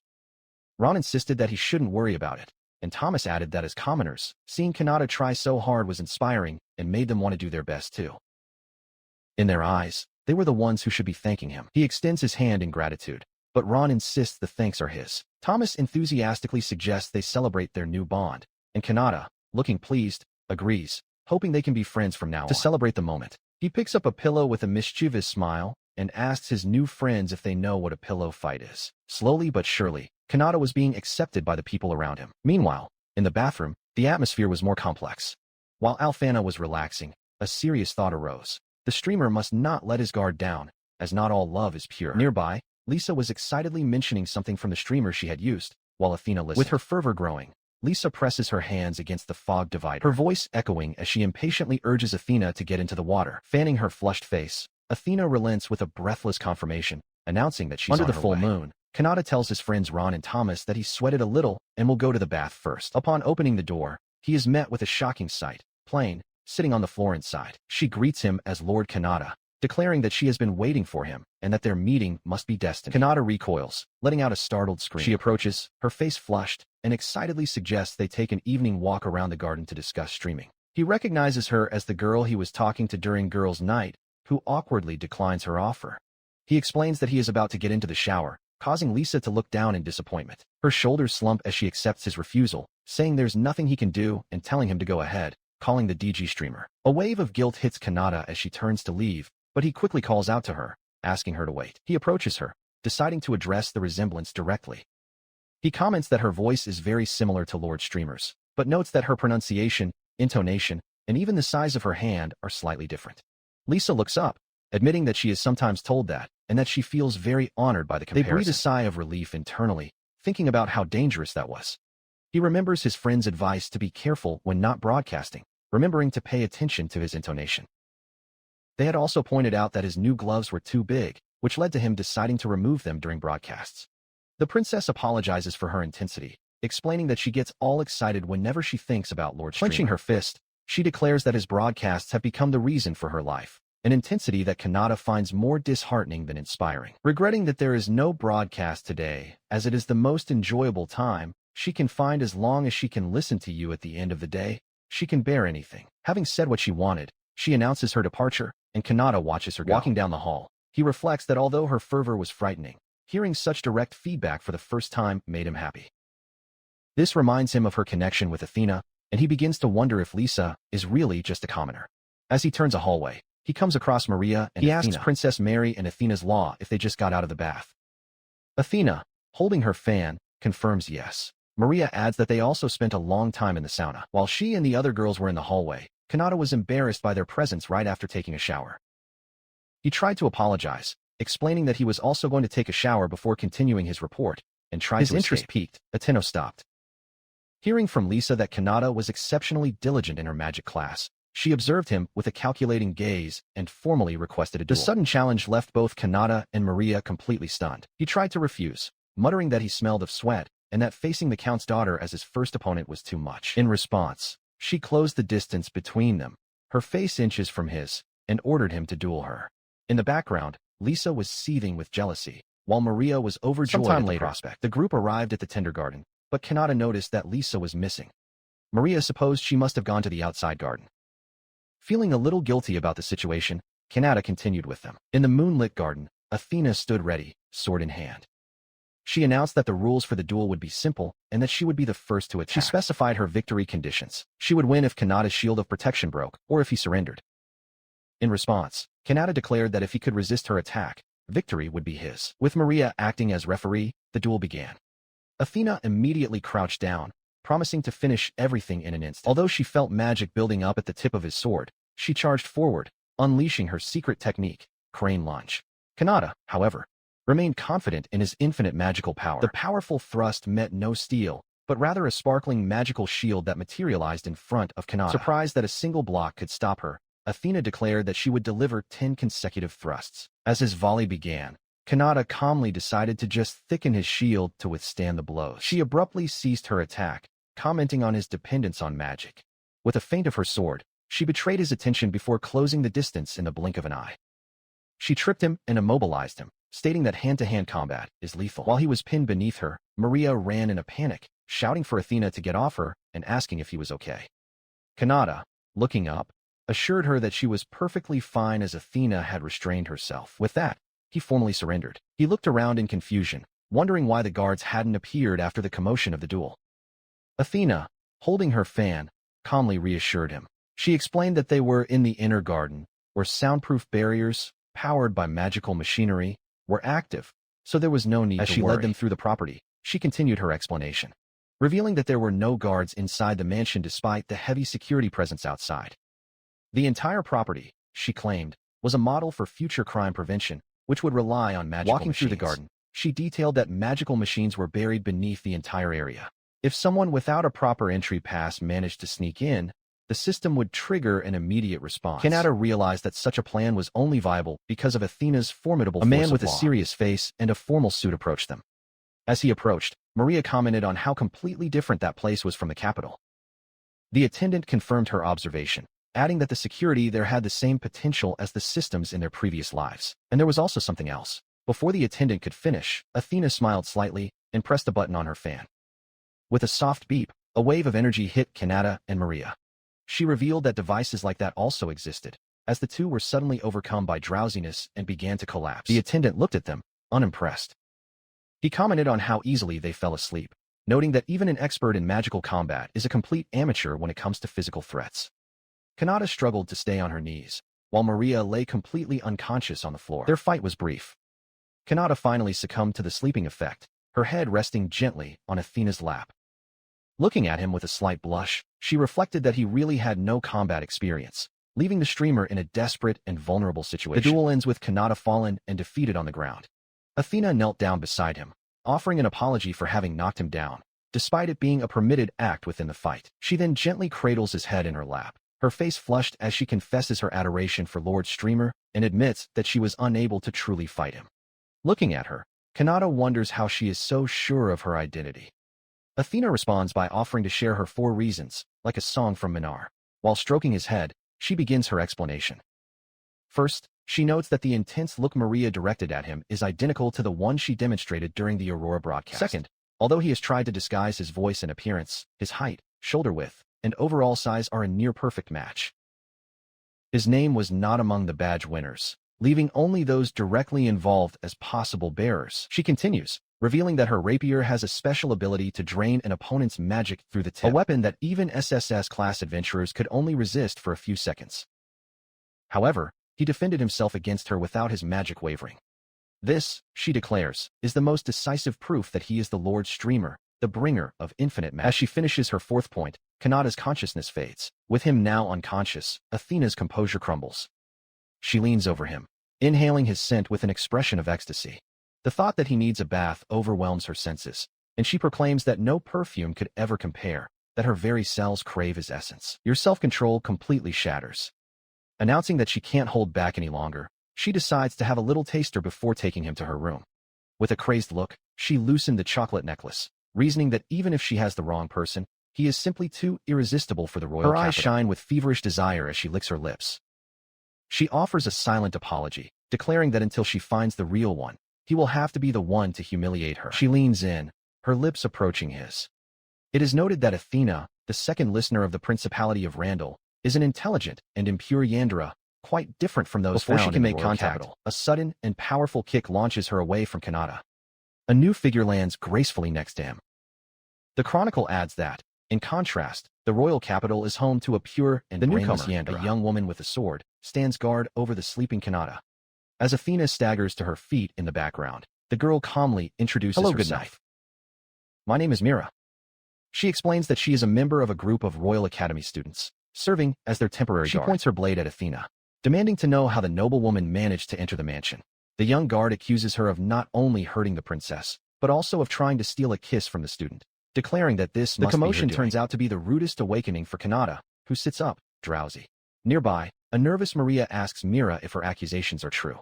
Ron insisted that he shouldn't worry about it, and Thomas added that as commoners, seeing Kanata try so hard was inspiring and made them want to do their best too. In their eyes, they were the ones who should be thanking him. He extends his hand in gratitude, but Ron insists the thanks are his. Thomas enthusiastically suggests they celebrate their new bond, and Kanata, looking pleased, agrees, hoping they can be friends from now on. To celebrate the moment, he picks up a pillow with a mischievous smile and asks his new friends if they know what a pillow fight is. Slowly but surely, Kanata was being accepted by the people around him. Meanwhile, in the bathroom, the atmosphere was more complex. While Alfana was relaxing, a serious thought arose. The streamer must not let his guard down, as not all love is pure. Nearby, Lisa was excitedly mentioning something from the streamer she had used, while Athena listened. With her fervor growing, Lisa presses her hands against the fog divider, her voice echoing as she impatiently urges Athena to get into the water. Fanning her flushed face, Athena relents with a breathless confirmation, announcing that she's under the full moon. Kanata tells his friends Ron and Thomas that he sweated a little and will go to the bath first. Upon opening the door, he is met with a shocking sight. Plain, sitting on the floor inside. She greets him as Lord Kanata, declaring that she has been waiting for him and that their meeting must be destined. Kanata recoils, letting out a startled scream. She approaches, her face flushed, and excitedly suggests they take an evening walk around the garden to discuss streaming. He recognizes her as the girl he was talking to during girls' night, who awkwardly declines her offer. He explains that he is about to get into the shower, causing Lisa to look down in disappointment. Her shoulders slump as she accepts his refusal, saying there's nothing he can do and telling him to go ahead, calling the DG streamer. A wave of guilt hits Kanata as she turns to leave, but he quickly calls out to her, asking her to wait. He approaches her, deciding to address the resemblance directly. He comments that her voice is very similar to Lord Streamer's, but notes that her pronunciation, intonation, and even the size of her hand are slightly different. Lisa looks up, admitting that she is sometimes told that, and that she feels very honored by the comparison. They breathe a sigh of relief internally, thinking about how dangerous that was. He remembers his friend's advice to be careful when not broadcasting, remembering to pay attention to his intonation. They had also pointed out that his new gloves were too big, which led to him deciding to remove them during broadcasts. The princess apologizes for her intensity, explaining that she gets all excited whenever she thinks about Lord Streamer. Clenching her fist, she declares that his broadcasts have become the reason for her life, an intensity that Kanata finds more disheartening than inspiring. Regretting that there is no broadcast today, as it is the most enjoyable time she can find as long as she can listen to you at the end of the day, she can bear anything. Having said what she wanted, she announces her departure, and Kanata watches her go. Walking down the hall, he reflects that although her fervor was frightening, hearing such direct feedback for the first time made him happy. This reminds him of her connection with Athena, and he begins to wonder if Lisa is really just a commoner. As he turns a hallway, he comes across Maria and Athena. He asks Princess Mary and Athena's law if they just got out of the bath. Athena, holding her fan, confirms yes. Maria adds that they also spent a long time in the sauna. While she and the other girls were in the hallway, Kanata was embarrassed by their presence right after taking a shower. He tried to apologize, explaining that he was also going to take a shower before continuing his report, and tried to escape. His interest peaked. Athena stopped. Hearing from Lisa that Kanata was exceptionally diligent in her magic class, she observed him with a calculating gaze and formally requested a duel. The sudden challenge left both Kanata and Maria completely stunned. He tried to refuse, muttering that he smelled of sweat, and that facing the Count's daughter as his first opponent was too much. In response, she closed the distance between them, her face inches from his, and ordered him to duel her. In the background, Lisa was seething with jealousy, while Maria was overjoyed at the prospect. The group arrived at the Kindergarten, but Kanata noticed that Lisa was missing. Maria supposed she must have gone to the outside garden. Feeling a little guilty about the situation, Kanata continued with them. In the moonlit garden, Athena stood ready, sword in hand. She announced that the rules for the duel would be simple and that she would be the first to attack. She specified her victory conditions. She would win if Kanata's shield of protection broke, or if he surrendered. In response, Kanata declared that if he could resist her attack, victory would be his. With Maria acting as referee, the duel began. Athena immediately crouched down, promising to finish everything in an instant. Although she felt magic building up at the tip of his sword, she charged forward, unleashing her secret technique, crane launch. Kanata, however, remained confident in his infinite magical power. The powerful thrust met no steel, but rather a sparkling magical shield that materialized in front of Kanata. Surprised that a single block could stop her, Athena declared that she would deliver 10 consecutive thrusts. As his volley began, Kanata calmly decided to just thicken his shield to withstand the blows. She abruptly ceased her attack, commenting on his dependence on magic. With a feint of her sword, she betrayed his attention before closing the distance in the blink of an eye. She tripped him and immobilized him, stating that hand-to-hand combat is lethal. While he was pinned beneath her, Maria ran in a panic, shouting for Athena to get off her and asking if he was okay. Kanata, looking up, assured her that she was perfectly fine as Athena had restrained herself. With that, he formally surrendered. He looked around in confusion, wondering why the guards hadn't appeared after the commotion of the duel. Athena, holding her fan, calmly reassured him. She explained that they were in the inner garden, where soundproof barriers, powered by magical machinery, were active, so there was no need to worry. As she led them through the property, she continued her explanation, revealing that there were no guards inside the mansion despite the heavy security presence outside. The entire property, she claimed, was a model for future crime prevention, which would rely on magical machines. Walking through the garden, she detailed that magical machines were buried beneath the entire area. If someone without a proper entry pass managed to sneak in, the system would trigger an immediate response. Kanata realized that such a plan was only viable because of Athena's formidable force of law. A man with a serious face and a formal suit approached them. As he approached, Maria commented on how completely different that place was from the capital. The attendant confirmed her observation, adding that the security there had the same potential as the systems in their previous lives. And there was also something else. Before the attendant could finish, Athena smiled slightly and pressed a button on her fan. With a soft beep, a wave of energy hit Kanata and Maria. She revealed that devices like that also existed, as the two were suddenly overcome by drowsiness and began to collapse. The attendant looked at them, unimpressed. He commented on how easily they fell asleep, noting that even an expert in magical combat is a complete amateur when it comes to physical threats. Kanata struggled to stay on her knees, while Maria lay completely unconscious on the floor. Their fight was brief. Kanata finally succumbed to the sleeping effect, her head resting gently on Athena's lap. Looking at him with a slight blush, she reflected that he really had no combat experience, leaving the streamer in a desperate and vulnerable situation. The duel ends with Kanata fallen and defeated on the ground. Athena knelt down beside him, offering an apology for having knocked him down, despite it being a permitted act within the fight. She then gently cradles his head in her lap, her face flushed as she confesses her adoration for Lord Streamer and admits that she was unable to truly fight him. Looking at her, Kanata wonders how she is so sure of her identity. Athena responds by offering to share her 4 reasons, like a song from Minar. While stroking his head, she begins her explanation. First, she notes that the intense look Maria directed at him is identical to the one she demonstrated during the Aurora broadcast. Second, although he has tried to disguise his voice and appearance, his height, shoulder width, and overall size are a near-perfect match. His name was not among the badge winners, leaving only those directly involved as possible bearers. She continues, revealing that her rapier has a special ability to drain an opponent's magic through the tip, a weapon that even SSS-class adventurers could only resist for a few seconds. However, he defended himself against her without his magic wavering. This, she declares, is the most decisive proof that he is the Lord Streamer, the bringer of infinite magic. As she finishes her 4th point, Kanata's consciousness fades. With him now unconscious, Athena's composure crumbles. She leans over him, inhaling his scent with an expression of ecstasy. The thought that he needs a bath overwhelms her senses, and she proclaims that no perfume could ever compare, that her very cells crave his essence. Your self-control completely shatters. Announcing that she can't hold back any longer, she decides to have a little taster before taking him to her room. With a crazed look, she loosened the chocolate necklace, reasoning that even if she has the wrong person, he is simply too irresistible for the royal capital. Her eyes shine with feverish desire as she licks her lips. She offers a silent apology, declaring that until she finds the real one, he will have to be the one to humiliate her. She leans in, her lips approaching his. It is noted that Athena, the second listener of the Principality of Randall, is an intelligent and impure Yandere, quite different from those found in the royal capital. Before she can make contact, a sudden and powerful kick launches her away from Kanata. A new figure lands gracefully next to him. The chronicle adds that, in contrast, the royal capital is home to a pure and brainless Yandere. A young woman with a sword stands guard over the sleeping Kanata. As Athena staggers to her feet in the background, the girl calmly introduces herself. Hello, good night. My name is Mira. She explains that she is a member of a group of Royal Academy students, serving as their temporary guard. She points her blade at Athena, demanding to know how the noblewoman managed to enter the mansion. The young guard accuses her of not only hurting the princess, but also of trying to steal a kiss from the student, declaring that this must be her doing. The commotion turns out to be the rudest awakening for Kanata, who sits up, drowsy. Nearby, a nervous Maria asks Mira if her accusations are true.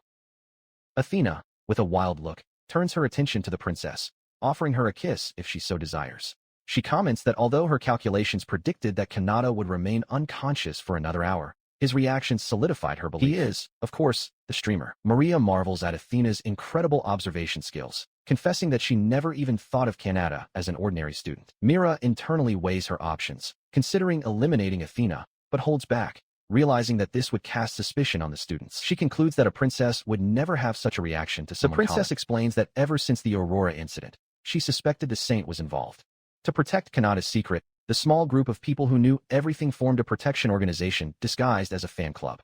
Athena, with a wild look, turns her attention to the princess, offering her a kiss if she so desires. She comments that although her calculations predicted that Kanata would remain unconscious for another hour, his reactions solidified her belief. He is, of course, the streamer. Maria marvels at Athena's incredible observation skills, confessing that she never even thought of Kanata as an ordinary student. Mira internally weighs her options, considering eliminating Athena, but holds back, realizing that this would cast suspicion on the students. She concludes that a princess would never have such a reaction to someone. The princess explains that ever since the Aurora incident, she suspected the saint was involved. To protect Kanata's secret, the small group of people who knew everything formed a protection organization disguised as a fan club.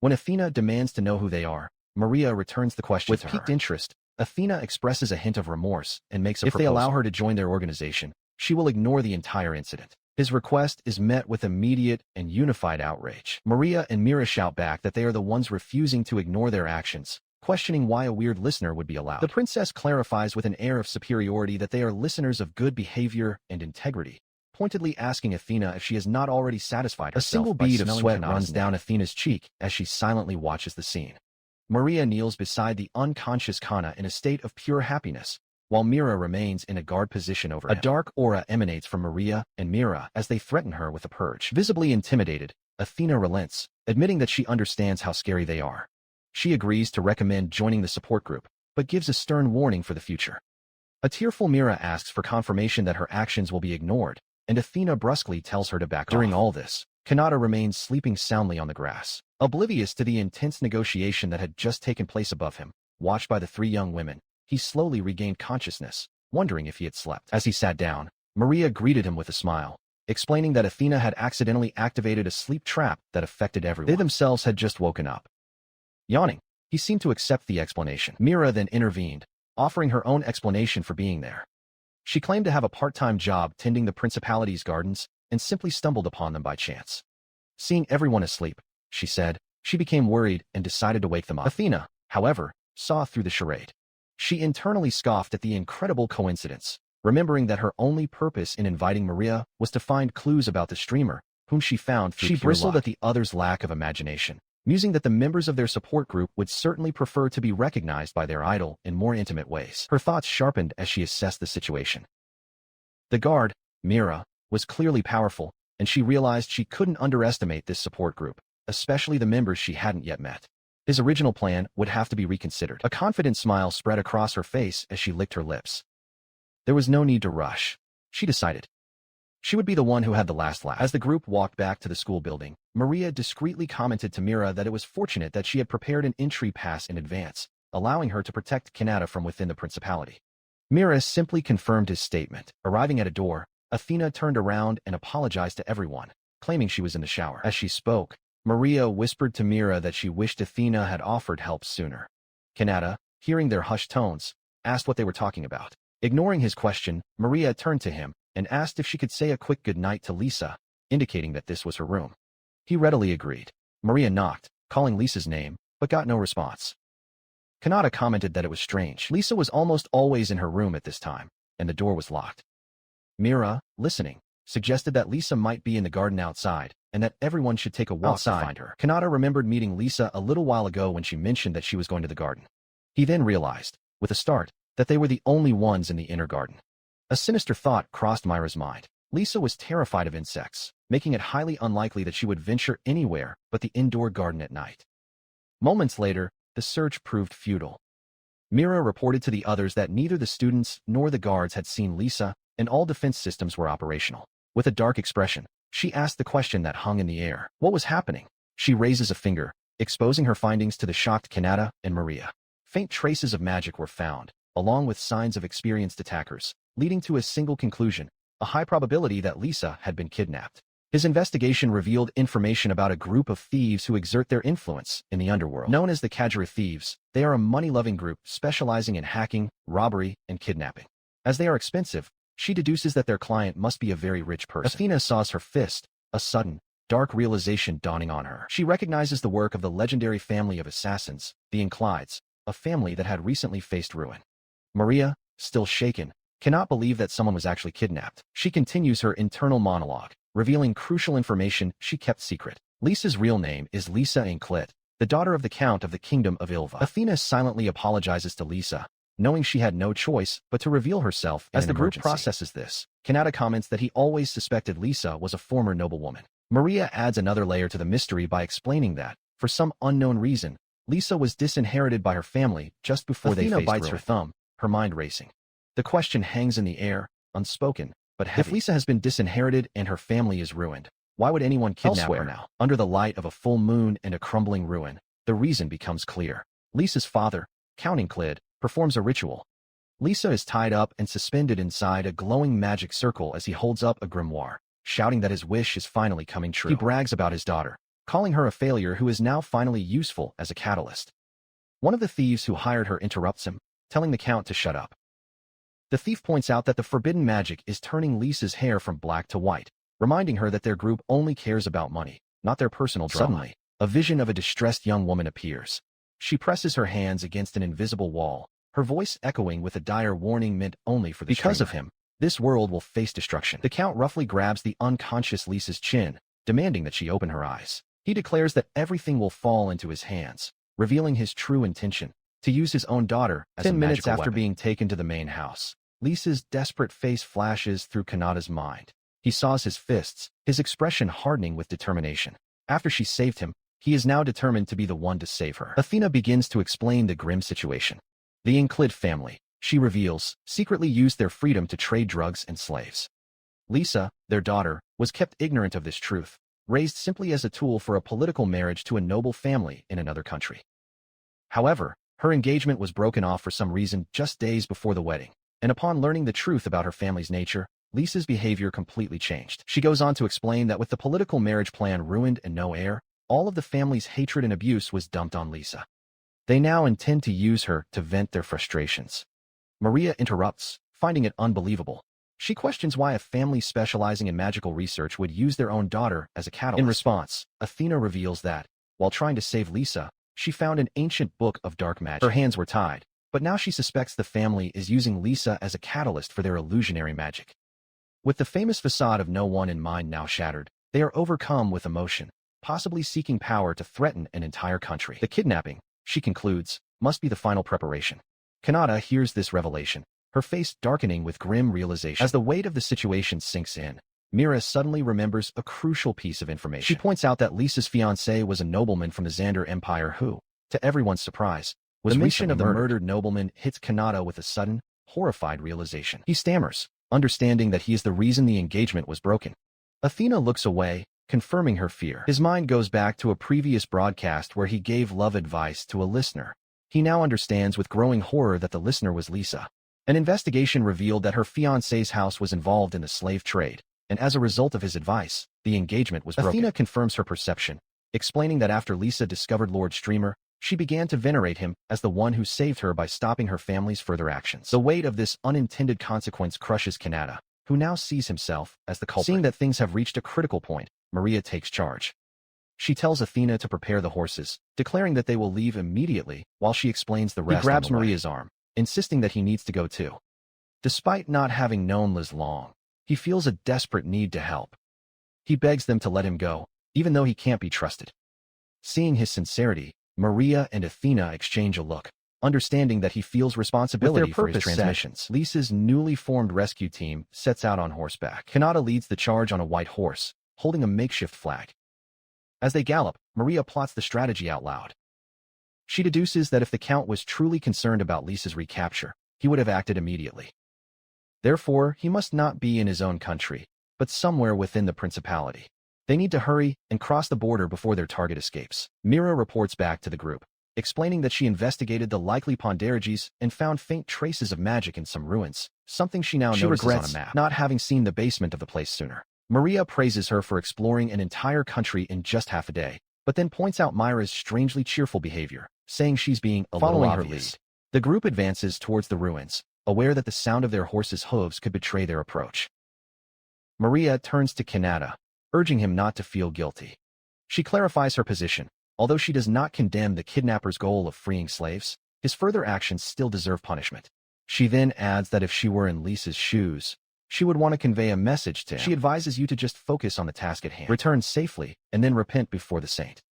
When Athena demands to know who they are, Maria returns the question to her. With piqued interest, Athena expresses a hint of remorse and makes a proposal. If they allow her to join their organization, she will ignore the entire incident. His request is met with immediate and unified outrage. Maria and Mira shout back that they are the ones refusing to ignore their actions, questioning why a weird listener would be allowed. The princess clarifies with an air of superiority that they are listeners of good behavior and integrity, pointedly asking Athena if she has not already satisfied herself. A single bead of sweat runs down Athena's cheek as she silently watches the scene. Maria kneels beside the unconscious Kana in a state of pure happiness, while Mira remains in a guard position over him. A dark aura emanates from Maria and Mira as they threaten her with a purge. Visibly intimidated, Athena relents, admitting that she understands how scary they are. She agrees to recommend joining the support group, but gives a stern warning for the future. A tearful Mira asks for confirmation that her actions will be ignored, and Athena brusquely tells her to back off. During all this, Kanata remains sleeping soundly on the grass, oblivious to the intense negotiation that had just taken place above him. Watched by the three young women, he slowly regained consciousness, wondering if he had slept. As he sat down, Maria greeted him with a smile, explaining that Athena had accidentally activated a sleep trap that affected everyone. They themselves had just woken up. Yawning, he seemed to accept the explanation. Mira then intervened, offering her own explanation for being there. She claimed to have a part-time job tending the principality's gardens and simply stumbled upon them by chance. Seeing everyone asleep, she said, she became worried and decided to wake them up. Athena, however, saw through the charade. She internally scoffed at the incredible coincidence, remembering that her only purpose in inviting Maria was to find clues about the streamer, whom she found through pure luck. She bristled at the others' lack of imagination, musing that the members of their support group would certainly prefer to be recognized by their idol in more intimate ways. Her thoughts sharpened as she assessed the situation. The guard, Mira, was clearly powerful, and she realized she couldn't underestimate this support group, especially the members she hadn't yet met. His original plan would have to be reconsidered. A confident smile spread across her face as she licked her lips. There was no need to rush, she decided. She would be the one who had the last laugh. As the group walked back to the school building, Maria discreetly commented to Mira that it was fortunate that she had prepared an entry pass in advance, allowing her to protect Kanata from within the principality. Mira simply confirmed his statement. Arriving at a door, Athena turned around and apologized to everyone, claiming she was in the shower. As she spoke, Maria whispered to Mira that she wished Athena had offered help sooner. Kanata, hearing their hushed tones, asked what they were talking about. Ignoring his question, Maria turned to him and asked if she could say a quick goodnight to Lisa, indicating that this was her room. He readily agreed. Maria knocked, calling Lisa's name, but got no response. Kanata commented that it was strange. Lisa was almost always in her room at this time, and the door was locked. Mira, listening, suggested that Lisa might be in the garden outside, and that everyone should take a walk outside to find her. Kanata remembered meeting Lisa a little while ago when she mentioned that she was going to the garden. He then realized, with a start, that they were the only ones in the inner garden. A sinister thought crossed Myra's mind. Lisa was terrified of insects, making it highly unlikely that she would venture anywhere but the indoor garden at night. Moments later, the search proved futile. Mira reported to the others that neither the students nor the guards had seen Lisa, and all defense systems were operational. With a dark expression, she asked the question that hung in the air. What was happening? She raises a finger, exposing her findings to the shocked Kanata and Maria. Faint traces of magic were found, along with signs of experienced attackers, leading to a single conclusion, a high probability that Lisa had been kidnapped. His investigation revealed information about a group of thieves who exert their influence in the underworld. Known as the Kajira Thieves, they are a money-loving group specializing in hacking, robbery, and kidnapping. As they are expensive, she deduces that their client must be a very rich person. Athena saws her fist, a sudden, dark realization dawning on her. She recognizes the work of the legendary family of assassins, the Inclides, a family that had recently faced ruin. Maria, still shaken, cannot believe that someone was actually kidnapped. She continues her internal monologue, revealing crucial information she kept secret. Lisa's real name is Lisa Inclit, the daughter of the Count of the Kingdom of Ilva. Athena silently apologizes to Lisa, knowing she had no choice but to reveal herself as the group processes this. Kanata comments that he always suspected Lisa was a former noblewoman. Maria adds another layer to the mystery by explaining that, for some unknown reason, Lisa was disinherited by her family just before they faced bites her thumb, her mind racing. The question hangs in the air, unspoken, but heavy. If Lisa has been disinherited and her family is ruined, why would anyone kidnap her now? Under the light of a full moon and a crumbling ruin, the reason becomes clear. Lisa's father, Count Inclid, performs a ritual. Lisa is tied up and suspended inside a glowing magic circle as he holds up a grimoire, shouting that his wish is finally coming true. He brags about his daughter, calling her a failure who is now finally useful as a catalyst. One of the thieves who hired her interrupts him, telling the Count to shut up. The thief points out that the forbidden magic is turning Lisa's hair from black to white, reminding her that their group only cares about money, not their personal drama. Suddenly, a vision of a distressed young woman appears. She presses her hands against an invisible wall, her voice echoing with a dire warning meant only for the streamer. Because of him, this world will face destruction. The Count roughly grabs the unconscious Lisa's chin, demanding that she open her eyes. He declares that everything will fall into his hands, revealing his true intention, to use his own daughter as a magical weapon. 10 minutes after being taken to the main house, Lisa's desperate face flashes through Kanata's mind. He saws his fists, his expression hardening with determination. After she saved him, he is now determined to be the one to save her. Athena begins to explain the grim situation. The Inclid family, she reveals, secretly used their freedom to trade drugs and slaves. Lisa, their daughter, was kept ignorant of this truth, raised simply as a tool for a political marriage to a noble family in another country. However, her engagement was broken off for some reason just days before the wedding, and upon learning the truth about her family's nature, Lisa's behavior completely changed. She goes on to explain that with the political marriage plan ruined and no heir, all of the family's hatred and abuse was dumped on Lisa. They now intend to use her to vent their frustrations. Maria interrupts, finding it unbelievable. She questions why a family specializing in magical research would use their own daughter as a catalyst. In response, Athena reveals that, while trying to save Lisa, she found an ancient book of dark magic. Her hands were tied, but now she suspects the family is using Lisa as a catalyst for their illusionary magic. With the famous facade of no one in mind now shattered, they are overcome with emotion, possibly seeking power to threaten an entire country. The kidnapping, she concludes, must be the final preparation. Kanata hears this revelation, her face darkening with grim realization. As the weight of the situation sinks in, Mira suddenly remembers a crucial piece of information. She points out that Lisa's fiancé was a nobleman from the Xander Empire who, to everyone's surprise, was the mention of the murdered nobleman hits Kanata with a sudden, horrified realization. He stammers, understanding that he is the reason the engagement was broken. Athena looks away, confirming her fear. His mind goes back to a previous broadcast where he gave love advice to a listener. He now understands with growing horror that the listener was Lisa. An investigation revealed that her fiancé's house was involved in the slave trade, and as a result of his advice, the engagement was broken. Athena confirms her perception, explaining that after Lisa discovered Lord Streamer, she began to venerate him as the one who saved her by stopping her family's further actions. The weight of this unintended consequence crushes Kanata, who now sees himself as the culprit. Seeing that things have reached a critical point, Maria takes charge. She tells Athena to prepare the horses, declaring that they will leave immediately while she explains the rest. He grabs Maria's arm, insisting that he needs to go too. Despite not having known Liz long, he feels a desperate need to help. He begs them to let him go, even though he can't be trusted. Seeing his sincerity, Maria and Athena exchange a look, understanding that he feels responsibility for his transmissions. Lisa's newly formed rescue team sets out on horseback. Kanata leads the charge on a white horse, holding a makeshift flag. As they gallop, Maria plots the strategy out loud. She deduces that if the Count was truly concerned about Lisa's recapture, he would have acted immediately. Therefore, he must not be in his own country, but somewhere within the principality. They need to hurry and cross the border before their target escapes. Mira reports back to the group, explaining that she investigated the likely Ponderages and found faint traces of magic in some ruins, something she now notices regrets on a map, not having seen the basement of the place sooner. Maria praises her for exploring an entire country in just half a day, but then points out Myra's strangely cheerful behavior, saying she's being following her lead. The group advances towards the ruins, aware that the sound of their horses' hooves could betray their approach. Maria turns to Kanata, urging him not to feel guilty. She clarifies her position. Although she does not condemn the kidnapper's goal of freeing slaves, his further actions still deserve punishment. She then adds that if she were in Lisa's shoes, she would want to convey a message to him. She advises you to just focus on the task at hand, return safely, and then repent before the saint.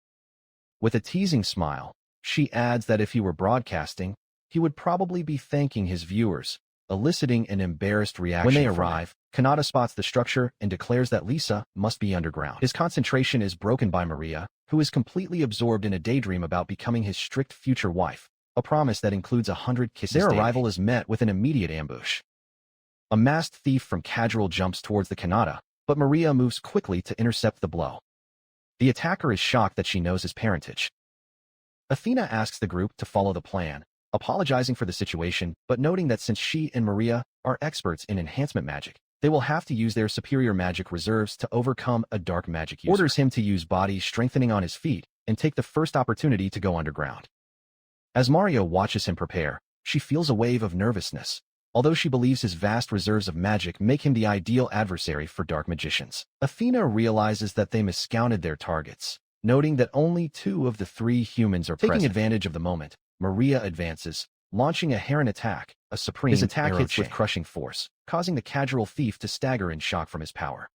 With a teasing smile, she adds that if he were broadcasting, he would probably be thanking his viewers, eliciting an embarrassed reaction. When they arrive, Kanata spots the structure and declares that Lisa must be underground. His concentration is broken by Maria, who is completely absorbed in a daydream about becoming his strict future wife, a promise that includes 100 kisses daily. Their arrival is met with an immediate ambush. A masked thief from Casual jumps towards the Kanata, but Maria moves quickly to intercept the blow. The attacker is shocked that she knows his parentage. Athena asks the group to follow the plan, apologizing for the situation, but noting that since she and Maria are experts in enhancement magic, they will have to use their superior magic reserves to overcome a dark magic user. Orders him to use body strengthening on his feet and take the first opportunity to go underground. As Mario watches him prepare, she feels a wave of nervousness, although she believes his vast reserves of magic make him the ideal adversary for dark magicians. Athena realizes that they miscounted their targets, noting that only 2 of the 3 humans are present. Taking advantage of the moment, Maria advances, launching a heron attack, a supreme His attack hits chain with crushing force, causing the Casual thief to stagger in shock from his power.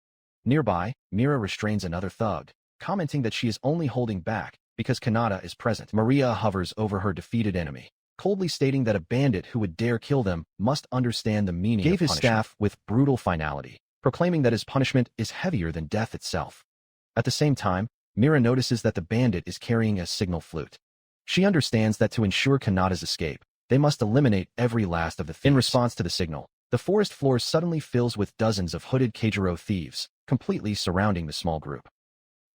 Nearby, Mira restrains another thug, commenting that she is only holding back because Kanata is present. Maria hovers over her defeated enemy, coldly stating that a bandit who would dare kill them must understand the meaning of punishment. Gave his staff with brutal finality, proclaiming that his punishment is heavier than death itself. At the same time, Mira notices that the bandit is carrying a signal flute. She understands that to ensure Kanata's escape, they must eliminate every last of the thieves. In response to the signal, the forest floor suddenly fills with dozens of hooded Keijiro thieves, completely surrounding the small group.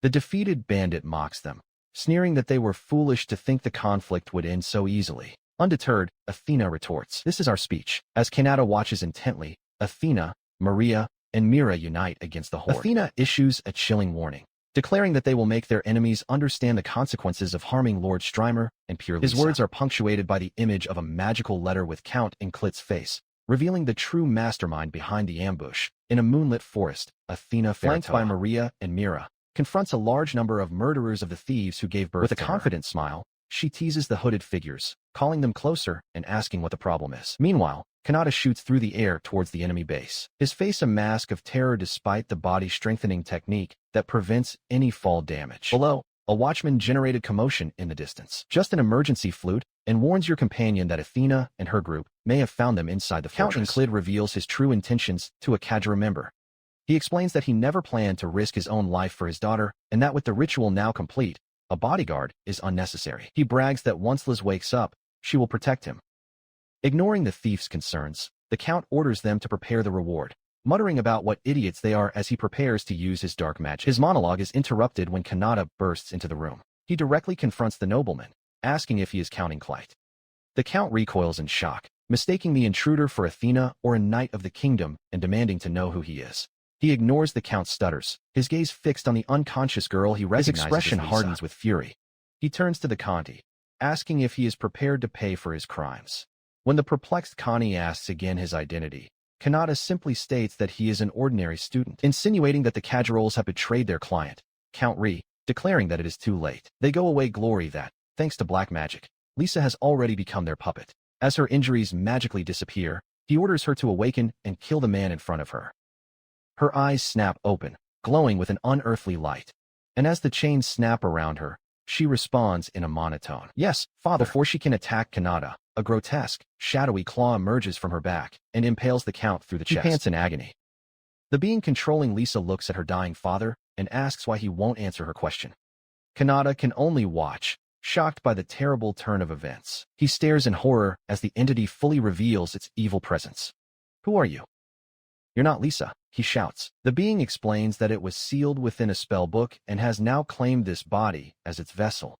The defeated bandit mocks them, sneering that they were foolish to think the conflict would end so easily. Undeterred, Athena retorts, "This is our speech." As Kanata watches intently, Athena, Maria, and Mira unite against the horde. Athena issues a chilling warning, declaring that they will make their enemies understand the consequences of harming Lord Strymer and Pure Lisa. His words are punctuated by the image of a magical letter with Count and Klit's face, revealing the true mastermind behind the ambush. In a moonlit forest, Athena, flanked by Maria and Mira, confronts a large number of murderers of the thieves who gave birth to her. With a confident smile, she teases the hooded figures, calling them closer and asking what the problem is. Meanwhile, Kanata shoots through the air towards the enemy base, his face a mask of terror despite the body-strengthening technique that prevents any fall damage. Below, a watchman generated commotion in the distance. Just an emergency flute, and warns your companion that Athena and her group may have found them inside the fortress. Count Klid reveals his true intentions to a Kajira member. He explains that he never planned to risk his own life for his daughter, and that with the ritual now complete, a bodyguard is unnecessary. He brags that once Liz wakes up, she will protect him. Ignoring the thief's concerns, the Count orders them to prepare the reward, muttering about what idiots they are as he prepares to use his dark magic. His monologue is interrupted when Kanata bursts into the room. He directly confronts the nobleman, asking if he is counting Clyde. The Count recoils in shock, mistaking the intruder for Athena or a knight of the kingdom and demanding to know who he is. He ignores the Count's stutters, his gaze fixed on the unconscious girl he recognizes. His expression hardens with fury. He turns to the Conti, asking if he is prepared to pay for his crimes. When the perplexed Connie asks again his identity, Kanata simply states that he is an ordinary student, insinuating that the Kajirols have betrayed their client, Count Ri, declaring that it is too late. They go away glory that, thanks to black magic, Lisa has already become their puppet. As her injuries magically disappear, he orders her to awaken and kill the man in front of her. Her eyes snap open, glowing with an unearthly light. And as the chains snap around her, she responds in a monotone, "Yes, father." Before she can attack Kanata, a grotesque, shadowy claw emerges from her back and impales the Count through the chest. She pants in agony. The being controlling Lisa looks at her dying father and asks why he won't answer her question. Kanata can only watch, shocked by the terrible turn of events. He stares in horror as the entity fully reveals its evil presence. "Who are you?" "You're not Lisa," he shouts. The being explains that it was sealed within a spell book and has now claimed this body as its vessel.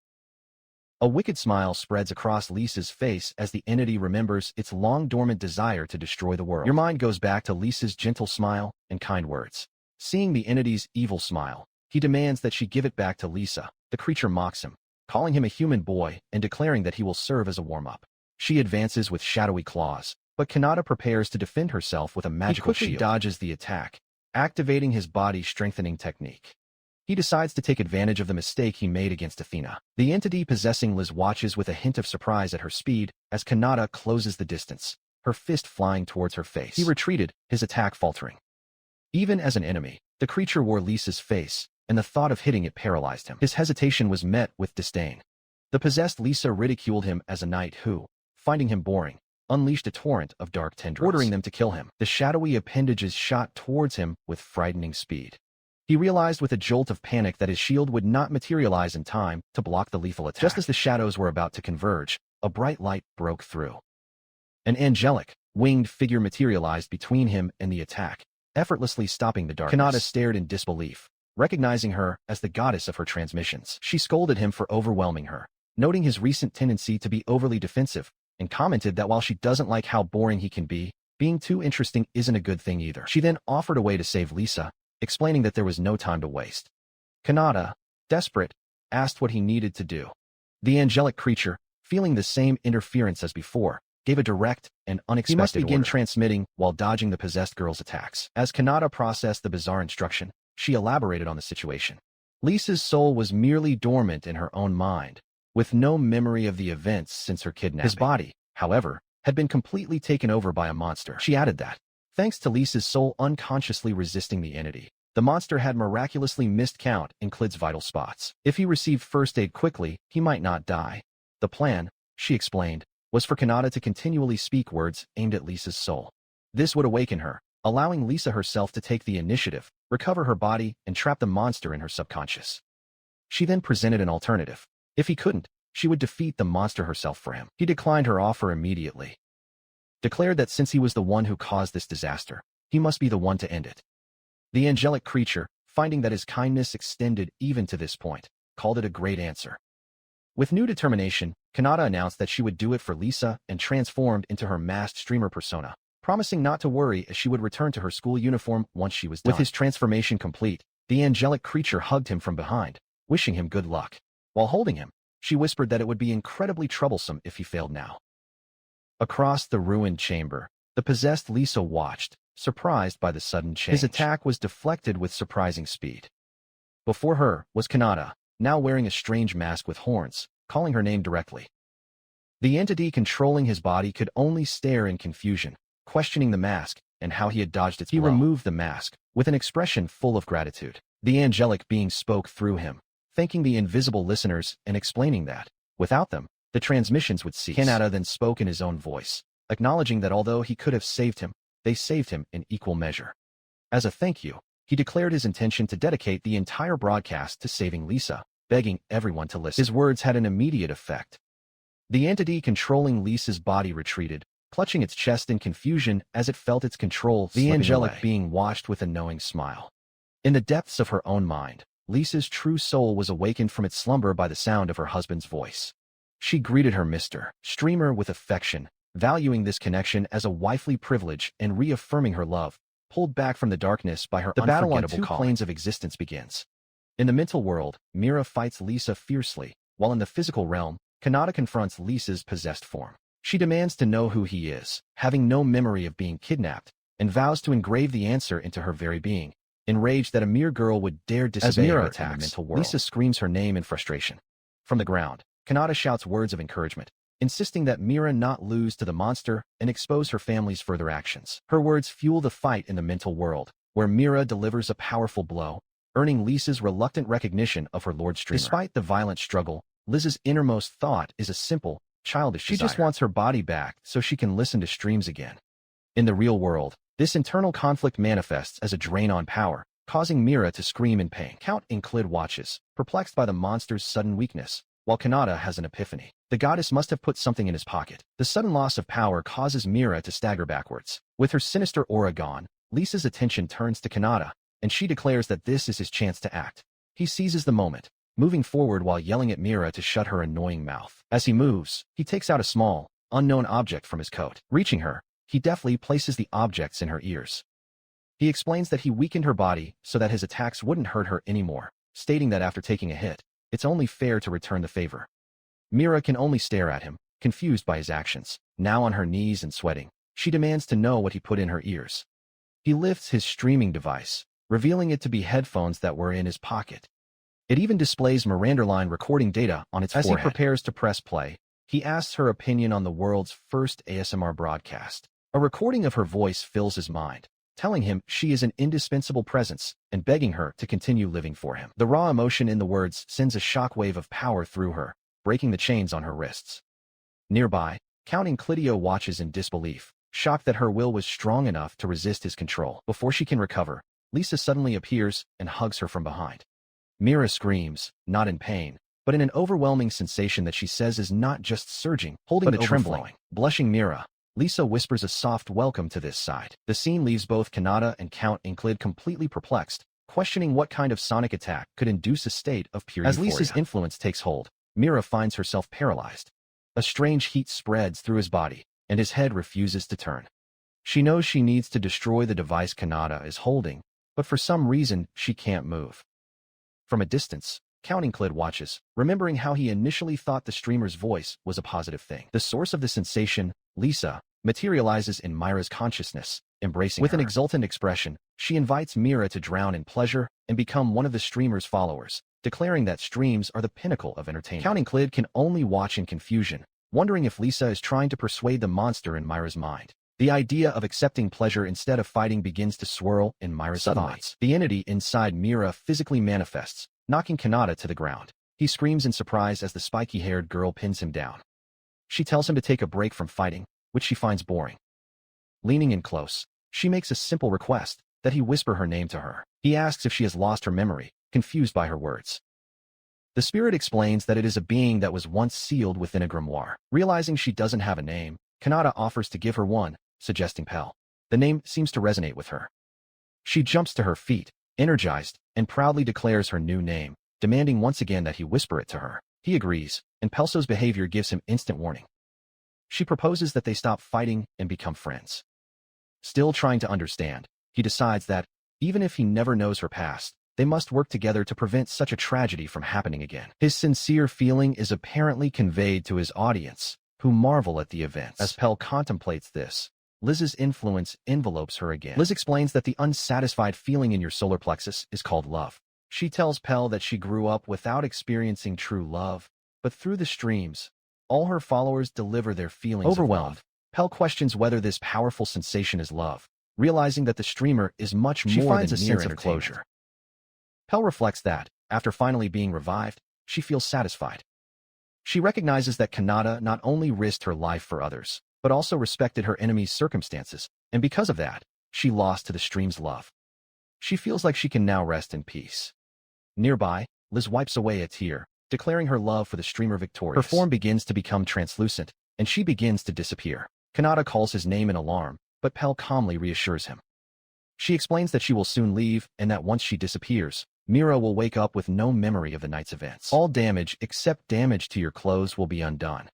A wicked smile spreads across Lisa's face as the entity remembers its long-dormant desire to destroy the world. Your mind goes back to Lisa's gentle smile and kind words. Seeing the entity's evil smile, he demands that she give it back to Lisa. The creature mocks him, calling him a human boy and declaring that he will serve as a warm-up. She advances with shadowy claws, but Kanata prepares to defend herself with a magical shield. He quickly dodges the attack, activating his body-strengthening technique. He decides to take advantage of the mistake he made against Athena. The entity possessing Liz watches with a hint of surprise at her speed as Kanata closes the distance, her fist flying towards her face. He retreated, his attack faltering. Even as an enemy, the creature wore Lisa's face, and the thought of hitting it paralyzed him. His hesitation was met with disdain. The possessed Lisa ridiculed him as a knight who, finding him boring, unleashed a torrent of dark tendrils, ordering them to kill him. The shadowy appendages shot towards him with frightening speed. He realized with a jolt of panic that his shield would not materialize in time to block the lethal attack. Just as the shadows were about to converge, a bright light broke through. An angelic, winged figure materialized between him and the attack, effortlessly stopping the darkness. Kanata stared in disbelief, recognizing her as the goddess of her transmissions. She scolded him for overwhelming her, noting his recent tendency to be overly defensive, and commented that while she doesn't like how boring he can be, being too interesting isn't a good thing either. She then offered a way to save Lisa, explaining that there was no time to waste. Kanata, desperate, asked what he needed to do. The angelic creature, feeling the same interference as before, gave a direct and unexpected order. He must begin transmitting while dodging the possessed girl's attacks. As Kanata processed the bizarre instruction, she elaborated on the situation. Lisa's soul was merely dormant in her own mind, with no memory of the events since her kidnapping. His body, however, had been completely taken over by a monster. She added that, thanks to Lisa's soul unconsciously resisting the entity, the monster had miraculously missed count in Klid's vital spots. If he received first aid quickly, he might not die. The plan, she explained, was for Kanata to continually speak words aimed at Lisa's soul. This would awaken her, allowing Lisa herself to take the initiative, recover her body, and trap the monster in her subconscious. She then presented an alternative. If he couldn't, she would defeat the monster herself for him. He declined her offer immediately, declared that since he was the one who caused this disaster, he must be the one to end it. The angelic creature, finding that his kindness extended even to this point, called it a great answer. With new determination, Kanata announced that she would do it for Lisa and transformed into her masked streamer persona, promising not to worry as she would return to her school uniform once she was done. With his transformation complete, the angelic creature hugged him from behind, wishing him good luck. While holding him, she whispered that it would be incredibly troublesome if he failed now. Across the ruined chamber, the possessed Lisa watched, surprised by the sudden change. His attack was deflected with surprising speed. Before her was Kanata, now wearing a strange mask with horns, calling her name directly. The entity controlling his body could only stare in confusion, questioning the mask and how he had dodged its blow. He removed the mask, with an expression full of gratitude. The angelic being spoke through him, thanking the invisible listeners and explaining that, without them, the transmissions would cease. Kanata then spoke in his own voice, acknowledging that although he could have saved him, they saved him in equal measure. As a thank you, he declared his intention to dedicate the entire broadcast to saving Lisa, begging everyone to listen. His words had an immediate effect. The entity controlling Lisa's body retreated, clutching its chest in confusion as it felt its control slipping away. The angelic being watched with a knowing smile. In the depths of her own mind, Lisa's true soul was awakened from its slumber by the sound of her husband's voice. She greeted her Mr. Streamer with affection, valuing this connection as a wifely privilege and reaffirming her love, pulled back from the darkness by her unforgettable calling. The battle on two planes of existence begins. In the mental world, Mira fights Lisa fiercely, while in the physical realm, Kanata confronts Lisa's possessed form. She demands to know who he is, having no memory of being kidnapped, and vows to engrave the answer into her very being, enraged that a mere girl would dare disobey her attacks. In the mental world, Lisa screams her name in frustration. From the ground, Kanata shouts words of encouragement, insisting that Mira not lose to the monster and expose her family's further actions. Her words fuel the fight in the mental world, where Mira delivers a powerful blow, earning Lisa's reluctant recognition of her Lord Streamer. Despite the violent struggle, Liz's innermost thought is a simple, childish desire. She just wants her body back so she can listen to streams again. In the real world, this internal conflict manifests as a drain on power, causing Mira to scream in pain. Count Klid watches, perplexed by the monster's sudden weakness, while Kanata has an epiphany. The goddess must have put something in his pocket. The sudden loss of power causes Mira to stagger backwards. With her sinister aura gone, Lisa's attention turns to Kanata, and she declares that this is his chance to act. He seizes the moment, moving forward while yelling at Mira to shut her annoying mouth. As he moves, he takes out a small, unknown object from his coat. Reaching her, he deftly places the objects in her ears. He explains that he weakened her body so that his attacks wouldn't hurt her anymore, stating that after taking a hit, it's only fair to return the favor. Mira can only stare at him, confused by his actions. Now on her knees and sweating, she demands to know what he put in her ears. He lifts his streaming device, revealing it to be headphones that were in his pocket. It even displays Mirandaline recording data on its forehead. As he prepares to press play, he asks her opinion on the world's first ASMR broadcast. A recording of her voice fills his mind, telling him she is an indispensable presence and begging her to continue living for him. The raw emotion in the words sends a shockwave of power through her, breaking the chains on her wrists. Nearby, Counting Clidio watches in disbelief, shocked that her will was strong enough to resist his control. Before she can recover, Lisa suddenly appears and hugs her from behind. Mira screams, not in pain, but in an overwhelming sensation that she says is not just surging, holding but trembling. Blushing Mira, Lisa whispers a soft welcome to this side. The scene leaves both Kanata and Count Inclid completely perplexed, questioning what kind of sonic attack could induce a state of pure euphoria. As Lisa's influence takes hold, Mira finds herself paralyzed. A strange heat spreads through his body, and his head refuses to turn. She knows she needs to destroy the device Kanata is holding, but for some reason she can't move. From a distance, Count Inclid watches, remembering how he initially thought the streamer's voice was a positive thing. The source of the sensation, Lisa, materializes in Mira's consciousness, embracing her. With an exultant expression, she invites Mira to drown in pleasure and become one of the streamer's followers, declaring that streams are the pinnacle of entertainment. Count Inclid can only watch in confusion, wondering if Lisa is trying to persuade the monster in Mira's mind. The idea of accepting pleasure instead of fighting begins to swirl in Mira's thoughts. The entity inside Mira physically manifests, knocking Kanata to the ground. He screams in surprise as the spiky-haired girl pins him down. She tells him to take a break from fighting, which she finds boring. Leaning in close, she makes a simple request, that he whisper her name to her. He asks if she has lost her memory, confused by her words. The spirit explains that it is a being that was once sealed within a grimoire. Realizing she doesn't have a name, Kanata offers to give her one, suggesting Pell. The name seems to resonate with her. She jumps to her feet, energized, and proudly declares her new name, demanding once again that he whisper it to her. He agrees, and Pelso's behavior gives him instant warning. She proposes that they stop fighting and become friends. Still trying to understand, he decides that, even if he never knows her past, they must work together to prevent such a tragedy from happening again. His sincere feeling is apparently conveyed to his audience, who marvel at the events. As Pell contemplates this, Liz's influence envelopes her again. Liz explains that the unsatisfied feeling in your solar plexus is called love. She tells Pell that she grew up without experiencing true love, but through the streams, all her followers deliver their feelings. Overwhelmed, Pell questions whether this powerful sensation is love, realizing that the streamer is much more than mere entertainment. She finds a sense of closure. Pell reflects that, after finally being revived, she feels satisfied. She recognizes that Kanata not only risked her life for others, but also respected her enemy's circumstances, and because of that, she lost to the stream's love. She feels like she can now rest in peace. Nearby, Liz wipes away a tear, declaring her love for the streamer victorious. Her form begins to become translucent, and she begins to disappear. Kanata calls his name in alarm, but Pell calmly reassures him. She explains that she will soon leave, and that once she disappears, Mira will wake up with no memory of the night's events. All damage except damage to your clothes will be undone.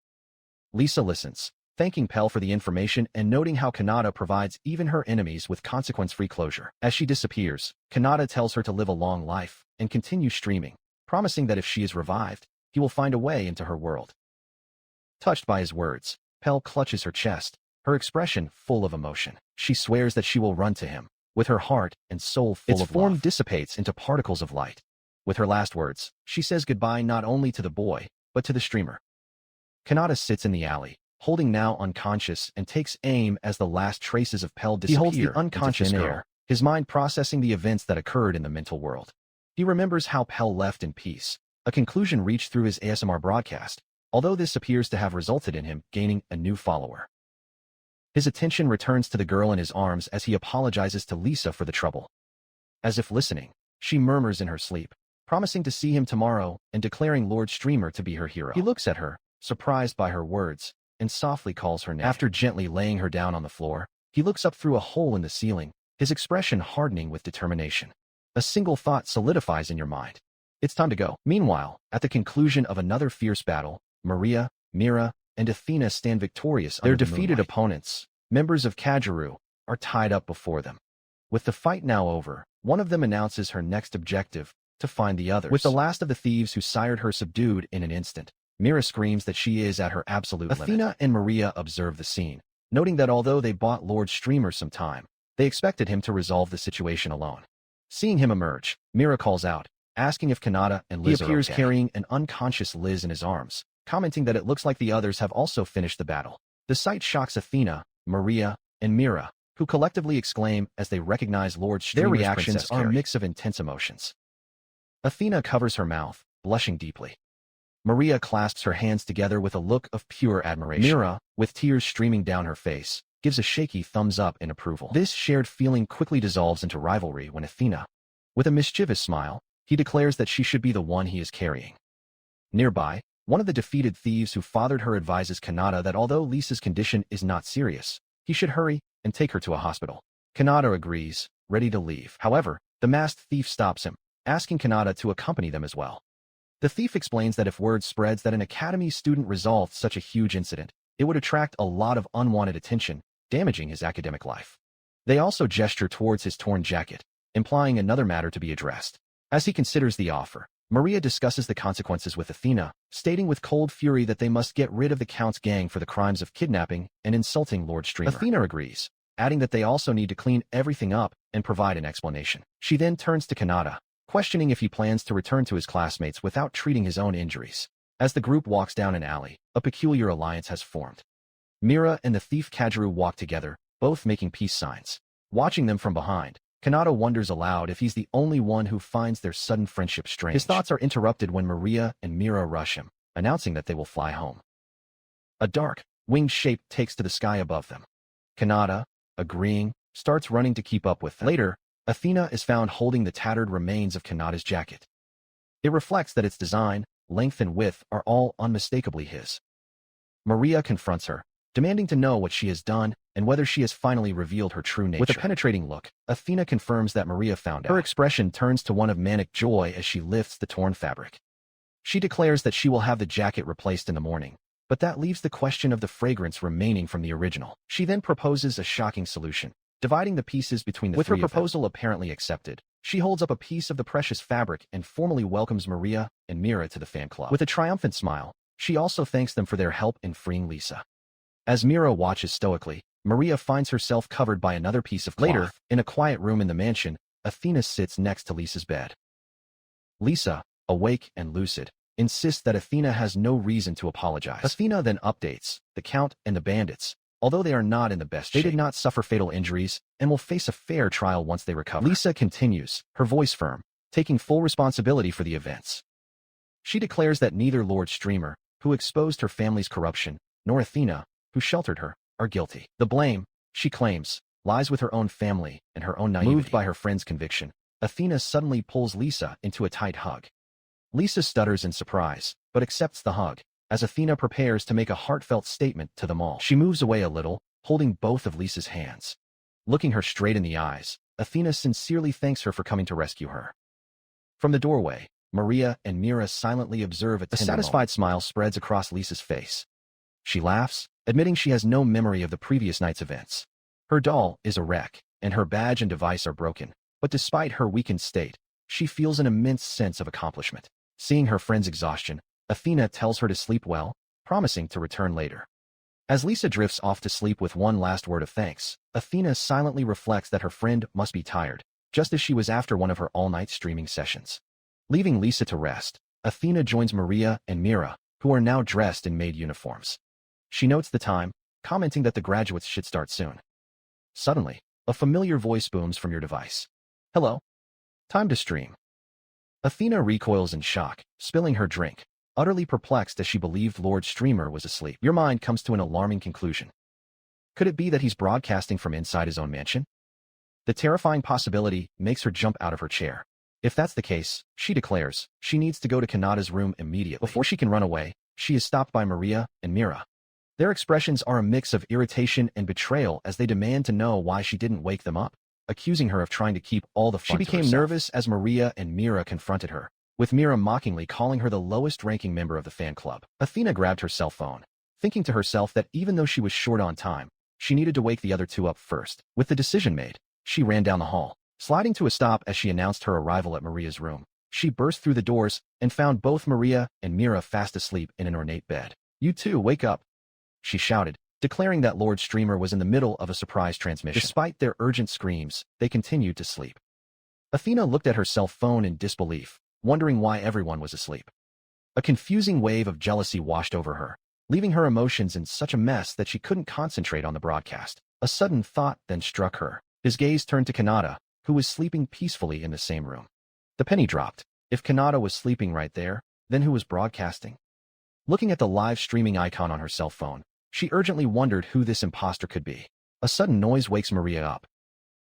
Lisa listens, thanking Pell for the information and noting how Kanata provides even her enemies with consequence-free closure. As she disappears, Kanata tells her to live a long life and continue streaming, promising that if she is revived, he will find a way into her world. Touched by his words, Pell clutches her chest, her expression full of emotion. She swears that she will run to him, with her heart and soul full of love. Its form dissipates into particles of light. With her last words, she says goodbye not only to the boy, but to the streamer. Kanata sits in the alley, holding now unconscious, and takes aim as the last traces of Pell disappear. He holds the unconscious girl, his mind processing the events that occurred in the mental world. He remembers how Pell left in peace, a conclusion reached through his ASMR broadcast, although this appears to have resulted in him gaining a new follower. His attention returns to the girl in his arms as he apologizes to Lisa for the trouble. As if listening, she murmurs in her sleep, promising to see him tomorrow and declaring Lord Streamer to be her hero. He looks at her, surprised by her words, and softly calls her name. After gently laying her down on the floor, he looks up through a hole in the ceiling, his expression hardening with determination. A single thought solidifies in your mind. It's time to go. Meanwhile, at the conclusion of another fierce battle, Maria, Mira, and Athena stand victorious under their defeated opponents. Members of Kageru are tied up before them. With the fight now over, one of them announces her next objective, to find the others. With the last of the thieves who sired her subdued in an instant, Mira screams that she is at her absolute limit. Athena and Maria observe the scene, noting that although they bought Lord Streamer some time, they expected him to resolve the situation alone. Seeing him emerge, Mira calls out, asking if Kanata and Liz are okay. He appears carrying an unconscious Liz in his arms, commenting that it looks like the others have also finished the battle. The sight shocks Athena, Maria, and Mira, who collectively exclaim as they recognize Lord Streamer's Their reactions are a mix of intense emotions. Athena covers her mouth, blushing deeply. Maria clasps her hands together with a look of pure admiration. Mira, with tears streaming down her face, gives a shaky thumbs up in approval. This shared feeling quickly dissolves into rivalry when Athena, with a mischievous smile, he declares that she should be the one he is carrying. Nearby, one of the defeated thieves who fathered her advises Kanata that although Lisa's condition is not serious, he should hurry and take her to a hospital. Kanata agrees, ready to leave. However, the masked thief stops him, asking Kanata to accompany them as well. The thief explains that if word spreads that an academy student resolved such a huge incident, it would attract a lot of unwanted attention, damaging his academic life. They also gesture towards his torn jacket, implying another matter to be addressed. As he considers the offer, Maria discusses the consequences with Athena, stating with cold fury that they must get rid of the Count's gang for the crimes of kidnapping and insulting Lord Streamer. Athena agrees, adding that they also need to clean everything up and provide an explanation. She then turns to Kanata, questioning if he plans to return to his classmates without treating his own injuries. As the group walks down an alley, a peculiar alliance has formed. Mira and the thief Kajiru walk together, both making peace signs. Watching them from behind, Kanata wonders aloud if he's the only one who finds their sudden friendship strange. His thoughts are interrupted when Maria and Mira rush him, announcing that they will fly home. A dark, winged shape takes to the sky above them. Kanata, agreeing, starts running to keep up with them. Later, Athena is found holding the tattered remains of Kanata's jacket. It reflects that its design, length and width are all unmistakably his. Maria confronts her, demanding to know what she has done and whether she has finally revealed her true nature. With a penetrating look, Athena confirms that Maria found out. Her expression turns to one of manic joy as she lifts the torn fabric. She declares that she will have the jacket replaced in the morning, but that leaves the question of the fragrance remaining from the original. She then proposes a shocking solution, dividing the pieces between the three of them. With her proposal apparently accepted, she holds up a piece of the precious fabric and formally welcomes Maria and Mira to the fan club. With a triumphant smile, she also thanks them for their help in freeing Lisa. As Mira watches stoically, Maria finds herself covered by another piece of cloth. Later, in a quiet room in the mansion, Athena sits next to Lisa's bed. Lisa, awake and lucid, insists that Athena has no reason to apologize. Athena then updates the Count and the bandits. Although they are not in the best shape, they did not suffer fatal injuries and will face a fair trial once they recover. Lisa continues, her voice firm, taking full responsibility for the events. She declares that neither Lord Streamer, who exposed her family's corruption, nor Athena, who sheltered her, are guilty. The blame, she claims, lies with her own family and her own naivety. Moved by her friend's conviction, Athena suddenly pulls Lisa into a tight hug. Lisa stutters in surprise, but accepts the hug, as Athena prepares to make a heartfelt statement to them all. She moves away a little, holding both of Lisa's hands. Looking her straight in the eyes, Athena sincerely thanks her for coming to rescue her. From the doorway, Maria and Mira silently observe a satisfied smile spreads across Lisa's face. She laughs, admitting she has no memory of the previous night's events. Her doll is a wreck, and her badge and device are broken, but despite her weakened state, she feels an immense sense of accomplishment. Seeing her friend's exhaustion, Athena tells her to sleep well, promising to return later. As Lisa drifts off to sleep with one last word of thanks, Athena silently reflects that her friend must be tired, just as she was after one of her all-night streaming sessions. Leaving Lisa to rest, Athena joins Maria and Mira, who are now dressed in maid uniforms. She notes the time, commenting that the graduates should start soon. Suddenly, a familiar voice booms from your device. Hello? Time to stream. Athena recoils in shock, spilling her drink, utterly perplexed as she believed Lord Streamer was asleep. Your mind comes to an alarming conclusion. Could it be that he's broadcasting from inside his own mansion? The terrifying possibility makes her jump out of her chair. If that's the case, she declares, she needs to go to Kanata's room immediately. Before she can run away, she is stopped by Maria and Mira. Their expressions are a mix of irritation and betrayal as they demand to know why she didn't wake them up, accusing her of trying to keep all the fun to herself. She became nervous as Maria and Mira confronted her, with Mira mockingly calling her the lowest-ranking member of the fan club. Athena grabbed her cell phone, thinking to herself that even though she was short on time, she needed to wake the other two up first. With the decision made, she ran down the hall, sliding to a stop as she announced her arrival at Maria's room. She burst through the doors and found both Maria and Mira fast asleep in an ornate bed. You two, wake up, she shouted, declaring that Lord Streamer was in the middle of a surprise transmission. Despite their urgent screams, they continued to sleep. Athena looked at her cell phone in disbelief, wondering why everyone was asleep. A confusing wave of jealousy washed over her, leaving her emotions in such a mess that she couldn't concentrate on the broadcast. A sudden thought then struck her. His gaze turned to Kanata, who was sleeping peacefully in the same room. The penny dropped. If Kanata was sleeping right there, then who was broadcasting? Looking at the live streaming icon on her cell phone, she urgently wondered who this imposter could be. A sudden noise wakes Maria up.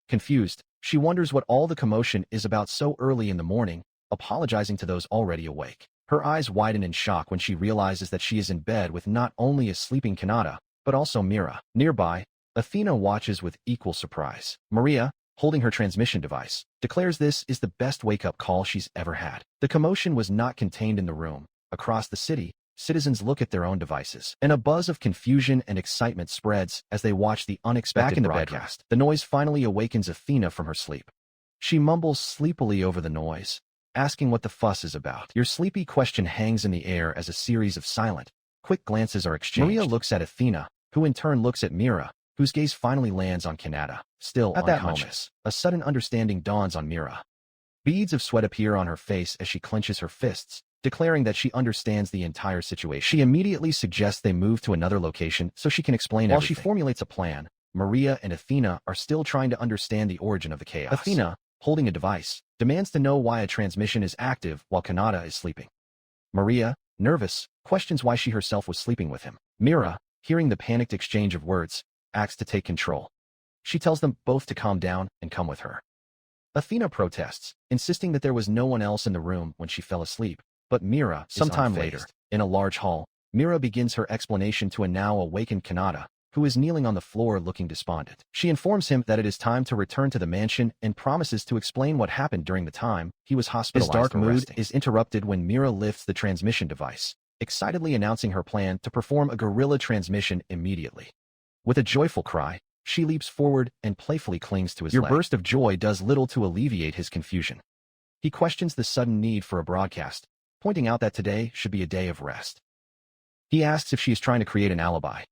Confused, she wonders what all the commotion is about so early in the morning, apologizing to those already awake. Her eyes widen in shock when she realizes that she is in bed with not only a sleeping Kanata, but also Mira. Nearby, Athena watches with equal surprise. Maria, holding her transmission device, declares this is the best wake-up call she's ever had. The commotion was not contained in the room. Across the city, citizens look at their own devices, and a buzz of confusion and excitement spreads as they watch the unexpected broadcast. The noise finally awakens Athena from her sleep. She mumbles sleepily over the noise, asking what the fuss is about. Your sleepy question hangs in the air as a series of silent, quick glances are exchanged. Maria looks at Athena, who in turn looks at Mira, whose gaze finally lands on Kanata, still at that moment. A sudden understanding dawns on Mira. Beads of sweat appear on her face as she clenches her fists, declaring that she understands the entire situation. She immediately suggests they move to another location so she can explain everything. While she formulates a plan, Maria and Athena are still trying to understand the origin of the chaos. Athena, holding a device, demands to know why a transmission is active while Kanata is sleeping. Maria, nervous, questions why she herself was sleeping with him. Mira, hearing the panicked exchange of words, acts to take control. She tells them both to calm down and come with her. Athena protests, insisting that there was no one else in the room when she fell asleep, but Mira is sometime later, in a large hall, Mira begins her explanation to a now awakened Kanata, who is kneeling on the floor looking despondent. She informs him that it is time to return to the mansion and promises to explain what happened during the time he was hospitalized. His dark mood is interrupted when Mira lifts the transmission device, excitedly announcing her plan to perform a guerrilla transmission immediately. With a joyful cry, she leaps forward and playfully clings to his leg. Your burst of joy does little to alleviate his confusion. He questions the sudden need for a broadcast, pointing out that today should be a day of rest. He asks if she is trying to create an alibi.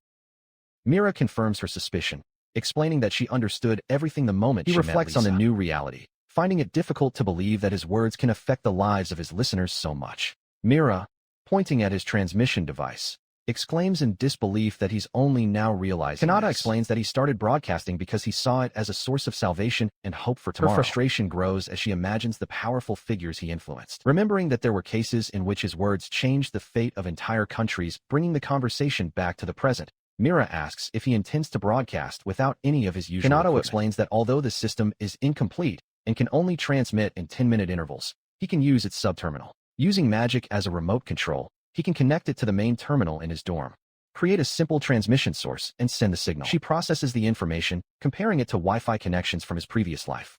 Mira confirms her suspicion, explaining that she understood everything the moment he reflects on the new reality, finding it difficult to believe that his words can affect the lives of his listeners so much. Mira, pointing at his transmission device, exclaims in disbelief that he's only now realizing Kanata explains that he started broadcasting because he saw it as a source of salvation and hope for tomorrow. Her frustration grows as she imagines the powerful figures he influenced. Remembering that there were cases in which his words changed the fate of entire countries, bringing the conversation back to the present, Mira asks if he intends to broadcast without any of his usual equipment. Explains that although the system is incomplete and can only transmit in 10-minute intervals, he can use its subterminal. Using magic as a remote control, he can connect it to the main terminal in his dorm, create a simple transmission source, and send the signal. She processes the information, comparing it to Wi-Fi connections from his previous life.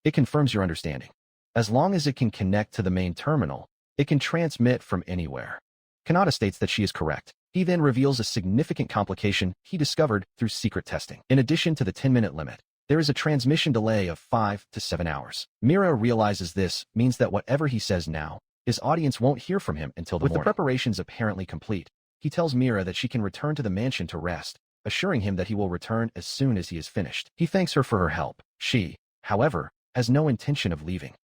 It confirms your understanding. As long as it can connect to the main terminal, it can transmit from anywhere. Kanata states that she is correct. He then reveals a significant complication he discovered through secret testing. In addition to the 10-minute limit, there is a transmission delay of 5 to 7 hours. Mira realizes this means that whatever he says now, his audience won't hear from him until the morning. With the preparations apparently complete, he tells Mira that she can return to the mansion to rest, assuring him that he will return as soon as he is finished. He thanks her for her help. She, however, has no intention of leaving.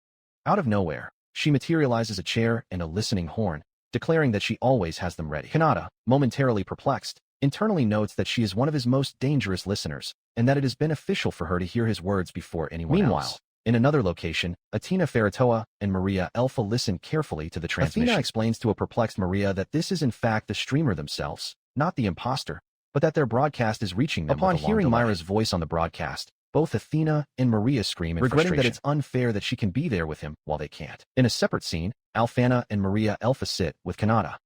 Out of nowhere, she materializes a chair and a listening horn, declaring that she always has them ready. Kanata, momentarily perplexed, internally notes that she is one of his most dangerous listeners, and that it is beneficial for her to hear his words before anyone else. In another location, Athena Ferratoa and Maria Alpha listen carefully to the transmission. Athena explains to a perplexed Maria that this is in fact the streamer themselves, not the imposter, but that their broadcast is reaching them. Upon hearing Myra's voice on the broadcast, both Athena and Maria scream in regretting that it's unfair that she can be there with him while they can't. In a separate scene, Alphana and Maria Alpha sit with Kanata.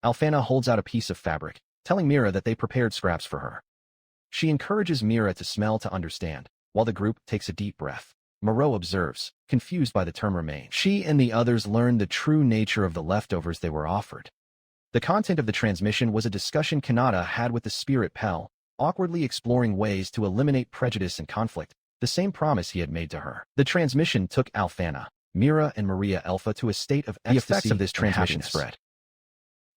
Alphana holds out a piece of fabric, telling Mira that they prepared scraps for her. She encourages Mira to smell to understand, while the group takes a deep breath. Moreau observes, confused by the term remain. She and the others learn the true nature of the leftovers they were offered. The content of the transmission was a discussion Kanata had with the spirit Pell, awkwardly exploring ways to eliminate prejudice and conflict, the same promise he had made to her. The transmission took Alphana, Mira and Maria Alpha to a state of ecstasy. The effects of this transmission spread.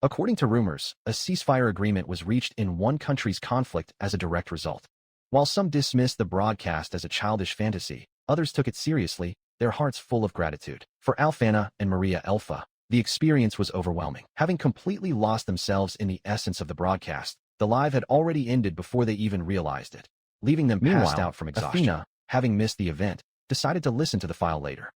According to rumors, a ceasefire agreement was reached in one country's conflict as a direct result. While some dismissed the broadcast as a childish fantasy, others took it seriously, their hearts full of gratitude. For Alphana and Maria Alpha, the experience was overwhelming. Having completely lost themselves in the essence of the broadcast, the live had already ended before they even realized it, leaving them passed out from exhaustion. Athena, having missed the event, decided to listen to the file later.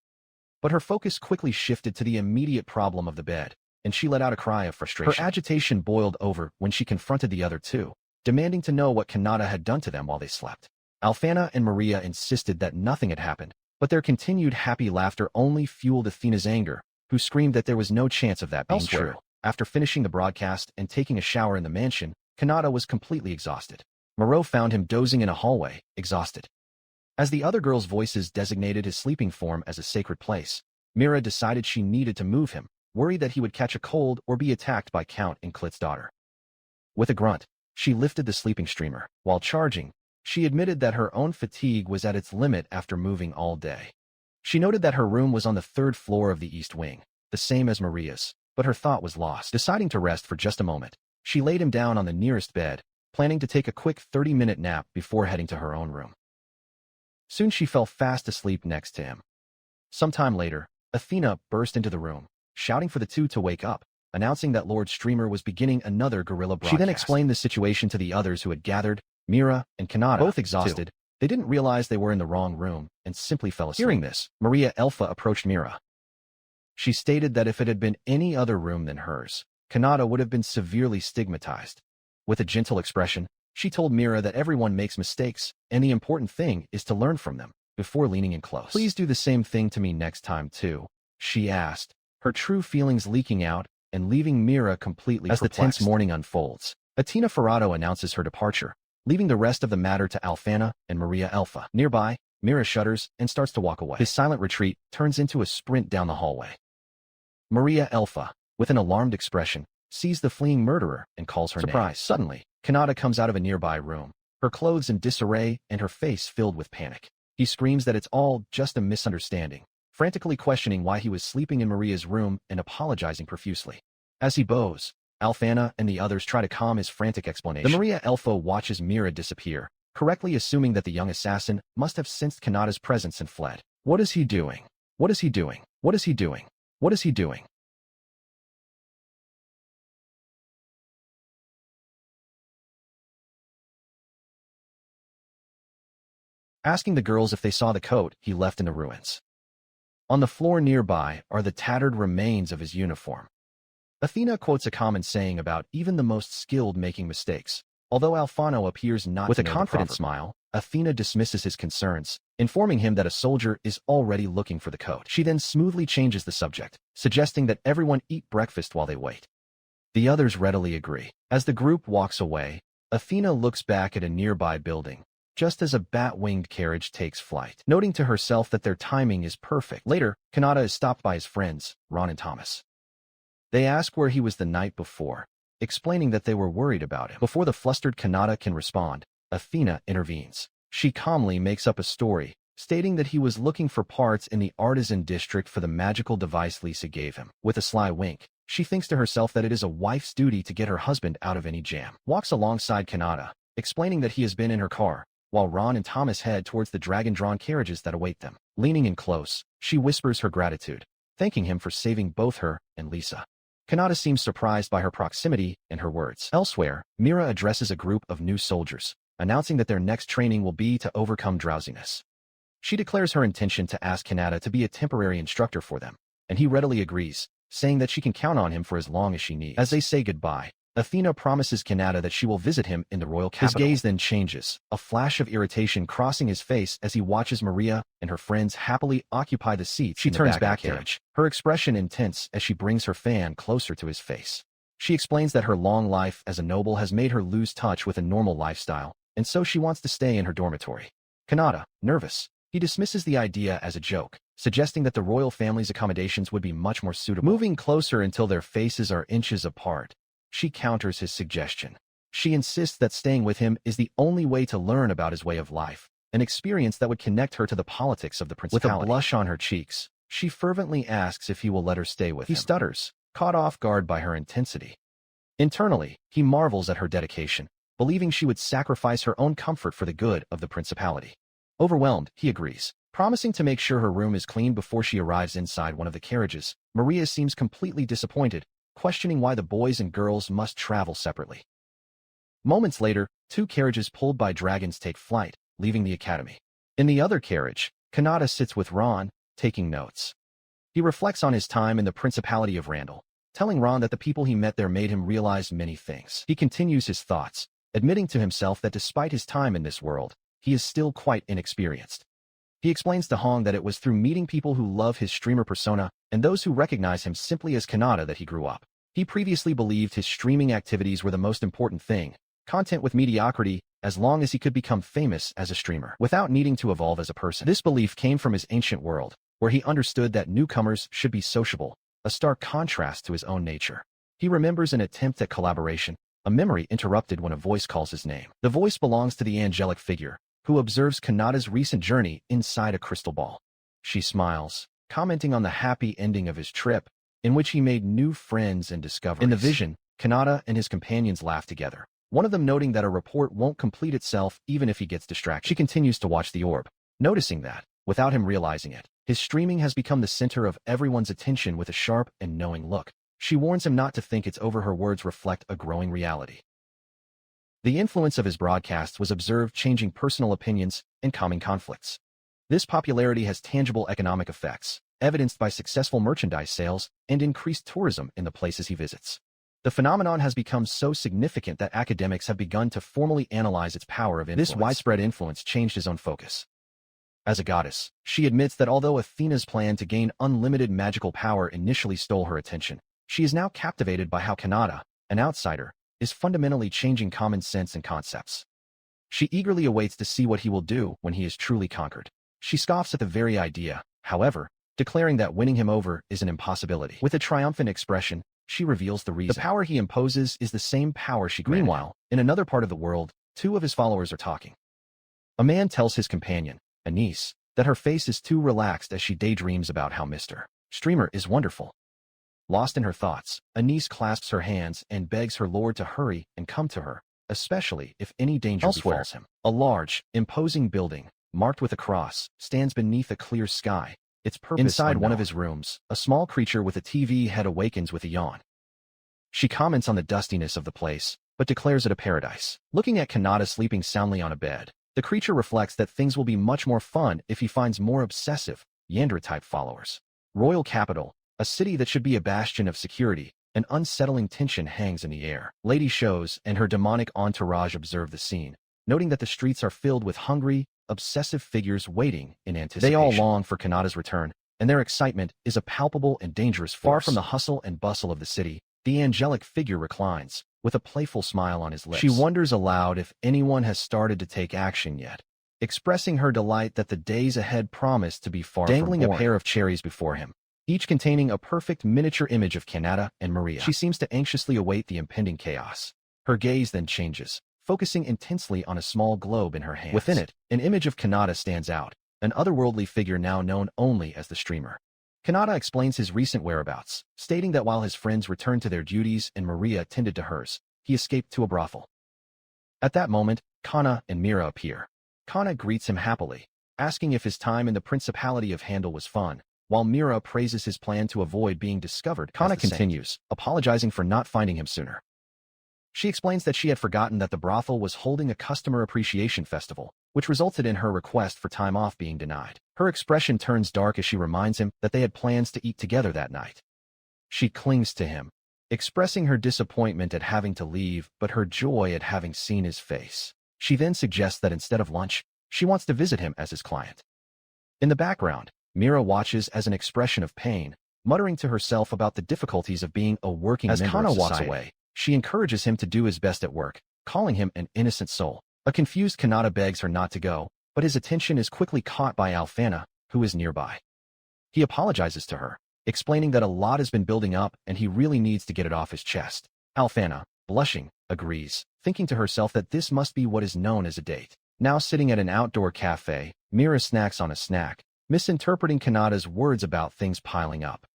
But her focus quickly shifted to the immediate problem of the bed, and she let out a cry of frustration. Her agitation boiled over when she confronted the other two, demanding to know what Kanata had done to them while they slept. Alfana and Maria insisted that nothing had happened, but their continued happy laughter only fueled Athena's anger, who screamed that there was no chance of that being true. After finishing the broadcast and taking a shower in the mansion, Kanata was completely exhausted. Moreau found him dozing in a hallway, exhausted. As the other girls' voices designated his sleeping form as a sacred place, Mira decided she needed to move him, worried that he would catch a cold or be attacked by Count Inklit's daughter. With a grunt, she lifted the sleeping streamer. While charging, she admitted that her own fatigue was at its limit after moving all day. She noted that her room was on the 3rd floor of the east wing, the same as Maria's, but her thought was lost. Deciding to rest for just a moment, she laid him down on the nearest bed, planning to take a quick 30-minute nap before heading to her own room. Soon she fell fast asleep next to him. Sometime later, Athena burst into the room, shouting for the two to wake up, announcing that Lord Streamer was beginning another guerrilla broadcast. She then explained the situation to the others who had gathered, Mira and Kanata. Both exhausted, they didn't realize they were in the wrong room and simply fell asleep. Hearing this, Maria Elfa approached Mira. She stated that if it had been any other room than hers, Kanata would have been severely stigmatized. With a gentle expression, she told Mira that everyone makes mistakes, and the important thing is to learn from them, before leaning in close. Please do the same thing to me next time too, she asked, her true feelings leaking out and leaving Mira completely perplexed. As the tense morning unfolds, Athena Ferrato announces her departure, leaving the rest of the matter to Alfana and Maria Elfa. Nearby, Mira shudders and starts to walk away. His silent retreat turns into a sprint down the hallway. Maria Elfa, with an alarmed expression, sees the fleeing murderer and calls her name. Suddenly, Kanata comes out of a nearby room, her clothes in disarray and her face filled with panic. He screams that it's all just a misunderstanding, frantically questioning why he was sleeping in Maria's room and apologizing profusely. As he bows, Alfana and the others try to calm his frantic explanation. The Maria Elfa watches Mira disappear, correctly assuming that the young assassin must have sensed Kanata's presence and fled. What is he doing? What is he doing? What is he doing? What is he doing? Asking the girls if they saw the coat he left in the ruins. On the floor nearby are the tattered remains of his uniform. Athena quotes a common saying about even the most skilled making mistakes, although Alfano appears not with to know. With a confident smile, Athena dismisses his concerns, informing him that a soldier is already looking for the coat. She then smoothly changes the subject, suggesting that everyone eat breakfast while they wait. The others readily agree. As the group walks away, Athena looks back at a nearby building, just as a bat-winged carriage takes flight, noting to herself that their timing is perfect. Later, Kanata is stopped by his friends, Ron and Thomas. They ask where he was the night before, explaining that they were worried about him. Before the flustered Kanata can respond, Athena intervenes. She calmly makes up a story, stating that he was looking for parts in the artisan district for the magical device Lisa gave him. With a sly wink, she thinks to herself that it is a wife's duty to get her husband out of any jam. Walks alongside Kanata, explaining that he has been in her car, while Ron and Thomas head towards the dragon-drawn carriages that await them. Leaning in close, she whispers her gratitude, thanking him for saving both her and Lisa. Kanata seems surprised by her proximity and her words. Elsewhere, Mira addresses a group of new soldiers, announcing that their next training will be to overcome drowsiness. She declares her intention to ask Kanata to be a temporary instructor for them, and he readily agrees, saying that she can count on him for as long as she needs. As they say goodbye, Athena promises Kanata that she will visit him in the royal capital. His gaze then changes, a flash of irritation crossing his face as he watches Maria and her friends happily occupy the seats. She turns back to him, her expression intense as she brings her fan closer to his face. She explains that her long life as a noble has made her lose touch with a normal lifestyle, and so she wants to stay in her dormitory. Kanata, nervous, he dismisses the idea as a joke, suggesting that the royal family's accommodations would be much more suitable. Moving closer until their faces are inches apart, she counters his suggestion. She insists that staying with him is the only way to learn about his way of life, an experience that would connect her to the politics of the principality. With a blush on her cheeks, she fervently asks if he will let her stay with him. He stutters, caught off guard by her intensity. Internally, he marvels at her dedication, believing she would sacrifice her own comfort for the good of the principality. Overwhelmed, he agrees, promising to make sure her room is clean before she arrives inside one of the carriages. Maria seems completely disappointed, questioning why the boys and girls must travel separately. Moments later, two carriages pulled by dragons take flight, leaving the academy. In the other carriage, Kanata sits with Ron, taking notes. He reflects on his time in the Principality of Randall, telling Ron that the people he met there made him realize many things. He continues his thoughts, admitting to himself that despite his time in this world, he is still quite inexperienced. He explains to Hong that it was through meeting people who love his streamer persona and those who recognize him simply as Kanata that he grew up. He previously believed his streaming activities were the most important thing, content with mediocrity, as long as he could become famous as a streamer, without needing to evolve as a person. This belief came from his ancient world, where he understood that newcomers should be sociable, a stark contrast to his own nature. He remembers an attempt at collaboration, a memory interrupted when a voice calls his name. The voice belongs to the angelic figure, who observes Kanata's recent journey inside a crystal ball. She smiles, commenting on the happy ending of his trip, in which he made new friends and discoveries. In the vision, Kanata and his companions laugh together, one of them noting that a report won't complete itself even if he gets distracted. She continues to watch the orb, noticing that, without him realizing it, his streaming has become the center of everyone's attention with a sharp and knowing look. She warns him not to think it's over. Her words reflect a growing reality. The influence of his broadcasts was observed, changing personal opinions and calming conflicts. This popularity has tangible economic effects, evidenced by successful merchandise sales and increased tourism in the places he visits. The phenomenon has become so significant that academics have begun to formally analyze its power of influence. This widespread influence changed his own focus. As a goddess, she admits that although Athena's plan to gain unlimited magical power initially stole her attention, she is now captivated by how Kanata, an outsider, is fundamentally changing common sense and concepts. She eagerly awaits to see what he will do when he is truly conquered. She scoffs at the very idea, however, declaring that winning him over is an impossibility. With a triumphant expression, she reveals the reason. The power he imposes is the same power she granted. Meanwhile, in another part of the world, two of his followers are talking. A man tells his companion, Anise, that her face is too relaxed as she daydreams about how Mr. Streamer is wonderful. Lost in her thoughts, Anise clasps her hands and begs her lord to hurry and come to her, especially if any danger befalls him. A large, imposing building, marked with a cross, stands beneath a clear sky, its purpose inside unknown. One of his rooms, a small creature with a TV head awakens with a yawn. She comments on the dustiness of the place, but declares it a paradise. Looking at Kanata sleeping soundly on a bed, the creature reflects that things will be much more fun if he finds more obsessive, Yandere-type followers. Royal capital, a city that should be a bastion of security, an unsettling tension hangs in the air. Lady Shows and her demonic entourage observe the scene, noting that the streets are filled with hungry, obsessive figures waiting in anticipation. They all long for Kanata's return, and their excitement is a palpable and dangerous force. Far from the hustle and bustle of the city, the angelic figure reclines, with a playful smile on his lips. She wonders aloud if anyone has started to take action yet, expressing her delight that the days ahead promise to be far from boring. Dangling a pair of cherries before him, each containing a perfect miniature image of Kanata and Maria. She seems to anxiously await the impending chaos. Her gaze then changes, focusing intensely on a small globe in her hands. Within it, an image of Kanata stands out, an otherworldly figure now known only as the Streamer. Kanata explains his recent whereabouts, stating that while his friends returned to their duties and Maria tended to hers, he escaped to a brothel. At that moment, Kana and Mira appear. Kana greets him happily, asking if his time in the Principality of Handel was fun, while Mira praises his plan to avoid being discovered. Kana continues, apologizing for not finding him sooner. She explains that she had forgotten that the brothel was holding a customer appreciation festival, which resulted in her request for time off being denied. Her expression turns dark as she reminds him that they had plans to eat together that night. She clings to him, expressing her disappointment at having to leave but her joy at having seen his face. She then suggests that instead of lunch, she wants to visit him as his client. In the background, Mira watches as an expression of pain, muttering to herself about the difficulties of being a working member of society. As Kana walks away, she encourages him to do his best at work, calling him an innocent soul. A confused Kanata begs her not to go, but his attention is quickly caught by Alfana, who is nearby. He apologizes to her, explaining that a lot has been building up and he really needs to get it off his chest. Alfana, blushing, agrees, thinking to herself that this must be what is known as a date. Now sitting at an outdoor cafe, Mira snacks on a snack, misinterpreting Kanata's words about things piling up.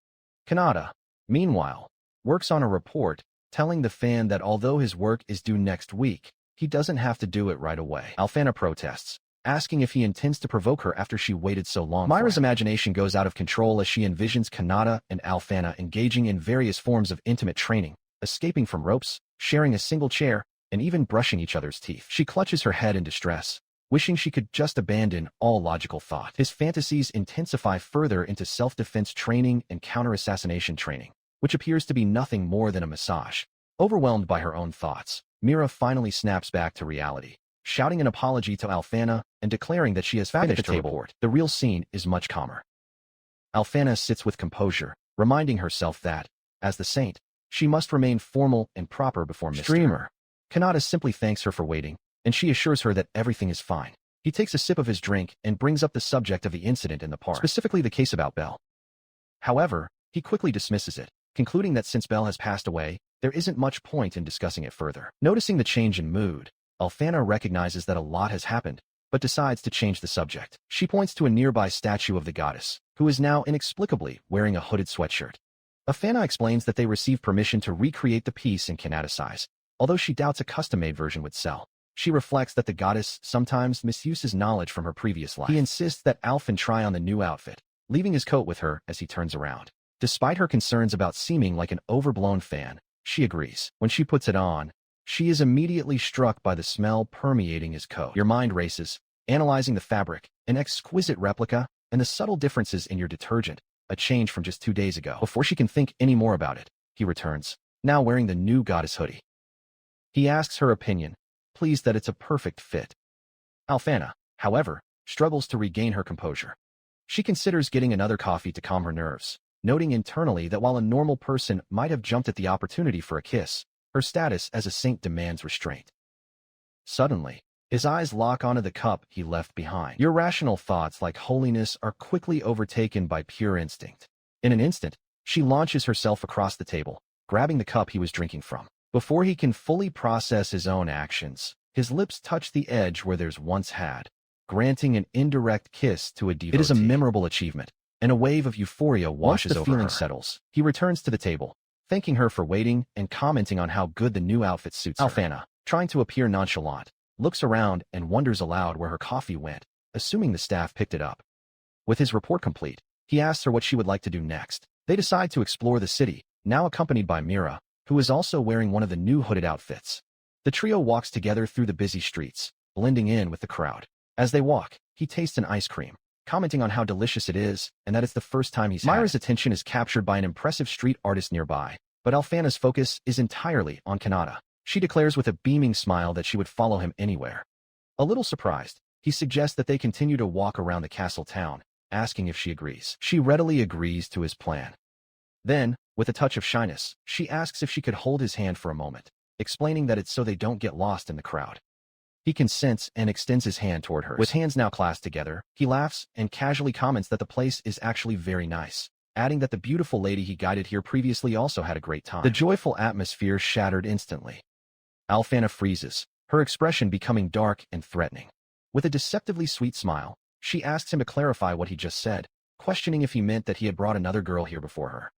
Kanata, meanwhile, works on a report, telling the fan that although his work is due next week, he doesn't have to do it right away. Alfana protests, asking if he intends to provoke her after she waited so long. Myra's imagination goes out of control as she envisions Kanata and Alfana engaging in various forms of intimate training, escaping from ropes, sharing a single chair, and even brushing each other's teeth. She clutches her head in distress, wishing she could just abandon all logical thought. His fantasies intensify further into self-defense training and counter-assassination training, which appears to be nothing more than a massage. Overwhelmed by her own thoughts, Mira finally snaps back to reality, shouting an apology to Alfana and declaring that she has finished her report. The real scene is much calmer. Alfana sits with composure, reminding herself that, as the saint, she must remain formal and proper before Mr. Streamer. Kanata simply thanks her for waiting, and she assures her that everything is fine. He takes a sip of his drink and brings up the subject of the incident in the park, specifically the case about Belle. However, he quickly dismisses it, concluding that since Belle has passed away, there isn't much point in discussing it further. Noticing the change in mood, Alfana recognizes that a lot has happened, but decides to change the subject. She points to a nearby statue of the goddess, who is now inexplicably wearing a hooded sweatshirt. Alfana explains that they received permission to recreate the piece in Kanata size, although she doubts a custom-made version would sell. She reflects that the goddess sometimes misuses knowledge from her previous life. He insists that Alfan try on the new outfit, leaving his coat with her as he turns around. Despite her concerns about seeming like an overblown fan, she agrees. When she puts it on, she is immediately struck by the smell permeating his coat. Your mind races, analyzing the fabric, an exquisite replica, and the subtle differences in your detergent, a change from just 2 days ago. Before she can think any more about it, he returns, now wearing the new goddess hoodie. He asks her opinion, pleased that it's a perfect fit. Alfana, however, struggles to regain her composure. She considers getting another coffee to calm her nerves, noting internally that while a normal person might have jumped at the opportunity for a kiss, her status as a saint demands restraint. Suddenly, his eyes lock onto the cup he left behind. Irrational thoughts like holiness are quickly overtaken by pure instinct. In an instant, she launches herself across the table, grabbing the cup he was drinking from. Before he can fully process his own actions, his lips touch the edge where theirs once had, granting an indirect kiss to a devotee. It is a memorable achievement, and a wave of euphoria washes over her. Once the feeling settles, he returns to the table, thanking her for waiting and commenting on how good the new outfit suits her. Alfana, trying to appear nonchalant, looks around and wonders aloud where her coffee went, assuming the staff picked it up. With his report complete, he asks her what she would like to do next. They decide to explore the city, now accompanied by Mira, who is also wearing one of the new hooded outfits. The trio walks together through the busy streets, blending in with the crowd. As they walk, he tastes an ice cream, commenting on how delicious it is and that it's the first time he's had it. Myra's attention is captured by an impressive street artist nearby, but Alfana's focus is entirely on Kanata. She declares with a beaming smile that she would follow him anywhere. A little surprised, he suggests that they continue to walk around the castle town, asking if she agrees. She readily agrees to his plan. Then, with a touch of shyness, she asks if she could hold his hand for a moment, explaining that it's so they don't get lost in the crowd. He consents and extends his hand toward hers. With hands now clasped together, he laughs and casually comments that the place is actually very nice, adding that the beautiful lady he guided here previously also had a great time. The joyful atmosphere shattered instantly. Alfana freezes, her expression becoming dark and threatening. With a deceptively sweet smile, she asks him to clarify what he just said, questioning if he meant that he had brought another girl here before her.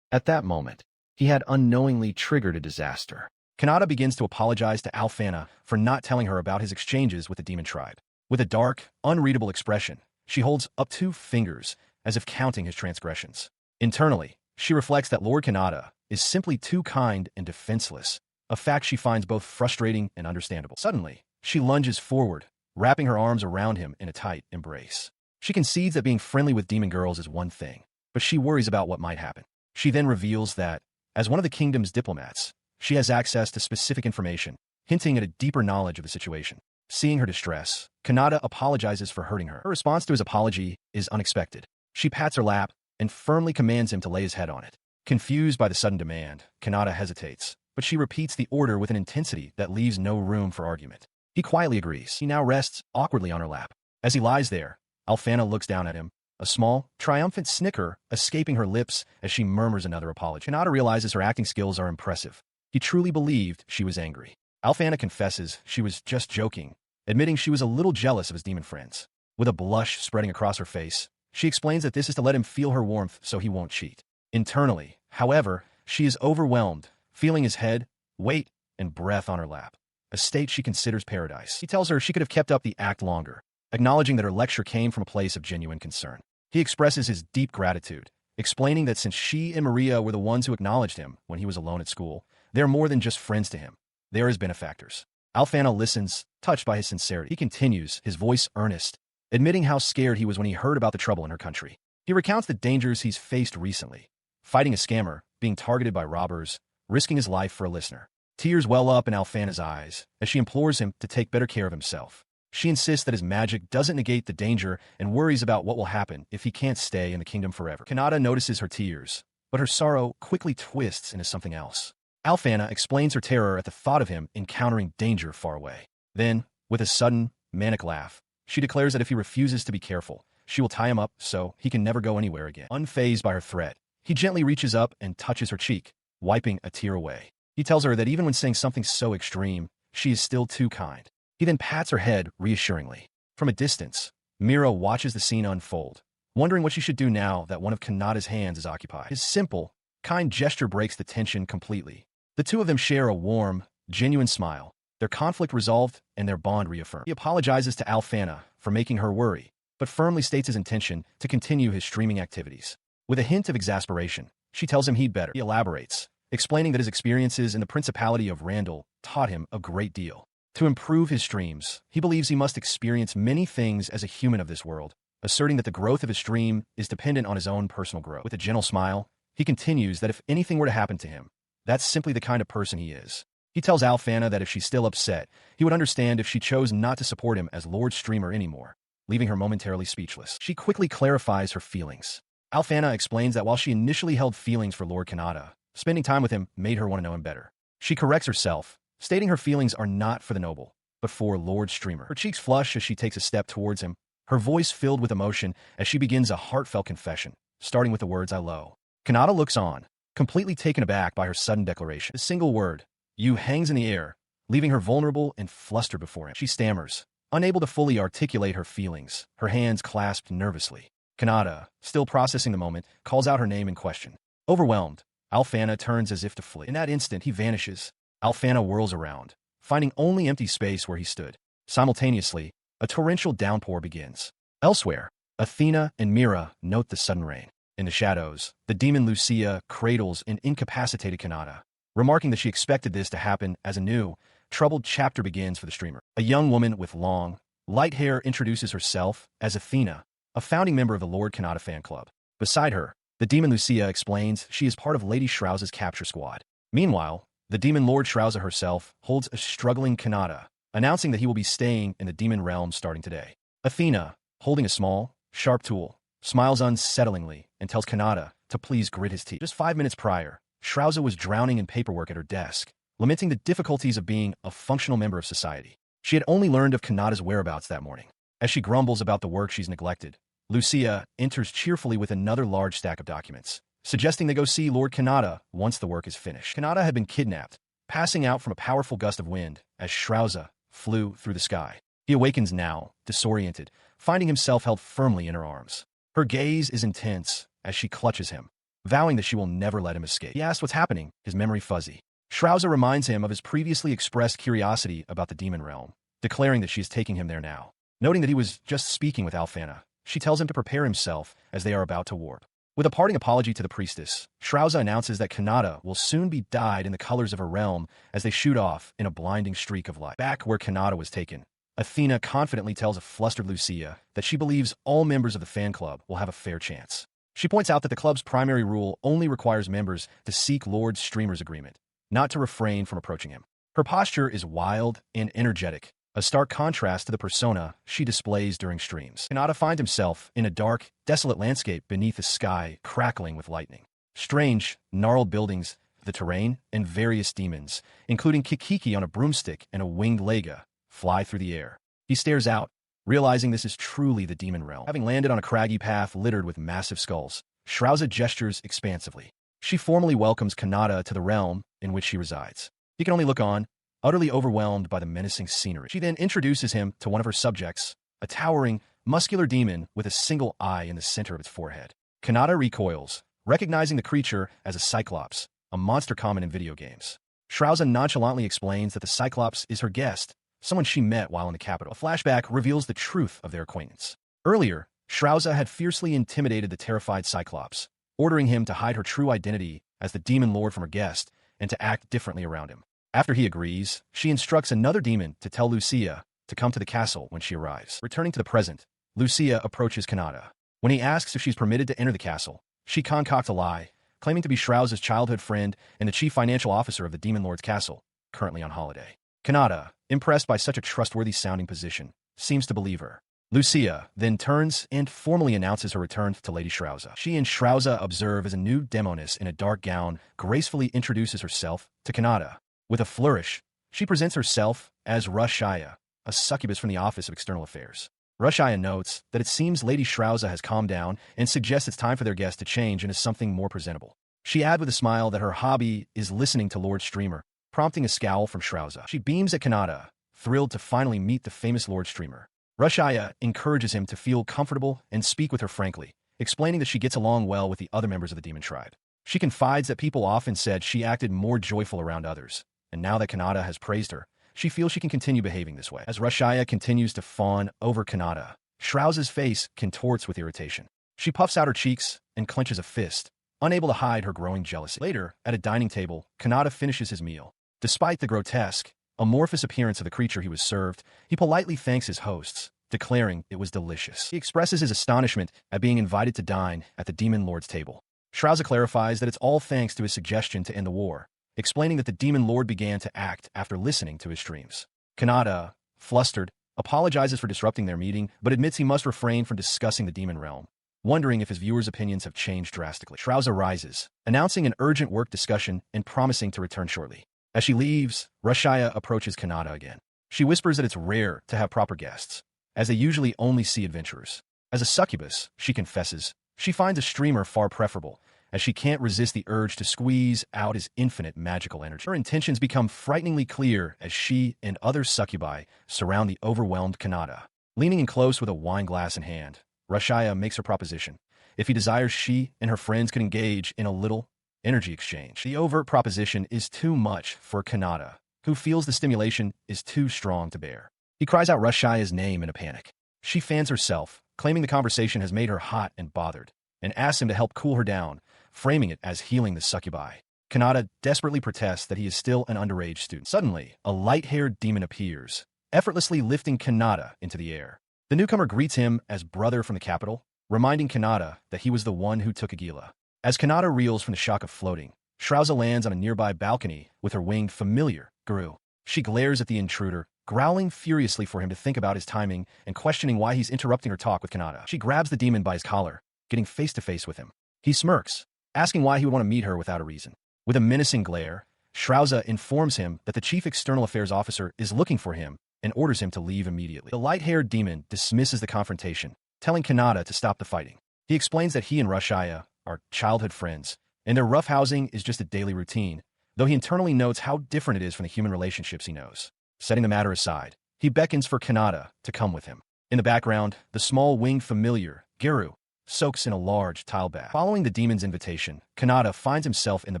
At that moment, he had unknowingly triggered a disaster. Kanata begins to apologize to Alfana for not telling her about his exchanges with the demon tribe. With a dark, unreadable expression, she holds up 2 fingers, as if counting his transgressions. Internally, she reflects that Lord Kanata is simply too kind and defenseless, a fact she finds both frustrating and understandable. Suddenly, she lunges forward, wrapping her arms around him in a tight embrace. She concedes that being friendly with demon girls is one thing, but she worries about what might happen. She then reveals that, as one of the kingdom's diplomats, she has access to specific information, hinting at a deeper knowledge of the situation. Seeing her distress, Kanata apologizes for hurting her. Her response to his apology is unexpected. She pats her lap and firmly commands him to lay his head on it. Confused by the sudden demand, Kanata hesitates, but she repeats the order with an intensity that leaves no room for argument. He quietly agrees. He now rests awkwardly on her lap. As he lies there, Alfana looks down at him, a small, triumphant snicker escaping her lips as she murmurs another apology. Kanata realizes her acting skills are impressive. He truly believed she was angry. Alfana confesses she was just joking, admitting she was a little jealous of his demon friends. With a blush spreading across her face, she explains that this is to let him feel her warmth so he won't cheat. Internally, however, she is overwhelmed, feeling his head, weight, and breath on her lap, a state she considers paradise. He tells her she could have kept up the act longer, acknowledging that her lecture came from a place of genuine concern. He expresses his deep gratitude, explaining that since she and Maria were the ones who acknowledged him when he was alone at school, they're more than just friends to him. They are his benefactors. Alfana listens, touched by his sincerity. He continues, his voice earnest, admitting how scared he was when he heard about the trouble in her country. He recounts the dangers he's faced recently, fighting a scammer, being targeted by robbers, risking his life for a listener. Tears well up in Alfana's eyes as she implores him to take better care of himself. She insists that his magic doesn't negate the danger and worries about what will happen if he can't stay in the kingdom forever. Kanata notices her tears, but her sorrow quickly twists into something else. Alfana explains her terror at the thought of him encountering danger far away. Then, with a sudden, manic laugh, she declares that if he refuses to be careful, she will tie him up so he can never go anywhere again. Unfazed by her threat, he gently reaches up and touches her cheek, wiping a tear away. He tells her that even when saying something so extreme, she is still too kind. He then pats her head reassuringly. From a distance, Mira watches the scene unfold, wondering what she should do now that one of Kanata's hands is occupied. His simple, kind gesture breaks the tension completely. The two of them share a warm, genuine smile, their conflict resolved and their bond reaffirmed. He apologizes to Alfana for making her worry, but firmly states his intention to continue his streaming activities. With a hint of exasperation, she tells him he'd better. He elaborates, explaining that his experiences in the Principality of Randall taught him a great deal. To improve his streams, he believes he must experience many things as a human of this world, asserting that the growth of his stream is dependent on his own personal growth. With a gentle smile, he continues that if anything were to happen to him, that's simply the kind of person he is. He tells Alfana that if she's still upset, he would understand if she chose not to support him as Lord Streamer anymore, leaving her momentarily speechless. She quickly clarifies her feelings. Alfana explains that while she initially held feelings for Lord Kanata, spending time with him made her want to know him better. She corrects herself, stating her feelings are not for the noble, but for Lord Streamer. Her cheeks flush as she takes a step towards him, her voice filled with emotion as she begins a heartfelt confession, starting with the words I low. Kanata looks on, completely taken aback by her sudden declaration. A single word, you, hangs in the air, leaving her vulnerable and flustered before him. She stammers, unable to fully articulate her feelings, her hands clasped nervously. Kanata, still processing the moment, calls out her name in question. Overwhelmed, Alfana turns as if to flee. In that instant, he vanishes. Alfana whirls around, finding only empty space where he stood. Simultaneously, a torrential downpour begins. Elsewhere, Athena and Mira note the sudden rain. In the shadows, the demon Lucia cradles an incapacitated Kanata, remarking that she expected this to happen as a new, troubled chapter begins for the streamer. A young woman with long, light hair introduces herself as Athena, a founding member of the Lord Kanata fan club. Beside her, the demon Lucia explains she is part of Lady Shrouza's capture squad. Meanwhile, the demon Lord Shrouza herself holds a struggling Kanata, announcing that he will be staying in the demon realm starting today. Athena, holding a small, sharp tool, smiles unsettlingly and tells Kanata to please grit his teeth. Just 5 minutes prior, Shrouza was drowning in paperwork at her desk, lamenting the difficulties of being a functional member of society. She had only learned of Kanata's whereabouts that morning. As she grumbles about the work she's neglected, Lucia enters cheerfully with another large stack of documents, suggesting they go see Lord Kanata once the work is finished. Kanata had been kidnapped, passing out from a powerful gust of wind as Shrouza flew through the sky. He awakens now, disoriented, finding himself held firmly in her arms. Her gaze is intense as she clutches him, vowing that she will never let him escape. He asks what's happening, his memory fuzzy. Shrouza reminds him of his previously expressed curiosity about the demon realm, declaring that she is taking him there now. Noting that he was just speaking with Alfana, she tells him to prepare himself as they are about to warp. With a parting apology to the priestess, Shrouza announces that Kanata will soon be dyed in the colors of her realm as they shoot off in a blinding streak of light. Back where Kanata was taken, Athena confidently tells a flustered Lucia that she believes all members of the fan club will have a fair chance. She points out that the club's primary rule only requires members to seek Lord Streamer's agreement, not to refrain from approaching him. Her posture is wild and energetic, a stark contrast to the persona she displays during streams. Kanata finds himself in a dark, desolate landscape beneath a sky crackling with lightning. Strange, gnarled buildings, the terrain, and various demons, including Kikiki on a broomstick and a winged lega, fly through the air. He stares out, realizing this is truly the demon realm. Having landed on a craggy path littered with massive skulls, Shrouza gestures expansively. She formally welcomes Kanata to the realm in which she resides. He can only look on, utterly overwhelmed by the menacing scenery. She then introduces him to one of her subjects, a towering, muscular demon with a single eye in the center of its forehead. Kanata recoils, recognizing the creature as a Cyclops, a monster common in video games. Shrouza nonchalantly explains that the Cyclops is her guest, someone she met while in the capital. A flashback reveals the truth of their acquaintance. Earlier, Shrouza had fiercely intimidated the terrified Cyclops, ordering him to hide her true identity as the demon lord from her guest and to act differently around him. After he agrees, she instructs another demon to tell Lucia to come to the castle when she arrives. Returning to the present, Lucia approaches Kanata. When he asks if she's permitted to enter the castle, she concocts a lie, claiming to be Shrouza's childhood friend and the chief financial officer of the Demon Lord's castle, currently on holiday. Kanata, impressed by such a trustworthy-sounding position, seems to believe her. Lucia then turns and formally announces her return to Lady Shrouza. She and Shrouza observe as a new demoness in a dark gown gracefully introduces herself to Kanata. With a flourish, she presents herself as Rushaya, a succubus from the Office of External Affairs. Rushaya notes that it seems Lady Shrouza has calmed down and suggests it's time for their guest to change into something more presentable. She adds with a smile that her hobby is listening to Lord Streamer, prompting a scowl from Shrouza. She beams at Kanata, thrilled to finally meet the famous Lord Streamer. Rushaya encourages him to feel comfortable and speak with her frankly, explaining that she gets along well with the other members of the demon tribe. She confides that people often said she acted more joyful around others, and now that Kanata has praised her, she feels she can continue behaving this way. As Rushaya continues to fawn over Kanata, Shrouza's face contorts with irritation. She puffs out her cheeks and clenches a fist, unable to hide her growing jealousy. Later, at a dining table, Kanata finishes his meal. Despite the grotesque, amorphous appearance of the creature he was served, he politely thanks his hosts, declaring it was delicious. He expresses his astonishment at being invited to dine at the Demon Lord's table. Shrouza clarifies that it's all thanks to his suggestion to end the war, explaining that the Demon Lord began to act after listening to his streams. Kanata, flustered, apologizes for disrupting their meeting, but admits he must refrain from discussing the demon realm, wondering if his viewers' opinions have changed drastically. Shrouza rises, announcing an urgent work discussion and promising to return shortly. As she leaves, Rushaya approaches Kanata again. She whispers that it's rare to have proper guests, as they usually only see adventurers. As a succubus, she confesses, she finds a streamer far preferable, as she can't resist the urge to squeeze out his infinite magical energy. Her intentions become frighteningly clear as she and other succubi surround the overwhelmed Kanata. Leaning in close with a wine glass in hand, Rushaya makes her proposition. If he desires, she and her friends could engage in a little energy exchange. The overt proposition is too much for Kanata, who feels the stimulation is too strong to bear. He cries out Rushaya's name in a panic. She fans herself, claiming the conversation has made her hot and bothered, and asks him to help cool her down, framing it as healing the succubi. Kanata desperately protests that he is still an underage student. Suddenly, a light-haired demon appears, effortlessly lifting Kanata into the air. The newcomer greets him as brother from the capital, reminding Kanata that he was the one who took Agila. As Kanata reels from the shock of floating, Shrouza lands on a nearby balcony with her winged familiar, Guru. She glares at the intruder, growling furiously for him to think about his timing and questioning why he's interrupting her talk with Kanata. She grabs the demon by his collar, getting face-to-face with him. He smirks, asking why he would want to meet her without a reason. With a menacing glare, Shrouza informs him that the chief external affairs officer is looking for him and orders him to leave immediately. The light-haired demon dismisses the confrontation, telling Kanata to stop the fighting. He explains that he and Rushaya are childhood friends, and their roughhousing is just a daily routine, though he internally notes how different it is from the human relationships he knows. Setting the matter aside, he beckons for Kanata to come with him. In the background, the small winged familiar, Guru, soaks in a large tile bath. Following the demon's invitation, Kanata finds himself in the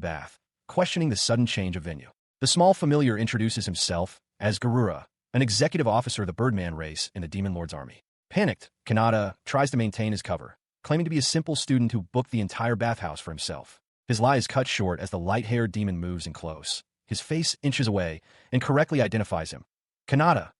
bath, questioning the sudden change of venue. The small familiar introduces himself as Garura, an executive officer of the Birdman race in the Demon Lord's army. Panicked, Kanata tries to maintain his cover, claiming to be a simple student who booked the entire bathhouse for himself. His lie is cut short as the light-haired demon moves in close. His face inches away and correctly identifies him. Kanata,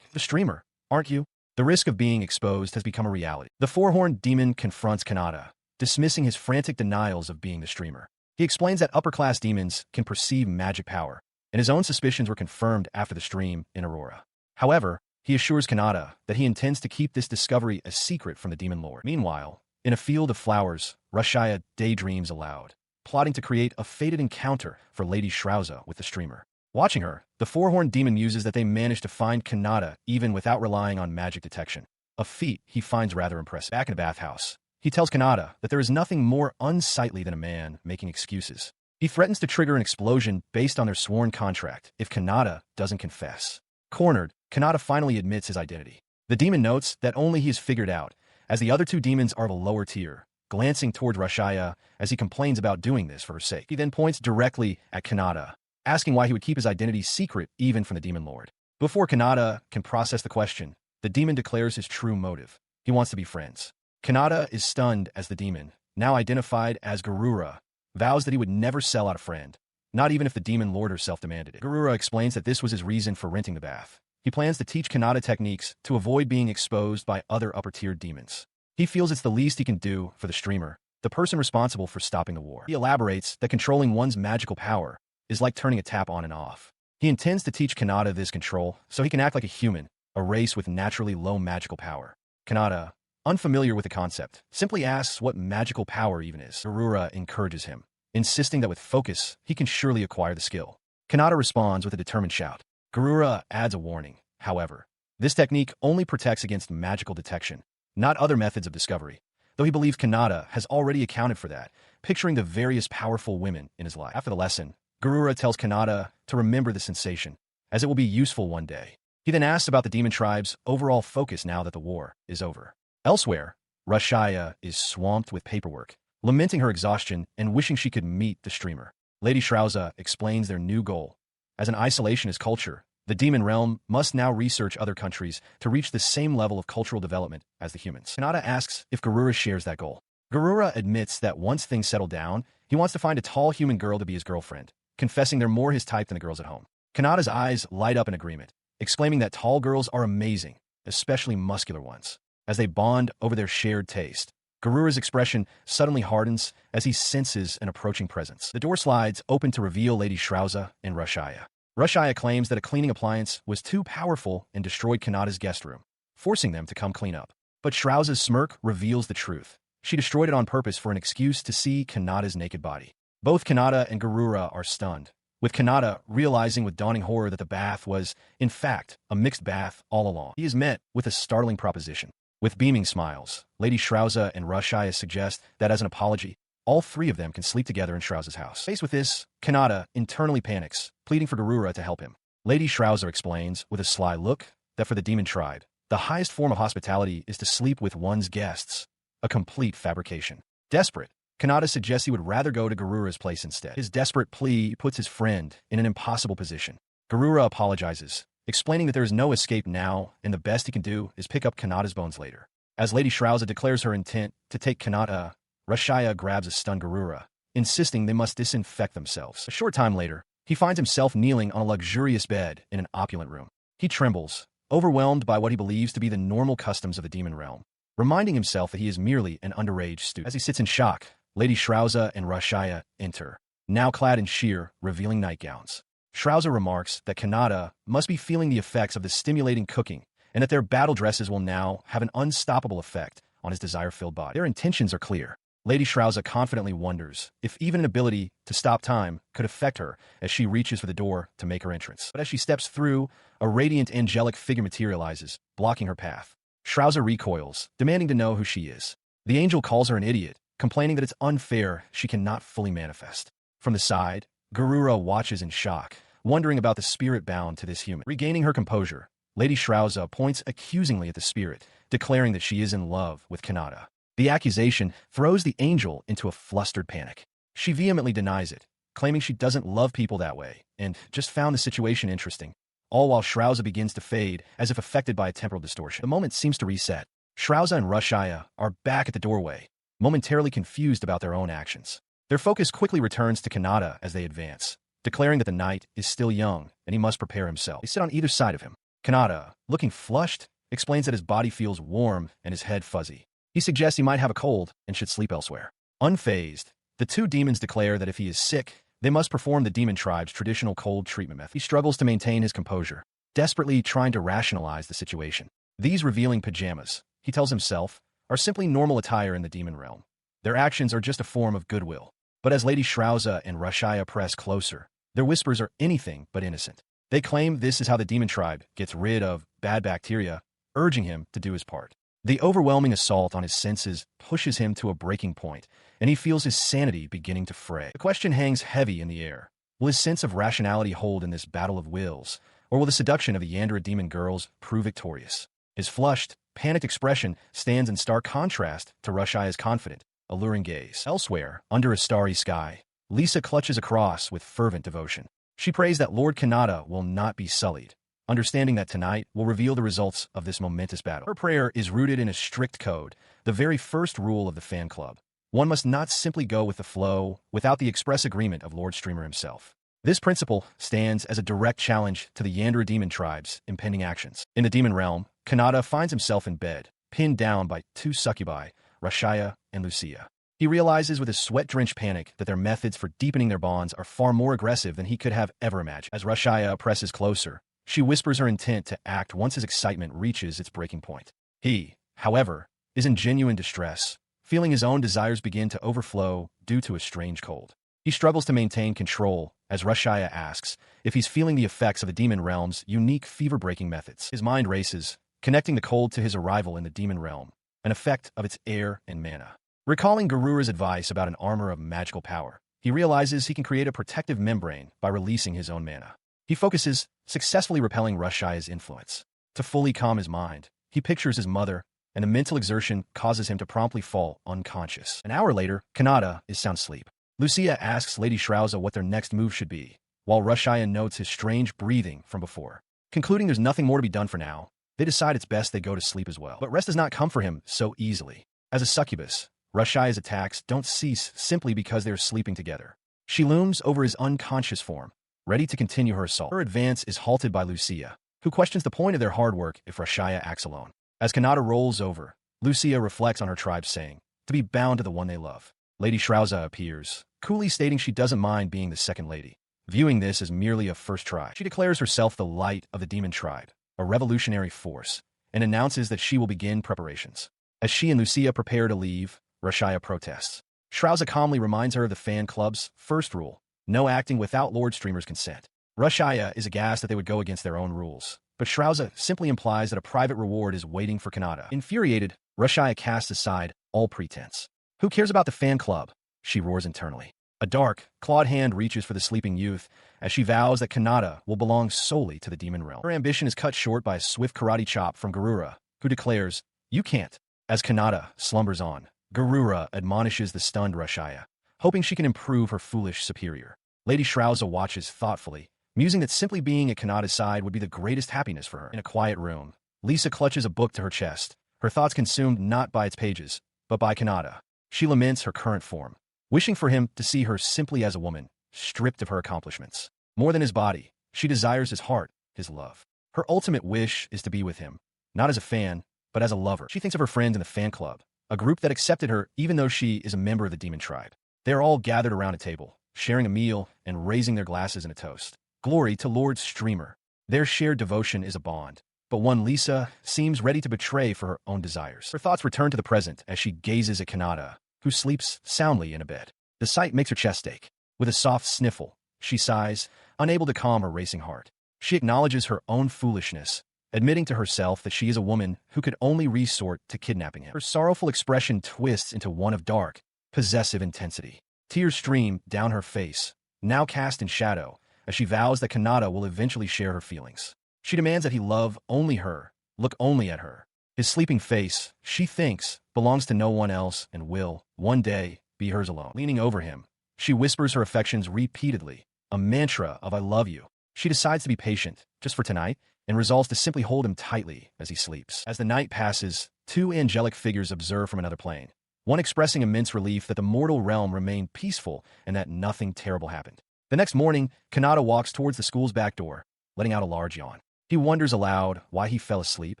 the streamer, aren't you? The risk of being exposed has become a reality. The four-horned demon confronts Kanata, dismissing his frantic denials of being the streamer. He explains that upper-class demons can perceive magic power, and his own suspicions were confirmed after the stream in Aurora. However, he assures Kanata that he intends to keep this discovery a secret from the Demon Lord. Meanwhile, in a field of flowers, Rushaya daydreams aloud, plotting to create a fated encounter for Lady Shrouza with the streamer. Watching her, the four-horned demon muses that they managed to find Kanata even without relying on magic detection, a feat he finds rather impressive. Back in the bathhouse, he tells Kanata that there is nothing more unsightly than a man making excuses. He threatens to trigger an explosion based on their sworn contract if Kanata doesn't confess. Cornered, Kanata finally admits his identity. The demon notes that only he is figured out, as the other two demons are of a lower tier, glancing toward Rushaya as he complains about doing this for her sake. He then points directly at Kanata, asking why he would keep his identity secret even from the Demon Lord. Before Kanata can process the question, the demon declares his true motive. He wants to be friends. Kanata is stunned as the demon, now identified as Garura, vows that he would never sell out a friend, not even if the Demon Lord herself demanded it. Garura explains that this was his reason for renting the bath. He plans to teach Kanata techniques to avoid being exposed by other upper-tier demons. He feels it's the least he can do for the streamer, the person responsible for stopping the war. He elaborates that controlling one's magical power is like turning a tap on and off. He intends to teach Kanata this control so he can act like a human, a race with naturally low magical power. Kanata, unfamiliar with the concept, simply asks what magical power even is. Garura encourages him, insisting that with focus, he can surely acquire the skill. Kanata responds with a determined shout. Garura adds a warning, however. This technique only protects against magical detection, not other methods of discovery, though he believes Kanata has already accounted for that, picturing the various powerful women in his life. After the lesson, Garura tells Kanata to remember the sensation, as it will be useful one day. He then asks about the demon tribe's overall focus now that the war is over. Elsewhere, Rashaya is swamped with paperwork, lamenting her exhaustion and wishing she could meet the streamer. Lady Shrauza explains their new goal. As an isolationist culture, the demon realm must now research other countries to reach the same level of cultural development as the humans. Kanata asks if Garura shares that goal. Garura admits that once things settle down, he wants to find a tall human girl to be his girlfriend, confessing they're more his type than the girls at home. Kanata's eyes light up in agreement, exclaiming that tall girls are amazing, especially muscular ones. As they bond over their shared taste, Garura's expression suddenly hardens as he senses an approaching presence. The door slides open to reveal Lady Shrauza and Rashaya. Rashaya claims that a cleaning appliance was too powerful and destroyed Kanata's guest room, forcing them to come clean up. But Shrauza's smirk reveals the truth. She destroyed it on purpose for an excuse to see Kanata's naked body. Both Kanata and Garura are stunned, with Kanata realizing with dawning horror that the bath was, in fact, a mixed bath all along. He is met with a startling proposition. With beaming smiles, Lady Shrauza and Rashaya suggest that as an apology, all three of them can sleep together in Shrauza's house. Faced with this, Kanata internally panics, pleading for Garura to help him. Lady Shrauza explains, with a sly look, that for the demon tribe, the highest form of hospitality is to sleep with one's guests, a complete fabrication. Desperate, Kanata suggests he would rather go to Garura's place instead. His desperate plea puts his friend in an impossible position. Garura apologizes, explaining that there is no escape now and the best he can do is pick up Kanata's bones later. As Lady Shrauza declares her intent to take Kanata, Rashaya grabs a stunned Garura, insisting they must disinfect themselves. A short time later, he finds himself kneeling on a luxurious bed in an opulent room. He trembles, overwhelmed by what he believes to be the normal customs of the demon realm, reminding himself that he is merely an underage student. As he sits in shock, Lady Shrauza and Rashaya enter, now clad in sheer, revealing nightgowns. Shrauza remarks that Kanata must be feeling the effects of the stimulating cooking and that their battle dresses will now have an unstoppable effect on his desire-filled body. Their intentions are clear. Lady Shrauza confidently wonders if even an ability to stop time could affect her as she reaches for the door to make her entrance. But as she steps through, a radiant angelic figure materializes, blocking her path. Shrauza recoils, demanding to know who she is. The angel calls her an idiot, complaining that it's unfair she cannot fully manifest. From the side, Garura watches in shock, wondering about the spirit bound to this human. Regaining her composure, Lady Shrauza points accusingly at the spirit, declaring that she is in love with Kanata. The accusation throws the angel into a flustered panic. She vehemently denies it, claiming she doesn't love people that way and just found the situation interesting, all while Shrauza begins to fade as if affected by a temporal distortion. The moment seems to reset. Shrauza and Rashaya are back at the doorway, momentarily confused about their own actions. Their focus quickly returns to Kanata as they advance, declaring that the night is still young and he must prepare himself. They sit on either side of him. Kanata, looking flushed, explains that his body feels warm and his head fuzzy. He suggests he might have a cold and should sleep elsewhere. Unfazed, the two demons declare that if he is sick, they must perform the demon tribe's traditional cold treatment method. He struggles to maintain his composure, desperately trying to rationalize the situation. These revealing pajamas, he tells himself, are simply normal attire in the demon realm. Their actions are just a form of goodwill. But as Lady Shrauza and Rashaya press closer, their whispers are anything but innocent. They claim this is how the demon tribe gets rid of bad bacteria, urging him to do his part. The overwhelming assault on his senses pushes him to a breaking point, and he feels his sanity beginning to fray. The question hangs heavy in the air. Will his sense of rationality hold in this battle of wills, or will the seduction of the Yandere demon girls prove victorious? His flushed, panicked expression stands in stark contrast to Rashaya's confident, alluring gaze. Elsewhere, under a starry sky, Lisa clutches a cross with fervent devotion. She prays that Lord Kanata will not be sullied, understanding that tonight will reveal the results of this momentous battle. Her prayer is rooted in a strict code, the very first rule of the fan club. One must not simply go with the flow without the express agreement of Lord Streamer himself. This principle stands as a direct challenge to the Yandere demon tribe's impending actions. In the demon realm, Kanata finds himself in bed, pinned down by two succubi, Rashaya and Lucia. He realizes with his sweat-drenched panic that their methods for deepening their bonds are far more aggressive than he could have ever imagined. As Rashaya presses closer, she whispers her intent to act once his excitement reaches its breaking point. He, however, is in genuine distress, feeling his own desires begin to overflow due to a strange cold. He struggles to maintain control as Rashaya asks if he's feeling the effects of the demon realm's unique fever-breaking methods. His mind races, connecting the cold to his arrival in the demon realm, an effect of its air and mana. Recalling Garura's advice about an armor of magical power, he realizes he can create a protective membrane by releasing his own mana. He focuses, successfully repelling Rashaya's influence. To fully calm his mind, he pictures his mother, and the mental exertion causes him to promptly fall unconscious. An hour later, Kanata is sound asleep. Lucia asks Lady Shrauza what their next move should be, while Rashaya notes his strange breathing from before. Concluding there's nothing more to be done for now, they decide it's best they go to sleep as well. But rest does not come for him so easily. As a succubus, Rashaya's attacks don't cease simply because they're sleeping together. She looms over his unconscious form, ready to continue her assault. Her advance is halted by Lucia, who questions the point of their hard work if Rashaya acts alone. As Kanata rolls over, Lucia reflects on her tribe saying, to be bound to the one they love. Lady Shrauza appears, coolly stating she doesn't mind being the second lady. Viewing this as merely a first try, she declares herself the light of the demon tribe, a revolutionary force, and announces that she will begin preparations. As she and Lucia prepare to leave, Rashaya protests. Shrauza calmly reminds her of the fan club's first rule, no acting without Lord Streamer's consent. Rashaya is aghast that they would go against their own rules, but Shrauza simply implies that a private reward is waiting for Kanata. Infuriated, Rashaya casts aside all pretense. Who cares about the fan club? She roars internally. A dark, clawed hand reaches for the sleeping youth as she vows that Kanata will belong solely to the demon realm. Her ambition is cut short by a swift karate chop from Garura, who declares, "You can't." As Kanata slumbers on, Garura admonishes the stunned Rashaya, hoping she can improve her foolish superior. Lady Shrauza watches thoughtfully, musing that simply being at Kanata's side would be the greatest happiness for her. In a quiet room, Lisa clutches a book to her chest, her thoughts consumed not by its pages, but by Kanata. She laments her current form, wishing for him to see her simply as a woman, stripped of her accomplishments. More than his body, she desires his heart, his love. Her ultimate wish is to be with him, not as a fan, but as a lover. She thinks of her friends in the fan club, a group that accepted her even though she is a member of the demon tribe. They are all gathered around a table, sharing a meal and raising their glasses in a toast. Glory to Lord Streamer. Their shared devotion is a bond, but one Lisa seems ready to betray for her own desires. Her thoughts return to the present as she gazes at Kanata, who sleeps soundly in a bed. The sight makes her chest ache. With a soft sniffle, she sighs, unable to calm her racing heart. She acknowledges her own foolishness, admitting to herself that she is a woman who could only resort to kidnapping him. Her sorrowful expression twists into one of dark, possessive intensity. Tears stream down her face, now cast in shadow, as she vows that Kanata will eventually share her feelings. She demands that he love only her, look only at her. His sleeping face, she thinks, belongs to no one else and will, one day, be hers alone. Leaning over him, she whispers her affections repeatedly, a mantra of "I love you." She decides to be patient, just for tonight, and resolves to simply hold him tightly as he sleeps. As the night passes, two angelic figures observe from another plane, one expressing immense relief that the mortal realm remained peaceful and that nothing terrible happened. The next morning, Kanata walks towards the school's back door, letting out a large yawn. He wonders aloud why he fell asleep,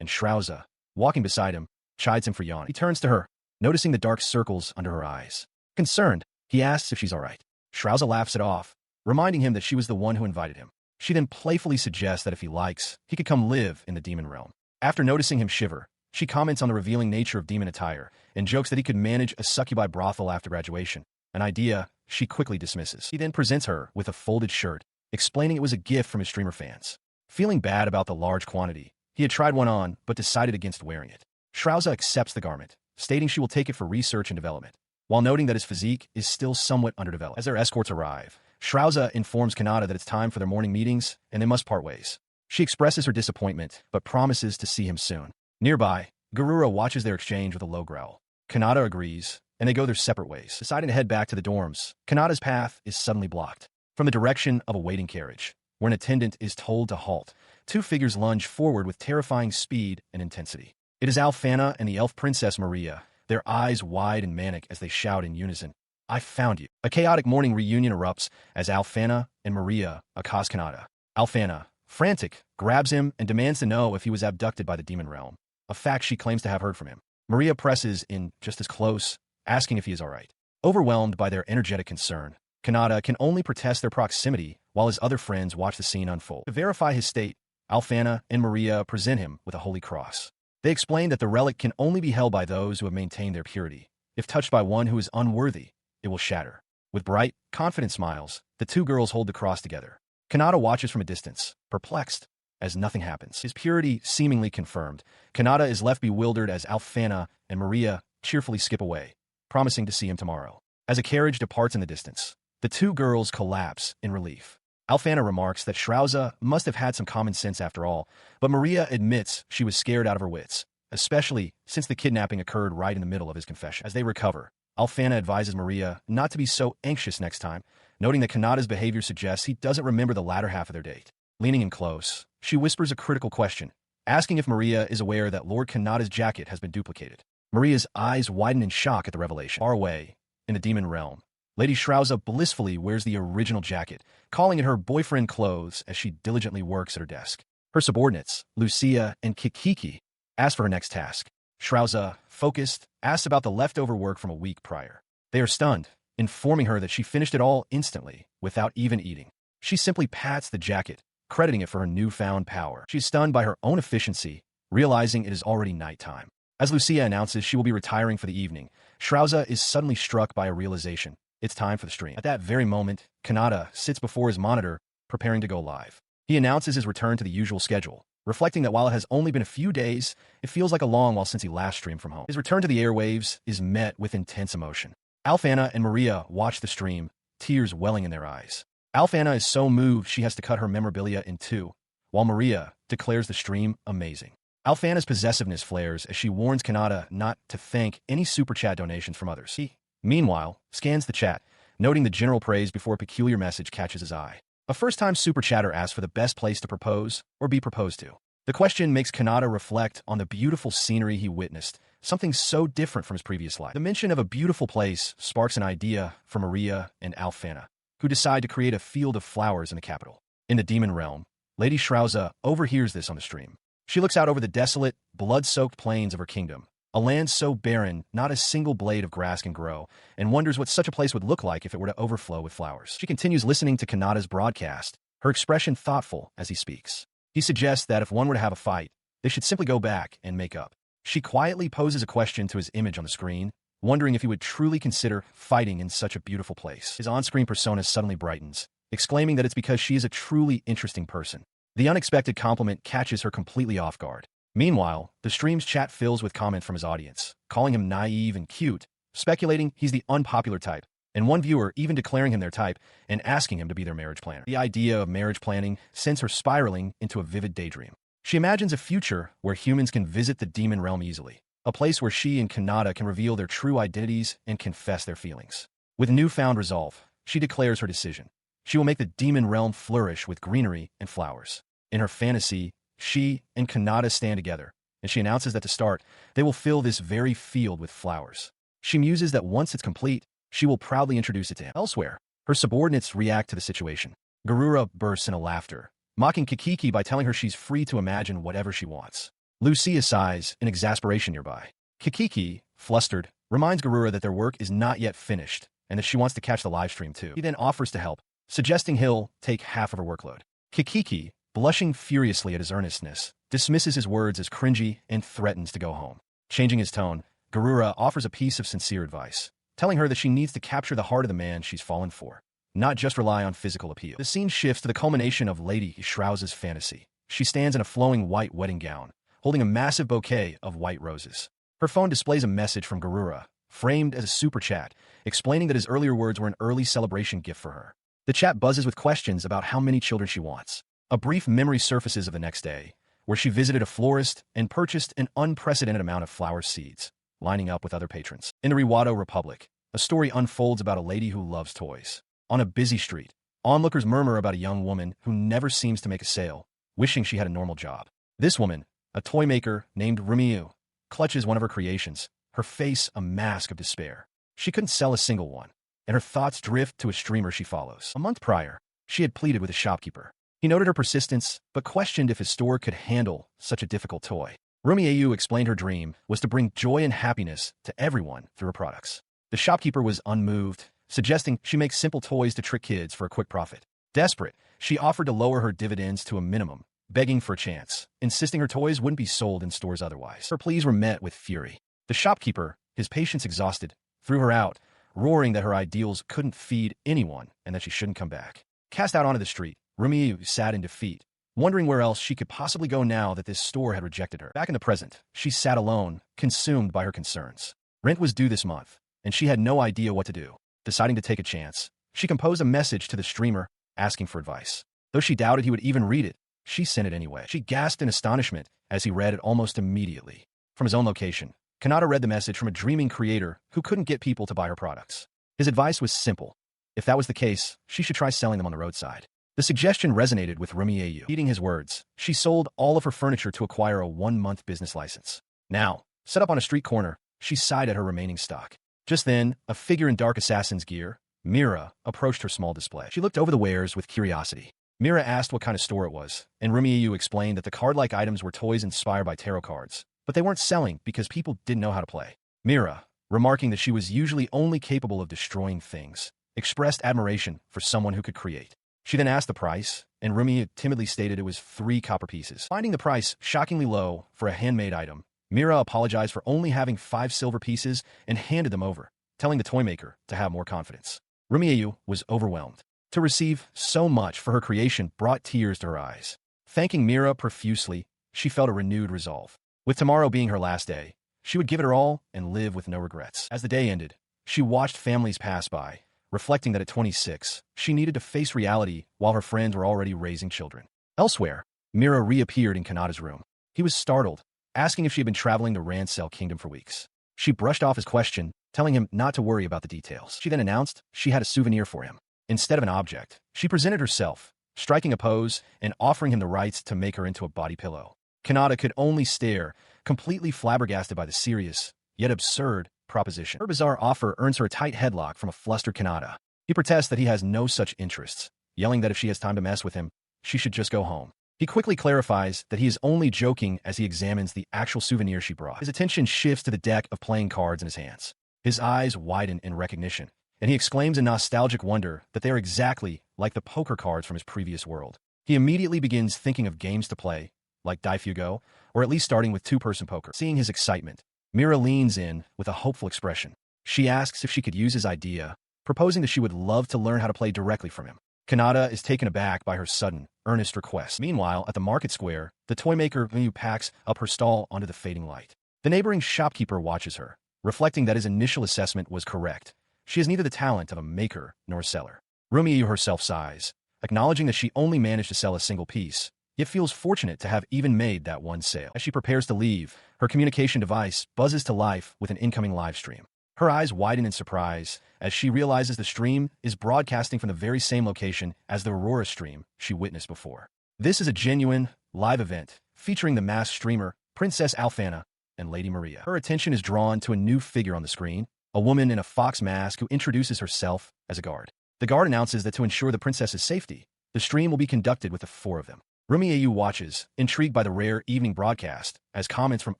and Shrauza, walking beside him, chides him for yawning. He turns to her, noticing the dark circles under her eyes. Concerned, he asks if she's all right. Shrauza laughs it off, reminding him that she was the one who invited him. She then playfully suggests that if he likes, he could come live in the demon realm. After noticing him shiver, she comments on the revealing nature of demon attire and jokes that he could manage a succubi brothel after graduation, an idea she quickly dismisses. He then presents her with a folded shirt, explaining it was a gift from his streamer fans. Feeling bad about the large quantity, he had tried one on but decided against wearing it. Shrauza accepts the garment, stating she will take it for research and development, while noting that his physique is still somewhat underdeveloped. As their escorts arrive, Shrauza informs Kanata that it's time for their morning meetings and they must part ways. She expresses her disappointment, but promises to see him soon. Nearby, Garura watches their exchange with a low growl. Kanata agrees, and they go their separate ways. Deciding to head back to the dorms, Kanata's path is suddenly blocked. From the direction of a waiting carriage, where an attendant is told to halt, two figures lunge forward with terrifying speed and intensity. It is Alfana and the elf princess Maria, their eyes wide and manic as they shout in unison, "I found you." A chaotic morning reunion erupts as Alfana and Maria accost Kanata. Alfana, frantic, grabs him and demands to know if he was abducted by the demon realm, a fact she claims to have heard from him. Maria presses in just as close, asking if he is alright. Overwhelmed by their energetic concern, Kanata can only protest their proximity while his other friends watch the scene unfold. To verify his state, Alfana and Maria present him with a holy cross. They explain that the relic can only be held by those who have maintained their purity. If touched by one who is unworthy, it will shatter. With bright, confident smiles, the two girls hold the cross together. Kanata watches from a distance, perplexed, as nothing happens. His purity seemingly confirmed, Kanata is left bewildered as Alfana and Maria cheerfully skip away, promising to see him tomorrow. As a carriage departs in the distance, the two girls collapse in relief. Alfana remarks that Shrauza must have had some common sense after all, but Maria admits she was scared out of her wits, especially since the kidnapping occurred right in the middle of his confession. As they recover, Alfana advises Maria not to be so anxious next time, noting that Kanata's behavior suggests he doesn't remember the latter half of their date. Leaning in close, she whispers a critical question, asking if Maria is aware that Lord Kanata's jacket has been duplicated. Maria's eyes widen in shock at the revelation. Far away, in the demon realm, Lady Shrauza blissfully wears the original jacket, calling it her boyfriend clothes as she diligently works at her desk. Her subordinates, Lucia and Kikiki, ask for her next task. Shrauza, focused, asks about the leftover work from a week prior. They are stunned, informing her that she finished it all instantly, without even eating. She simply pats the jacket, crediting it for her newfound power. She's stunned by her own efficiency, realizing it is already nighttime. As Lucia announces she will be retiring for the evening, Shrauza is suddenly struck by a realization. It's time for the stream. At that very moment, Kanata sits before his monitor, preparing to go live. He announces his return to the usual schedule, reflecting that while it has only been a few days, it feels like a long while since he last streamed from home. His return to the airwaves is met with intense emotion. Alfana and Maria watch the stream, tears welling in their eyes. Alfana is so moved she has to cut her memorabilia in two, while Maria declares the stream amazing. Alfana's possessiveness flares as she warns Kanata not to thank any super chat donations from others. He, meanwhile, scans the chat, noting the general praise before a peculiar message catches his eye. A first-time super chatter asks for the best place to propose or be proposed to. The question makes Kanata reflect on the beautiful scenery he witnessed, something so different from his previous life. The mention of a beautiful place sparks an idea for Maria and Alfana, who decide to create a field of flowers in the capital. In the demon realm, Lady Shrauza overhears this on the stream. She looks out over the desolate, blood-soaked plains of her kingdom, a land so barren not a single blade of grass can grow, and wonders what such a place would look like if it were to overflow with flowers. She continues listening to Kanata's broadcast, her expression thoughtful as he speaks. He suggests that if one were to have a fight, they should simply go back and make up. She quietly poses a question to his image on the screen, wondering if he would truly consider fighting in such a beautiful place. His on-screen persona suddenly brightens, exclaiming that it's because she is a truly interesting person. The unexpected compliment catches her completely off guard. Meanwhile, the stream's chat fills with comment from his audience, calling him naive and cute, speculating he's the unpopular type, and one viewer even declaring him their type and asking him to be their marriage planner. The idea of marriage planning sends her spiraling into a vivid daydream. She imagines a future where humans can visit the demon realm easily, a place where she and Kanata can reveal their true identities and confess their feelings. With newfound resolve, she declares her decision. She will make the demon realm flourish with greenery and flowers. In her fantasy, she and Kanata stand together, and she announces that to start, they will fill this very field with flowers. She muses that once it's complete, she will proudly introduce it to him. Elsewhere, her subordinates react to the situation. Garura bursts into laughter, mocking Kikiki by telling her she's free to imagine whatever she wants. Lucia sighs in exasperation nearby. Kikiki, flustered, reminds Garura that their work is not yet finished, and that she wants to catch the livestream too. He then offers to help, suggesting he'll take half of her workload. Kikiki, blushing furiously at his earnestness, dismisses his words as cringy and threatens to go home. Changing his tone, Garura offers a piece of sincere advice, telling her that she needs to capture the heart of the man she's fallen for, not just rely on physical appeal. The scene shifts to the culmination of Lady Shrauza's fantasy. She stands in a flowing white wedding gown, holding a massive bouquet of white roses. Her phone displays a message from Garura, framed as a super chat, explaining that his earlier words were an early celebration gift for her. The chat buzzes with questions about how many children she wants. A brief memory surfaces of the next day, where she visited a florist and purchased an unprecedented amount of flower seeds, lining up with other patrons. In the Riwado Republic, a story unfolds about a lady who loves toys. On a busy street, onlookers murmur about a young woman who never seems to make a sale, wishing she had a normal job. This woman, a toy maker named Rumiu, clutches one of her creations, her face a mask of despair. She couldn't sell a single one, and her thoughts drift to a streamer she follows. A month prior, she had pleaded with a shopkeeper. He noted her persistence, but questioned if his store could handle such a difficult toy. Rumiu explained her dream was to bring joy and happiness to everyone through her products. The shopkeeper was unmoved, suggesting she makes simple toys to trick kids for a quick profit. Desperate, she offered to lower her dividends to a minimum, begging for a chance, insisting her toys wouldn't be sold in stores otherwise. Her pleas were met with fury. The shopkeeper, his patience exhausted, threw her out, roaring that her ideals couldn't feed anyone and that she shouldn't come back. Cast out onto the street, Rumiyu sat in defeat, wondering where else she could possibly go now that this store had rejected her. Back in the present, she sat alone, consumed by her concerns. Rent was due this month, and she had no idea what to do. Deciding to take a chance, she composed a message to the streamer, asking for advice. Though she doubted he would even read it, she sent it anyway. She gasped in astonishment as he read it almost immediately. From his own location, Kanata read the message from a dreaming creator who couldn't get people to buy her products. His advice was simple. If that was the case, she should try selling them on the roadside. The suggestion resonated with Rumiyu. Heeding his words, she sold all of her furniture to acquire a 1-month business license. Now, set up on a street corner, she sighed at her remaining stock. Just then, a figure in dark assassin's gear, Mira, approached her small display. She looked over the wares with curiosity. Mira asked what kind of store it was, and Rumiyu explained that the card-like items were toys inspired by tarot cards, but they weren't selling because people didn't know how to play. Mira, remarking that she was usually only capable of destroying things, expressed admiration for someone who could create. She then asked the price, and Rumiyu timidly stated it was 3 copper pieces. Finding the price shockingly low for a handmade item, Mira apologized for only having 5 silver pieces and handed them over, telling the toymaker to have more confidence. Rumiyu was overwhelmed. To receive so much for her creation brought tears to her eyes. Thanking Mira profusely, she felt a renewed resolve. With tomorrow being her last day, she would give it her all and live with no regrets. As the day ended, she watched families pass by, reflecting that at 26, she needed to face reality while her friends were already raising children. Elsewhere, Mira reappeared in Kanata's room. He was startled, asking if she had been traveling to Rancel Kingdom for weeks. She brushed off his question, telling him not to worry about the details. She then announced she had a souvenir for him. Instead of an object, she presented herself, striking a pose and offering him the rights to make her into a body pillow. Kanata could only stare, completely flabbergasted by the serious, yet absurd, proposition. Her bizarre offer earns her a tight headlock from a flustered Kanata. He protests that he has no such interests, yelling that if she has time to mess with him, she should just go home. He quickly clarifies that he is only joking as he examines the actual souvenir she brought. His attention shifts to the deck of playing cards in his hands. His eyes widen in recognition, and he exclaims in nostalgic wonder that they are exactly like the poker cards from his previous world. He immediately begins thinking of games to play, like Daifugo, or at least starting with 2-person poker. Seeing his excitement, Mira leans in with a hopeful expression. She asks if she could use his idea, proposing that she would love to learn how to play directly from him. Kanata is taken aback by her sudden, earnest request. Meanwhile, at the market square, the toymaker packs up her stall onto the fading light. The neighboring shopkeeper watches her, reflecting that his initial assessment was correct. She has neither the talent of a maker nor a seller. Rumiyu herself sighs, acknowledging that she only managed to sell a single piece, yet feels fortunate to have even made that one sale. As she prepares to leave, her communication device buzzes to life with an incoming live stream. Her eyes widen in surprise as she realizes the stream is broadcasting from the very same location as the Aurora stream she witnessed before. This is a genuine, live event featuring the masked streamer, Princess Alfana, and Lady Maria. Her attention is drawn to a new figure on the screen, a woman in a fox mask who introduces herself as a guard. The guard announces that to ensure the princess's safety, the stream will be conducted with the 4 of them. Rumiyu watches, intrigued by the rare evening broadcast, as comments from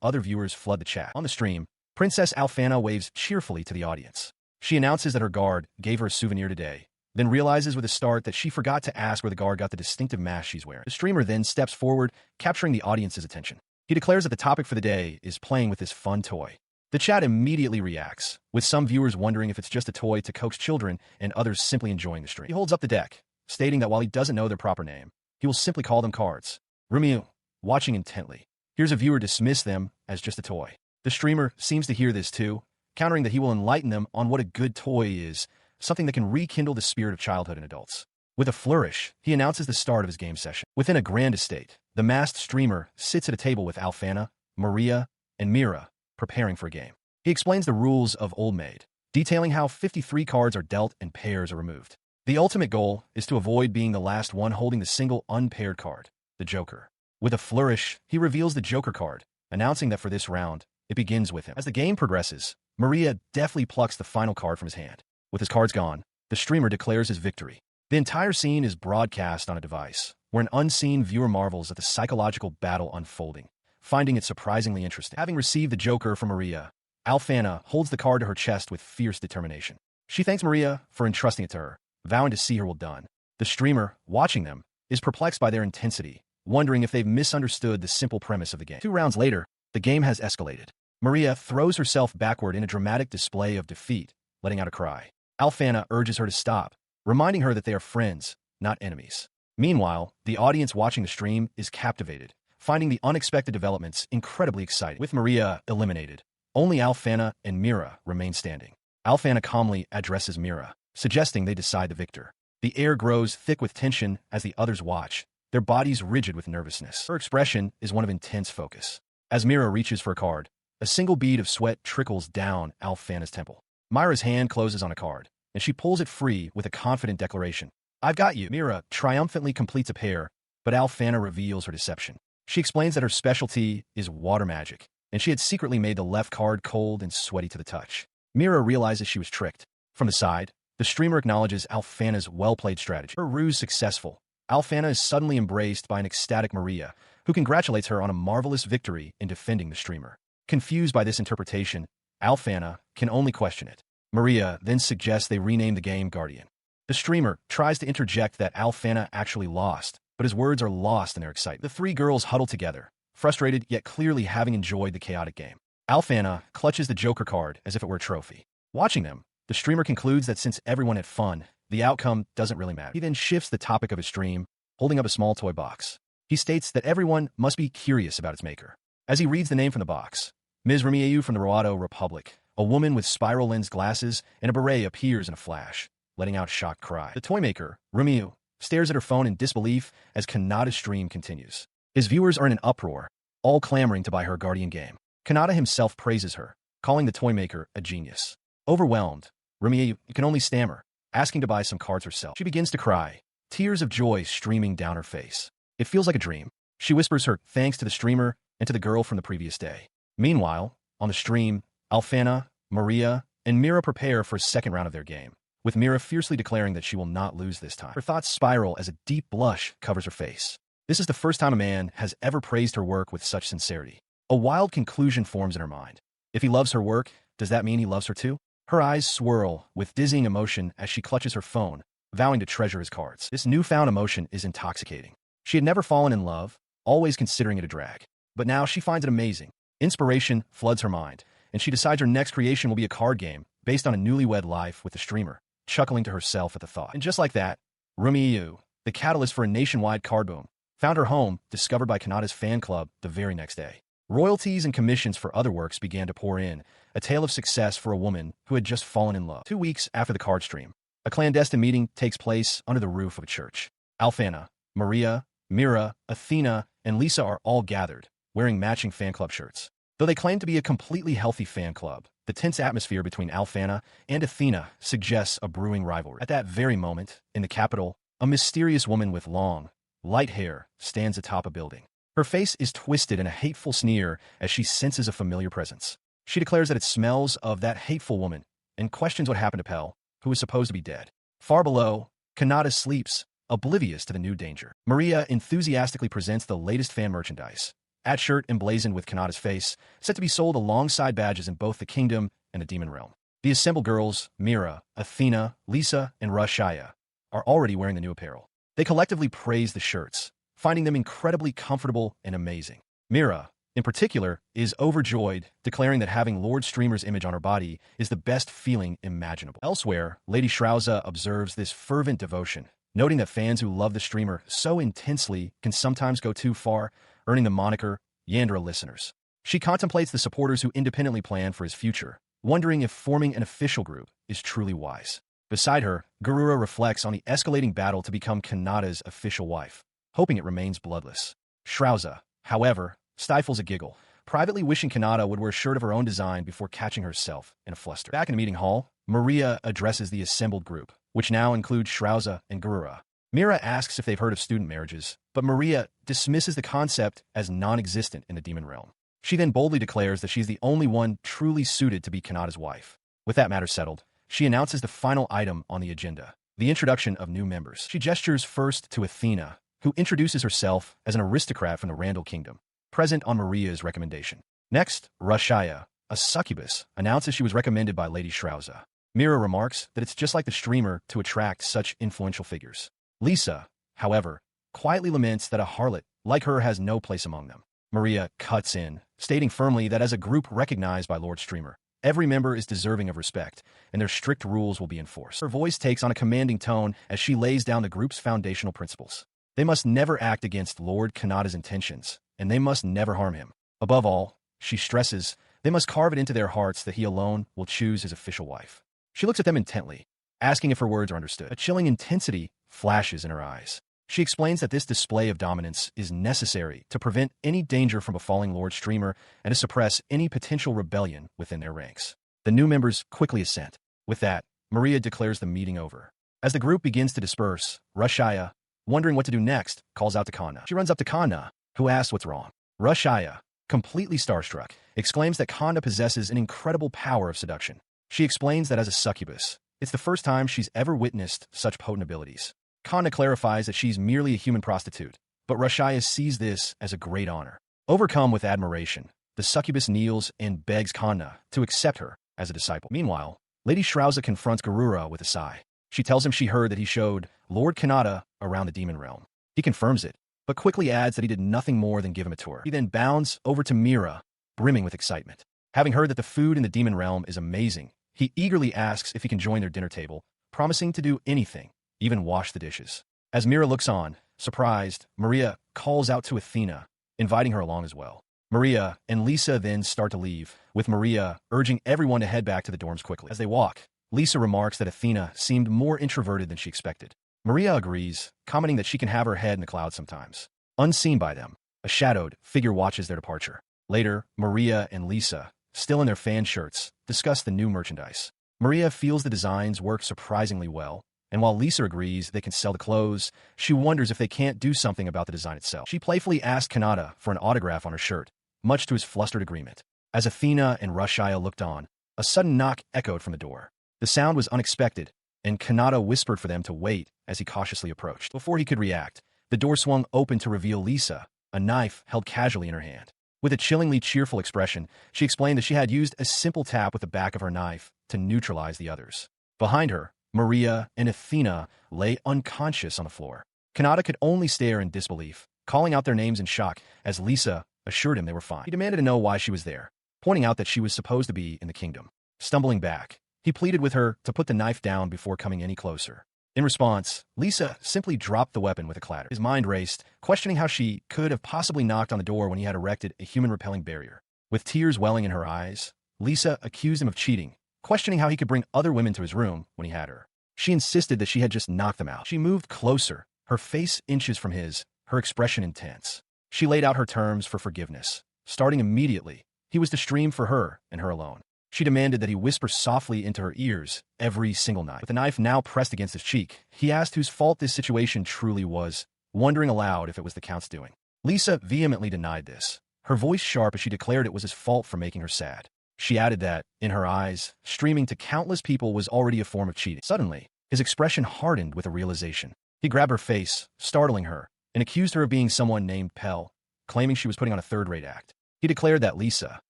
other viewers flood the chat. On the stream, Princess Alfana waves cheerfully to the audience. She announces that her guard gave her a souvenir today, then realizes with a start that she forgot to ask where the guard got the distinctive mask she's wearing. The streamer then steps forward, capturing the audience's attention. He declares that the topic for the day is playing with this fun toy. The chat immediately reacts, with some viewers wondering if it's just a toy to coax children and others simply enjoying the stream. He holds up the deck, stating that while he doesn't know their proper name, he will simply call them cards. Rumiyu, watching intently, hears a viewer dismiss them as just a toy. The streamer seems to hear this too, countering that he will enlighten them on what a good toy is, something that can rekindle the spirit of childhood in adults. With a flourish, he announces the start of his game session. Within a grand estate, the masked streamer sits at a table with Alfana, Maria, and Mira, preparing for a game. He explains the rules of Old Maid, detailing how 53 cards are dealt and pairs are removed. The ultimate goal is to avoid being the last one holding the single unpaired card, the Joker. With a flourish, he reveals the Joker card, announcing that for this round, it begins with him. As the game progresses, Maria deftly plucks the final card from his hand. With his cards gone, the streamer declares his victory. The entire scene is broadcast on a device, where an unseen viewer marvels at the psychological battle unfolding, finding it surprisingly interesting. Having received the Joker from Maria, Alfana holds the card to her chest with fierce determination. She thanks Maria for entrusting it to her, vowing to see her will done. The streamer, watching them, is perplexed by their intensity, wondering if they've misunderstood the simple premise of the game. 2 rounds later, the game has escalated. Maria throws herself backward in a dramatic display of defeat, letting out a cry. Alfana urges her to stop, reminding her that they are friends, not enemies. Meanwhile, the audience watching the stream is captivated, finding the unexpected developments incredibly exciting. With Maria eliminated, only Alfana and Mira remain standing. Alfana calmly addresses Mira, suggesting they decide the victor. The air grows thick with tension as the others watch, their bodies rigid with nervousness. Her expression is one of intense focus. As Mira reaches for a card, a single bead of sweat trickles down Alfana's temple. Mira's hand closes on a card, and she pulls it free with a confident declaration. "I've got you." Mira triumphantly completes a pair, but Alfana reveals her deception. She explains that her specialty is water magic, and she had secretly made the left card cold and sweaty to the touch. Mira realizes she was tricked. From the side, the streamer acknowledges Alfana's well-played strategy. Her ruse successful, Alfana is suddenly embraced by an ecstatic Maria, who congratulates her on a marvelous victory in defending the streamer. Confused by this interpretation, Alfana can only question it. Maria then suggests they rename the game Guardian. The streamer tries to interject that Alfana actually lost, but his words are lost in their excitement. The 3 girls huddle together, frustrated yet clearly having enjoyed the chaotic game. Alfana clutches the Joker card as if it were a trophy. Watching them, the streamer concludes that since everyone had fun, the outcome doesn't really matter. He then shifts the topic of his stream, holding up a small toy box. He states that everyone must be curious about its maker. As he reads the name from the box, Ms. Remieu from the Roado Republic, a woman with spiral lens glasses and a beret, appears in a flash, letting out a shocked cry. The toy maker, Remieu, stares at her phone in disbelief as Kanata's stream continues. His viewers are in an uproar, all clamoring to buy her Guardian game. Kanata himself praises her, calling the toy maker a genius. Overwhelmed, Remieu can only stammer, asking to buy some cards herself. She begins to cry, tears of joy streaming down her face. It feels like a dream. She whispers her thanks to the streamer and to the girl from the previous day. Meanwhile, on the stream, Alfana, Maria, and Mira prepare for a second round of their game, with Mira fiercely declaring that she will not lose this time. Her thoughts spiral as a deep blush covers her face. This is the first time a man has ever praised her work with such sincerity. A wild conclusion forms in her mind. If he loves her work, does that mean he loves her too? Her eyes swirl with dizzying emotion as she clutches her phone, vowing to treasure his cards. This newfound emotion is intoxicating. She had never fallen in love, always considering it a drag. But now she finds it amazing. Inspiration floods her mind, and she decides her next creation will be a card game based on a newlywed life with the streamer, chuckling to herself at the thought. And just like that, Remiyu, the catalyst for a nationwide card boom, found her home, discovered by Kanata's fan club the very next day. Royalties and commissions for other works began to pour in, a tale of success for a woman who had just fallen in love. 2 weeks after the card stream, a clandestine meeting takes place under the roof of a church. Alfana, Maria, Mira, Athena, and Lisa are all gathered, wearing matching fan club shirts. Though they claim to be a completely healthy fan club, the tense atmosphere between Alfana and Athena suggests a brewing rivalry. At that very moment, in the capital, a mysterious woman with long, light hair stands atop a building. Her face is twisted in a hateful sneer as she senses a familiar presence. She declares that it smells of that hateful woman and questions what happened to Pell, who is supposed to be dead. Far below, Kanata sleeps, oblivious to the new danger. Maria enthusiastically presents the latest fan merchandise. At shirt emblazoned with Kanata's face, set to be sold alongside badges in both the Kingdom and the Demon Realm. The assembled girls, Mira, Athena, Lisa, and Rashaya, are already wearing the new apparel. They collectively praise the shirts, finding them incredibly comfortable and amazing. Mira, in particular, is overjoyed, declaring that having Lord Streamer's image on her body is the best feeling imaginable. Elsewhere, Lady Shrauza observes this fervent devotion, noting that fans who love the streamer so intensely can sometimes go too far, earning the moniker Yandere listeners. She contemplates the supporters who independently plan for his future, wondering if forming an official group is truly wise. Beside her, Garura reflects on the escalating battle to become Kanata's official wife, hoping it remains bloodless. Shrauza, however, stifles a giggle, privately wishing Kanata would wear a shirt of her own design before catching herself in a fluster. Back in the meeting hall, Maria addresses the assembled group, which now includes Shrauza and Garura. Mira asks if they've heard of student marriages, but Maria dismisses the concept as non-existent in the Demon Realm. She then boldly declares that she's the only one truly suited to be Kanata's wife. With that matter settled, she announces the final item on the agenda, the introduction of new members. She gestures first to Athena, who introduces herself as an aristocrat from the Randall Kingdom, present on Maria's recommendation. Next, Rashaya, a succubus, announces she was recommended by Lady Shrauza. Mira remarks that it's just like the streamer to attract such influential figures. Lisa, however, quietly laments that a harlot like her has no place among them. Maria cuts in, stating firmly that as a group recognized by Lord Streamer, every member is deserving of respect, and their strict rules will be enforced. Her voice takes on a commanding tone as she lays down the group's foundational principles. They must never act against Lord Kanata's intentions, and they must never harm him. Above all, she stresses, they must carve it into their hearts that he alone will choose his official wife. She looks at them intently, asking if her words are understood. A chilling intensity flashes in her eyes. She explains that this display of dominance is necessary to prevent any danger from befalling Lord Streamer and to suppress any potential rebellion within their ranks. The new members quickly assent. With that, Maria declares the meeting over. As the group begins to disperse, Rashaya, wondering what to do next, calls out to Kanna. She runs up to Kanna, who asks what's wrong. Rashaya, completely starstruck, exclaims that Kanna possesses an incredible power of seduction. She explains that as a succubus, it's the first time she's ever witnessed such potent abilities. Kanna clarifies that she's merely a human prostitute, but Rashaya sees this as a great honor. Overcome with admiration, the succubus kneels and begs Kanna to accept her as a disciple. Meanwhile, Lady Shrauza confronts Garura with a sigh. She tells him she heard that he showed Lord Kanata around the demon realm. He confirms it, but quickly adds that he did nothing more than give him a tour. He then bounds over to Mira, brimming with excitement. Having heard that the food in the demon realm is amazing, he eagerly asks if he can join their dinner table, promising to do anything, even wash the dishes. As Mira looks on, surprised, Maria calls out to Athena, inviting her along as well. Maria and Lisa then start to leave, with Maria urging everyone to head back to the dorms quickly. As they walk, Lisa remarks that Athena seemed more introverted than she expected. Maria agrees, commenting that she can have her head in the clouds sometimes. Unseen by them, a shadowed figure watches their departure. Later, Maria and Lisa, still in their fan shirts, discuss the new merchandise. Maria feels the designs work surprisingly well, and while Lisa agrees they can sell the clothes, she wonders if they can't do something about the design itself. She playfully asks Kanata for an autograph on her shirt, much to his flustered agreement. As Athena and Rashaya looked on, a sudden knock echoed from the door. The sound was unexpected, and Kanata whispered for them to wait as he cautiously approached. Before he could react, the door swung open to reveal Lisa, a knife held casually in her hand. With a chillingly cheerful expression, she explained that she had used a simple tap with the back of her knife to neutralize the others. Behind her, Maria and Athena lay unconscious on the floor. Kanata could only stare in disbelief, calling out their names in shock as Lisa assured him they were fine. He demanded to know why she was there, pointing out that she was supposed to be in the kingdom. Stumbling back, he pleaded with her to put the knife down before coming any closer. In response, Lisa simply dropped the weapon with a clatter. His mind raced, questioning how she could have possibly knocked on the door when he had erected a human-repelling barrier. With tears welling in her eyes, Lisa accused him of cheating, questioning how he could bring other women to his room when he had her. She insisted that she had just knocked them out. She moved closer, her face inches from his, her expression intense. She laid out her terms for forgiveness. Starting immediately, he was to stream for her and her alone. She demanded that he whisper softly into her ears every single night. With the knife now pressed against his cheek, he asked whose fault this situation truly was, wondering aloud if it was the Count's doing. Lisa vehemently denied this, her voice sharp as she declared it was his fault for making her sad. She added that, in her eyes, streaming to countless people was already a form of cheating. Suddenly, his expression hardened with a realization. He grabbed her face, startling her, and accused her of being someone named Pell, claiming she was putting on a third-rate act. He declared that Lisa,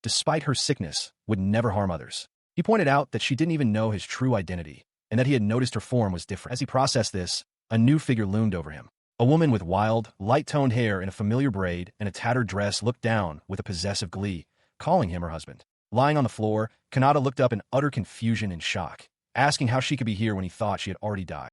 despite her sickness, would never harm others. He pointed out that she didn't even know his true identity, and that he had noticed her form was different. As he processed this, a new figure loomed over him. A woman with wild, light-toned hair in a familiar braid and a tattered dress looked down with a possessive glee, calling him her husband. Lying on the floor, Kanata looked up in utter confusion and shock, asking how she could be here when he thought she had already died.